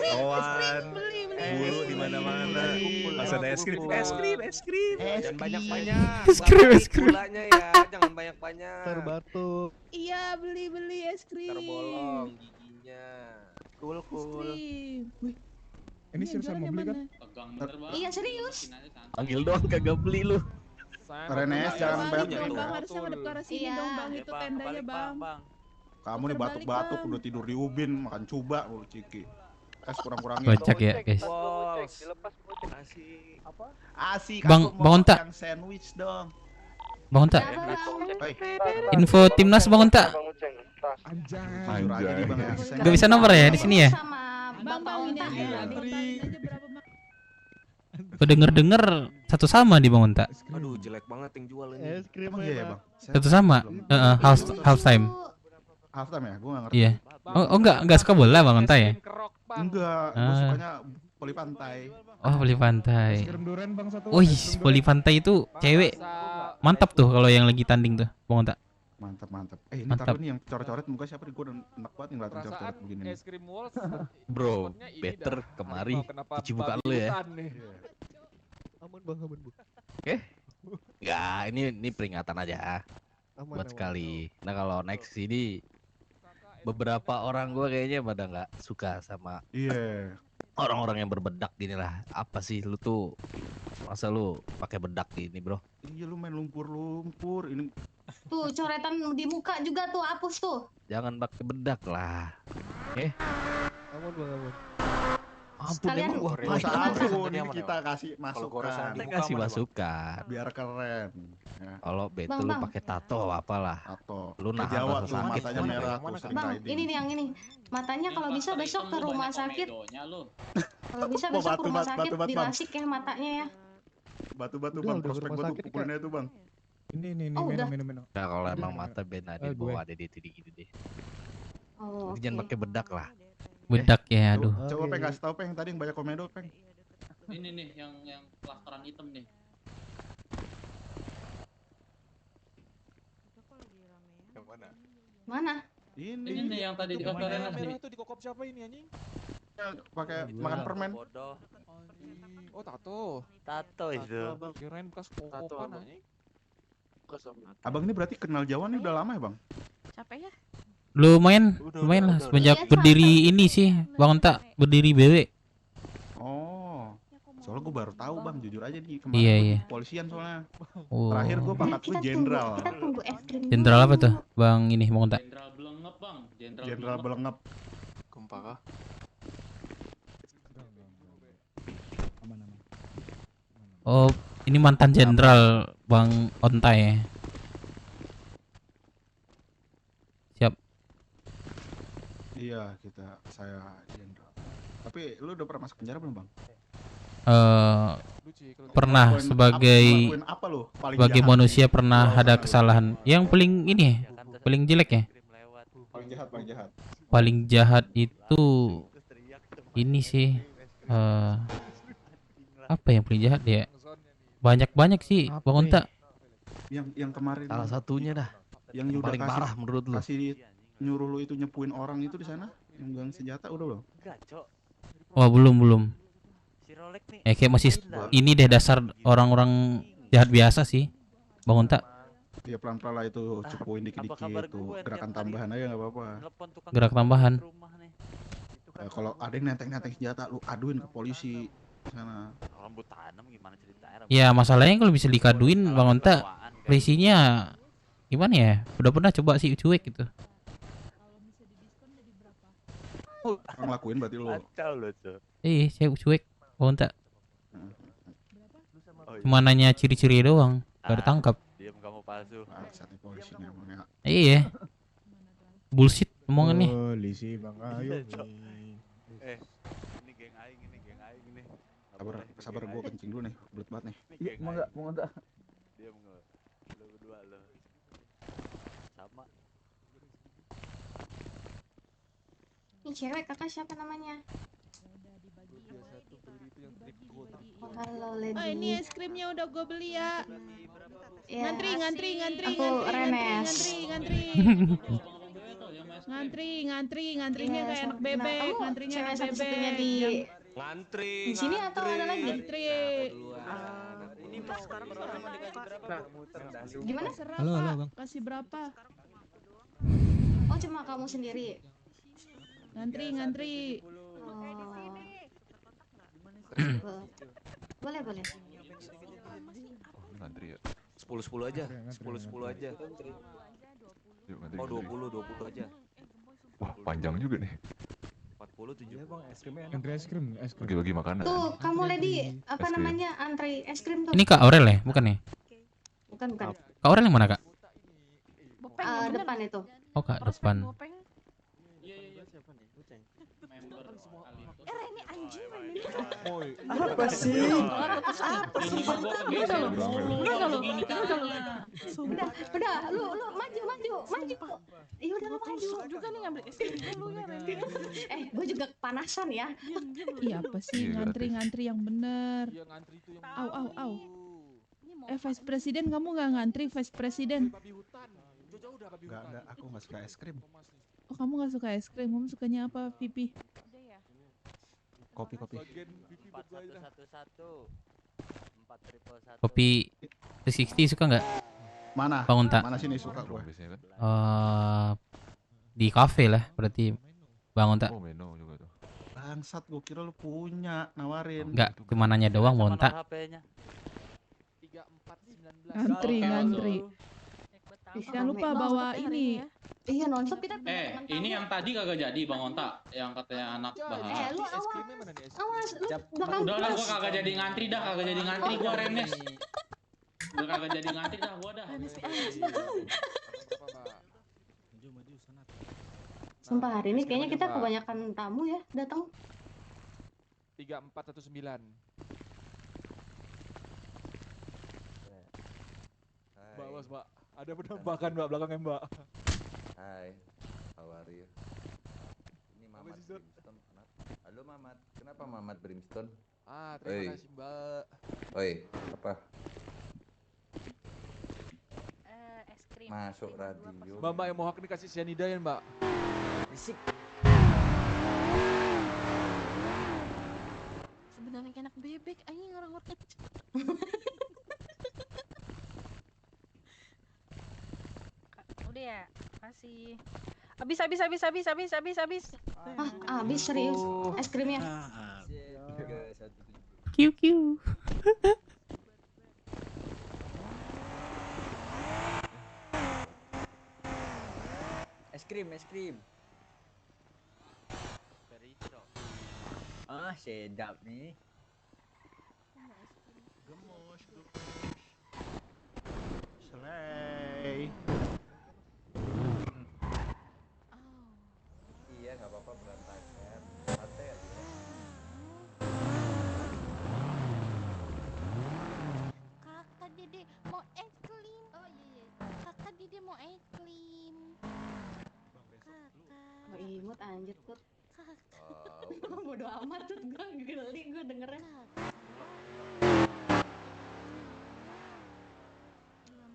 S11: Kawan, bulu di mana-mana. Pas ada es krim.
S1: Jangan banyak-banyak.
S4: Es krim.
S1: Gulanya ya, jangan banyak-banyak.
S17: Terbatuk.
S10: Iya, beli es krim.
S1: Terbolong giginya.
S10: Es krim. Wih,
S2: Ini seriusan mau beli kan?
S21: Tegang bener bang.
S10: Iya, serius.
S1: Panggil doang kagak beli lu.
S14: Renes jangan
S10: Bang,
S14: banyak.
S10: Bang harusnya ngadep ke arah sini dong bang, itu tendanya bang.
S14: Kamu nih batuk-batuk udah tidur di ubin makan coba lu Ciki. Kurang-kurangin.
S4: Kocak ya, guys.
S14: Asik. Apa? Asik.
S4: Bang Onta.
S14: Yang sandwich dong.
S4: Bang Onta.
S14: Hei.
S4: Info timnas Bang Onta.
S14: Anjay.
S4: Gak bisa nomor ya di sini ya?
S10: Bang ini aja.
S4: Gue denger satu sama di Bang Onta.
S1: Aduh, jelek banget yang jual ini.
S17: Es krim
S14: Iya ya bang.
S4: Satu sama. Half time.
S14: Half time ya? Gue nggak ngerti.
S4: Iya. Oh enggak suka bola Bang Onta ya?
S14: Enggak. Gue sukanya voli pantai.
S4: Oh, voli pantai.
S2: Es krim duren bang satu.
S4: Wih, voli pantai itu cewek mantap tuh kalau yang lagi tanding tuh, Bang Onta.
S14: Mantap. Ini
S4: Mantap.
S14: taruh nih yang coret-coret muka siapa nih? Gue udah enak banget ngeliatin coret-coret begini.
S8: Es krim Walls.
S1: Bro, better kemari. Cuci muka lu ya.
S17: Aman bang.
S1: Oke. Enggak, ini peringatan aja. Buat sekali. Nah, kalau next sini beberapa orang gue kayaknya pada nggak suka sama orang-orang yang berbedak gini lah. Apa sih lu tuh, masa lu pakai bedak gini bro?
S14: Iya lu main lumpur ini.
S10: Tuh coretan di muka juga tuh hapus tuh.
S1: Jangan pakai bedak lah.
S17: Aman bang.
S10: sekalian
S14: Nggak usah ampun, ini kita kasih masukan.
S1: Kita kasih masukan.
S14: Biar keren. Ya.
S1: Kalau bete
S10: Bang,
S1: lu
S10: Bang.
S1: pakai tato apalah.
S14: Tato.
S1: Lu nahan
S14: Jawa
S1: rasa
S14: tuh,
S1: sakit
S14: matanya
S1: kan.
S14: merah tuh sering
S10: Bang,
S14: riding.
S10: ini nih yang ini. Matanya kalau bisa besok ke rumah sakit. Kalau bisa
S14: Mau
S10: besok ke rumah
S14: batu,
S10: sakit
S14: Bang.
S10: dilasik ya matanya ya.
S14: Batu-batu
S17: Udah,
S14: bang,
S17: udah
S14: prospek
S17: rumah
S14: gua tuh
S17: sakit,
S14: pukulin aja tuh bang.
S2: Ini
S10: Oh, udah.
S2: minum.
S1: Nah, kalau emang mata Ben Adit
S2: gue.
S1: bawa ada di gitu deh.
S10: Oh,
S1: Jadi jangan pakai bedak lah.
S4: Bedak ya, aduh.
S14: Coba Peng kasih tau Peng tadi yang banyak komedo Peng.
S4: Ini nih yang plasteran hitam nih.
S15: Yang mana?
S10: Mana?
S4: Ini nih yang tadi di kafe Renas nih.
S15: Merah itu di kokop siapa ini anjing?
S14: Pakai makan permen.
S15: Oh tato.
S9: Tato itu.
S15: Kirain bekas kokopan anjing.
S14: Abang ini berarti kenal Jawa nih udah lama ya bang?
S22: Capek ya?
S4: Lumayan lah semenjak berdiri ini sih, Bang Onta berdiri BW.
S14: Oh, soalnya gue baru tahu bang, jujur aja nih kemarin
S4: Iya,
S14: gua
S4: iya.
S14: di polisian soalnya.
S4: Oh.
S14: Terakhir gue pangkat gue jenderal.
S10: Kita tunggu es krim.
S4: Jenderal apa tuh, Bang ini Bang Onta? Jenderal Belengep, Bang.
S14: Jenderal Belengep.
S15: Gempa kah?
S4: Oh, ini mantan jenderal Bang Onta ya. Siap.
S14: Iya saya jenderal. Tapi lu udah pernah masuk penjara belum bang?
S4: Pernah
S14: Ngelakuin
S4: sebagai
S14: ngelakuin apa lu paling
S4: sebagai
S14: jahat?
S4: manusia pernah ada kesalahan. Yang paling ini ya, paling jelek ya.
S14: Paling jahat.
S4: Paling jahat itu ini sih apa yang paling jahat ya? Banyak sih Bang Onta.
S14: Yang kemarin.
S1: Salah satunya dah.
S14: Yang udah
S1: paling parah menurut lu.
S14: Kasih nyuruh lu itu nyepuin orang itu di sana yang gang senjata udah belum?
S9: Enggak, Cok.
S4: Wah, belum.
S9: Si Rolex nih.
S4: Kayak masih ini deh dasar orang-orang jahat biasa sih Bang Onta.
S14: Ya pelan-pelan lah itu cepuin dikit-dikit tuh gerakan tambahan aja nggak apa-apa.
S4: Gerak tambahan.
S14: Kalau ada yang nenteng-nenteng senjata lu aduin ke polisi sana.
S9: Rambut tanam gimana ceritanya?
S4: Ya masalahnya kalau bisa dikaduin Bang Onta, polisinya gimana ya? Udah pernah coba sih cuek gitu.
S14: Ngelakuin berarti lu.
S9: Kacau lo, Cok.
S4: Saya cuek Bang Onta. Cuma nanya ciri-ciri doang, gak ditangkap.
S9: Diam kamu palsu.
S14: Saatnya polisi memang ya.
S4: Iya. Bullshit omongan nih.
S2: Polisi Bang Ayo.
S9: Ini geng aing nih.
S14: Sabar gua kencing dulu nih, belut banget nih.
S9: Iya,
S14: Mau enggak?
S9: Diam enggak. Lu berdua lo. Sama.
S10: Ini cewek kakak siapa namanya? Halo Lady. Oh,
S22: ini es krimnya udah gue beli ya.
S10: Ya.
S22: Ngantri.
S10: Aku Renes.
S22: Ngantrinya
S10: Iya,
S22: kayak anak
S10: nah,
S22: bebek,
S10: kamu
S22: ngantrinya
S10: cewek
S22: anak
S10: satu-satunya
S22: bebek.
S10: di
S18: Ngantri.
S10: di sini atau ada lagi?
S22: Ngantri.
S9: Ini Mas sekarang sama dikasih berapa?
S10: Gimana?
S22: Halo Bang. Kasih berapa?
S10: Oh, cuma kamu sendiri.
S22: Ngantri.
S10: Oh. Boleh.
S9: Ngantri ya. 10 aja. 10 aja. Oh 20 aja.
S11: Wah panjang juga nih.
S9: 40 70.
S2: Es krim.
S11: Bagi-bagi makanan.
S10: Tuh, kamu Lady, apa
S11: Es krim.
S10: namanya? Antri es krim tuh.
S4: Ini Kak Aurel ya, bukan ya?
S10: Bukan.
S4: Kak Aurel yang mana Kak?
S10: Depan itu.
S4: Oh Kak depan.
S22: Ini anjing
S19: Apa sih?
S10: Udah, lu maju. Ya udah lu maju.
S22: Juga nih ngambil es krim dulu ya, Reni.
S10: Gue juga kepanasan ya.
S22: Iya apa sih ngantri yang bener. Au. Vice Presiden kamu nggak ngantri Vice Presiden?
S14: Enggak ada, aku nggak suka es krim.
S22: Oh kamu nggak suka es krim, kamu sukanya apa, Pipi?
S14: Kopi.
S9: 4111.
S4: Kopi 360 suka nggak?
S14: Mana?
S4: Bang Onta.
S14: Mana sini suka gue?
S4: Di kafe lah berarti Bang Onta.
S11: Oh menu juga tuh.
S14: Bangsat, gue kira lu punya nawarin.
S4: Enggak, cuma nanya doang Bang Onta.
S22: Ngantri. Jangan lupa bawa ini
S10: Iya nonstop kita
S13: Ini yang tadi kagak jadi Bang Onta, yang katanya anak bahas.
S10: lu awas lu
S13: Udah gua kagak jadi ngantri dah, gua Renes. Udah kagak jadi ngantri dah gua dah.
S10: Sumpah hari ini kayaknya kita kebanyakan tamu ya datang.
S8: 3419. Mbak, bos, Mbak. Ada penembakan, Mbak, belakangnya, Mbak.
S20: Hai, how are you? Ini Mamat Brimstone. Halo Mamat, kenapa Mamat Brimstone?
S8: Terima kasih, Mbak.
S20: Oi, apa?
S23: Es krim.
S20: Masuk radio.
S8: Mbak yang mohak nih kasih cyanida ya, Mbak.
S20: Risik.
S23: Sebenarnya enak bebek, anjing orang-orang kecil. Udah ya, kasih. Habis.
S10: Habis serius es krimnya.
S4: QQ.
S19: Es krim. Sedap nih.
S14: Gemosh. Selai.
S20: Iya, nggak apa-apa berantakan. Santai aja.
S23: Kakak Dede mau es krim. Oh iya. Kakak Dede mau es krim. Kakak.
S10: Mau imut anjir Kut. Bodo amat tuh gue geli gue dengernya.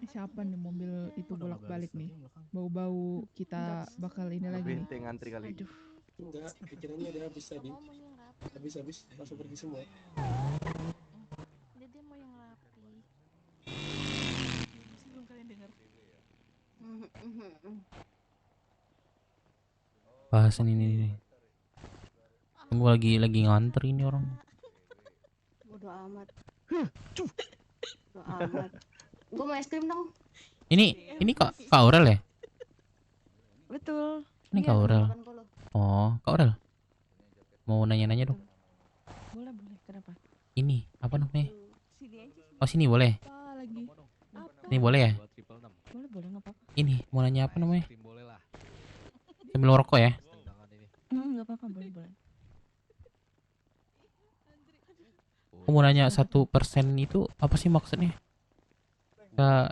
S22: Siapa nih mobil itu bolak-balik nih? Bau-bau kita bakal ini lagi nih.
S12: Bete ngantri kali.
S18: Aduh. Enggak, pikirannya udah habis tadi. Habis langsung pergi semua.
S23: Dede mau yang rapi. Belum kalian dengar.
S4: Bahasan ini. Gue lagi ngantri ini orang.
S10: Bodo amat. Bodo amat. Gue mau es krim dong.
S4: Ini Kak Aurel ya?
S23: Betul.
S4: Ini Kak Aurel. Oh, Kak Aurel. Mau nanya-nanya dong.
S23: Boleh. Kenapa?
S4: Ini apa namanya?
S23: Sini aja.
S4: Oh, sini boleh.
S22: Apa lagi?
S4: Ini boleh ya?
S23: Boleh nggak apa-apa.
S4: Ini mau nanya apa namanya? Sambil rokok ya?
S23: Nggak apa-apa, boleh.
S4: Aku mau nanya 1% itu apa sih maksudnya?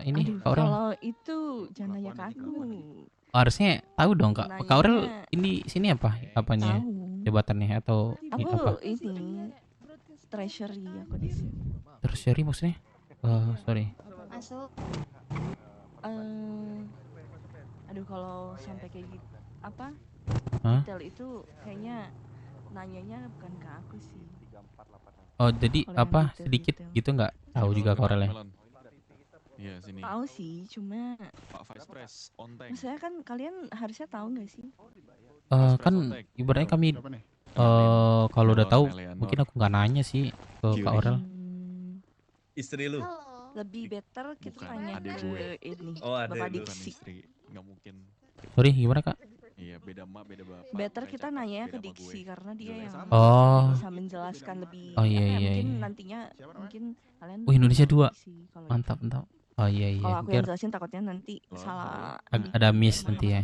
S4: Ini Kak Aurel.
S23: Kalau itu jangan nanya ke aku.
S4: Harusnya tahu dong Kak.
S23: Nanya.
S4: Kak Aurel ini sini apa? Apanya? Jabatannya atau
S23: Aku
S4: apa?
S23: ini treasury aku di sini.
S4: Tertiary maksudnya? Sorry.
S10: Masuk.
S23: Aduh kalau sampai kayak gitu apa?
S4: Hah?
S23: Detail itu kayaknya nanyanya bukan ke aku sih.
S4: Oh jadi
S23: Kalau yang
S4: apa
S23: detail-detail.
S4: sedikit gitu nggak tahu juga Kak Aurel ya?
S24: Iya sini.
S23: Tahu sih, cuma
S24: Pak Vice Pres on tank.
S23: maksudnya kan kalian harusnya tahu nggak sih?
S4: Kan ibaratnya kami kalau udah tahu mungkin aku nggak nanya sih ke Kak Aurel.
S11: Istri lu.
S23: Lebih better kita
S24: Bukan,
S23: tanya
S24: adek
S23: ke
S24: gue.
S23: ini
S11: Oh, adek
S23: Bapak
S11: lu.
S23: Diksi.
S24: Nggak mungkin.
S4: Sorry gimana Kak?
S24: Iya beda emak beda bapak.
S23: Better
S24: Makanya
S23: kita
S24: cakep,
S23: nanya
S24: beda
S23: ke
S24: sama
S23: Diksi
S24: gue.
S23: karena dia yang
S4: Oh.
S23: bisa menjelaskan lebih.
S4: Oh, iya,
S23: apa ya,
S4: iya,
S23: mungkin
S4: iya.
S23: nantinya mungkin kalian.
S4: Oh Indonesia 2.
S23: Diksi kalau
S4: Mantap. Oh iya.
S23: Kalau aku
S4: Biar
S23: yang jelasin takutnya nanti salah.
S4: ada miss nanti ya.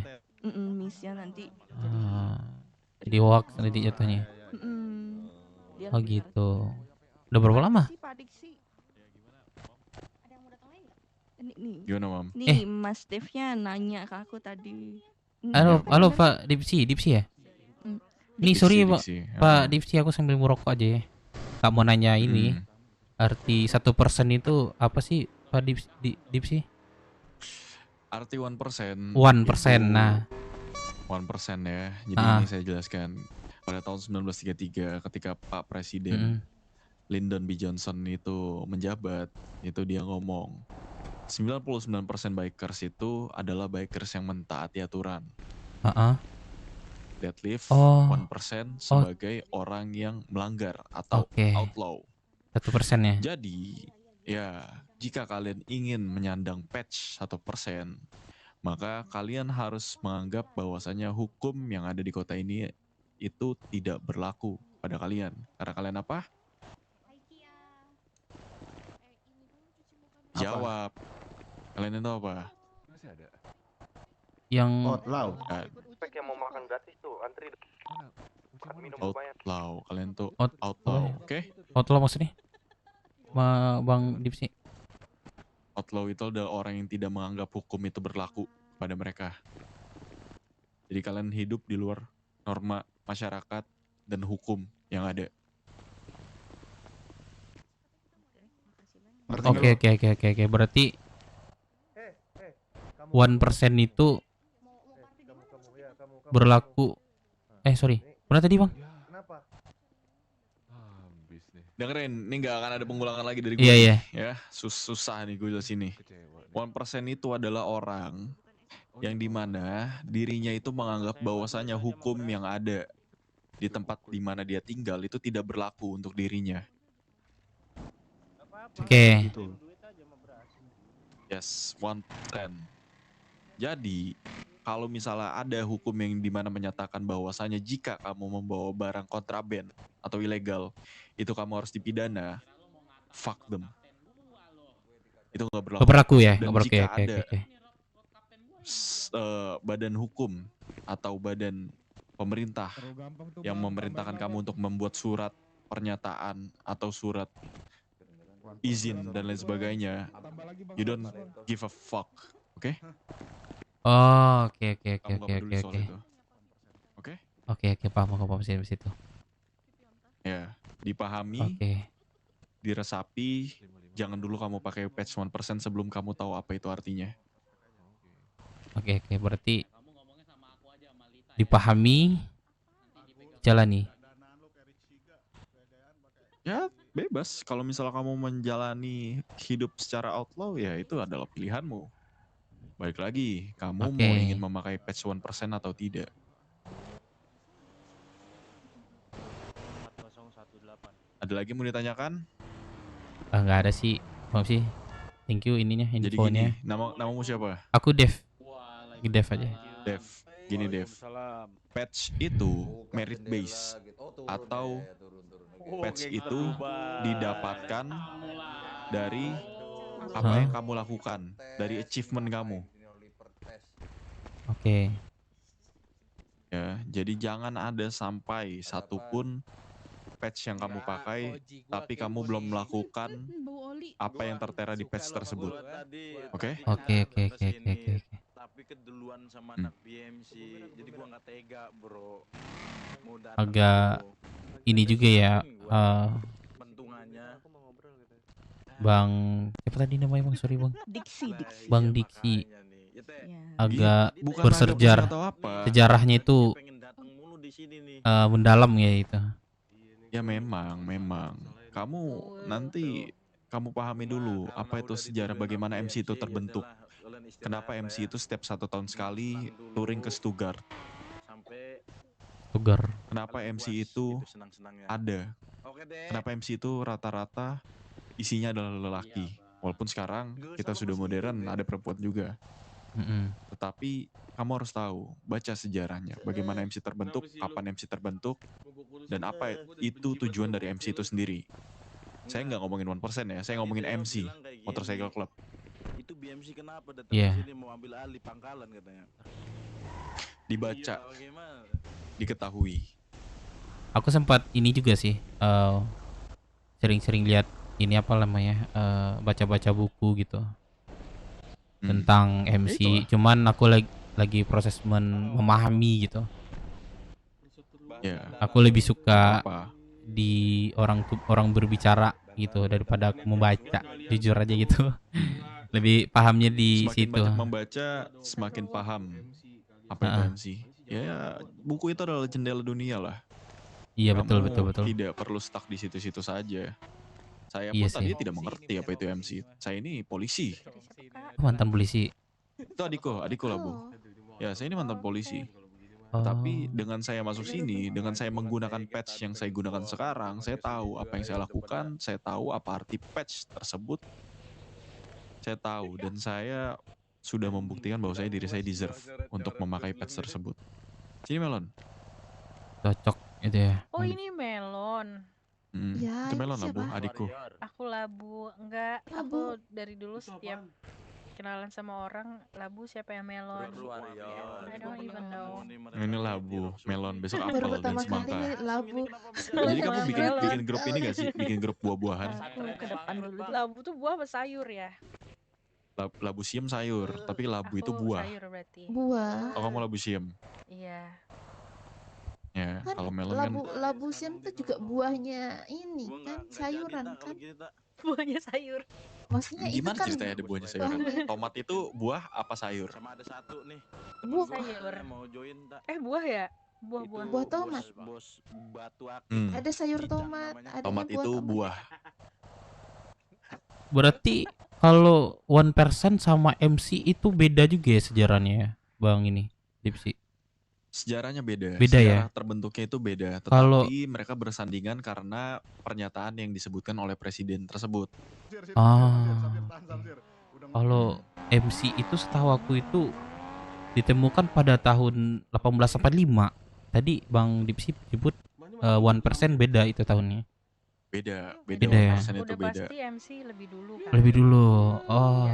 S23: Missnya nanti.
S4: Jadi hoax nanti jatuhnya.
S23: Dia
S4: Oh
S23: lebih
S4: gitu. Udah berapa lama?
S23: ngerti, Pak Diksi. Nih.
S24: Gimana, Mam?
S23: Nih Mas Devnya nanya ke aku tadi.
S4: Halo Pak Dipsi ya? Nih sorry Pak Dipsi aku sambil merokok aja ya. Kak mau nanya ini arti 1% itu apa sih Pak Dipsi?
S24: Arti 1%.
S4: 1%, nah.
S24: 1% ya. Jadi ini saya jelaskan. Pada tahun 1933 ketika Pak Presiden Lyndon B. Johnson itu menjabat, itu dia ngomong 99% bikers itu adalah bikers yang mentaati aturan. Deadlift 1% sebagai orang yang melanggar atau outlaw.
S4: 1% ya.
S24: Jadi ya jika kalian ingin menyandang patch 1%, maka kalian harus menganggap bahwasanya hukum yang ada di kota ini itu tidak berlaku pada kalian. Karena kalian apa? Jawab. Kalian itu apa?
S12: Masih ada.
S4: Yang
S14: Outlaw.
S12: Spek yang mau makan gratis tuh, antri. Makan minum lumayan.
S24: Outlaw. Kalian tuh
S4: Outlaw.
S24: outlaw, oke?
S4: Outlaw maksudnya? Bang Dipsi.
S24: Outlaw itu adalah orang yang tidak menganggap hukum itu berlaku pada mereka. Jadi kalian hidup di luar norma masyarakat dan hukum yang ada.
S4: Oke. Berarti 1% itu berlaku. Sorry. Mana tadi, Bang?
S12: Kenapa?
S24: Dengerin, ini nggak akan ada pengulangan lagi dari gue.
S4: Iya.
S24: Ya, susah nih gue di sini. 1% itu adalah orang yang dimana dirinya itu menganggap bahwasanya hukum yang ada di tempat dimana dia tinggal itu tidak berlaku untuk dirinya.
S4: Oke.
S24: Yes, 1%. Jadi, kalau misalnya ada hukum yang dimana menyatakan bahwasanya jika kamu membawa barang kontraben atau ilegal, itu kamu harus dipidana, fuck them. Itu nggak berlaku.
S4: Nggak berlaku ya?
S24: Dan
S4: Nggak berlaku
S24: jika
S4: ya?
S24: ada badan hukum atau badan pemerintah yang memerintahkan kamu untuk membuat surat pernyataan atau surat izin dan lain sebagainya, you don't give a fuck, oke?
S4: Oh, oke.
S24: Oke?
S4: Oke, paham sih di situ.
S24: Ya, dipahami, diresapi, jangan dulu kamu pakai patch 1% sebelum kamu tahu apa itu artinya.
S4: Oke, berarti dipahami, jalani.
S24: Ya, bebas. Kalau misalnya kamu menjalani hidup secara outlaw, ya itu adalah pilihanmu. Balik lagi, kamu mau ingin memakai patch 1% atau tidak. Ada lagi mau ditanyakan?
S4: Nggak ada sih, maaf sih. Thank you ininya,
S24: Jadi
S4: infonya.
S24: gini, namamu siapa?
S4: Aku Dev. Dev aja.
S24: Dev. Gini Dev. Patch itu merit base atau patch itu didapatkan dari apa yang kamu lakukan, dari achievement kamu.
S4: Oke.
S24: Ya, jadi jangan ada sampai satupun patch yang kamu pakai, tapi kamu belum melakukan apa yang tertera di patch tersebut. Oke?
S4: Oke.
S9: Tapi keduluan sama anak BMC, jadi gua nggak tega, bro.
S4: Agak ini juga ya, Bang, siapa tadi namanya Bang? Sorry Bang.
S10: Diksi.
S4: Bang Diksi.
S10: Ya.
S4: Agak
S24: Bukan
S4: bersejarah.
S24: atau apa.
S4: Sejarahnya itu mendalam ya itu.
S24: Ya memang. Kamu nanti kamu pahami dulu apa itu sejarah, bagaimana MC itu terbentuk. Kenapa MC itu setiap 1 tahun sekali touring ke Stuttgart. Kenapa MC itu ada. Kenapa MC itu rata-rata isinya adalah lelaki. Walaupun sekarang kita sudah modern, ada perempuan juga. Tetapi kamu harus tahu, baca sejarahnya, bagaimana MC terbentuk, kapan MC terbentuk, dan apa itu tujuan dari MC itu sendiri. Saya nggak ngomongin 1% ya, saya ngomongin MC, Motorcycle Club.
S9: Itu BMC kenapa datang
S4: Iya.
S9: ke sini mau ambil alih pangkalan katanya.
S24: Dibaca, diketahui.
S4: Aku sempat ini juga sih, sering-sering lihat ini apa namanya, baca-baca buku gitu tentang MC. Cuman aku lagi proses memahami gitu. Aku lebih suka di orang berbicara gitu daripada aku membaca, jujur aja gitu. Lebih pahamnya di
S24: Semakin
S4: situ.
S24: banyak membaca, semakin paham apa itu MC. Ya, buku itu adalah jendela dunia lah.
S4: Iya, betul.
S24: Tidak perlu stuck di situ-situ saja. Saya
S4: Iya
S24: pun tadi
S4: sih.
S24: tidak mengerti apa itu MC. Saya ini polisi.
S4: Mantan polisi.
S24: Itu adikku lah Bu. Ya, saya ini mantan polisi. Tapi dengan saya masuk sini, dengan saya menggunakan patch yang saya gunakan sekarang, saya tahu apa yang saya lakukan, saya tahu apa arti patch tersebut. Saya tahu dan saya sudah membuktikan bahwa diri saya deserve untuk memakai patch tersebut. Sini Melon.
S4: Cocok itu ya.
S23: Oh ini Melon.
S10: Ya,
S24: itu Melon
S10: siapa?
S24: Labu, adikku.
S23: Aku Labu. Enggak, aku dari dulu setiap kenalan sama orang Labu siapa yang Melon. I don't even know.
S24: Ini Labu, Melon, besok
S10: Baru
S24: apel dan
S10: pertama kali
S24: semangka.
S10: nih Labu.
S24: Jadi kamu bikin grup ini gak sih? Bikin grup buah-buahan?
S23: Aku ke depan dulu. Labu tuh buah apa sayur ya?
S24: Labu siam sayur, tapi labu itu
S23: Aku
S24: buah.
S23: sayur berarti.
S10: Buah.
S24: Oh, kamu labu siam.
S23: Iya.
S24: Ya,
S10: Kan
S24: kalau melon kan
S10: labu siam itu juga buahnya ini kan sayuran kan.
S23: Buahnya sayur.
S10: Maksudnya itu
S24: gimana
S10: kan
S24: ceritanya ada buahnya sayuran?
S10: buahnya-
S24: Tomat itu buah apa sayur?
S14: Sama ada satu nih.
S10: buah
S23: Sayur.
S14: Mau join tak?
S23: Buah ya? Buah-buah.
S10: buah tomat.
S14: Bos batu akik.
S10: Ada sayur tomat, ada
S24: Tomat itu buah.
S4: Berarti kalau 1% sama MC itu beda juga ya sejarahnya ya, Bang ini, Dipsi.
S24: Sejarahnya beda.
S4: Beda
S24: Sejarah
S4: ya?
S24: terbentuknya itu beda. Tetapi
S4: Kalau-
S24: mereka bersandingan karena pernyataan yang disebutkan oleh presiden tersebut.
S4: Kalau MC itu setahu aku itu ditemukan pada tahun 1845. Tadi Bang Dipsi sebut 1% beda itu tahunnya.
S24: Beda
S4: Beda ya?
S24: persen itu
S23: Udah
S24: beda.
S23: pasti MC lebih dulu kan.
S4: Lebih dulu. Oh.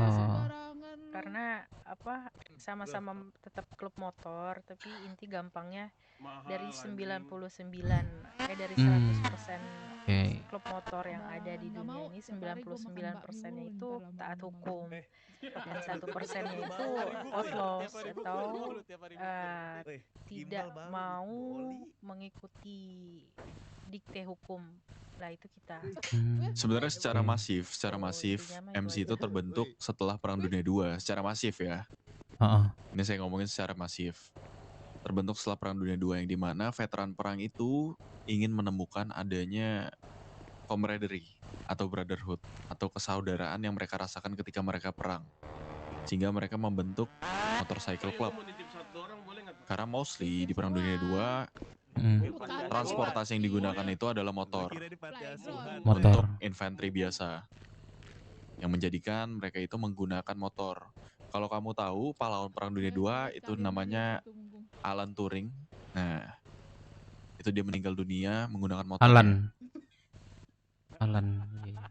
S23: Karena apa sama-sama tetap klub motor tapi inti gampangnya dari 99 dari 100%
S4: Oke.
S23: klub motor yang ada di dunia ini 99%-nya itu taat hukum dan 1%-nya itu outlaws atau tidak mau mengikuti dikte hukum. Lah itu kita.
S24: Sebenarnya secara masif MC itu terbentuk setelah Perang Dunia II secara masif ya. Ini saya ngomongin secara masif. Terbentuk setelah Perang Dunia II yang dimana veteran perang itu ingin menemukan adanya camaraderie atau brotherhood atau kesaudaraan yang mereka rasakan ketika mereka perang. Sehingga mereka membentuk motorcycle club. Karena mostly di Perang Dunia II transportasi yang digunakan itu adalah motor. Untuk infanteri biasa. Yang menjadikan mereka itu menggunakan motor. Kalau kamu tahu pahlawan Perang Dunia II itu namanya Alan Turing. Nah, itu dia meninggal dunia menggunakan motor.
S4: Alan. Iya.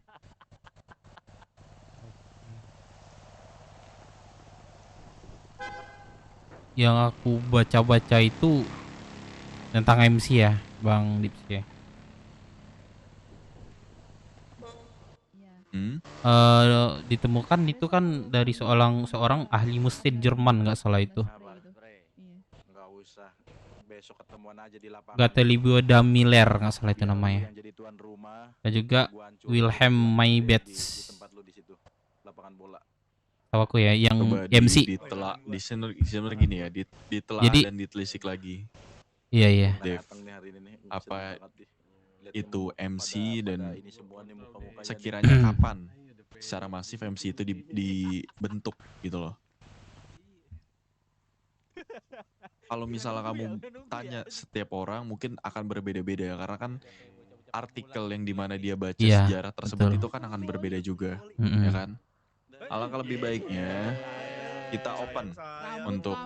S4: Yang aku baca-baca itu tentang MC ya, Bang Dipsi ya. Ditemukan itu kan dari seorang ahli mesin Jerman nggak salah itu.
S14: Nggak usah. Besok ketemuan aja di lapangan.
S4: Gottlieb Daimler nggak salah itu namanya. Dan juga Wilhelm Maybach.
S14: Lapangan bola.
S4: Tahu aku ya, yang
S24: Coba
S4: MC.
S24: di sini gini ya, ditelaah
S4: Jadi-
S24: dan ditelisik lagi.
S4: Iya.
S24: Dev, apa itu MC dan sekiranya kapan secara masif MC itu dibentuk gitu loh. Kalau misalnya kamu tanya setiap orang mungkin akan berbeda-beda ya, karena kan artikel yang dimana dia baca
S4: Iya,
S24: sejarah tersebut
S4: betul.
S24: itu kan akan berbeda juga,
S4: Mm-mm.
S24: ya kan? Alangkah lebih baiknya kita open untuk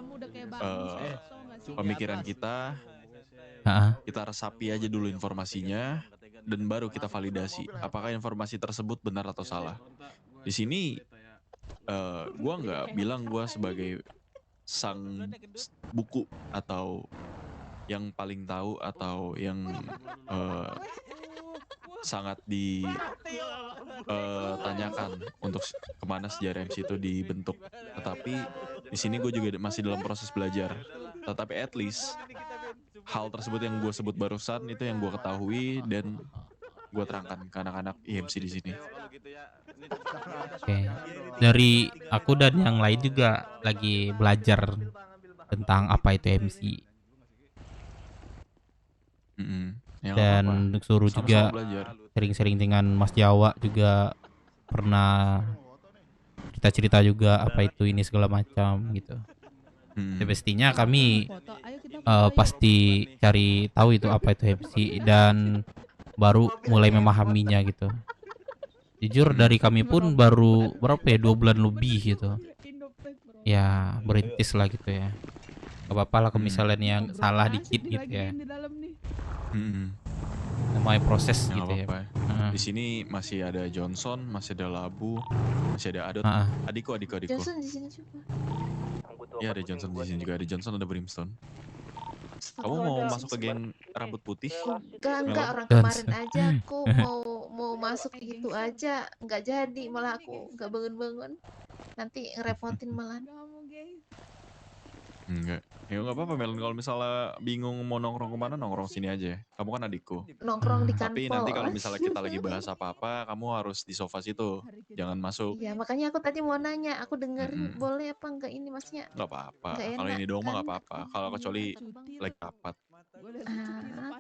S24: pemikiran kita. Kita resapi aja dulu informasinya dan baru kita validasi apakah informasi tersebut benar atau salah. Di sini gua nggak bilang gua sebagai sang buku atau yang paling tahu atau yang sangat ditanyakan untuk kemana sejarah MC itu dibentuk. Tetapi di sini gue juga masih dalam proses belajar. Tetapi at least hal tersebut yang gue sebut barusan itu yang gue ketahui dan gue terangkan ke anak-anak IMC di sini.
S4: Oke. Dari aku dan yang lain juga lagi belajar tentang apa itu MC.
S24: Ya, nggak
S4: Dan
S24: apa-apa.
S4: suruh
S24: Sama-sama
S4: juga
S24: belajar.
S4: sering-sering dengan Mas Jawa juga pernah cerita-cerita juga apa itu ini segala macam gitu. Ya, pastinya kami pasti cari tahu itu apa itu MC dan baru mulai memahaminya gitu. Jujur dari kami pun baru berapa ya 2 bulan lebih gitu ya berintis lah gitu ya. Gak apa-apa lah kalau misalnya yang salah dikit gitu ya.
S22: Di dalam nih.
S4: Namanya proses
S24: Ya,
S4: gitu ya.
S24: apa-apa. Di sini masih ada Johnson, masih ada Labu, masih ada Adot. Adiko.
S10: Johnson di sini juga.
S24: Iya ada Johnson di sini juga, ada Johnson, ada Brimstone. Kamu mau masuk ke geng rambut putih?
S10: Enggak, orang kemarin aja aku mau masuk gitu aja, nggak jadi, malah aku nggak bangun-bangun. Nanti ngerepotin malah.
S24: Enggak. Ya nggak apa-apa Melon, kalau misalnya bingung mau nongkrong kemana, nongkrong sini aja. Kamu kan adikku.
S10: Nongkrong di
S24: Tapi
S10: kantor.
S24: nanti kalau misalnya kita lagi bahas apa-apa, kamu harus di sofa situ. Jangan masuk.
S10: Iya, makanya aku tadi mau nanya, aku dengerin boleh apa enggak ini maksudnya?
S24: Nggak apa-apa.
S10: Nggak
S24: Kalau
S10: enak
S24: ini doang mah
S10: kan?
S24: nggak apa-apa. Kalau kecuali lagi rapat.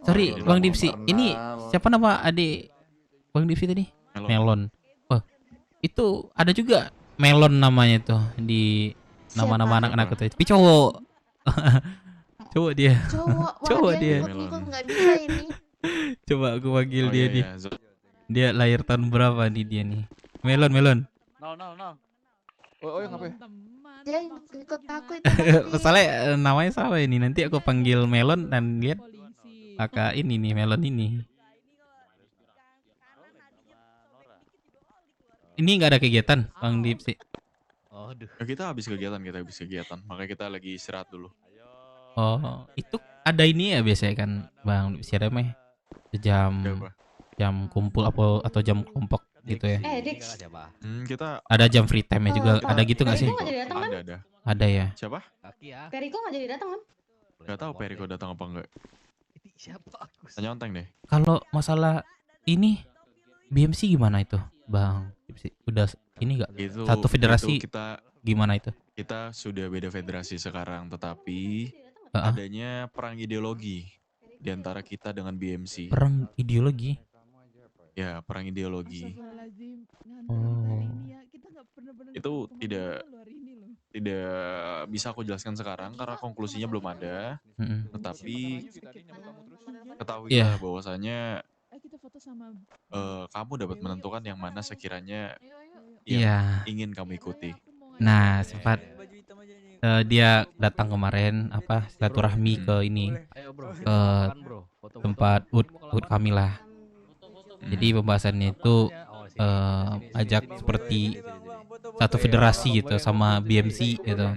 S4: Sorry Bang Dipsi, ini siapa nama adik Bang Dipsi tadi? Melon. Oh, itu ada juga Melon namanya tuh di nama-nama anak-anak itu. Tapi cowok. Cowok dia. Cowok dia.
S10: Nggak bisa ini.
S4: Coba aku panggil dia
S24: iya,
S4: nih. Dia lahir tahun berapa nih dia nih? Melon.
S9: 0.
S15: Oh, ngapain?
S10: Dia ikut aku itu.
S4: Soalnya namanya sama ini. Nanti aku panggil Melon dan lihat kakak ini nih, Melon ini. Ini nggak ada kegiatan, Bang Dipsi.
S24: Ya, kita habis kegiatan, makanya kita lagi istirahat dulu.
S4: Oh, itu ada ini ya biasanya kan, Bang Dipsi remeh. Jam kumpul atau jam kelompok gitu ya.
S10: Dix.
S24: Kita
S4: Ada jam free time-nya juga, ada gitu nggak sih?
S10: Periko nggak jadi datang kan?
S24: ada.
S4: Ada ya.
S24: Siapa?
S10: Periko nggak jadi datang kan?
S24: Gak tahu Periko datang apa enggak. Tanya Onteng deh.
S4: Kalau masalah ini BMC gimana itu, Bang Dipsi? Udah ini nggak? Satu federasi gimana itu?
S24: Kita sudah beda federasi sekarang, tetapi adanya perang ideologi di antara kita dengan BMC.
S4: Perang ideologi?
S24: Ya, perang ideologi.
S4: Oh.
S24: Itu tidak bisa aku jelaskan sekarang karena konklusinya belum ada. Tetapi ketahuilah bahwasanya kamu dapat menentukan yang mana sekiranya yang ingin kamu ikuti.
S4: Nah, sempat dia datang kemarin silaturahmi ke ini ke tempat wood kami lah. Jadi pembahasannya itu ajak seperti satu federasi gitu sama BMC gitu.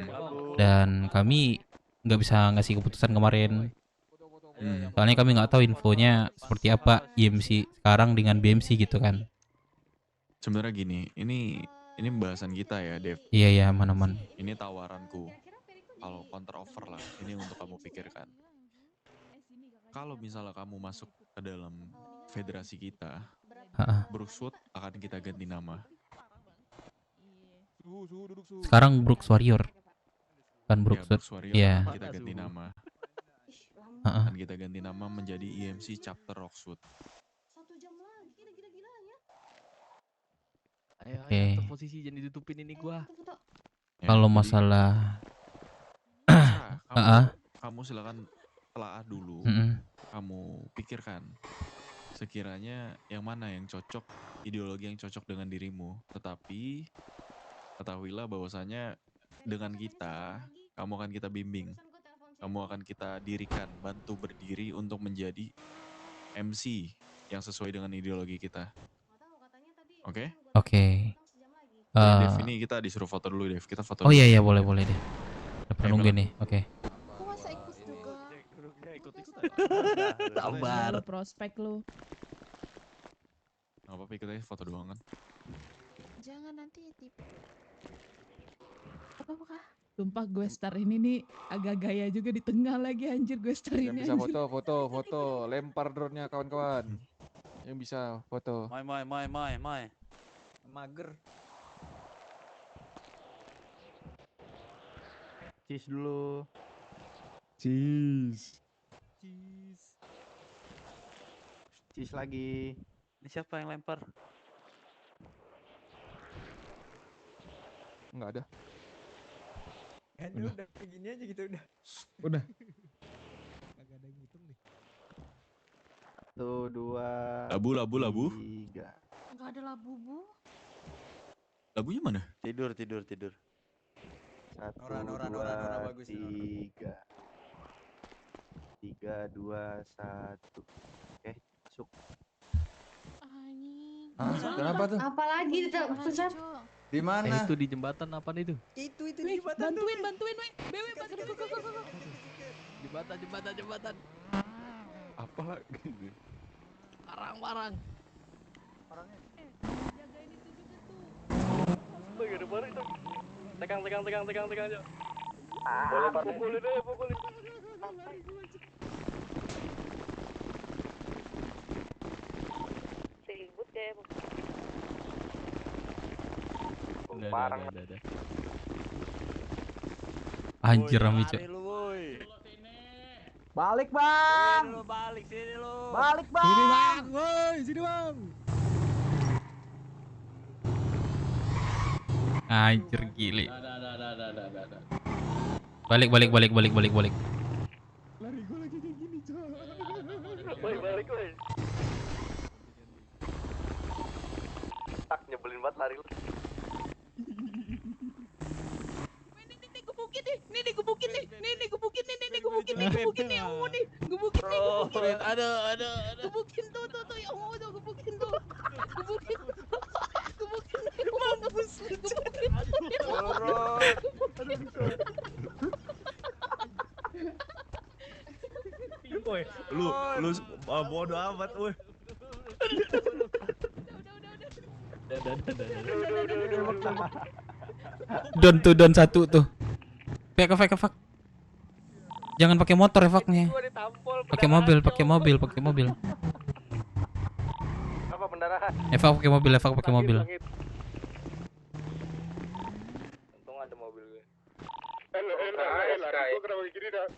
S4: Dan kami nggak bisa ngasih keputusan kemarin. Soalnya kami nggak tahu infonya seperti apa IMC sekarang dengan BMC gitu kan.
S24: Sebenarnya gini, ini pembahasan kita ya, Dev.
S4: Iya, aman.
S24: Ini tawaranku. Kalau counter offer lah, ini untuk kamu pikirkan. Kalau misalnya kamu masuk ke dalam federasi kita, Brookswood akan kita ganti nama.
S4: Sekarang Brooks Warrior. Kan Brookswood.
S24: Iya. Kita ganti nama. Akan kita ganti nama menjadi EMC Chapter Roxwood.
S1: Oke. Posisi jangan ditutupin ini gua.
S4: Kalau masalah
S24: kamu silakan telaah dulu. Kamu pikirkan sekiranya yang mana yang cocok, ideologi yang cocok dengan dirimu. Tetapi ketahuilah bahwasanya dengan kita, kamu akan kita bimbing. Kamu akan kita dirikan, bantu berdiri untuk menjadi MC yang sesuai dengan ideologi kita. Oke?
S4: Oke.
S24: Dev, ini kita disuruh foto dulu, Dev. Kita foto
S4: dulu.
S24: Iya,
S4: boleh deh. Udah nunggu nih. Oke.
S1: Sabar.
S22: Prospek lu.
S24: Nggak apa-apa, ikut aja foto doang kan.
S10: Jangan nanti tipe. Apa kah?
S22: Sumpah gue star ini nih agak gaya juga di tengah lagi anjir gue star ini.
S15: Yang bisa foto, lempar drone-nya kawan-kawan. Yang bisa foto.
S9: Mai. Mager.
S12: Cheese dulu.
S2: Cheese
S12: lagi.
S9: Ini siapa yang lempar?
S15: Enggak ada.
S19: Udah begini aja gitu
S2: udah.
S19: Kagak ada yang hitung nih.
S12: 1, 2,
S24: Labu.
S12: 3.
S10: Enggak ada labu, Bu.
S24: Labunya mana?
S9: Tidur.
S12: Satu,
S20: Nora
S12: dua,
S20: bagus.
S12: tiga. 3, 2, 1. Oke, masuk.
S20: Kenapa tuh?
S10: Apalagi di pusat?
S20: Di mana?
S1: Itu di jembatan apa nih tuh?
S20: Itu di jembatan.
S22: Bantuin, weh. Bewe,
S1: Jembatan.
S14: Apa lagi?
S1: Parang.
S22: Jagain itu juga tuh.
S6: Wih, ada barang itu. Tegang aja. Boleh pukulin deh, pukulin. Ribut deh.
S1: Udah.
S4: Anjir Rami cok.
S6: Balik bang. Sini lu. Balik bang.
S2: Sini bang, woi, sini bang.
S4: Anjir gile.
S1: Ada.
S4: Balik.
S2: Lari gue lagi kayak gini, Cok.
S6: Balik. Tak nyebelin banget lari lu.
S22: Gebukin nih, yang mau nih. Gebukin.
S1: Ada.
S22: Gebukin tuh, yang mau tuh, gebukin tuh. Gebukin. Mampus. Gebukin.
S14: Woi, lu bodoh amat, woi.
S4: Don satu tuh. Fak. Jangan pakai motor ya faknya. Pakai mobil.
S6: Apa pendarahan?
S4: Evak pakai mobil.
S6: Untung ada mobil gue. Lari gue kenapa gini dah?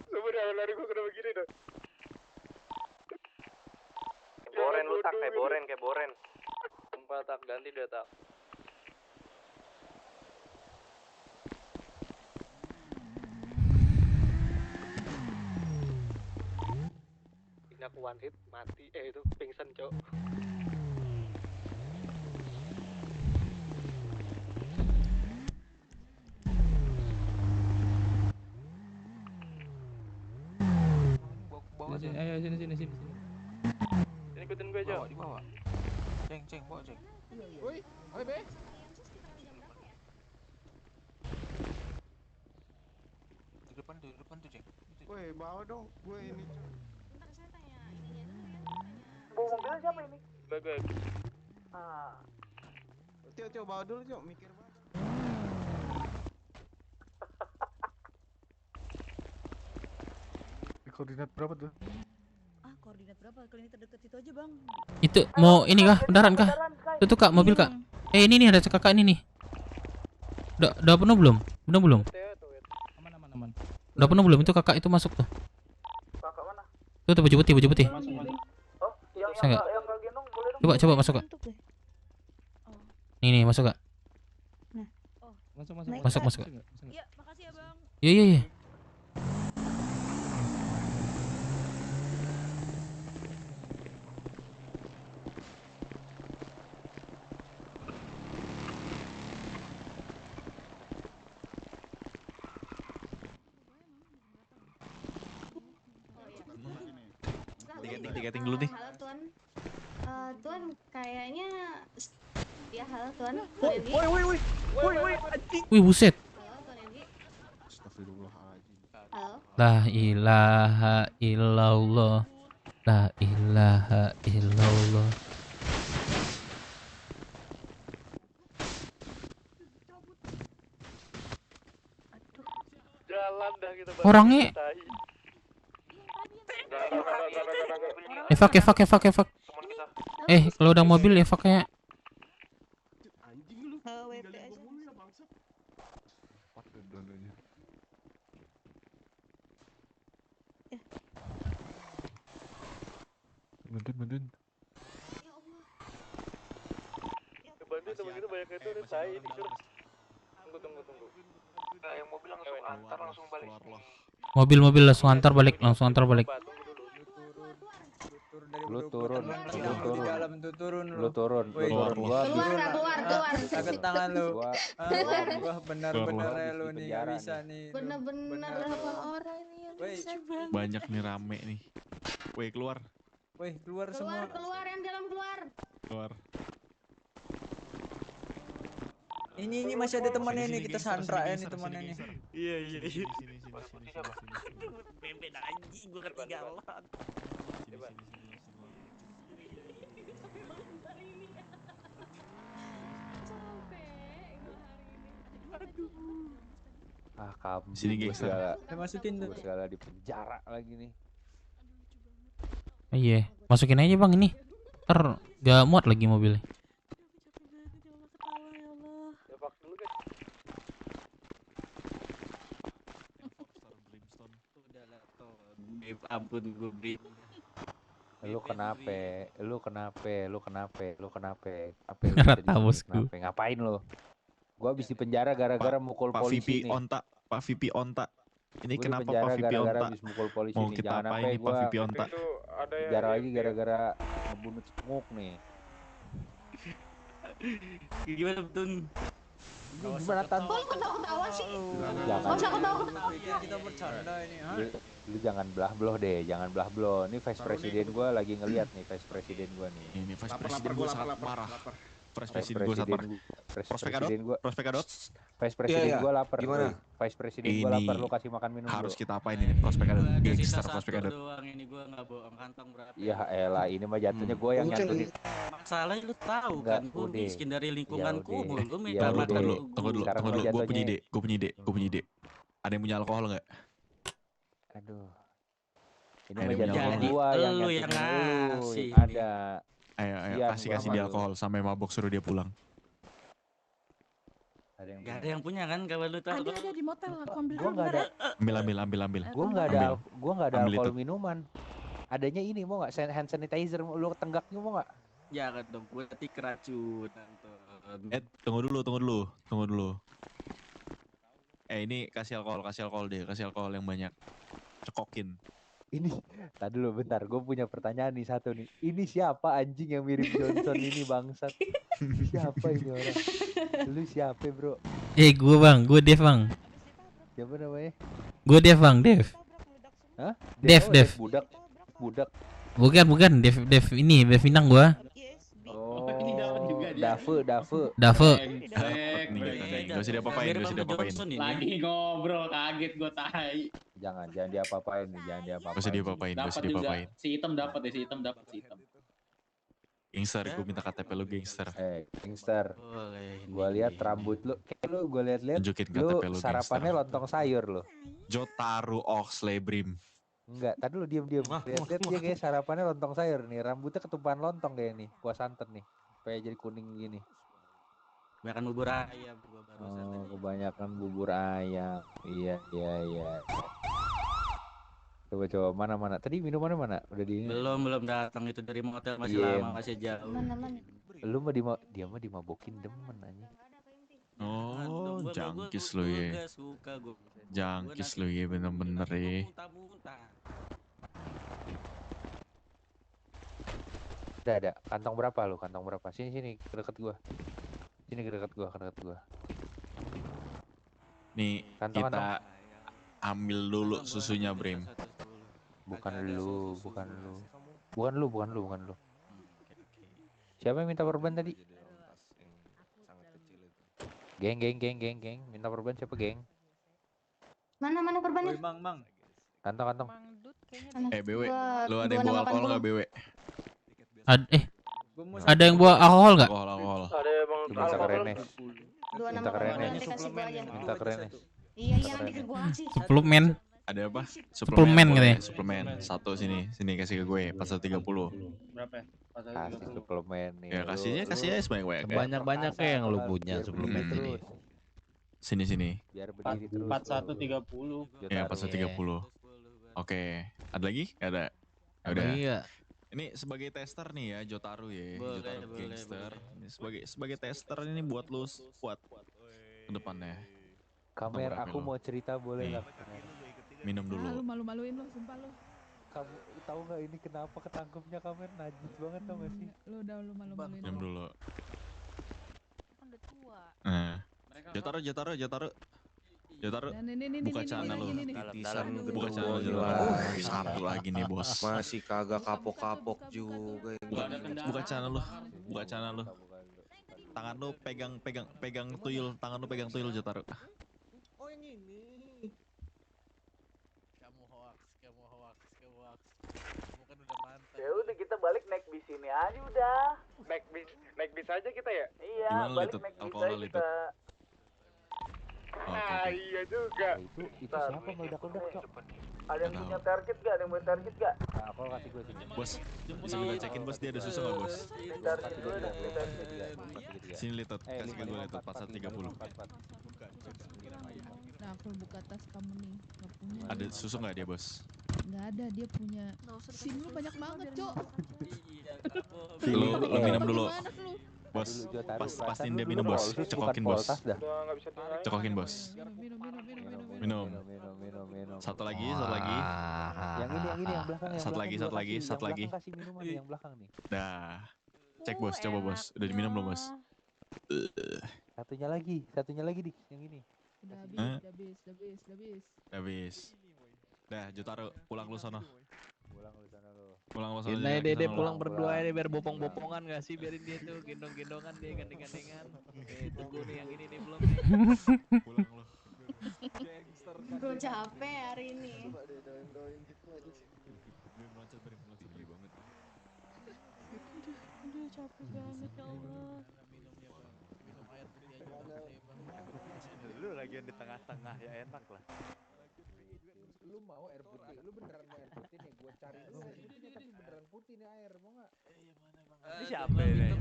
S6: Lari gue kenapa gini dah? Boren lu tak, kayak boren. Sumpah tak, ganti deh tak. Ini aku one hit, mati. Itu pingsan, Cok.
S8: Ayo sini.
S6: Sini ikutin gue, Cok.
S15: Dibawa. Ceng, bawa ceng.
S8: Woi, be.
S15: Di depan tuh ceng.
S12: Woi, bawa dong gue ini.
S10: Bentar saya tanya ininya dulu ya.
S6: Bawa mobilnya siapa ini? Gue.
S12: Cok, bawa dulu, Cok. Mikir banget.
S14: Koordinat berapa tuh?
S22: Koordinat berapa? Klinik terdekat situ aja, Bang.
S4: Itu mau ini kah? Beneran kah? Itu Kak, mobil Kak. Ini nih ada kakak ini nih. Udah penuh belum? Belum.
S8: Aman.
S4: Udah penuh belum? Itu kakak itu masuk tuh.
S6: Kakak mana?
S4: Tuh baju putih.
S6: Oh, yang gendong boleh dong.
S4: Coba masuk Kak. Nih masuk Kak. Masuk.
S22: Iya, makasih ya, Bang.
S4: Iya.
S1: Tiketing dulu nih.
S10: Halo Tuan. Tuan kayaknya ya halo Tuan.
S6: Woi, anjing.
S4: Wih buset.
S10: Halo Tuan Yogi.
S14: Astagfirullahaladzim.
S10: Halo.
S4: La ilaha illallah.
S6: Jalan dah kita.
S4: Orangnya Evak. Kalau udah mobil evaknya.
S10: Anjing lu. WP aja.
S14: Bantuin.
S6: Bantu teman kita banyak itu udah tai disuruh. Tunggu. Nah, yang mobil langsung antar langsung balik.
S4: Mobil langsung antar balik.
S6: Turun
S3: Lu turun,
S5: Yang di dalam tuh turun
S3: lu turun,
S5: Woi,
S3: gua
S10: keluar.
S5: angkat tangan lu.
S3: Keluar.
S5: Wah, benar-benar
S3: Keluar.
S5: ya lu nih nggak
S3: Penjara
S5: bisa nih.
S10: Bener-bener berapa orang ini yang
S5: Woi,
S10: bisa.
S24: Banyak nih rame nih. Woi keluar.
S5: woi, keluar semua.
S10: Keluar yang dalam keluar.
S24: Keluar.
S5: Ini masih ada temannya nih, kita sandra ya nih temannya nih.
S9: Iya. Bebek anjing gua ketinggalan.
S3: Kabur.
S24: Sini,
S3: Gua
S24: gangster.
S5: Masukin tuh.
S3: Gua segala di penjara lagi nih.
S4: Iya, masukin aja bang ini. Ntar gak muat lagi mobilnya.
S9: Ampun gue Brim.
S3: Lu kenapa?
S4: Rata bosku.
S3: Ngapain lu? Gua habis di penjara gara-gara mukul
S24: Pak
S3: polisi
S24: VP
S3: nih.
S24: Onta, Pak VP Onta. Ini
S3: Gua di
S24: kenapa
S3: penjara
S24: Pak VP
S3: gara-gara
S24: Onta?
S3: habis mukul polisi
S24: Mau
S3: nih.
S24: kita
S3: Jangan
S24: apain
S3: sampai
S24: nih Pak
S3: gua
S24: VP Onta?
S3: penjara lagi gara-gara ngebunuh cemuk nih.
S9: Gimana betul?
S3: Gimana Tan?
S10: Kok lu ketawa-ketawa sih?
S3: Jangan.
S10: Gak usah ketawa-ketawa.
S5: Kita bercanda ini, ha?
S3: Lu jangan belah-beloh deh, jangan belah-beloh. Ini vice presiden gua lagi ngeliat nih, vice presiden gua nih.
S24: Ini vice presiden gua sangat marah. Vice presiden gua sangat marah.
S3: Vice presiden gua lapar.
S24: Gimana?
S3: Vice presiden gua lapar, lu kasih makan minum
S24: harus
S3: dulu.
S24: kita apain ini? Prospekadot, gangster prospekadot.
S9: Doang ini gua enggak bohong kantong berapa.
S3: Ya elah, ini mah jatuhnya gua yang nyantunin.
S9: Masalahnya lu tahu kan, gua miskin dari lingkunganku, lu minta
S24: Tunggu
S9: makan
S24: dulu. Gua punya ide. Ada yang punya alkohol nggak?
S3: Aduh. Ini
S24: Ada
S3: mah
S24: yang punya
S3: jatuhnya
S24: alkohol?
S3: gua yang
S9: Lu yang
S3: nyantunin lu.
S9: ngasih.
S3: Ada.
S24: Ayo,
S3: Siap,
S24: kasih
S3: gua
S24: dia
S3: malu.
S24: alkohol sampai mabok suruh dia pulang.
S9: Gak ada yang punya kan kalau lu tahu.
S22: Ada di motel, aku ambil
S3: Gua
S22: dulu
S3: nggak
S22: bentar
S3: ada.
S22: ya.
S24: Ambil.
S3: Gua nggak ada
S24: Ambil
S3: alkohol
S24: itu.
S3: minuman. Adanya ini mau nggak hand sanitizer, lu tenggaknya mau nggak?
S9: Jangan dong, gue nanti keracunan tuh.
S24: Tunggu dulu. Ini kasih alkohol yang banyak. Cekokin.
S3: Ini, tadi dulu bentar, gue punya pertanyaan nih satu nih. Ini siapa anjing yang mirip Johnson ini bangsat? Siapa ini orang? Lu siapa bro?
S4: Gue bang, gue Dev bang.
S3: Siapa namanya?
S4: Gue Dev bang, Dev.
S3: Hah?
S4: Dev.
S3: Budak.
S4: Bukan, Dev ini, Dev Minang gua.
S3: Dafe.
S24: Gak usah diapa-apain.
S13: Lagi ngobrol, kaget gue tai.
S3: Jangan diapa-apain nih, jangan diapa-apain.
S24: Gak usah diapa-apain.
S13: Dapat juga. Si hitam dapat ya, si hitam.
S24: Gangster, gue minta KTP lu gangster.
S3: Gangster. Gua lihat rambut lu, gua lihat.
S24: Tunjukin
S3: Lu
S24: KTP lu
S3: sarapannya
S24: gangster.
S3: lontong sayur lu.
S24: Jotaro Oxley Brim.
S3: Enggak, tadi lu diam. Lihat dia kayak sarapannya lontong sayur nih, rambutnya ketumpahan lontong kayak nih, kuah santan nih. Kayak jadi kuning gini.
S9: Kebanyakan bubur ayam gua barusan.
S3: Oh, kebanyakan bubur ayam. Iya. Coba mana? Tadi minumannya mana? Udah di ini.
S9: Belum datang itu dari motel masih
S3: Iya.
S9: lama, masih jauh.
S3: Lu mah dia mah dimabokin demen aja.
S24: Oh, jangkis lu ya.
S9: Gak suka gua.
S24: Jangkis lu ya, bener-bener ya.
S3: Ada. Kantong berapa lu? Kantong berapa? Sini deket gua.
S24: Nih,
S3: Kantong.
S24: kita ambil dulu susunya, Brim.
S3: Bukan lu. Siapa yang minta perban tadi? Geng. Minta perban siapa, geng?
S10: Mana korbannya?
S5: Mang.
S3: Kantong.
S24: BW, lu ada yang bawa alkohol nggak BW?
S4: Ada yang bawa alkohol nggak?
S24: Alkohol.
S5: Ada bang
S3: Minta ke Renes.
S10: 26
S3: Minta ke Renes.
S10: nanti kasih gua aja.
S3: Minta ke Renes.
S10: Iya nanti ke gua kasih.
S4: Suplemen.
S24: Ada apa?
S4: Suplemen katanya.
S24: Suplemen. Satu sini kasih ke gue. 430.
S13: Berapa ya?
S3: Kasih suplemen nih.
S24: Ya kasih aja sebanyak-banyak.
S1: Banyak yang lu punya sebelumnya ini.
S24: Sini.
S3: Biar berdiri terus.
S13: 4130.
S24: Ya 4130. Oke. Ada lagi? Gak ada. Udah.
S1: Iya.
S24: Ini sebagai tester nih ya, Jotaro ya.
S9: Boleh,
S24: Jotaro
S9: boleh,
S24: gangster. Ini sebagai tester ini buat lu kuat ke depannya.
S3: Kamer, aku mau cerita boleh nggak?
S24: Minum dulu.
S22: Lu malu-maluin lu, sumpah lu.
S3: kamu tahu nggak ini kenapa ketangkepnya Kamer najis banget tau gak sih?
S22: Lu udah lu malu-maluin.
S24: Diam dulu.
S23: Kan udah tua.
S24: Jotaro.
S22: Dan ini
S24: Buka channel lu.
S9: Titisan
S24: Buka channel
S9: gila.
S24: Satu lagi nih bos.
S9: Masih kagak kapok-kapok juga.
S24: Buka channel lu. Buka channel lu. Tangan lu pegang tuyul. Tangan lu pegang tuyul Jotaro.
S19: Oh yang ini.
S1: Kamu hoax. Kamu kan udah mantap.
S6: Ya udah kita balik naik bis ini aja udah. Naik bis aja kita ya? Iya,
S24: Gimana
S6: balik
S24: Litut?
S6: naik bis
S24: Alkohol
S6: aja
S24: Litut?
S6: kita. Iya juga.
S3: Itu siapa meledak-ledak cok?
S6: Ada yang punya target gak? Ada yang punya target gak?
S3: Nah, aku kasih gue sini.
S24: Bos, bisa minta cekin bos dia ada susu nggak bos?
S6: Target dulu dah, target.
S24: Sini Litot, kasih ke gue Litot, 4130.
S22: Nah, aku buka tas kamu nih. Nggak punya.
S24: Ada susu nggak dia bos?
S22: Nggak ada, dia punya. SIM lu banyak banget, Cok.
S24: Lu minum dulu.
S22: Gimana lu?
S24: Bos, pastiin dia minum bos, cekokin bos. Cekokin bos. Minum. Satu lagi.
S3: Yang ini yang belakang yang
S24: Satu lagi.
S3: Kasih minuman yang belakang nih.
S24: Dah. Cek bos, coba bos. Udah diminum belum bos?
S3: Satunya lagi dik, yang ini.
S22: Udah
S24: Habis. Dah, Jotaro, pulang lu sono. Pulang lu sono.
S1: Ini Dede pulang berdua ini biar bopong-bopongan gak sih, biarin dia tuh gendong-gendongan dia gandeng-gandengan. Tunggu nih yang ini nih belum nih.
S24: Pulang lu.
S10: Gue capek hari ini.
S23: Aduh capek banget ya Allah.
S3: Lu lagian di tengah-tengah ya enak lah.
S19: Lu mau air putih? Lu beneran mau air putih nih? Gua cari dulu. Tapi beneran putih nih air, mau nggak?
S3: Ini siapa ini?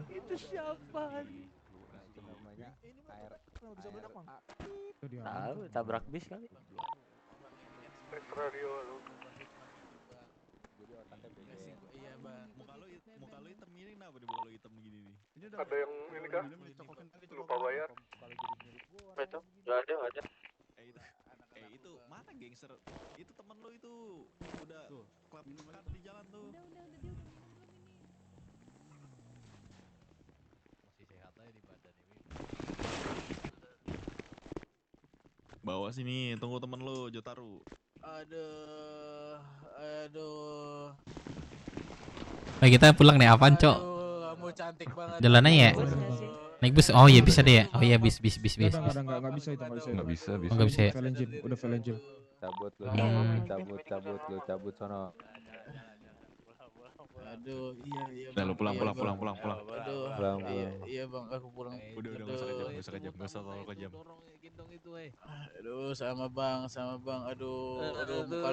S19: Itu siapa?
S3: Itu namanya air.
S19: Tahu,
S3: tabrak bis kali.
S6: Radio lu.
S3: Jadi otaknya beda.
S24: Iya bang. Muka lu hitam ini kenapa di bawah lu hitam begini nih?
S6: Ada yang ini kah? Lupa bayar. Itu? Gak ada.
S24: Itu mana gangster? Itu temen lu itu udah klap di jalan tuh.
S1: Masih sehat aja di badan ini.
S24: Bawa sini, tunggu temen lu Jotaro.
S1: Aduh.
S4: Kita pulang nih, apaan cok?
S1: Kamu cantik banget.
S4: Jalan aja ya? Naik bus? Oh iya bisa deh ya? Oh iya bis.
S2: Nggak bisa itu, nggak bisa.
S4: Nggak bisa ya?
S2: Udah Valentine.
S3: Cabut sono.
S1: Aduh, iya.
S24: Udah lu pulang.
S1: Aduh.
S3: Pulang.
S1: Iya bang, aku pulang.
S24: Udah nggak usah kejam, nggak usah terlalu kejam.
S1: Gendong itu, Aduh, sama bang. Aduh, muka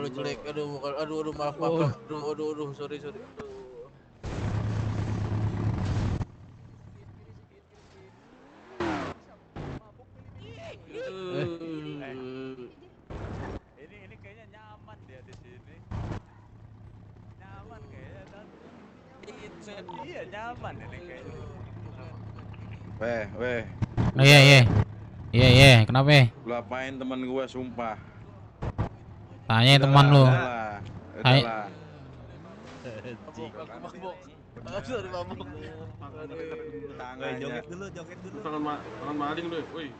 S1: lu jelek. Aduh, maaf. Aduh, sorry.
S3: Ini kayaknya nyaman dia di sini. Nyaman kayaknya kan. Iya nyaman ini kayaknya.
S7: Weh.
S4: Oh iya, kenapa?
S7: Lu apain temen gue sumpah.
S4: Tanya teman lu.
S7: Udahlah.
S1: Sorry mabuk.
S7: Tangannya.
S6: Joget dulu. Tangan maling lu. Woi.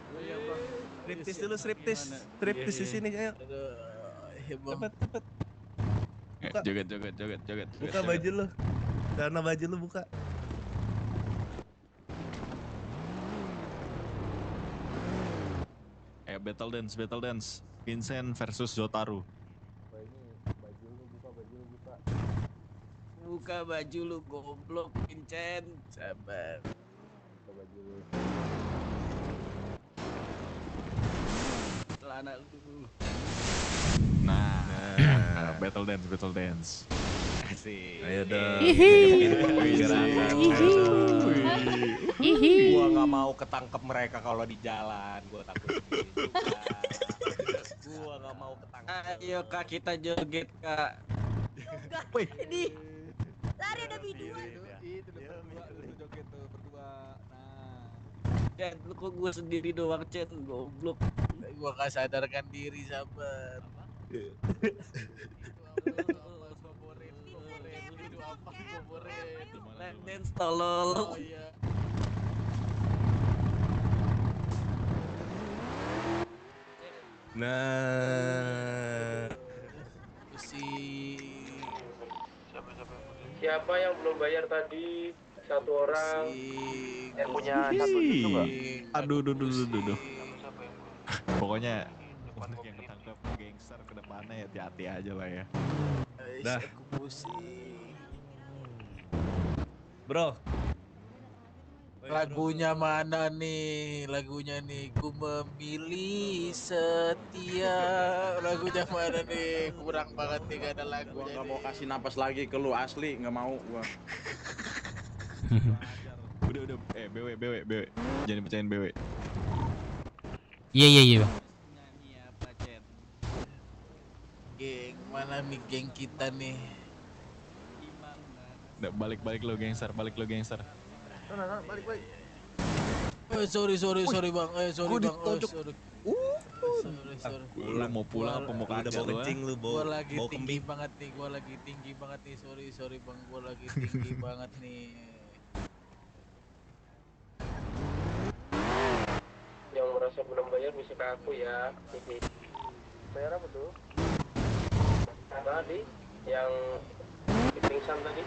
S6: Striptis di sini ayo. Cepet.
S24: Joget.
S6: Buka baju lu. Karena baju lu buka.
S24: Battle dance. Vincent versus Jotaro.
S1: Buka baju lu goblok, Vincent. Sabar.
S3: Buka baju lu.
S1: Celana lu.
S24: Nah, battle dance. Asik.
S9: Ayo dong.
S6: Gua nggak mau ketangkep mereka kalau di jalan. Gua takut. Gua nggak mau ketangkep.
S1: Ayo kak, kita joget kak.
S6: Wih.
S10: Ini lari ada biduan.
S1: Itu joget tuh berdua. Nah. Cen, lu kok gua sendiri doang, Cen, goblok. Gua gak sadarkan diri, sabar.
S9: Dance tolol.
S1: Oh iya.
S9: Nah,
S6: Siapa yang belum bayar tadi? Satu orang.
S12: Yang punya 1 juta nggak?
S24: Aduh. Pokoknya untuk yang ketangkep gangster ke depannya ya hati-hati aja lah ya. Dah.
S9: aku pusing. Bro.
S1: Lagunya mana nih? Lagunya nih, ku memilih setia. Lagunya mana nih? Kurang banget nih, gak ada lagunya.
S14: Gua nggak mau kasih napas lagi ke lu, asli nggak mau gua.
S24: Udah. BW. Jangan percayain BW.
S4: Iya.
S1: Nyanyi apa, Cen? Geng, mana nih geng kita nih?
S24: Udah, balik lo gangster.
S12: Nah, balik.
S1: Sorry bang, sorry bang, sorry.
S24: Lu mau pulang apa mau kerja lu?
S1: Gua lagi tinggi banget nih, sorry bang, gua lagi tinggi banget nih.
S6: Yang merasa belum bayar bisa ke aku ya. Bayar apa tuh? Tadi yang pingsan tadi.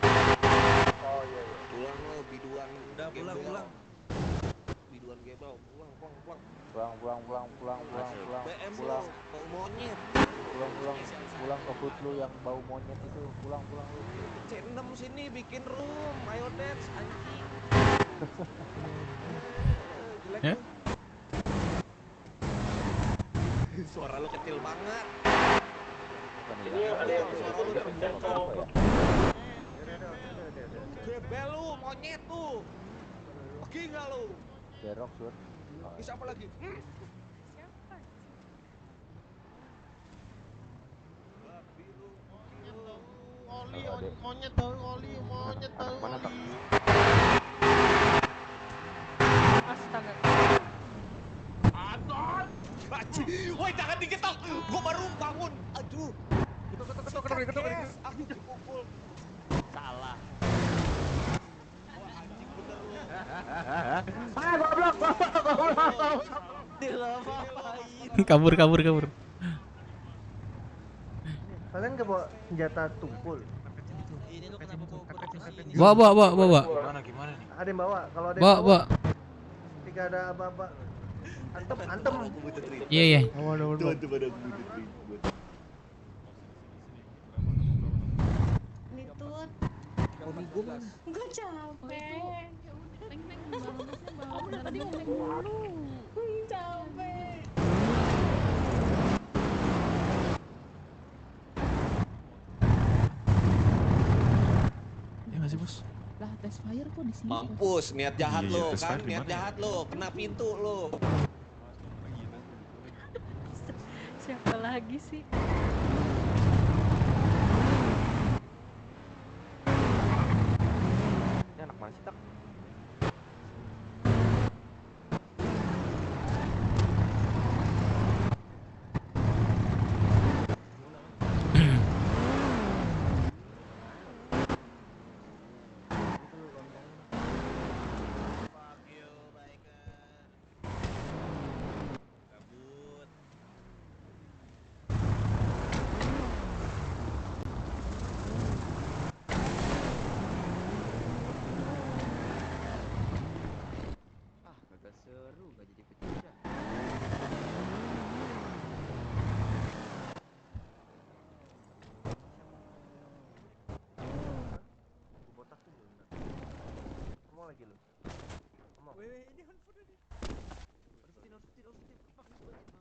S6: Oh iya.
S9: Pulang lo, biduan. Udah pulang. Biduan gebel, pulang.
S3: Pulang.
S9: Bau monyet.
S3: Pulang ke hood lu yang bau monyet itu. Pulang lu.
S9: C6 sini bikin room, ayo dance anjing. Jelek
S4: Ya?
S9: lu. Suara lu kecil banget.
S6: Ini ada yang
S9: Suara lu kecil banget. Gebel lu, monyet tuh. Oke enggak lu?
S3: Derok, Sur.
S9: Siapa lagi?
S6: Monyet tahu oli.
S12: Mana tak?
S23: Astaga.
S9: Woi, jangan diketok. Gua baru bangun. Aduh. Ketok. Aku dipukul. Salah.
S4: Kabur.
S12: Kalian nggak bawa senjata tumpul?
S9: Ini lu kenapa bawa
S4: Bawa.
S9: Gimana nih?
S12: Ada yang bawa? Kalau ada yang
S4: Bawa.
S12: Ketika ada apa-apa, antem.
S4: Iya.
S9: Tuh pada
S23: Nitut.
S9: Hobi gua mana?
S23: Gue capek.
S22: Tadi ngomong dulu.
S23: Capek.
S24: Ya nggak sih, Bos?
S22: Lah, tes fire kok di sini?
S9: Mampus, niat jahat
S24: Iya,
S9: lo
S24: tes
S9: kan,
S24: fire di
S9: niat
S24: mana ya?
S9: jahat lo, kena pintu lo.
S23: Siapa lagi sih?
S12: Ini anak mana sih tak?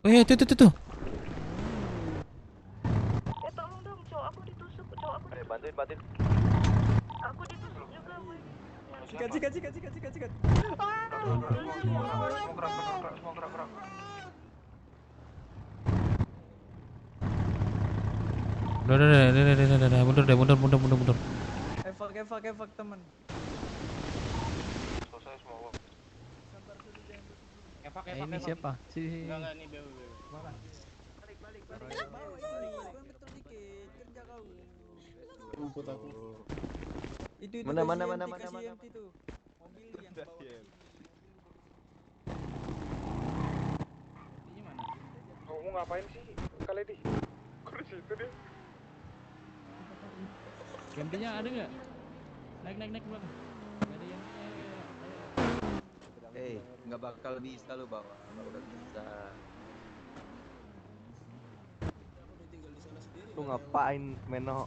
S4: Oh iya, tuh.
S23: Ya tolong dong, cowok aku ditusuk,
S12: Bantuin.
S23: Aku ditusuk juga, woi.
S5: Sikat.
S6: Semua gerak.
S4: Udah, mundur.
S5: Evak teman.
S6: Selesai semua.
S1: Ini siapa?
S13: Enggak ini BW.
S2: Mana?
S19: Kerja kau.
S13: Rumput aku.
S19: Itu
S12: Mana,
S19: kasih
S12: mana,
S19: MT,
S12: mana,
S19: kasih
S12: mana,
S19: MT tuh. Mobil yang bawa ke sini.
S6: Kamu ngapain sih kali di? Kok di situ dia?
S8: Gantinya ada nggak? Naik belakang. Nggak ada yang.
S12: Nggak bakal bisa lu bawa, udah bisa. Lu ngapain, Meno?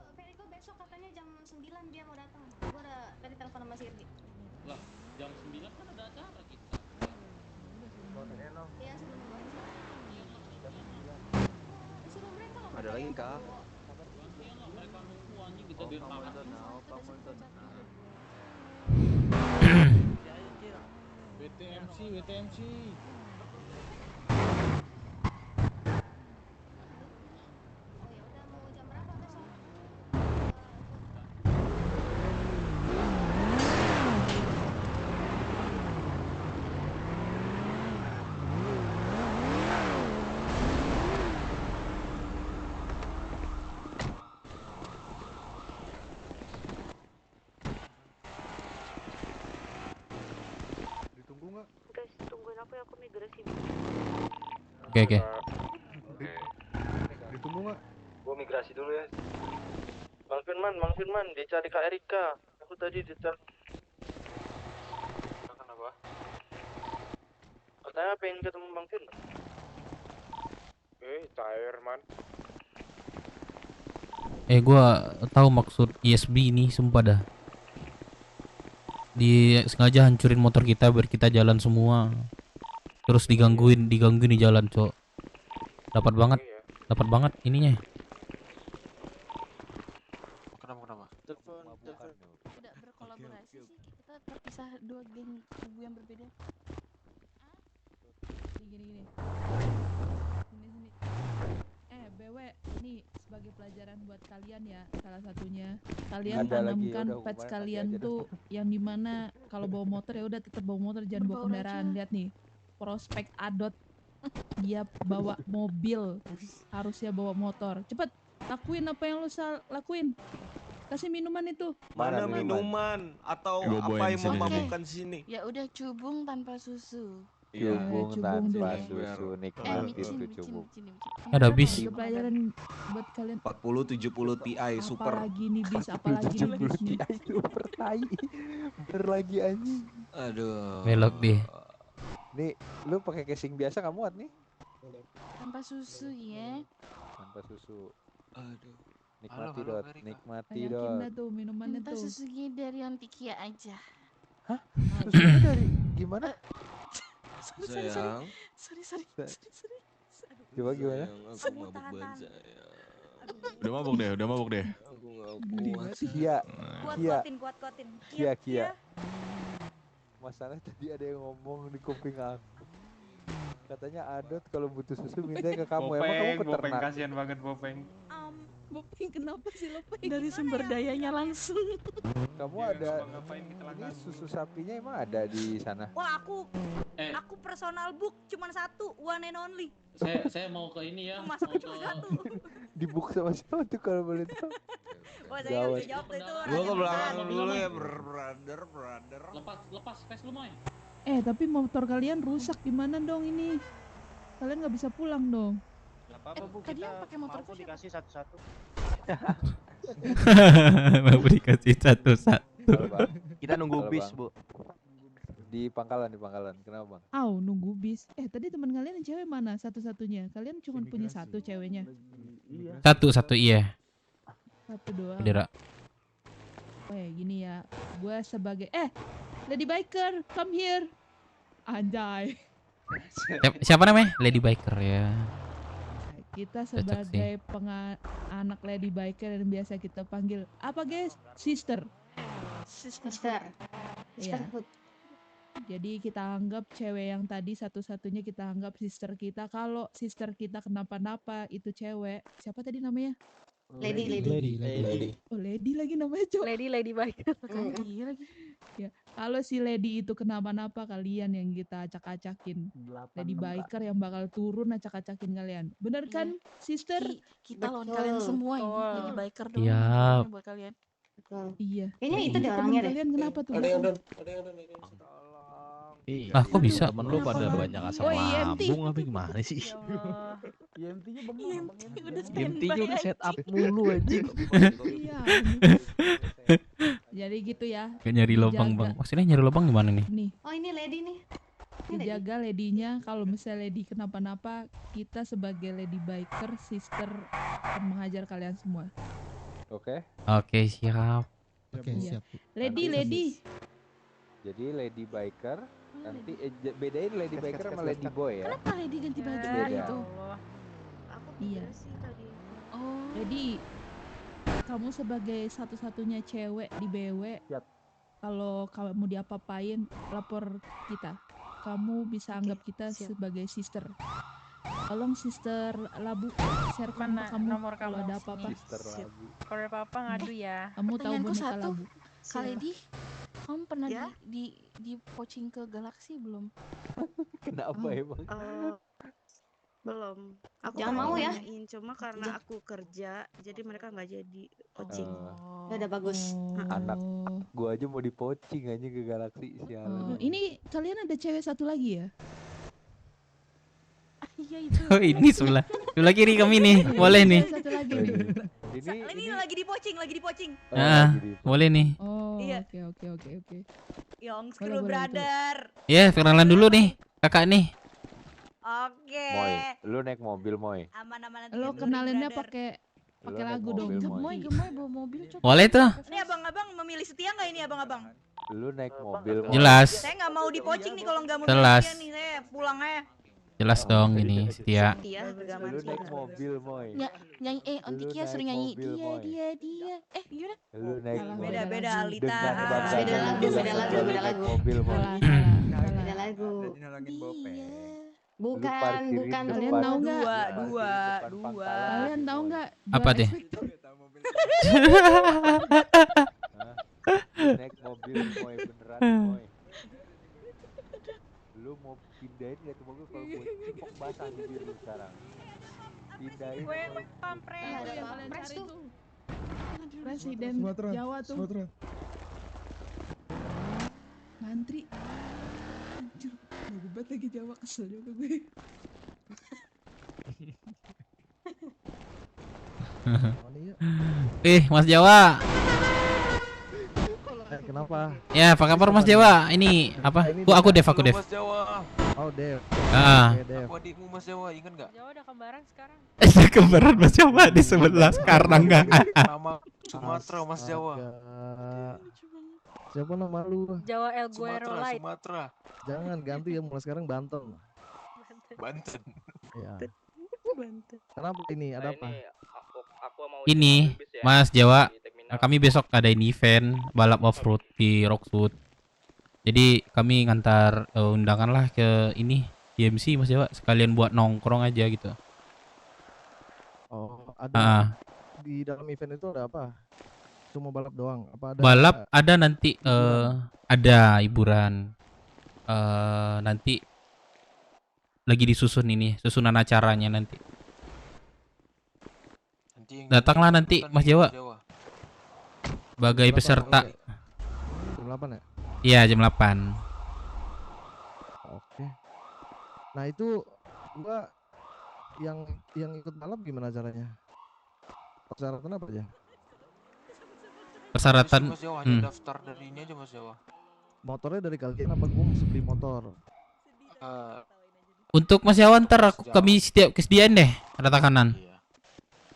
S23: Feriko besok katanya jam 9 dia mau datang. Gua udah tadi telepon sama Sirdi.
S13: Lah, jam 9 kan ada acara kita.
S23: Iya, sebelum disuruh mereka loh.
S12: Ada lagi kah?
S13: Mereka nunggu anjing kita biar makan. WTMC.
S12: Ditunggu nggak?
S23: Guys, tungguin aku ya, aku migrasi.
S4: Oke.
S12: Ditunggu nggak?
S6: Gua migrasi dulu ya. Bang Firman, dicari Kak Erika. Aku tadi dicari. Kenapa? Katanya pengen ketemu Bang Firman. Cair man.
S4: Gua tahu maksud ISB ini, sumpah dah. Sengaja hancurin motor kita biar kita jalan semua. Terus digangguin di jalan, Cok. Dapat banget ininya.
S15: Kenapa?
S23: Tidak berkolaborasi sih, kita terpisah dua geng kubu yang berbeda.
S22: Gini. BW, ini sebagai pelajaran buat kalian ya, salah satunya kalian tanamkan patch kalian tuh yang dimana kalau bawa motor ya udah tetap bawa motor, jangan bawa kendaraan. Lihat nih, prospek Adot dia bawa mobil, harusnya bawa motor. Cepet lakuin apa yang lu lakuin. Kasih minuman itu.
S11: Mana minuman atau apa yang mau mabukkan sini?
S23: Ya udah, cubung tanpa susu.
S3: Cubung tanpa
S23: dulu.
S3: susu, nikmat itu cubung.
S4: Ada bis.
S22: Itu pelajaran buat kalian.
S11: 40-70 Ti super.
S22: Apalagi nih bis, apalagi nih bis nih.
S3: Super tai. Bener lagi anjing.
S11: Aduh.
S4: Belok deh.
S3: Nih, lu pakai casing biasa nggak muat nih?
S23: Tanpa susu ya.
S3: Tanpa susu.
S15: Aduh.
S3: Nikmati nikmati
S22: Banyakin dah tuh minumannya
S23: Minta
S22: tuh.
S23: susunya dari Antikia aja.
S3: Hah? Susunya dari gimana?
S11: Sayang.
S23: Sorry.
S3: Coba gimana?
S11: Aku mabuk banget sayang.
S24: Udah mabuk deh.
S11: Aku nggak kuat.
S23: Kuat-kuatin.
S3: Kia. Masalah tadi ada yang ngomong di kuping aku. Katanya Adot kalau butuh susu minta ke kamu. Emang kamu peternak?
S13: Bopeng, kasihan banget Bopeng.
S22: Bopeng kenapa sih lo Peng?
S23: Dari sumber dayanya langsung.
S3: Kamu ada ini susu sapinya emang ada di sana?
S23: Wah, aku personal book cuman satu, one and only.
S13: Saya mau ke ini ya.
S23: Masak cuma satu.
S3: Di book sama siapa tuh kalau boleh tahu?
S23: Wah, saya nggak bisa jawab tuh itu.
S11: Gua ke belakang dulu ya, brother.
S13: Lepas face lu, Moy.
S22: Tapi motor kalian rusak gimana dong ini? Kalian nggak bisa pulang dong.
S13: Apa-apa Bu,
S23: tadi
S13: kita
S23: yang pakai motor
S13: mau kok dikasih satu-satu.
S4: Mau dikasih satu-satu.
S12: Kita nunggu bis, Bu.
S3: Di pangkalan. Kenapa, Bang?
S22: Nunggu bis. Tadi teman kalian yang cewek mana satu-satunya? Kalian cuma punya satu ceweknya.
S4: Satu iya.
S22: Satu doang.
S4: Bendera.
S22: Gini ya. Gue sebagai Lady Biker, come here. Anjay.
S4: Siapa namanya? Lady Biker ya.
S22: Kita sebagai anak Lady Biker yang biasa kita panggil apa guys? Sister. Iya. Jadi kita anggap cewek yang tadi satu-satunya kita anggap sister kita. Kalau sister kita kenapa-napa itu cewek. Siapa tadi namanya? Lady. Oh, Lady lagi namanya, Cok.
S23: Lady biker.
S22: Iya lagi. Ya, kalau si Lady itu kenapa-napa kalian yang kita acak-acakin. Lady biker yang bakal turun acak-acakin kalian. Bener kan, sister?
S16: Kita lawan kalian semua ini. Lady biker doang
S4: Siap.
S16: buat kalian.
S22: Iya.
S16: Kayaknya itu deh
S22: Temen
S16: orangnya deh.
S22: kalian kenapa tuh?
S13: Ada yang
S22: Bang?
S1: Iya.
S4: Lah, kok bisa?
S1: Temen lu pada banyak asam
S22: Oh, IMT.
S1: lambung apa gimana sih?
S3: IMT-nya
S1: IMT-nya udah set up mulu anjing.
S22: Iya. Jadi gitu ya.
S4: Kayak nyari lubang,
S22: Dijaga.
S4: Bang. Maksudnya nyari lubang gimana nih?
S22: Nih,
S16: Oh ini Lady nih.
S22: dijaga ladinya. Kalau misalnya lady kenapa-napa, kita sebagai lady biker, sister akan menghajar kalian semua.
S3: Oke.
S4: Oke, siap.
S22: Oke, siap. Lady.
S3: Jadi lady biker nanti bedain lady biker sama lady boy ya.
S16: Kenapa Lady ganti baju
S3: Beda.
S16: gitu?
S22: Iya. Oh. Lady, kamu sebagai satu-satunya cewek di BW, kalau kamu diapa-apain, lapor kita. Kamu bisa anggap kita sebagai sister. Tolong sister Labu share
S23: Mana
S22: kamu
S23: nomor
S22: kalau
S23: kamu?
S22: ada apa-apa.
S23: Kalau ada apa-apa ngadu ya.
S22: Kamu tahu
S16: Pertanyaanku
S22: boneka
S16: satu,
S22: Labu.
S16: Kak Lady, kamu pernah
S10: Ya?
S16: di poaching ke galaksi belum?
S3: Kenapa emang?
S10: Belum. Aku
S16: Jangan mau ya.
S10: nanyain, cuma karena aku kerja, jadi mereka nggak jadi coaching.
S16: Ya udah bagus.
S3: Anak gua aja mau dipocing aja ke galaksi sialan.
S22: Ini kalian ada cewek satu lagi ya?
S16: Iya itu.
S4: Oh, ini sebelah kiri kami nih. Boleh nih.
S22: Satu lagi nih.
S16: Ini lagi di poaching.
S4: Ah, boleh nih.
S22: Oh,
S16: Iya.
S22: oke.
S16: Young
S22: Boleh,
S16: Screw
S22: boleh,
S16: Brother.
S4: Ya, kenalan dulu nih. Kakak nih.
S16: Oke.
S3: Moy, lu naik mobil Moy.
S16: Aman-aman.
S22: Lo kenalinnya pakai
S3: Lu
S22: pakai
S3: naik
S22: lagu dong.
S3: mobil,
S16: Gemoy bawa mobil cok.
S4: Boleh tuh.
S16: Ini abang-abang memilih setia nggak ini abang-abang?
S3: Lu naik mobil Moy.
S4: Jelas.
S16: Saya nggak mau di poaching nih kalau nggak mau
S4: Jelas.
S16: setia nih saya pulang aja.
S4: Jelas dong ini setia.
S3: Lu naik mobil Moy.
S16: Nyanyi
S3: Lu
S16: Ontikia
S3: naik
S16: sering nyanyi
S3: mobil, Moy.
S16: dia. Gimana?
S3: Lu naik
S16: Beda Alita.
S3: dengan bangga
S16: Beda lagu,
S3: lu
S16: beda lagu,
S3: naik
S16: beda lagu.
S3: mobil Moy.
S16: Beda lagu. Bukan
S3: parkirin
S22: Kalian
S3: depan-
S22: tahu nggak?
S16: Dua.
S22: Kalian tahu nggak?
S4: Apa
S22: Dua
S4: deh?
S22: efek-
S3: Lu naik mobil Moy beneran Moy. Lu mau pindahin gak tuh mobil kalau gue cipok basah bibir lu sekarang. Pindahin.
S16: Gue
S3: Moy.
S16: pampres.
S22: Itu yang kalian cari tuh. Presiden
S2: Sumatera,
S22: Jawa tuh.
S2: Sumatera.
S22: Mantri. Anjir, bagus banget lagi Jawa, kesel juga gue.
S4: Mas Jawa.
S17: Kenapa?
S4: Ya, apa kabar Mas Jawa? Ini apa? Aku Dev.
S15: Mas Jawa.
S17: Oh, Dev.
S4: Ah.
S17: Oke, Dev.
S15: Aku adikmu Mas Jawa, ingat nggak?
S23: Jawa udah kembaran sekarang.
S4: Kembaran Mas Jawa di sebelah sekarang enggak?
S15: Nama Sumatera Mas Jawa.
S17: Siapa nama lu?
S23: Jawa El Guero Light.
S15: Sumatera.
S17: Jangan ganti ya, mulai sekarang Banten.
S15: Banten.
S17: Ya. Kenapa ini? Ada apa?
S4: Ini Mas Jawa, kami besok ada ini event balap off-road di Rockwood. Jadi kami ngantar undangan lah ke ini DMC Mas Jawa, sekalian buat nongkrong aja gitu.
S17: Oh, ada di dalam event itu ada apa? Cuma balap doang? Apa ada
S4: Balap ada nanti ada hiburan. Nanti lagi disusun ini, susunan acaranya nanti. Datanglah nanti Mas Jawa. Sebagai peserta.
S17: Jam 8 ya?
S4: Iya, jam 8.
S17: Oke. Nah, itu gua yang ikut balap gimana caranya? Persyaratan apa aja?
S4: Persyaratan
S15: Mas Jawa hanya daftar dari ini aja Mas Jawa.
S17: Motornya dari kalian apa gua mesti beli motor?
S4: Untuk Mas Jawa ntar kami setiap kesediaan deh ada takanan.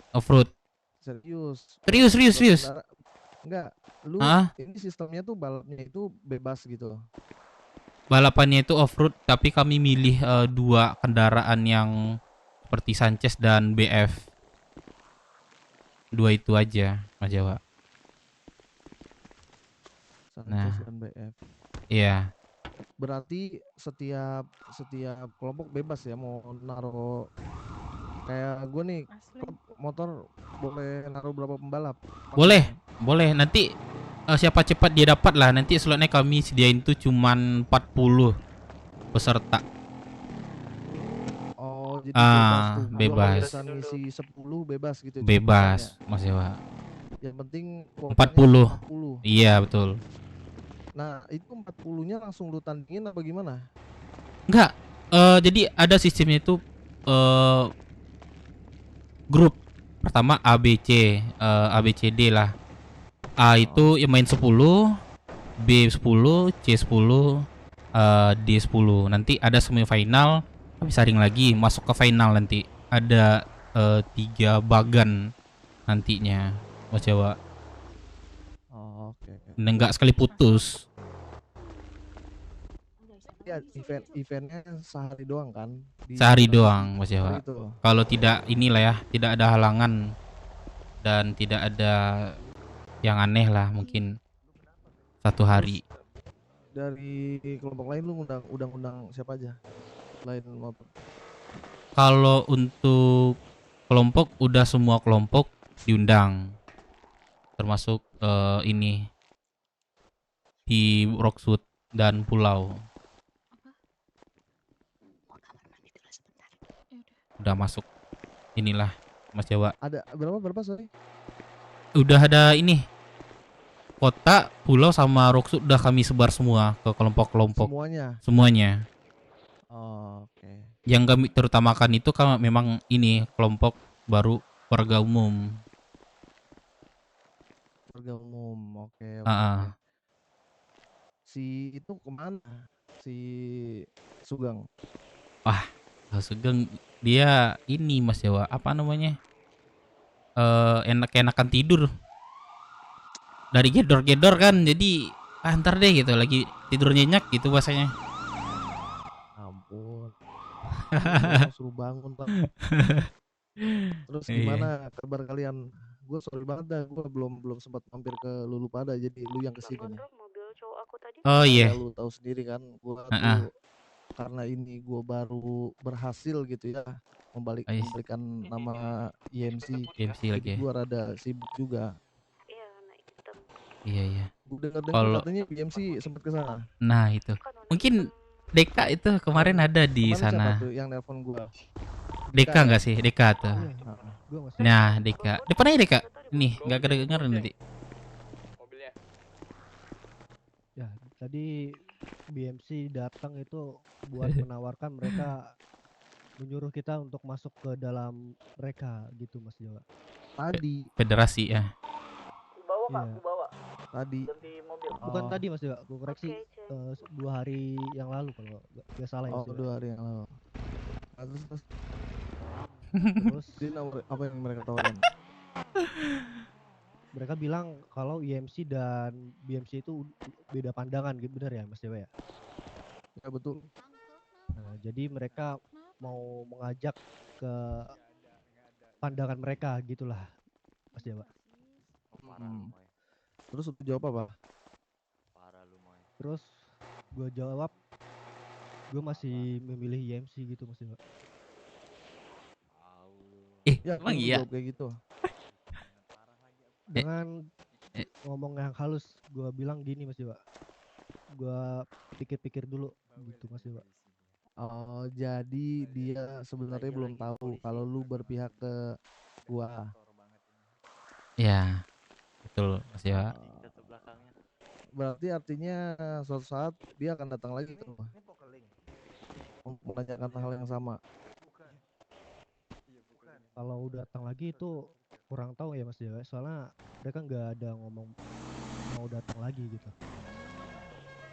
S4: Off-road. Serius.
S17: Enggak, lu ini sistemnya tuh balapnya itu bebas gitu.
S4: Balapannya itu off-road tapi kami milih 2 kendaraan yang seperti Sanchez dan BF. 2 itu aja Mas Jawa.
S17: Sanchez dan BF.
S4: Iya.
S17: Berarti setiap kelompok bebas ya mau naruh kayak gue nih motor boleh naruh berapa pembalap?
S4: Boleh, boleh. Nanti siapa cepat dia dapat lah. Nanti slotnya kami sediain tuh cuman 40 peserta.
S17: Oh, jadi bebas tuh. Gua
S4: Bebas.
S17: bisa ngisi 10 bebas gitu.
S4: Bebas, Mas Dewa.
S17: Yang penting
S4: 40.
S17: 40.
S4: Iya, betul.
S17: Nah, itu 40-nya langsung lu tandingin apa gimana?
S4: Enggak. Jadi ada sistemnya itu grup. Pertama A B C, A B C D lah. A itu yang main 10, B 10, C 10, D 10. Nanti ada semifinal, habis saring lagi masuk ke final nanti. Ada 3 bagan nantinya, Mas Jawa.
S17: Oh, oke.
S4: Enggak sekali putus.
S17: Ya, eventnya sehari doang kan?
S4: Sehari doang, Mas Jawa.
S17: Itu.
S4: Kalau tidak inilah ya, tidak ada halangan dan tidak ada yang aneh lah, mungkin 1 hari.
S17: Dari kelompok lain lu undang siapa aja? Lain motor.
S4: Kalau untuk kelompok udah semua kelompok diundang, termasuk ini di Rockwood dan Pulau. Udah masuk inilah, Mas Jawa.
S17: Ada berapa sorry?
S4: Udah ada ini kota, pulau sama Rockwood udah kami sebar semua ke kelompok-kelompok. Semuanya.
S17: Oh, oke.
S4: Yang kami terutamakan itu kan memang ini kelompok baru warga umum.
S17: Warga umum, oke. Si itu kemana? Si Sugeng.
S4: Wah, Sugeng dia ini Mas Jawa, apa namanya? Enak-enakan tidur. Dari gedor-gedor kan, jadi ntar deh gitu, lagi tidur nyenyak gitu bahasanya.
S17: Ampun. Suruh bangun, Bang. Terus gimana kabar kalian? Gue sorry banget dah, gue belum sempat mampir ke Lulu pada, jadi lu yang kesini nih.
S4: Oh iya.
S17: Lu tahu sendiri kan, gue tuh karena ini gue baru berhasil gitu ya membalikan nama IMC.
S4: lagi.
S17: Gue rada sibuk juga.
S4: Iya.
S17: Gue dengar katanya IMC sempat ke sana.
S4: Nah itu, mungkin Deka itu kemarin ada di sana.
S17: Siapa tuh yang nelpon gue?
S4: Deka nggak sih? Deka tuh. Nah Deka, depan aja Deka. Nih nggak kedengeran nanti.
S7: Ya tadi BMC datang itu buat menawarkan mereka menyuruh kita untuk masuk ke dalam mereka gitu Mas Jawa.
S17: Tadi.
S4: Federasi ya.
S7: Bawa
S17: Tadi.
S7: Bukan tadi Mas Jawa, gue koreksi 2 hari yang lalu kalau nggak salah ya.
S17: Oh 2 hari yang lalu. Terus apa yang mereka tawarin?
S7: Mereka bilang kalau IMC dan BMC itu beda pandangan gitu, benar ya Mas Dewa ya?
S17: Ya betul.
S7: Nah, jadi mereka mau mengajak ke pandangan mereka gitulah Mas Dewa.
S17: Terus lu jawab apa?
S7: Terus gue jawab gue masih memilih IMC gitu Mas Dewa.
S17: Ya,
S4: emang iya?
S17: Kayak gitu.
S7: Dengan ngomong yang halus, gue bilang gini Mas Dewa, gue pikir-pikir dulu gitu Mas Dewa.
S17: Oh jadi dia sebenarnya belum tahu kalau lu berpihak ke gua.
S4: Ya betul Mas Dewa.
S17: Berarti artinya suatu saat dia akan datang lagi ke rumah untuk menanyakan hal yang sama.
S7: Kalau datang lagi itu kurang tahu ya Mas Dewa, soalnya mereka nggak ada ngomong mau datang lagi gitu.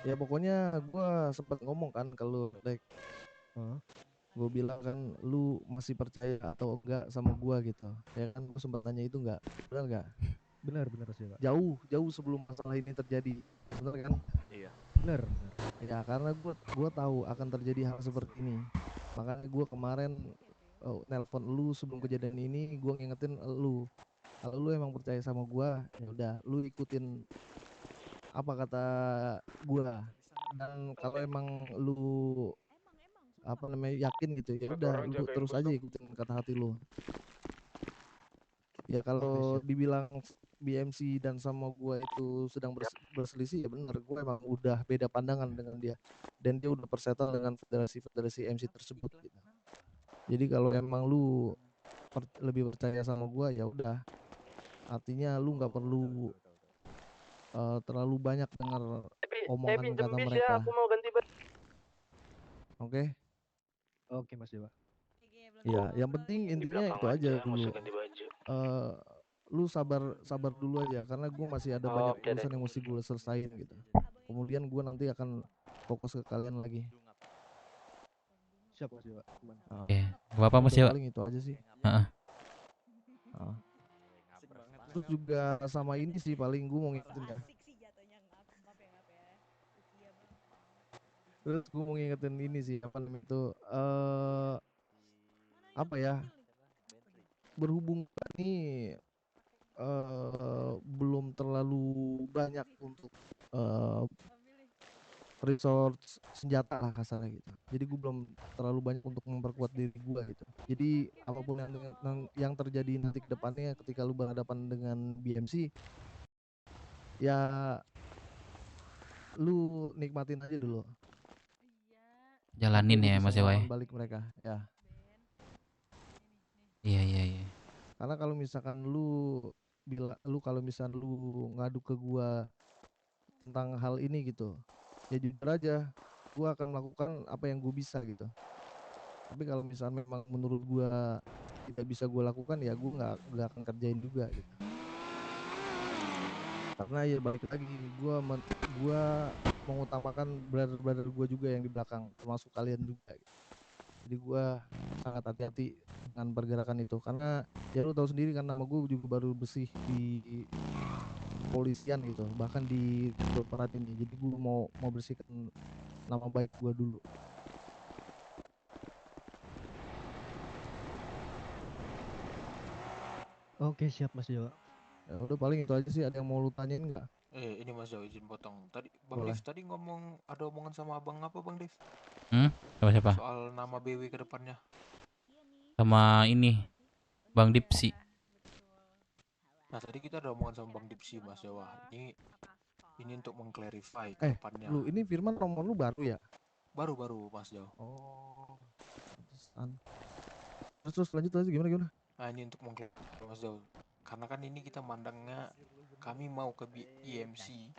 S17: Ya pokoknya gue sempat ngomong kan kalau Dek, gue bilang kan lu masih percaya atau enggak sama gue gitu. Ya kan gue sempat tanya itu enggak, benar enggak?
S7: Benar Mas Dewa.
S17: Jauh sebelum masalah ini terjadi, benar kan?
S7: Iya. Benar.
S17: Ya karena gue tahu akan terjadi hal seperti ini. Makanya gue kemarin nelpon lu sebelum kejadian ini, gue ngingetin lu. Kalau lu emang percaya sama gue, ya udah lu ikutin apa kata gue. Dan kalau emang lu yakin gitu, ya udah lu terus aja ikutin kata hati lu. Ya kalau dibilang BMC dan sama gua itu sedang berselisih, ya benar, gua emang udah beda pandangan dengan dia, dan dia udah persettle dengan federasi MC tersebut gitu. Jadi kalau emang lu lebih percaya sama gua, ya udah, artinya lu nggak perlu terlalu banyak dengar omongan kata mereka.
S6: Aku mau ganti
S17: Oke?
S7: Oke Mas Dewa.
S17: Ya, yang penting intinya itu aja dulu. Lu sabar dulu aja, karena gue masih ada banyak urusan yang mesti gue selesain gitu. Kemudian gue nanti akan fokus ke kalian lagi.
S7: Siap Mas Dewa.
S4: Oke, Bapak Mas Dewa.
S17: Paling itu aja sih.
S4: Heeh.
S17: Terus juga sama ini sih paling gue mau ngingetin ya. Terus gue mau ngingetin ini sih, apa namanya itu, apa ya, berhubung ini belum terlalu banyak untuk resource senjata lah kasarnya gitu. Jadi gue belum terlalu banyak untuk memperkuat diri gue gitu. Jadi apapun yang terjadi nanti ke depannya ketika lu berhadapan dengan BMC, ya lu nikmatin aja dulu.
S4: Jalanin ya Mas Dewa.
S17: Balik mereka ya.
S4: Iya.
S17: Karena kalau misalkan lu kalau misalkan lu ngadu ke gua tentang hal ini gitu, ya jujur aja, gua akan melakukan apa yang gua bisa gitu. Tapi kalau misalkan memang menurut gua tidak bisa gua lakukan, ya gua nggak akan kerjain juga gitu. Karena ya balik lagi, gua mengutamakan brother gua juga yang di belakang, termasuk kalian juga gitu. Jadi gua sangat hati-hati dengan pergerakan itu, karena ya lu tahu sendiri kan, nama gue juga baru bersih di polisian gitu, bahkan di korporat ini. Jadi gue mau bersihkan nama baik gue dulu.
S7: Oke, siap Mas Dewa.
S17: Ya udah paling itu aja sih. Ada yang mau lu tanyain nggak?
S15: Ini Mas Dewa izin potong. Tadi Bang
S17: Boleh.
S15: Dev tadi ngomong ada omongan sama abang apa Bang Dev?
S4: Sama siapa?
S15: Soal nama BW ke depannya.
S4: Sama ini Bang Dipsi.
S15: Nah tadi kita ada omongan sama Bang Dipsi Mas Dewa. Ini untuk mengclarify ke depannya.
S17: Lu ini Firman nomor lu baru ya?
S15: Baru Mas Dewa.
S17: Oh. Terus lanjut aja gimana?
S15: Nah ini untuk mengclarify Mas Dewa. Karena kan ini kita mandangnya kami mau ke BMC.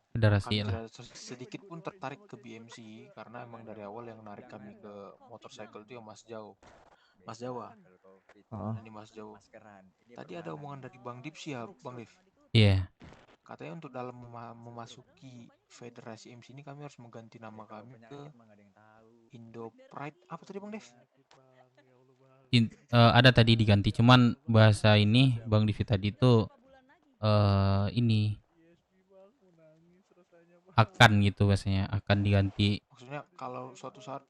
S4: Federasi lah.
S15: Sedikit pun tertarik ke BMC karena emang dari awal yang narik kami ke motorcycle itu ya Mas Jawa. Ini Mas Jawa. Tadi ada omongan dari Bang Dipsi ya Bang Dev.
S4: Iya.
S15: Katanya untuk dalam memasuki federasi MC ini kami harus mengganti nama kami ke Indo Pride. Apa tadi Bang Dev?
S4: Ada tadi diganti, cuman bahasa ini Bang Divi tadi itu ini akan gitu bahasanya, akan diganti.
S15: Maksudnya kalau suatu saat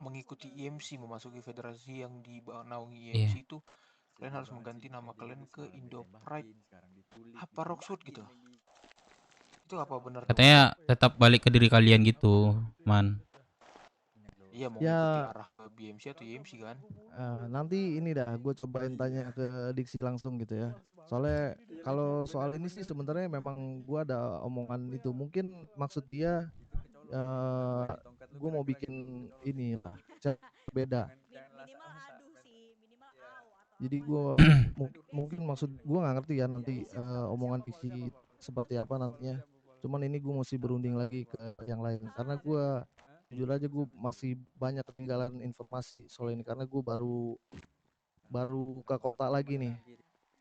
S15: mengikuti IMC, memasuki federasi yang dinaungi IMC itu kalian harus mengganti nama kalian ke Indo Pride apa Rocksuit gitu. Itu apa benar?
S4: Katanya tetap balik ke diri kalian gitu, Man.
S15: Iya, mau mengikuti arah ke BMC atau IMC kan?
S17: Nanti ini dah gue cobain tanya ke Diksi langsung gitu ya. Soalnya kalau soal ini sih sebenarnya memang gue ada omongan itu. Mungkin maksud dia gue mau bikin ini lah, beda. Jadi gue mungkin maksud gue nggak ngerti ya nanti omongan Diksi seperti apa nantinya. Cuman ini gue mesti berunding lagi ke yang lain karena gue jujur aja gue masih banyak ketinggalan informasi soal ini karena gue baru ke kota lagi nih.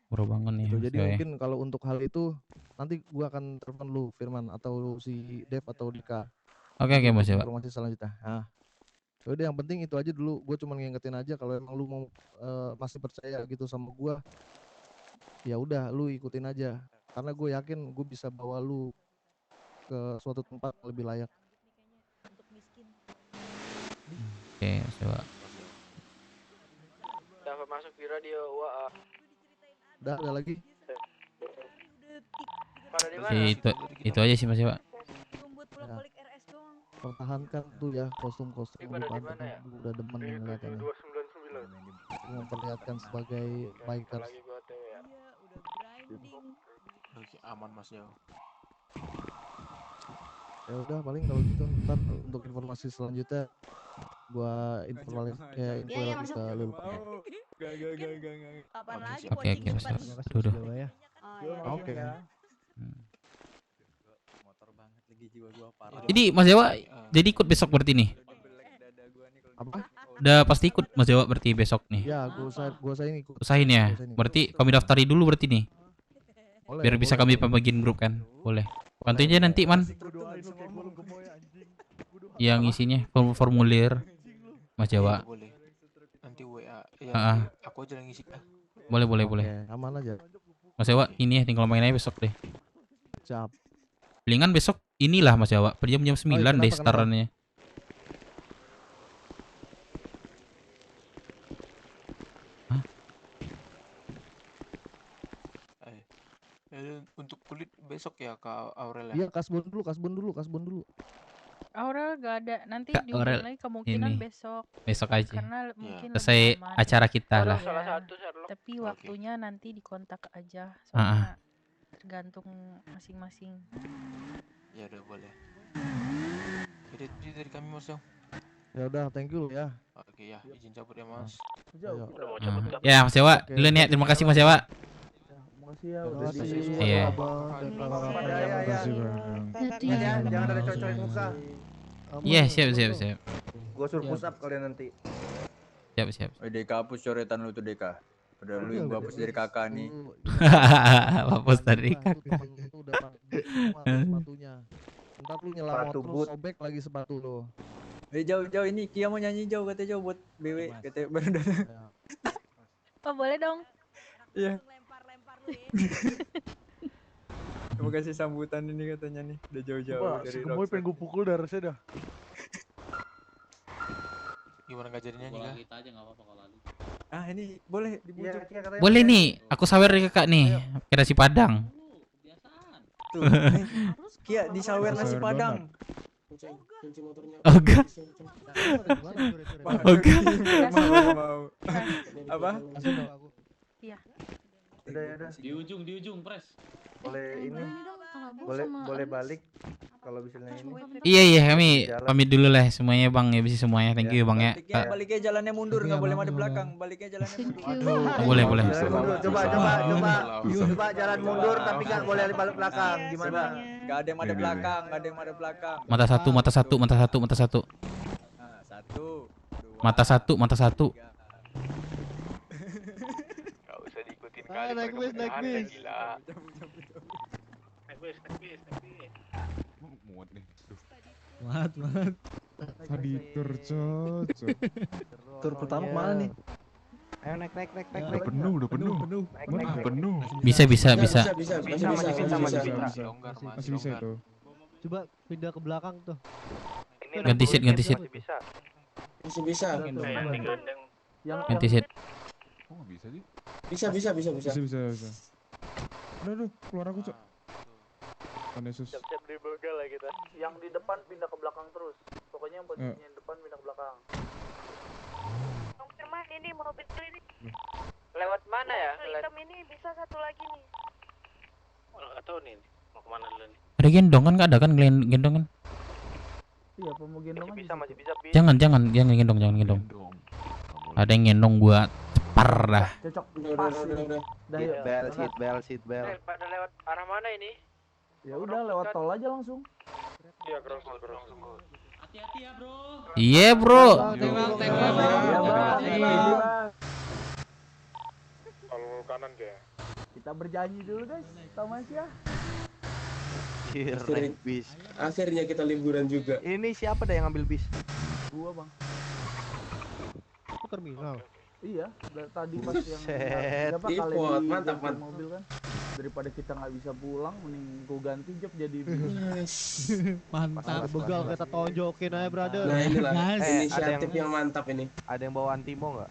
S4: Baru bangun nih.
S17: Gitu. Jadi mungkin kalau untuk hal itu nanti gue akan telepon lu Firman atau si Dev atau Dika.
S4: Oke Mas Dewa.
S17: Informasi selanjutnya. Nah, udah yang penting itu aja dulu. Gue cuma ngingetin aja kalau emang lu mau masih percaya gitu sama gue, ya udah lu ikutin aja. Karena gue yakin gue bisa bawa lu ke suatu tempat yang lebih layak.
S4: Oke, coba.
S6: Dapat masuk di radio WA.
S17: Udah ada lagi?
S4: Itu aja sih Mas Dewa.
S17: Ya. Pertahankan tuh ya kostum-kostum lu kan, udah demen ngeliatnya.
S6: 299.
S17: memperlihatkan sebagai bikers.
S15: Oke, aman Mas Jauh.
S17: Ya udah paling kalau gitu ntar untuk informasi selanjutnya gua info lagi ke lu.
S16: Kapan lagi
S4: Oke Mas. Duh.
S17: Oke.
S4: Jadi Mas Jawa jadi ikut besok berarti nih?
S17: Apa?
S4: Udah pasti ikut Mas Jawa berarti besok nih?
S17: Ya, gua usahain ikut.
S4: Usahain ya. Berarti kami daftari dulu berarti nih. Biar bisa kami pembagiin grup kan. Boleh. Bantu aja nanti Man. Yang isinya formulir Mas Jawa.
S15: Boleh. Nanti WA. Ya, aku aja yang ngisi.
S4: Boleh.
S17: Aman aja.
S4: Mas Jawa ini ya tinggal main aja besok deh.
S17: Siap.
S4: Palingan besok inilah Mas Jawa. Per jam 9 deh startannya.
S15: Untuk kulit besok ya Kak Aurel ya?
S17: Iya, kasbon dulu.
S23: Aurel gak ada, nanti
S4: Kak
S23: diundang
S4: Aurel
S23: lagi kemungkinan
S4: ini.
S23: besok.
S4: Besok aja.
S23: Karena mungkin
S4: Selesai
S23: lebih aman.
S4: acara kita lah.
S23: Tapi waktunya nanti dikontak aja, soalnya tergantung masing-masing.
S15: Ya udah boleh. Jadi dari kami Mas Jauh.
S17: Ya udah, thank you ya.
S15: Oke ya, izin cabut ya Mas.
S19: Udah mau cabut kan?
S4: Ya Mas Jawa, dulu nih ya. Terima kasih Mas Jawa.
S19: Makasih ya udah
S4: Iya.
S19: Jangan ada cocokin muka.
S4: Iya, siap.
S19: Gua suruh push up kalian nanti.
S4: Siap.
S14: Deka hapus coretan lu tuh Deka. Udah lu yang gua hapus dari kakak nih.
S4: Hapus dari kakak.
S17: Itu udah sepatunya. Ntar lu nyelam terus sobek lagi sepatu lu.
S14: Jauh ini Kia mau nyanyi jauh katanya jauh buat BW katanya baru
S23: Oh boleh dong.
S14: Iya. Terima kasih sambutan ini katanya nih udah jauh-jauh dari
S19: Gemoy pengen gue pukul dah rasanya dah.
S15: Gimana gak jadi nyanyi kah?
S13: Kita aja enggak apa-apa kalau lali.
S14: Ah ini boleh dibujuk.
S4: Boleh nih, aku sawer dari kakak nih. Pakai nasi Padang.
S14: Tuh. Kia disawer nasi Padang.
S4: Oga.
S14: Mau. Apa?
S23: Iya.
S19: Udah.
S13: Di ujung, Pres.
S19: Boleh ini. Boleh balik kalau misalnya ini.
S4: Iya kami pamit dulu lah semuanya Bang ya, bisa semuanya. Thank you Bang ya.
S14: Baliknya jalannya mundur, nggak boleh madep belakang. Baliknya jalannya mundur.
S4: Boleh.
S19: Coba jalan mundur tapi nggak boleh balik belakang. Gimana?
S14: Nggak ada yang madep belakang,
S4: Mata satu.
S14: Nah, satu.
S4: Mata satu.
S15: Gak usah diikutin kali.
S17: Naik bis.
S15: Gila.
S13: Naik bis.
S24: Muat nih.
S2: Mat. Tadi tur cocok.
S19: Tur pertama kemana nih?
S16: Ayo naik.
S24: Udah penuh. Penuh.
S4: Bisa.
S19: Masih bisa itu.
S7: Coba pindah ke belakang tuh.
S4: Ganti seat.
S19: Masih bisa.
S4: Ganti seat.
S24: Kok nggak bisa sih?
S19: Bisa.
S2: Aduh, keluar aku, Cok. Yesus.
S6: Siap-siap dibegal lah kita. Yang di depan pindah ke belakang terus. Pokoknya yang posisinya yang depan pindah ke belakang.
S23: Mas ini mobil ini.
S6: Lewat mana ya?
S23: Hitam ini bisa satu lagi nih.
S13: Enggak tahu nih mau kemana dulu nih.
S4: Ada gendong kan? Nggak ada kan gendong kan?
S6: Iya, mau gendong masih bisa.
S4: Jangan gendong. Ada yang gendong gua cepar dah.
S6: Cocok.
S19: Udah. Seat belt.
S6: Pada lewat arah mana ini?
S19: Ya udah lewat tol aja langsung.
S6: Iya, cross.
S13: Hati-hati ya, Bro.
S4: Iya, Bro.
S13: Tengok.
S6: Kalau kanan kayak.
S19: Kita berjanji dulu guys, Thomas ya.
S12: Naik bis. Akhirnya kita liburan juga.
S19: Ini siapa dah yang ngambil bis?
S6: Gua, Bang.
S7: Terminal.
S19: Iya, tadi pas yang
S12: Buset.
S19: kali
S12: Ipot,
S19: di
S12: mantap.
S19: mobil kan. Daripada kita nggak bisa pulang, mending gua ganti job jadi
S7: Mantap. Begal kita tonjokin aja, brother.
S12: Nah inilah
S7: Nice.
S12: inisiatif yang mantap ini.
S19: Ada yang bawa antimo nggak?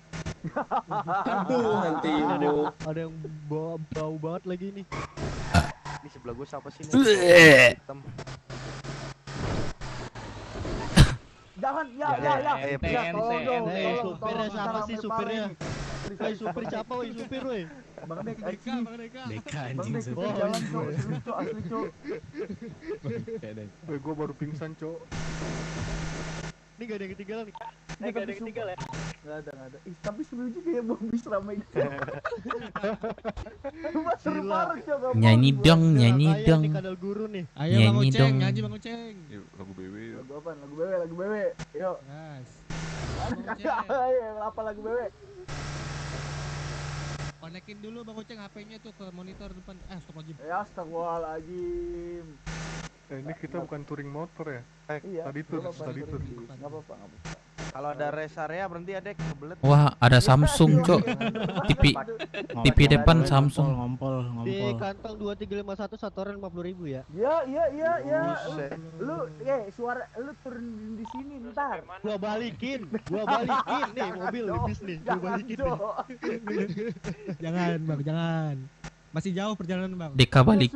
S12: Aduh, antimo.
S7: Ada yang bawa bau banget lagi nih.
S19: Ini sebelah gua siapa sih? Hitam. Jangan, ya.
S7: Supirnya siapa sih supirnya? Woi, supir siapa woi, supir woi?
S12: Bang Nek,
S2: Deka,
S12: asli.
S2: Bang Deka.
S1: Deka
S12: Bang
S1: anjing
S12: Nek,
S1: supir.
S12: kita jalan cok, serius cok, asli cok.
S2: Woi, gua baru pingsan, Cok.
S7: Ini gak ada yang ketinggalan nih.
S12: Gak ada yang ketinggalan ya? Gak ada. Ih, tapi seru juga ya Bang Bis ramai gitu. Seru parah cok. Bang.
S4: Nyanyi dong, nyanyi
S7: Kayak
S4: dong.
S7: di kadal guru nih.
S2: Ayo Bang
S4: Nyanyi
S2: Uceng,
S4: dong.
S2: nyanyi Bang Uceng.
S24: Yuk, lagu BW yuk.
S12: Lagu apa? Lagu BW. Yuk.
S2: Yes.
S12: Ayo, apa lagu BW?
S2: Konekin dulu Bang Uceng HP-nya tuh ke monitor depan. Astagfirullahaladzim.
S12: Ya astagfirullahaladzim.
S2: Ini kita bukan touring motor ya?
S12: Iya.
S2: Tadi tur.
S12: Gak apa-apa.
S19: Kalau ada rest area berhenti ya, Dek, kebelet.
S4: Wah, ada Samsung, Cok. TV depan Samsung.
S7: Di kantong 2351 satoran 50.000 ya.
S12: Ya. Lu, suara lu turun di sini ntar.
S7: Gua balikin nih mobil bis nih. Gua balikin nih.
S2: Jangan Bang, jangan. Masih jauh perjalanan Bang.
S4: Deka balik.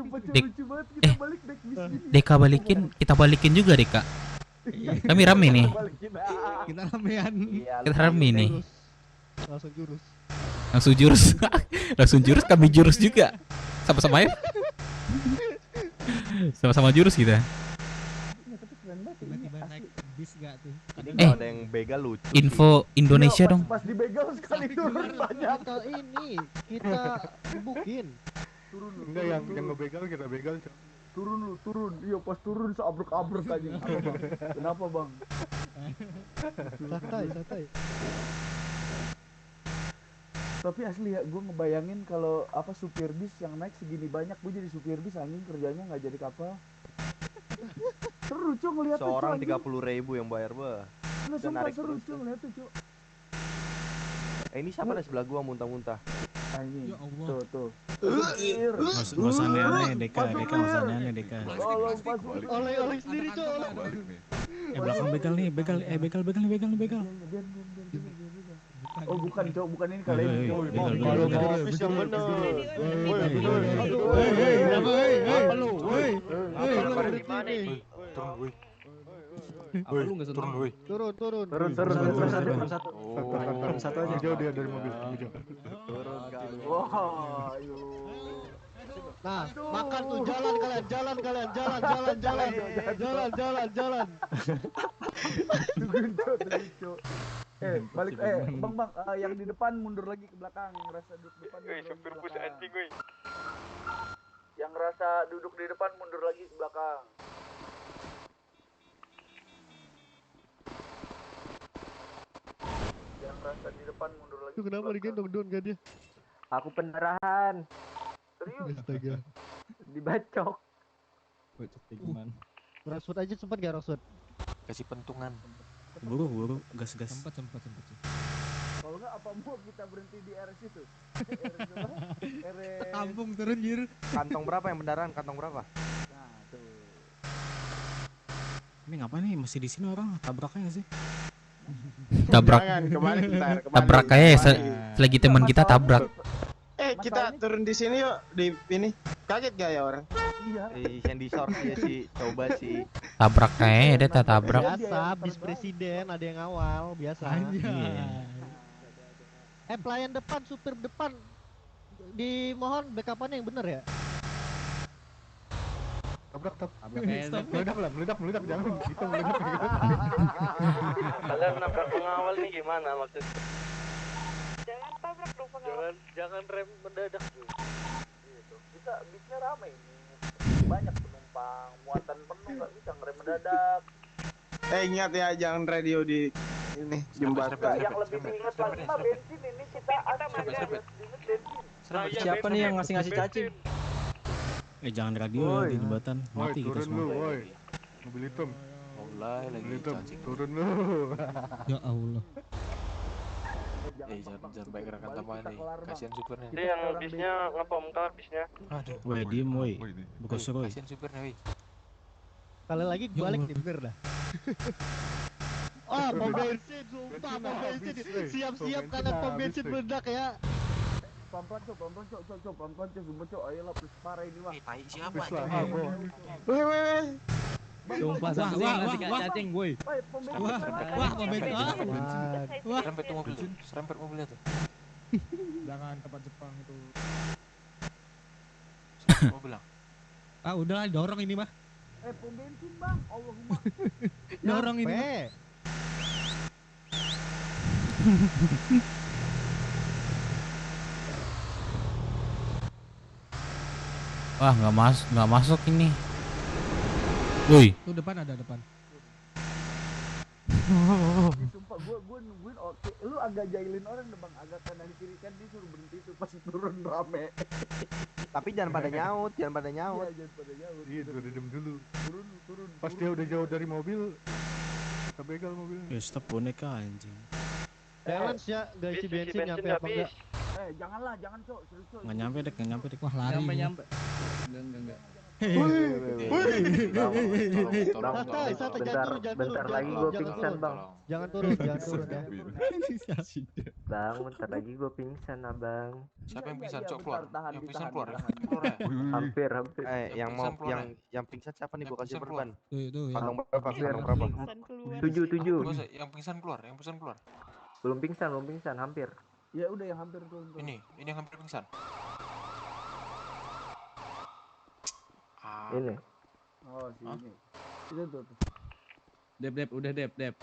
S4: Deka balikin, kita balikin juga Deka. Kami rame nih.
S2: Kita ramean.
S4: Kita rame nih.
S7: Langsung jurus.
S4: Langsung jurus, kami jurus juga. Sama-sama ya. Sama-sama jurus kita.
S2: Tiba-tiba naik bis gak tuh?
S19: Ada yang begal lucu.
S4: Info Indonesia dong.
S12: Pas di begal sekali turun banyak.
S7: Kita gebukin.
S12: Turun.
S2: Enggak, yang ngebegal kita begal, Cok.
S12: Turun. Iya, pas turun seabrek-abrek aja. Kenapa, Bang?
S7: Santai.
S12: Tapi asli ya, gue ngebayangin kalau apa supir bis yang naik segini banyak, gue jadi supir bis anjing kerjanya nggak jadi kapal. Seru Cok ngeliatnya.
S19: Seorang 30.000 yang bayar, bah.
S12: Lu sumpah seru Cok ngeliatnya Cok.
S19: Ini siapa ada sebelah gua muntah-muntah?
S12: Anjing.
S2: Ya Allah.
S12: Tuh.
S1: Nggak usah aneh-aneh, Deka nggak usah aneh-aneh, Deka.
S7: Oleh sendiri Cok.
S1: Belakang begal nih, begal nih.
S12: Oh bukan Cok, bukan ini kali ini.
S19: Kalau mau habis yang bener.
S2: Apa lu?
S19: Apa lu nggak seneng?
S7: Turun.
S2: Satu aja. Jauh dia dari mobil.
S19: Turun kali.
S12: Wah, ayo.
S7: Nah, makan tuh, jalan.
S12: Tungguin Cok. Balik Bang, yang di depan mundur lagi ke belakang, yang ngerasa duduk depan.
S6: Supir bus anjing gue.
S12: Yang ngerasa duduk di depan mundur lagi ke belakang. Yang ngerasa di depan mundur lagi.
S7: Itu kenapa digendong Don gak dia?
S12: Aku pendarahan. Serius?
S7: Astaga.
S12: Dibacok.
S1: Bacoknya gimana?
S7: Rasut aja sempat gak rasut?
S15: Kasih pentungan.
S1: Buru, gas.
S2: Sempat.
S12: Kalau enggak apa mau kita berhenti di RS itu?
S2: Kampung turun jir.
S19: Kantong berapa yang beneran? Kantong berapa?
S12: Nah, tuh.
S1: Ini ngapain nih masih di sini orang tabraknya nggak sih?
S4: Tabrak.
S6: Kembali.
S4: Tabrak kayak selagi teman kita tabrak.
S6: Kita turun di sini yuk, di ini. Kaget gak ya orang?
S12: Iya.
S19: Yang di short ya sih, coba sih.
S4: Tabrak kayak ada tabrak.
S7: Biasa, bis presiden ada yang awal, biasa. Pelayan depan, supir depan. Dimohon backup-annya yang bener ya.
S2: Tabrak. Meledak jangan kita meledak.
S6: Kalian nabrak pengawal nih gimana maksudnya?
S23: Jangan tabrak dong pengawal.
S6: Jangan rem mendadak tuh.
S12: Gitu. Bisa bisnya ramai ini. Banyak penumpang, muatan penuh nggak bisa ngerem mendadak.
S6: Ingat ya, jangan radio di ini jembatan.
S12: Yang lebih diingat lagi mah bensin ini kita bensin.
S14: Siapa nih yang ngasih cacing?
S1: Jangan radio di jembatan, mati kita semua.
S2: Woi. Mobil hitam.
S15: Mulai lagi cacing.
S2: Turun lu. Ya Allah.
S15: Jangan baik gerakan tambahan nih. Kasihan supirnya.
S6: Ini yang bisnya ngepom tar bisnya.
S15: Aduh.
S1: Woi, diem woi. Bukan suruh.
S15: Kasihan supirnya, woi.
S7: Kali lagi balik nih bener dah. Pom bensin, sumpah pom bensin. Siap-siap karena pom bensin meledak ya.
S12: Pelan-pelan cok, sumpah cok, ayolah plus parah ini mah.
S15: Tai siapa?
S6: Weh.
S2: Sumpah cacing woi.
S12: Wah,
S2: pom bensin.
S15: Serempet tuh mobil tuh. Serempet mobilnya tuh.
S2: Jangan tempat Jepang itu.
S15: Mau bilang?
S9: Ah udahlah dorong ini mah.
S12: Pom bensin bang, Allahumma.
S9: Dorong ini mah.
S4: Wah nggak masuk ini. Woi.
S9: Tuh depan ada depan.
S12: Sumpah gue nungguin oke. Lu agak jahilin orang deh bang, agak kanan kiri kan disuruh berhenti tuh pas turun rame.
S19: Tapi jangan pada nyaut, jangan pada nyaut.
S12: Iya, jangan pada nyaut.
S18: Iya, redem dulu.
S12: Turun.
S18: Pas dia udah jauh dari mobil, kita begal mobilnya.
S20: Ya stop boneka anjing.
S7: Challenge ya, guys, isi bensin nyampe apa enggak?
S12: Janganlah, jangan cok, serius cok.
S20: Nggak nyampe dek.
S9: Wah lari.
S8: Nyampe. Enggak.
S19: Bentar lagi gue pingsan bang.
S7: Jangan turun ya.
S19: Bang, bentar lagi gue pingsan abang.
S15: Siapa yang pingsan cok keluar? Yang pingsan keluar ya?
S19: Hampir.
S15: Yang
S19: pingsan siapa nih? Gue kasih perban.
S9: Tuh ya.
S19: Pantong berapa? Berapa? 7.
S15: Yang pingsan keluar.
S19: Belum pingsan, hampir.
S12: Ya udah yang hampir turun.
S15: Ini yang hampir pingsan.
S19: Ini.
S12: Oh, sini. Itu tuh.
S8: Dep, udah dep.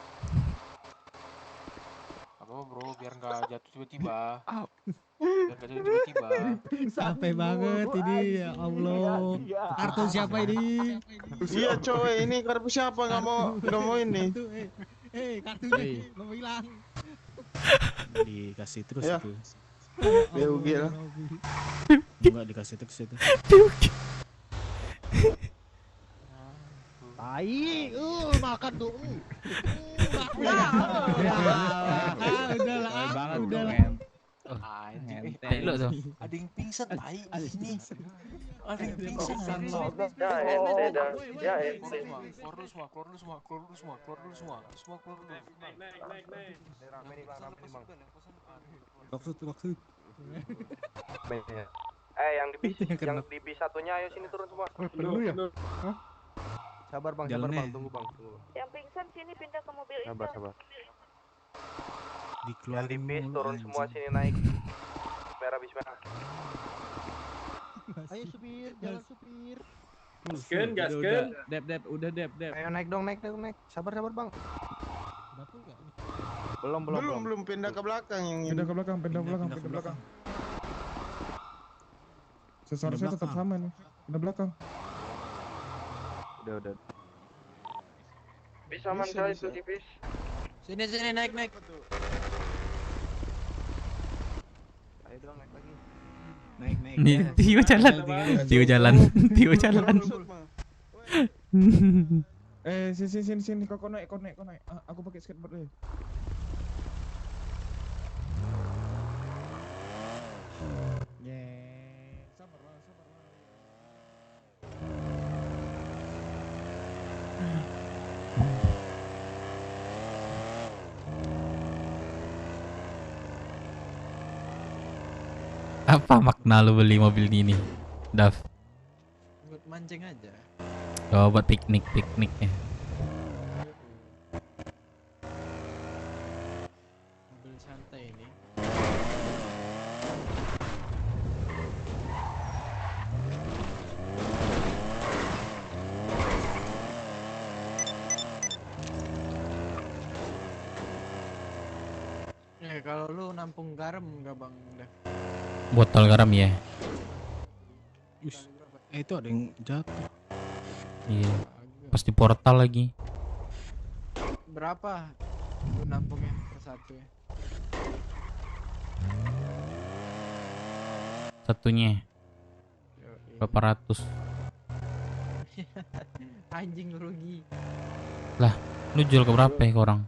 S15: Apa bro, biar nggak jatuh tiba-tiba.
S9: Sampai banget ini ya Allah. Kartu siapa ini?
S21: Iya coy, ini kartu siapa nggak mau ini?
S9: Kartunya nggak mau hilang.
S20: Dikasih terus
S21: Ya.
S20: itu.
S21: BUG lah. Enggak dikasih terus itu.
S7: Tai, makan tuh.
S8: Udahlah.
S4: Lo tuh.
S15: Ada yang pingsan tai ini. Ada yang pingsan. Keluar dulu semua.
S21: Maksud.
S19: Yang di bis satunya ayo sini turun semua.
S18: Dulu ya?
S19: Sabar bang, tunggu bang.
S16: Yang pingsan sini pindah ke mobil itu.
S19: Sabar.
S20: Dikeluarin
S19: Yang di bis
S20: mulu,
S19: turun
S20: anjing.
S19: semua sini naik. Bis merah.
S7: Ayo supir, jalan supir.
S8: Gasken. Dep, udah dep.
S19: Ayo naik dong. Sabar bang.
S21: Belum pindah ke belakang yang ini.
S2: Pindah ke belakang. Seharusnya tetap sama nih. Pindah belakang.
S19: Udah.
S6: Bis aman kali itu di bis.
S5: Sini naik.
S19: Ayo dong naik lagi.
S20: Naik.
S4: Nih, Tio jalan.
S2: Sini kau naik. Aku pakai skateboard deh. Sabar lah.
S4: Apa makna lu beli mobil ini, Dav?
S5: Buat mancing aja.
S4: Oh, buat piknik ya.
S5: Mobil santai ini. Kalau lu nampung garam enggak bang?
S4: Botol garam ya.
S20: Itu ada yang jatuh.
S4: Iya. Pas di portal lagi.
S5: Berapa lu nampungnya per satu ya?
S4: Satunya berapa ratus?
S5: Anjing rugi.
S4: Lah, lu jual ke berapa ya ke orang?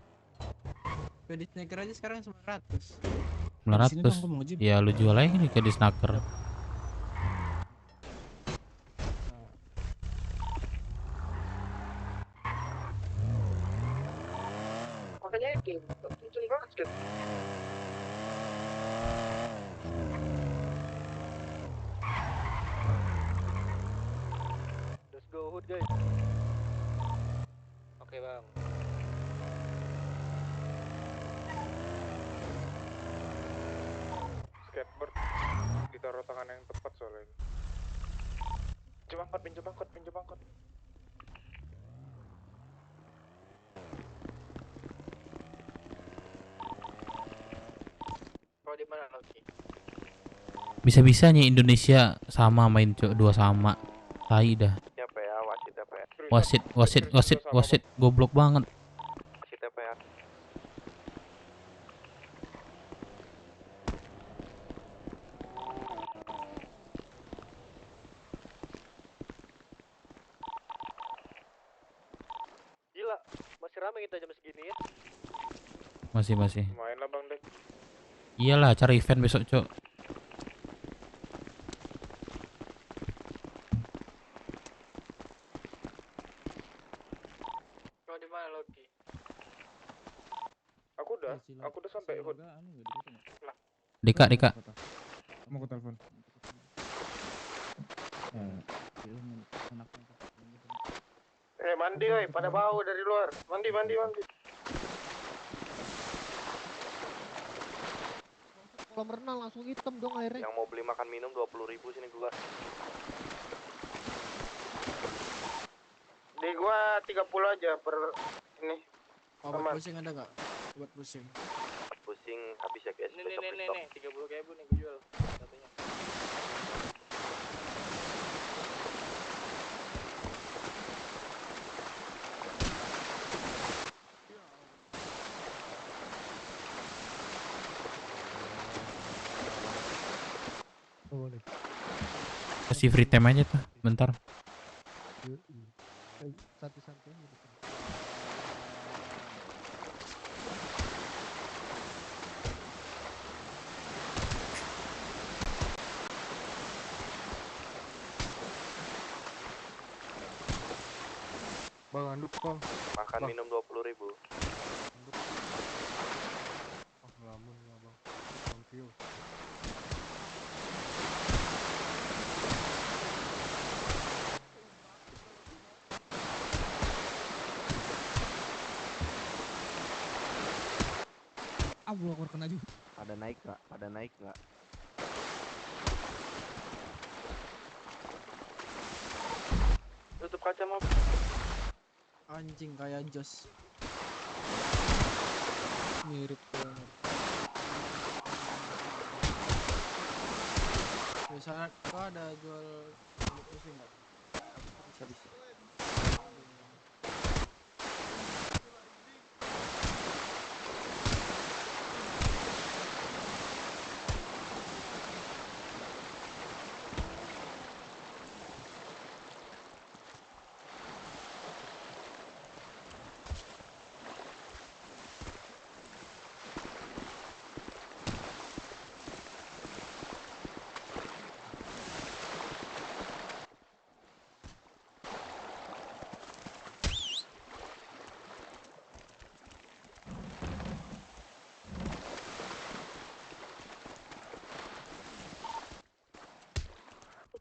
S5: Di sneaker aja sekarang 900.
S4: 900. Ya lu jual aja ke di snacker.
S6: Makanya itu kenceng banget kan.
S19: Let's go hood guys. Oke bang.
S6: skateboard ditaruh tangan yang tepat soalnya. Pinjam angkot.
S13: Kau di mana Loki?
S4: Bisa-bisanya Indonesia sama main cok, dua sama. Tai dah.
S6: Siapa ya? Wasit apa ya?
S4: Wasit goblok banget.
S6: Wasit apa ya?
S13: Gila, masih ramai kita jam segini ya.
S4: Masih.
S6: Main lah Bang Dek.
S4: Iyalah, cari event besok cok.
S13: Kau di mana Loki?
S6: Aku udah sampai Hood.
S4: Dika.
S2: Mau ke telepon.
S6: Mandi woi, pada bau dari luar. Mandi.
S7: Kolam renang langsung hitam dong airnya.
S6: Yang mau beli makan minum 20.000 sini gua. Di gua 30 aja per ini.
S20: Obat pusing ada nggak? Obat pusing.
S6: Pusing habis ya guys.
S13: Nih, 30.000 nih gua jual katanya.
S4: Kasih free time aja tuh, bentar.
S7: Santai-santai aja.
S18: Bang anduk bang.
S6: Makan minum 20.000.
S18: Ngelamun ya bang. Thank you.
S9: Allah aku kena juga.
S21: Pada naik nggak?
S6: Tutup kaca mah.
S20: Anjing kayak Jos. Mirip banget. Biasa kau ada jual obat pusing nggak? Bisa.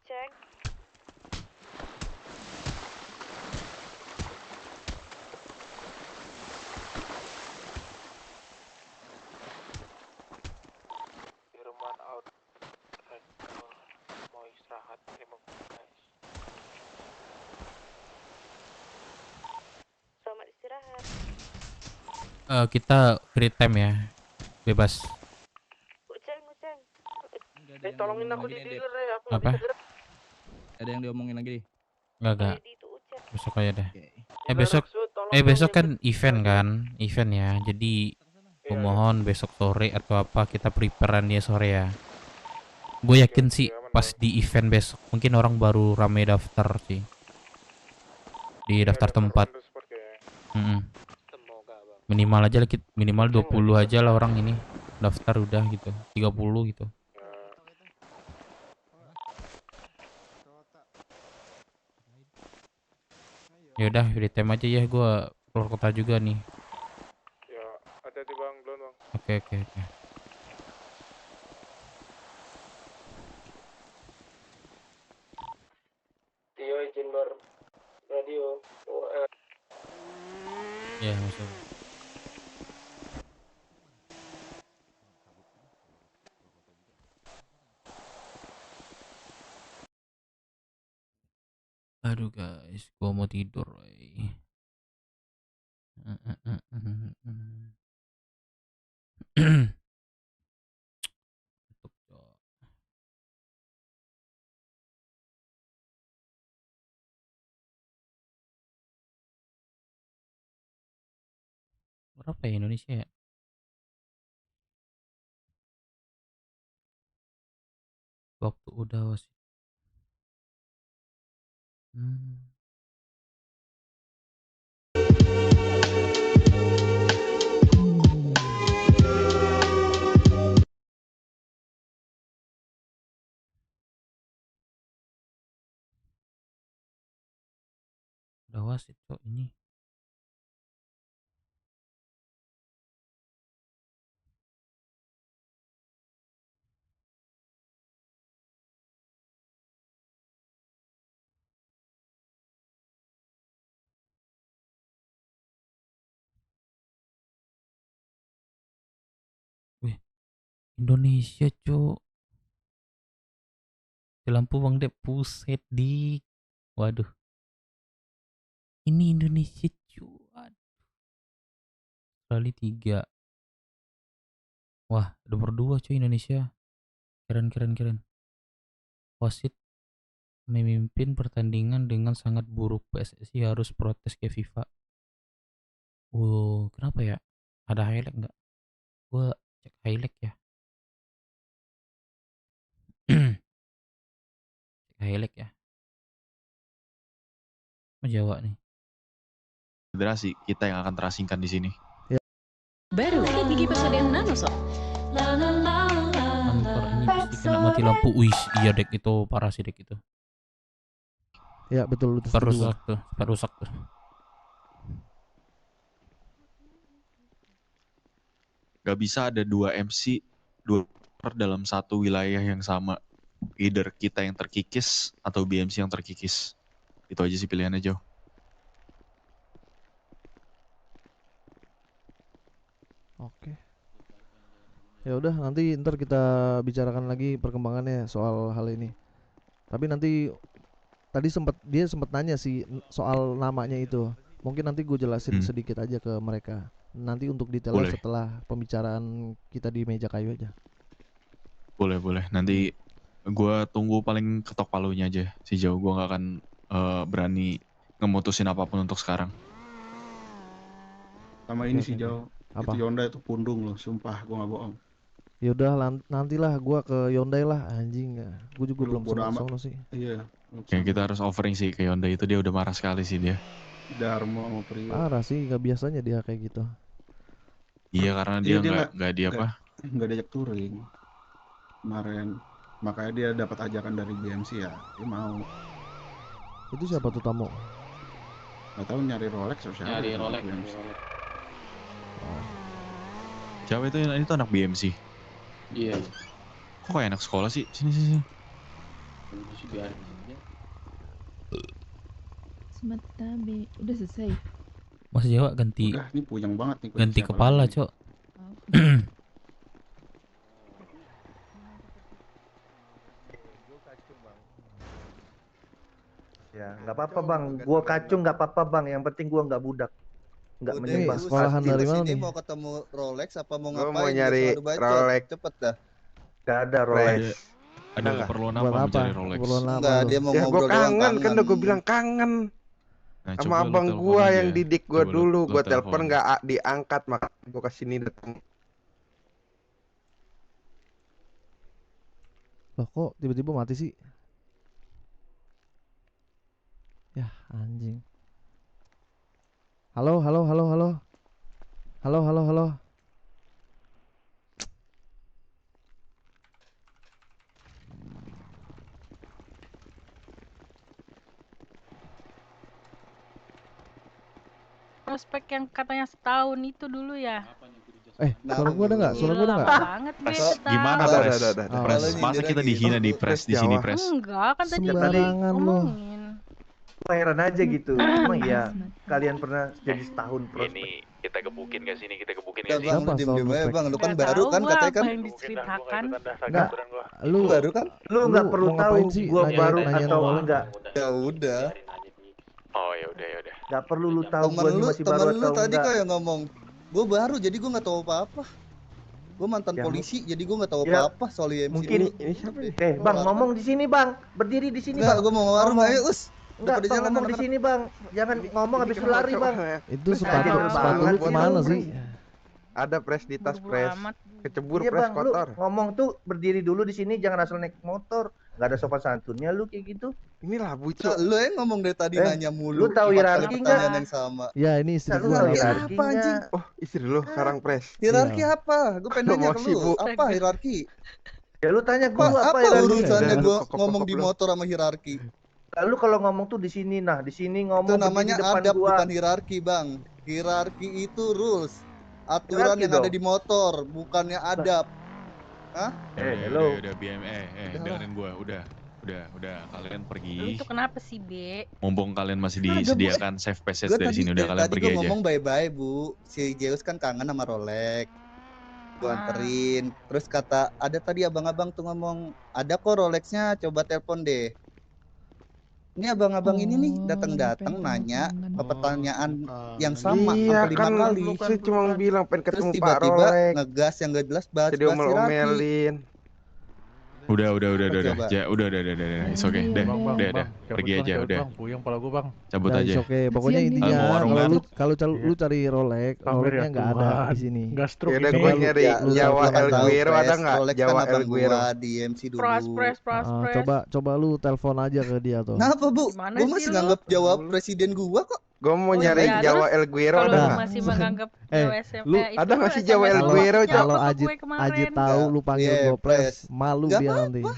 S16: Cek.
S6: Firman out. Mau istirahat. Terima kasih.
S16: Selamat istirahat.
S4: Kita free time ya, bebas.
S16: Uceng.
S6: Tolongin aku di dealer ya. Aku
S4: Apa?
S8: Ada yang diomongin lagi?
S4: Enggak. Besok aja deh. Besok kan event ya. Jadi mohon besok sore atau apa kita preparean dia sore ya. Gue yakin sih pas di event besok mungkin orang baru rame daftar sih. Di daftar tempat. Minimal 20 aja lah orang ini daftar udah gitu. 30 gitu. Yaudah free time aja ya, gua keluar kota juga nih.
S6: Ya, hati-hati bang, belum bang.
S4: Oke.
S6: Tio izin radio.
S4: Ya masuk. Aduh guys, gua mau tidur. Woy. Berapa ya Indonesia ya? Waktu udah wasit. Udah wasit kok ini. Wih, Indonesia cuk. Di lampu Bang Dep, puset dik. Waduh. Ini Indonesia cuk. Kali 3. Wah, nomor 2 cuy Indonesia. Keren. Wasit memimpin pertandingan dengan sangat buruk. PSSI harus protes ke FIFA. Kenapa ya? Ada highlight nggak? Gua cek highlight ya. Cek highlight ya. Mau Jawa nih.
S24: Federasi kita yang akan terasingkan di sini.
S3: Baru sikat gigi Pepsodent Nanosoft.
S4: Antar ini pasti kena mati lampu. Wih, iya dek itu parah sih dek itu.
S17: Ya betul itu.
S4: Perusak tuh.
S24: Gak bisa ada 2 MC 2 dalam satu wilayah yang sama. Either kita yang terkikis atau BMC yang terkikis. Itu aja sih pilihannya Jo.
S17: Oke. Ya udah nanti ntar kita bicarakan lagi perkembangannya soal hal ini. Tapi nanti tadi dia sempat nanya sih soal namanya itu. Mungkin nanti gue jelasin sedikit aja ke mereka. Nanti untuk detailnya setelah pembicaraan kita di meja kayu aja.
S24: Boleh. Nanti gue tunggu paling ketok palunya aja si Jo. Gue gak akan berani ngemutusin apapun untuk sekarang.
S18: Sama ini sih Jo.
S17: Apa?
S18: Itu Hyundai itu pundung loh, sumpah gue gak bohong.
S17: Ya udah nantilah gue ke Hyundai lah anjing. Gue juga belum
S18: bodo
S17: sempat
S18: amat.
S17: sono sih.
S18: Iya.
S24: Ya kita harus offering sih ke Hyundai itu, dia udah marah sekali sih dia.
S18: Darmo sama Priyo.
S17: Parah sih, gak biasanya dia kayak gitu.
S24: Iya karena dia nggak dia apa?
S18: Nggak diajak touring kemarin, makanya dia dapat ajakan dari BMC ya, dia mau.
S17: Itu siapa tuh tamu?
S18: Nggak tahu nyari Rolex atau siapa?
S13: Nyari Rolex.
S24: Siapa itu? Ini tuh anak BMC.
S13: Iya.
S24: Kok kayak anak sekolah sih? Sini.
S3: Semata B udah selesai.
S4: Mas Jawa ganti.
S18: Udah, ini puyeng banget nih.
S4: Ganti kepala, Cok.
S10: Ya, nggak apa-apa bang. Gua kacung nggak apa-apa bang. Yang penting gua nggak budak, nggak menyembah.
S17: Sekolahan dari mana nih?
S19: Mau ketemu Rolex apa mau
S10: Gua
S19: ngapain?
S10: mau nyari Rolex.
S19: Cepet dah.
S10: Gak ada Rolex.
S24: Ada keperluan apa mencari Rolex?
S19: Enggak, dia mau
S10: Ya
S19: ngobrol
S10: gua kangen
S19: doang,
S10: kan udah gua bilang kangen.
S24: Nah,
S10: sama abang gua yang didik gua dulu. Gua telepon nggak diangkat, makanya gua kesini datang.
S17: Loh kok tiba-tiba mati sih? Ya anjing. Halo.
S23: Prospek yang katanya setahun itu dulu ya.
S17: Suara gua ada nggak?
S23: Lama banget gue setahun.
S24: Gimana Pres? Masa kita dihina di Pres di sini Pres?
S23: Enggak, kan tadi
S17: sembarangan lo.
S10: Gua heran aja gitu. Emang ya kalian pernah jadi setahun prospek?
S24: Ini kita gebukin gak sini? Kita gebukin
S10: gak
S19: sih? Bang, lu diem-diem aja bang. Lu kan baru kan katanya kan?
S17: Enggak. Lu
S19: baru kan?
S10: Lu nggak perlu tahu gua baru atau enggak.
S19: Ya udah.
S15: ya udah.
S10: Gak perlu lu tahu
S1: Temen
S10: gua ini
S1: lu,
S10: masih baru
S1: temen lu
S10: atau
S1: tadi
S10: enggak.
S1: kayak ngomong, gue baru jadi gue nggak tahu apa-apa. Gue mantan
S10: Ya,
S1: polisi jadi gue nggak tahu
S10: ya,
S1: apa-apa soal IMC.
S10: Mungkin
S1: ini siapa?
S10: Bang, ngomong di sini, Bang. Berdiri di sini,
S1: Enggak,
S10: Bang.
S1: gue mau warung, ayo us.
S10: Enggak, Bang, ngomong di sini, Bang. Jangan ngomong habis lari, Bang.
S17: Itu sepatu lu kemana sih?
S11: Ada pres di tas pres. Kecebur
S10: Iya,
S11: pres
S10: Bang, lu
S11: kotor.
S10: ngomong tuh berdiri dulu di sini, jangan asal naik motor. Gak ada sopan santunnya lu kayak gitu.
S11: Inilah bucu.
S1: Lu yang ngomong dari tadi nanya mulu.
S10: Lu tahu
S1: 4 kali
S10: hierarki
S1: pertanyaan
S10: nggak?
S1: yang sama.
S17: Ya, ini istri
S10: Lu
S17: gua.
S10: tahu
S17: nih.
S10: hierarki
S1: Apa anjing?
S11: Oh, istri lu sekarang pres.
S1: Hierarki apa? Gue pengen nanya ke
S11: Promosi,
S1: lu.
S11: Bu.
S1: Apa hierarki?
S10: Ya lu tanya gua
S1: Apa
S10: hierarki?
S1: urusannya
S11: Udah,
S1: gue
S11: lu
S1: ngomong
S11: kok
S1: di
S11: belum?
S1: motor sama hierarki?
S10: Lalu kalau ngomong tuh di sini, nah di sini ngomong
S1: Itu namanya
S10: berdiri depan
S1: adab
S10: gua.
S1: bukan hierarki, Bang. Hierarki itu rules. Aturan
S10: Hierarki
S1: yang ada
S10: dong.
S1: di motor, bukannya adab. Hah?
S10: Hello.
S24: Udah BME, dengerin gua, udah. Kalian
S23: Lu
S24: pergi.
S23: tuh kenapa sih, Be?
S24: Mumpung kalian masih
S1: Ada, Bu.
S24: disediakan safe passage dari sini, udah kalian
S1: tadi
S24: pergi
S1: gue
S24: aja.
S1: ngomong bye-bye, Bu. Si Zeus kan kangen sama Rolex. Gue anterin. Terus kata, ada tadi abang-abang tuh ngomong, ada kok Rolexnya, coba telepon deh. Ini abang-abang ini nih datang-datang nanya ke pertanyaan yang sama
S11: Iya
S1: sampai 5
S11: kan,
S1: kali.
S11: saya cuma bilang pengen
S1: Terus
S11: ketemu Pak
S1: tiba-tiba
S11: Rolex.
S1: ngegas yang gak jelas bahas
S11: Jadi omel-omelin.
S24: Udah.
S1: Coba.
S24: Ja, udah. It's okay. Dah. Pergi aja, udah.
S6: Puyeng pala gua, Bang.
S24: Cabut
S17: Nah,
S24: aja.
S17: it's okay. Pokoknya
S24: Kasian
S17: intinya
S24: dia.
S17: kalau lu cari Rolex, Rolexnya nggak ada di sini.
S11: Ya udah gue nyari Jawa El Guero ada nggak? Jawa El Guero.
S1: Di MC dulu.
S17: Coba lu telepon aja ke dia tuh.
S1: Kenapa, Bu?
S23: Gimana
S1: Gue
S23: sih
S1: masih
S23: lu?
S1: nganggap Jawa presiden gua kok.
S11: Gue mau
S23: Oh,
S11: nyari
S23: iya,
S11: Jawa
S23: terus
S11: El Guero
S23: kalau
S11: ada
S23: lu
S11: nggak?
S23: masih menganggap
S17: Eh,
S23: SM,
S17: lu
S23: itu
S11: ada nggak sih
S23: SMS
S11: Jawa El
S23: lu
S11: Guero,
S23: jawab
S17: Kalau
S23: ke
S17: Ajit
S23: gue kemarin.
S17: Ajit tahu lu panggil
S1: Iya,
S17: Gopres,
S1: Pres.
S17: malu
S1: Nggak
S17: dia
S1: apa-apa.
S17: nanti.
S1: Gak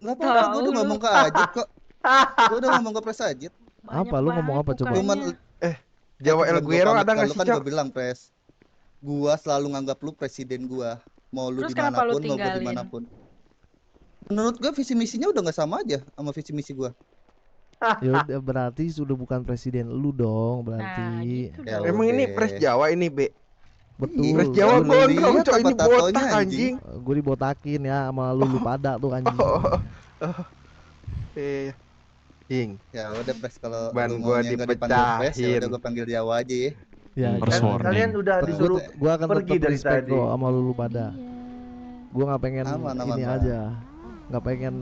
S1: apa-apa, gue udah
S23: Tahu
S1: ngomong
S23: lu.
S1: ke Ajit kok. Gue udah ngomong ke Pres Ajit.
S17: Apa lu ngomong apa coba?
S1: Cuman
S11: Jawa El Guero ada nggak
S1: Lu
S11: sih,
S1: kan
S11: Cok?
S1: gue bilang, Pres. Gua selalu nganggap lu presiden gua. Mau lu
S23: Terus kenapa lu
S1: dimanapun, mau gua
S23: tinggalin?
S1: dimanapun. Menurut gue visi misinya udah nggak sama aja sama visi misi gua.
S17: Ya udah berarti sudah bukan presiden lu dong berarti.
S23: gitu
S1: Ya
S11: Emang ini
S1: udah.
S11: pres Jawa ini, Be?
S17: Betul.
S11: Pres Jawa
S1: Lu
S11: gondrong,
S1: lihat
S11: Cok.
S1: apa
S11: Ini
S1: tatonya,
S11: botak
S1: anjing?
S11: anjing.
S17: Gue dibotakin ya sama lu pada tuh anjing.
S11: Ying.
S1: Ya udah, Pres, kalau
S11: Ban
S1: lu
S11: gua
S1: maunya nggak dipanggil Pres, ya
S11: dipecahin.
S1: udah gua panggil Jawa aja ya.
S17: Ya,
S24: First
S17: kan
S24: warning.
S10: Kalian udah disuruh
S17: gua akan
S10: pergi
S17: tetap
S10: dari
S17: respect
S10: tadi.
S17: kok sama lu pada. Gua nggak pengen
S1: Aman,
S17: ini
S1: Bang.
S17: aja. Nggak pengen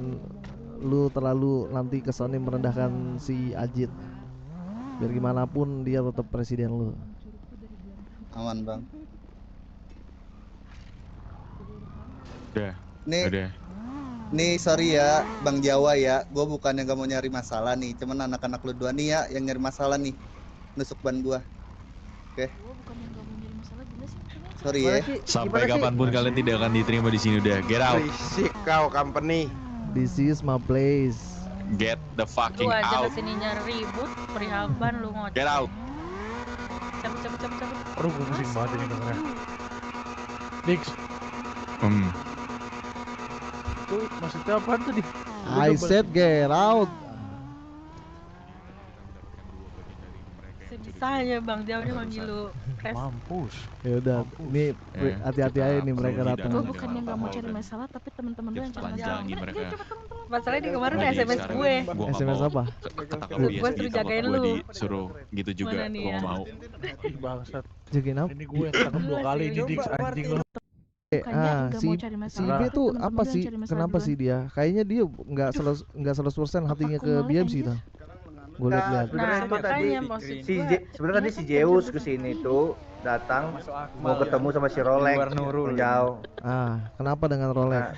S17: lu terlalu nanti kesannya merendahkan si Ajit. Biar gimana pun dia tetap presiden lu.
S1: Aman, Bang.
S24: Udah.
S1: Nih sorry ya, Bang Jawa ya. Gue bukannya gak mau nyari masalah nih, cuman anak-anak lu dua nih ya yang nyari masalah nih. Nusuk ban gua. Oke. Sorry ya.
S24: Sampai kapanpun kalian tidak akan diterima di sini, udah. Get out.
S11: Berisik kau company.
S17: This is my place.
S24: Get the
S23: Lu
S24: fucking
S23: aja
S24: out.
S23: kesini nyari ribut, perihal ban lu ngoceh.
S24: Get out.
S23: Cabut.
S6: Aduh, gue pusing banget ini dengernya. Dix, itu maksudnya apaan tadi?
S17: I said get out.
S23: Sebisanya Bang Jawa manggil lu Pres.
S6: Mampus.
S17: Ya udah, nih hati-hati aja nih mereka datang.
S3: Gue bukannya nggak mau cari masalah, tapi teman-teman gue yang cari masalah.
S24: Telanjangi mereka.
S23: Masalahnya di kemarin
S24: Lagi
S23: SMS
S24: sekarang
S23: gue.
S24: gua nggak
S17: SMS
S24: mau
S17: apa?
S24: kata
S23: Gue
S24: bias
S23: suruh
S24: gitu,
S23: jagain
S24: gua
S23: lu.
S24: disuruh gitu juga,
S23: Mana nih
S24: gua
S23: ya?
S24: nggak mau.
S6: Ih, bangsat.
S17: Jagain apa?
S6: Ini gue yang ketangkep 2 kali ini Dix, anjing lu.
S17: Si B tuh apa sih? Kenapa sih dia? Kayaknya dia nggak 100% hatinya ke BMC tuh. Gue lihat.
S10: Sebenarnya
S23: Nah,
S10: itu tadi
S23: makanya maksud
S10: sebenarnya tadi si Zeus kesini tuh datang mau ketemu sama si Rolex jauh.
S17: Kenapa dengan Rolex?
S10: Nah,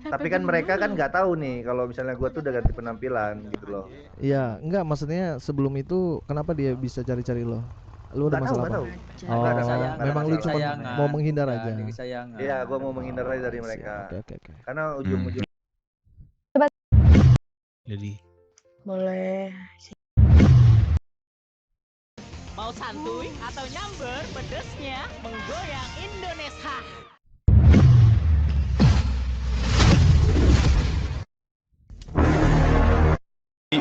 S10: tapi kan mereka kan nggak tahu nih kalau misalnya gua tuh udah ganti penampilan gitu loh.
S17: Iya, enggak maksudnya sebelum itu kenapa dia bisa cari-cari lo? Lu ada
S10: Nggak tahu,
S17: masalah
S10: nggak
S17: apa?
S10: tahu.
S17: Oh,
S10: Nggak ada masalah.
S17: memang lu cuma mau menghindar aja.
S10: Iya, gua mau menghindar aja dari mereka.
S17: Oke.
S10: Karena ujung-ujung
S24: Jadi
S23: boleh.
S14: Mau santuy atau nyamber, pedesnya menggoyang Indonesia.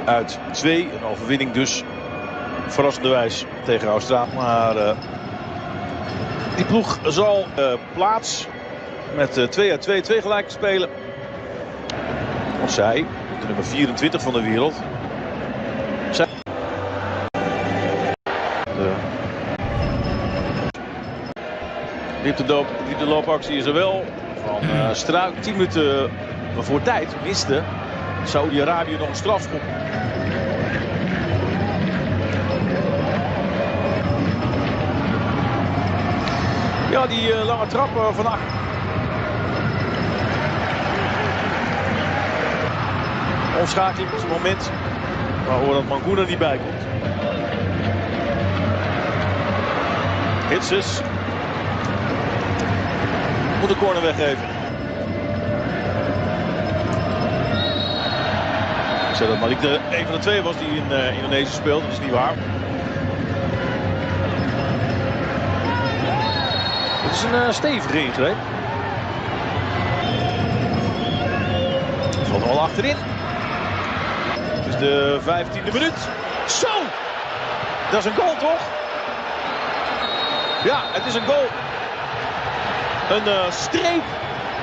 S22: Uit 2, een overwinning dus verrassenderwijs tegen Australië. Maar die ploeg zal plaats met 2 uit 2 gelijk spelen. Of zij, de nummer 24 van de wereld. De loopactie is er wel. Van Struik 10 minuten voor tijd miste Saudi-Arabië nog een strafschop. Ja, die lange trap vandaag. Omschakeling op het moment waar Ronald Mangoen er niet bij komt. Hitses moet de corner weggeven. Ik zei dat Malik een van de twee was die in Indonesië speelt, dat is niet waar. Het is een stevige ingreep. Valt er al achterin. Het is de 15e minuut. Zo! Dat is een goal, toch? Ja, het is een goal. Een streep.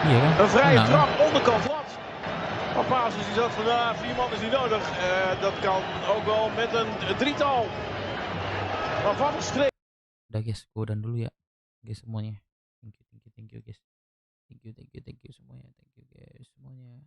S4: Ja,
S22: een vrije trap, onderkant lat. Maar Paasens die zat van 4 man is niet nodig. Dat kan ook wel met een drietal. Maar wat een streep.
S4: Udah guys, gue udahan dulu ya guys semuanya. Thank you guys. Thank you semuanya. Thank you guys semuanya.